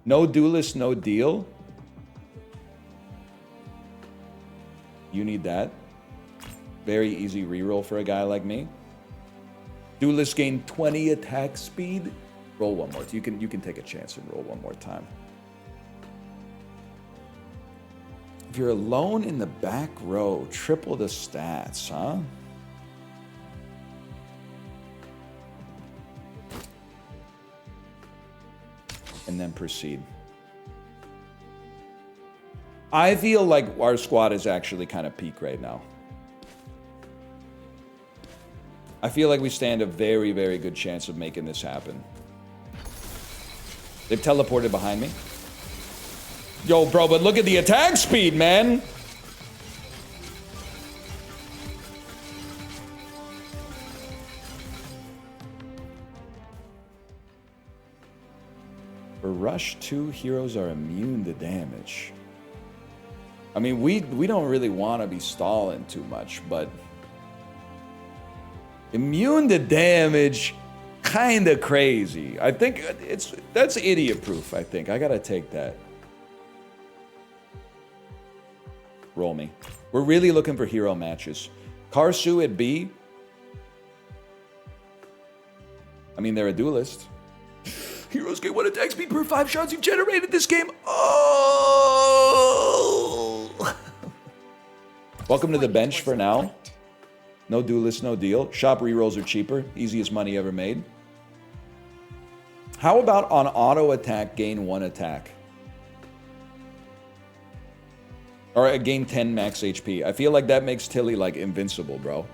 No duelist, no deal. You need that. Very easy reroll for a guy like me. Duelist gain 20 attack speed. Roll one more. You can take a chance and roll one more time. If you're alone in the back row, triple the stats, huh? And then proceed. I feel like our squad is actually kind of peak right now. I feel like we stand a very, very good chance of making this happen. They've teleported behind me. Yo, bro, but look at the attack speed, man. For Rush 2, heroes are immune to damage. I mean, we don't really want to be stalling too much, but immune to damage, kind of crazy. I think that's idiot proof. I think I gotta take that. Roll me. We're really looking for hero matches. Karsu at B. I mean, they're a duelist. Heroes get 1 attack speed per 5 shots you've generated this game. Oh! Welcome to the bench for now. No duelist, no deal. Shop rerolls are cheaper. Easiest money ever made. How about on auto attack, gain 1 attack? Or gain 10 max HP. I feel like that makes Tilly like invincible, bro.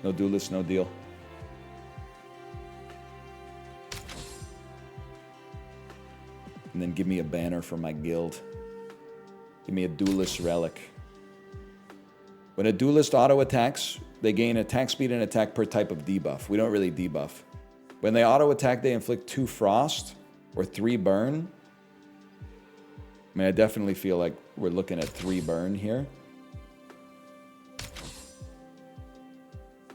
No duelist, no deal. And then give me a banner for my guild. Give me a duelist relic. When a duelist auto attacks, they gain attack speed and attack per type of debuff. We don't really debuff. When they auto attack, they inflict 2 frost or 3 burn. I mean, I definitely feel like we're looking at 3 burn here.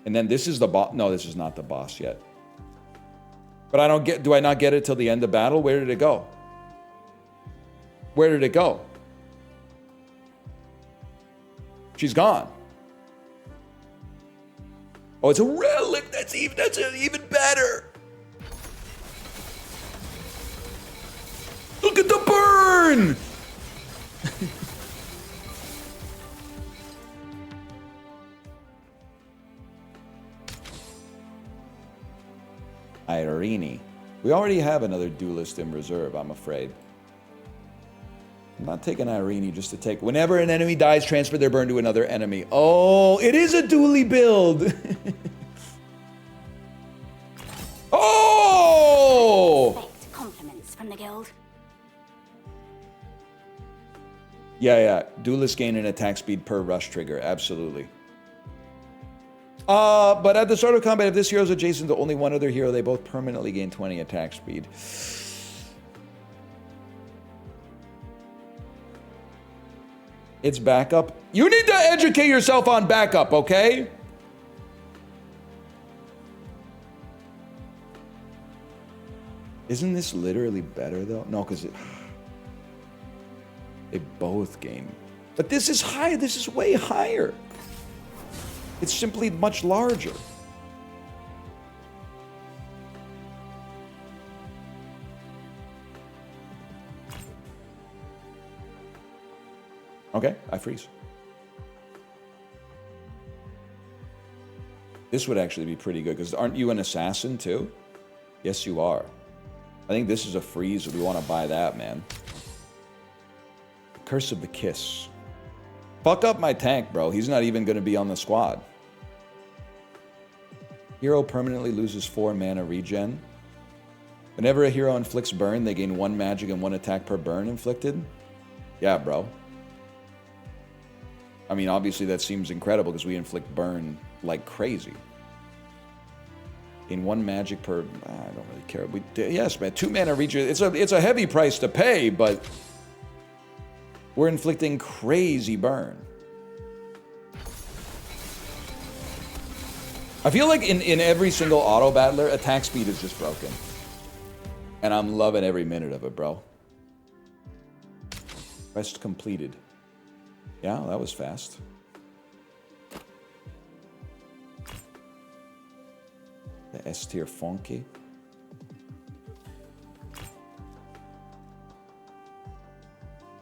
And then this is the boss. No, this is not the boss yet. But I don't get, do I not get it till the end of battle? Where did it go? Where did it go? She's gone. Oh, it's a relic. That's even better. burn! Irene. We already have another duelist in reserve, I'm afraid. I'm not taking Irene just to take... Whenever an enemy dies, transfer their burn to another enemy. Oh, it is a dually build! Oh! Expect compliments from the guild. Yeah. Duelists gain an attack speed per rush trigger. Absolutely. But at the start of combat, if this hero is adjacent to only one other hero, they both permanently gain 20 attack speed. It's backup. You need to educate yourself on backup, okay? Isn't this literally better, though? No, because they both gain. But this is higher. This is way higher. It's simply much larger. Okay, I freeze. This would actually be pretty good, because aren't you an assassin too? Yes, you are. I think this is a freeze. We want to buy that, man. Curse of the Kiss. Fuck up my tank, bro. He's not even going to be on the squad. Hero permanently loses 4 mana regen. Whenever a hero inflicts burn, they gain 1 magic and 1 attack per burn inflicted. Yeah, bro. I mean, obviously that seems incredible because we inflict burn like crazy. In 1 magic per... I don't really care. Yes, man. 2 mana regen. It's a heavy price to pay, but... we're inflicting crazy burn. I feel like in every single auto battler, attack speed is just broken. And I'm loving every minute of it, bro. Quest completed. Yeah, that was fast. The S tier funky.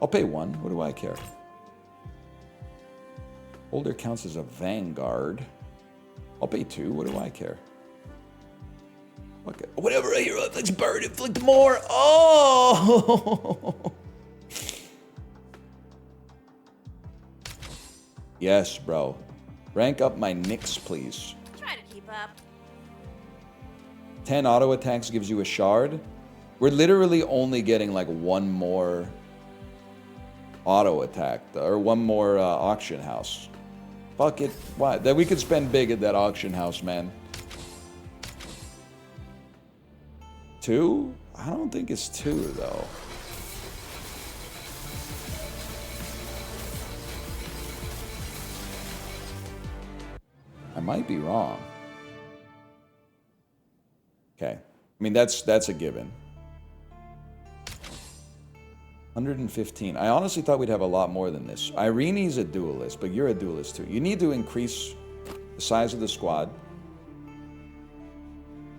I'll pay 1. What do I care? Holder counts as a vanguard. I'll pay 2. What do I care? Okay. Whatever a hero inflicts burn, inflict more. Oh! Yes, bro. Rank up my Nyx, please. Try to keep up. 10 auto attacks gives you a shard. We're literally only getting like 1 more auto attack, or 1 more auction house. Fuck it. Why? That we could spend big at that auction house, man. 2? I don't think it's 2, though. I might be wrong. Okay. I mean, that's a given. 115. I honestly thought we'd have a lot more than this. Irene's a duelist, but you're a duelist too. You need to increase the size of the squad.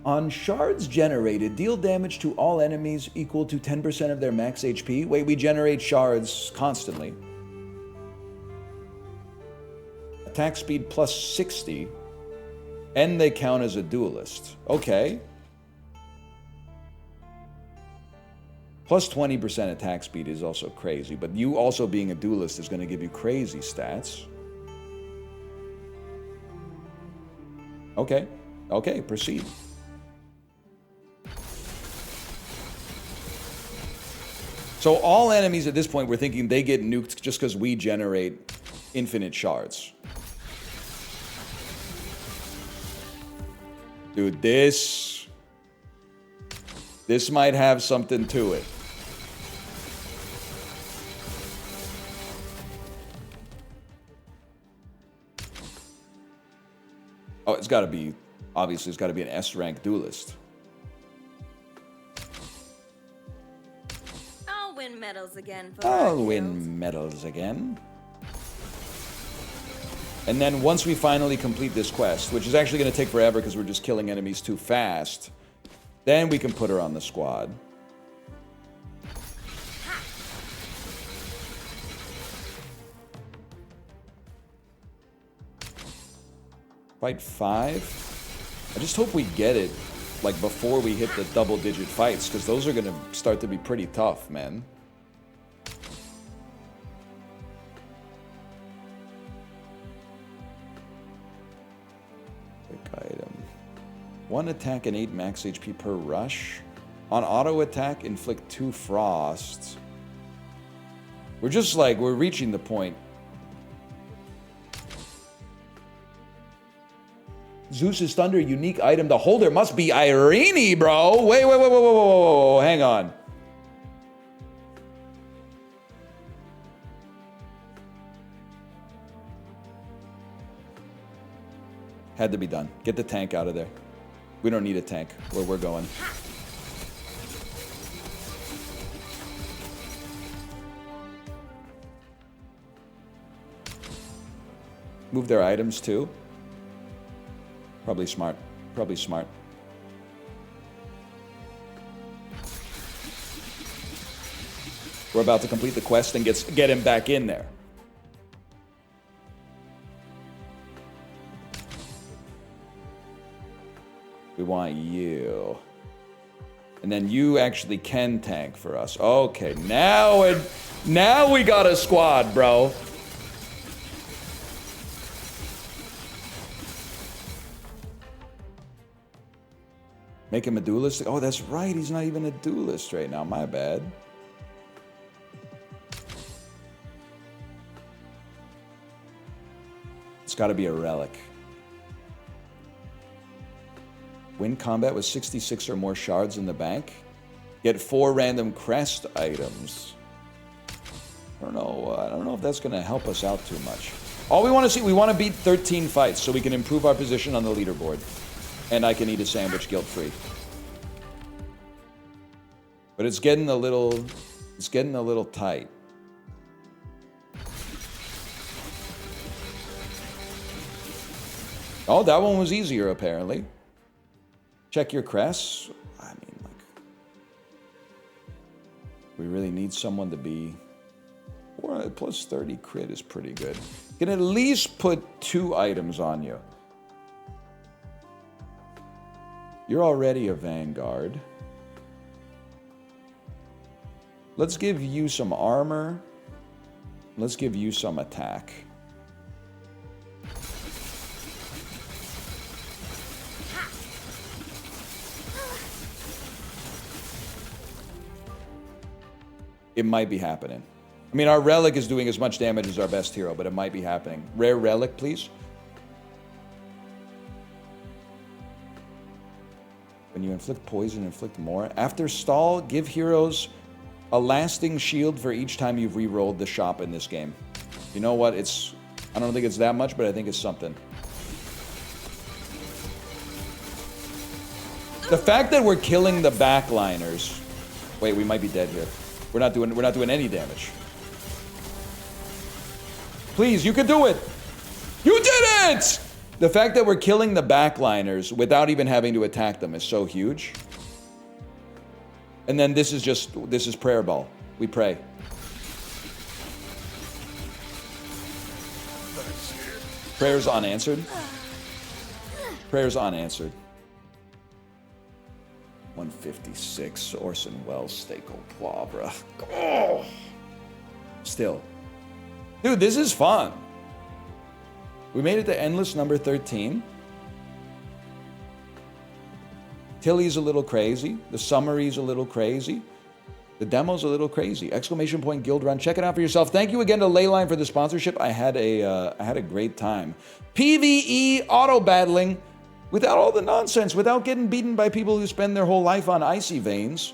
On shards generated, deal damage to all enemies equal to 10% of their max HP. Wait, we generate shards constantly. Attack speed plus 60. And they count as a duelist. Okay. Plus 20% attack speed is also crazy, but you also being a duelist is going to give you crazy stats. Okay. Okay, proceed. So all enemies at this point, we're thinking they get nuked just because we generate infinite shards. Dude, this might have something to it. Oh, it's got to be, obviously, it's got to be an S-rank duelist. I'll win medals again for I'll our win guild. medals again. And then once we finally complete this quest, which is actually going to take forever because we're just killing enemies too fast, then we can put her on the squad. Fight 5. I just hope we get it, like, before we hit the double-digit fights, because those are going to start to be pretty tough, man. Quick item. 1 attack and 8 max HP per rush. On auto attack, inflict 2 frosts. We're just like, we're reaching the point. Zeus's Thunder, unique item. The holder must be Irene, bro. Wait, hang on. Had to be done. Get the tank out of there. We don't need a tank where we're going. Move their items too. Probably smart. Probably smart. We're about to complete the quest and get him back in there. We want you. And then you actually can tank for us. Okay, now we got a squad, bro. Make him a duelist? Oh, that's right. He's not even a duelist right now. My bad. It's got to be a relic. Win combat with 66 or more shards in the bank. Get 4 random crest items. I don't know if that's going to help us out too much. All we want to see, we want to beat 13 fights so we can improve our position on the leaderboard. And I can eat a sandwich guilt-free. But it's getting a little tight. Oh, that one was easier apparently. Check your crests. I mean, like, we really need someone to be. Plus 30 crit is pretty good. You can at least put 2 items on you. You're already a Vanguard. Let's give you some armor. Let's give you some attack. It might be happening. I mean, our relic is doing as much damage as our best hero, but it might be happening. Rare relic, please. When you inflict poison, inflict more. After stall, give heroes a lasting shield for each time you've re-rolled the shop in this game. You know what? I don't think it's that much, but I think it's something. The fact that we're killing the backliners. Wait, we might be dead here. We're not doing any damage. Please, you can do it. You did it! The fact that we're killing the backliners without even having to attack them is so huge. And then this is prayer ball. We pray. Prayers unanswered. Prayers unanswered. 156, Orson Welles, Steak Poivre. Oh! Still. Dude, this is fun. We made it to endless number 13. Tilly's a little crazy. The summary's a little crazy. The demo's a little crazy. Exclamation point Guildrun. Check it out for yourself. Thank you again to Leyline for the sponsorship. I had a great time. PvE auto battling without all the nonsense, without getting beaten by people who spend their whole life on icy veins,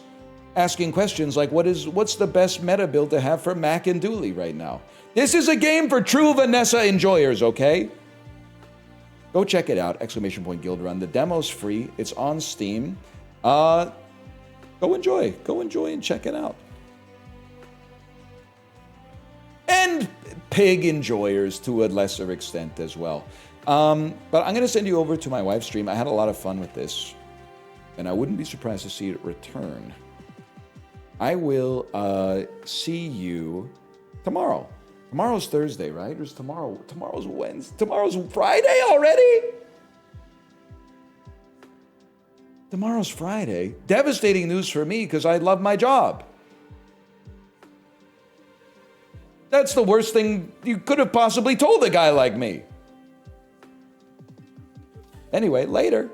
asking questions like, what's the best meta build to have for Mac and Dooley right now? This is a game for true Vanessa enjoyers, okay? Go check it out, exclamation point Guildrun. The demo's free. It's on Steam. Go enjoy and check it out. And pig enjoyers to a lesser extent as well. But I'm going to send you over to my wife's stream. I had a lot of fun with this, and I wouldn't be surprised to see it return. I will see you tomorrow. Tomorrow's Thursday, right? Or is tomorrow? Tomorrow's Wednesday. Tomorrow's Friday already? Tomorrow's Friday. Devastating news for me because I love my job. That's the worst thing you could have possibly told a guy like me. Anyway, later.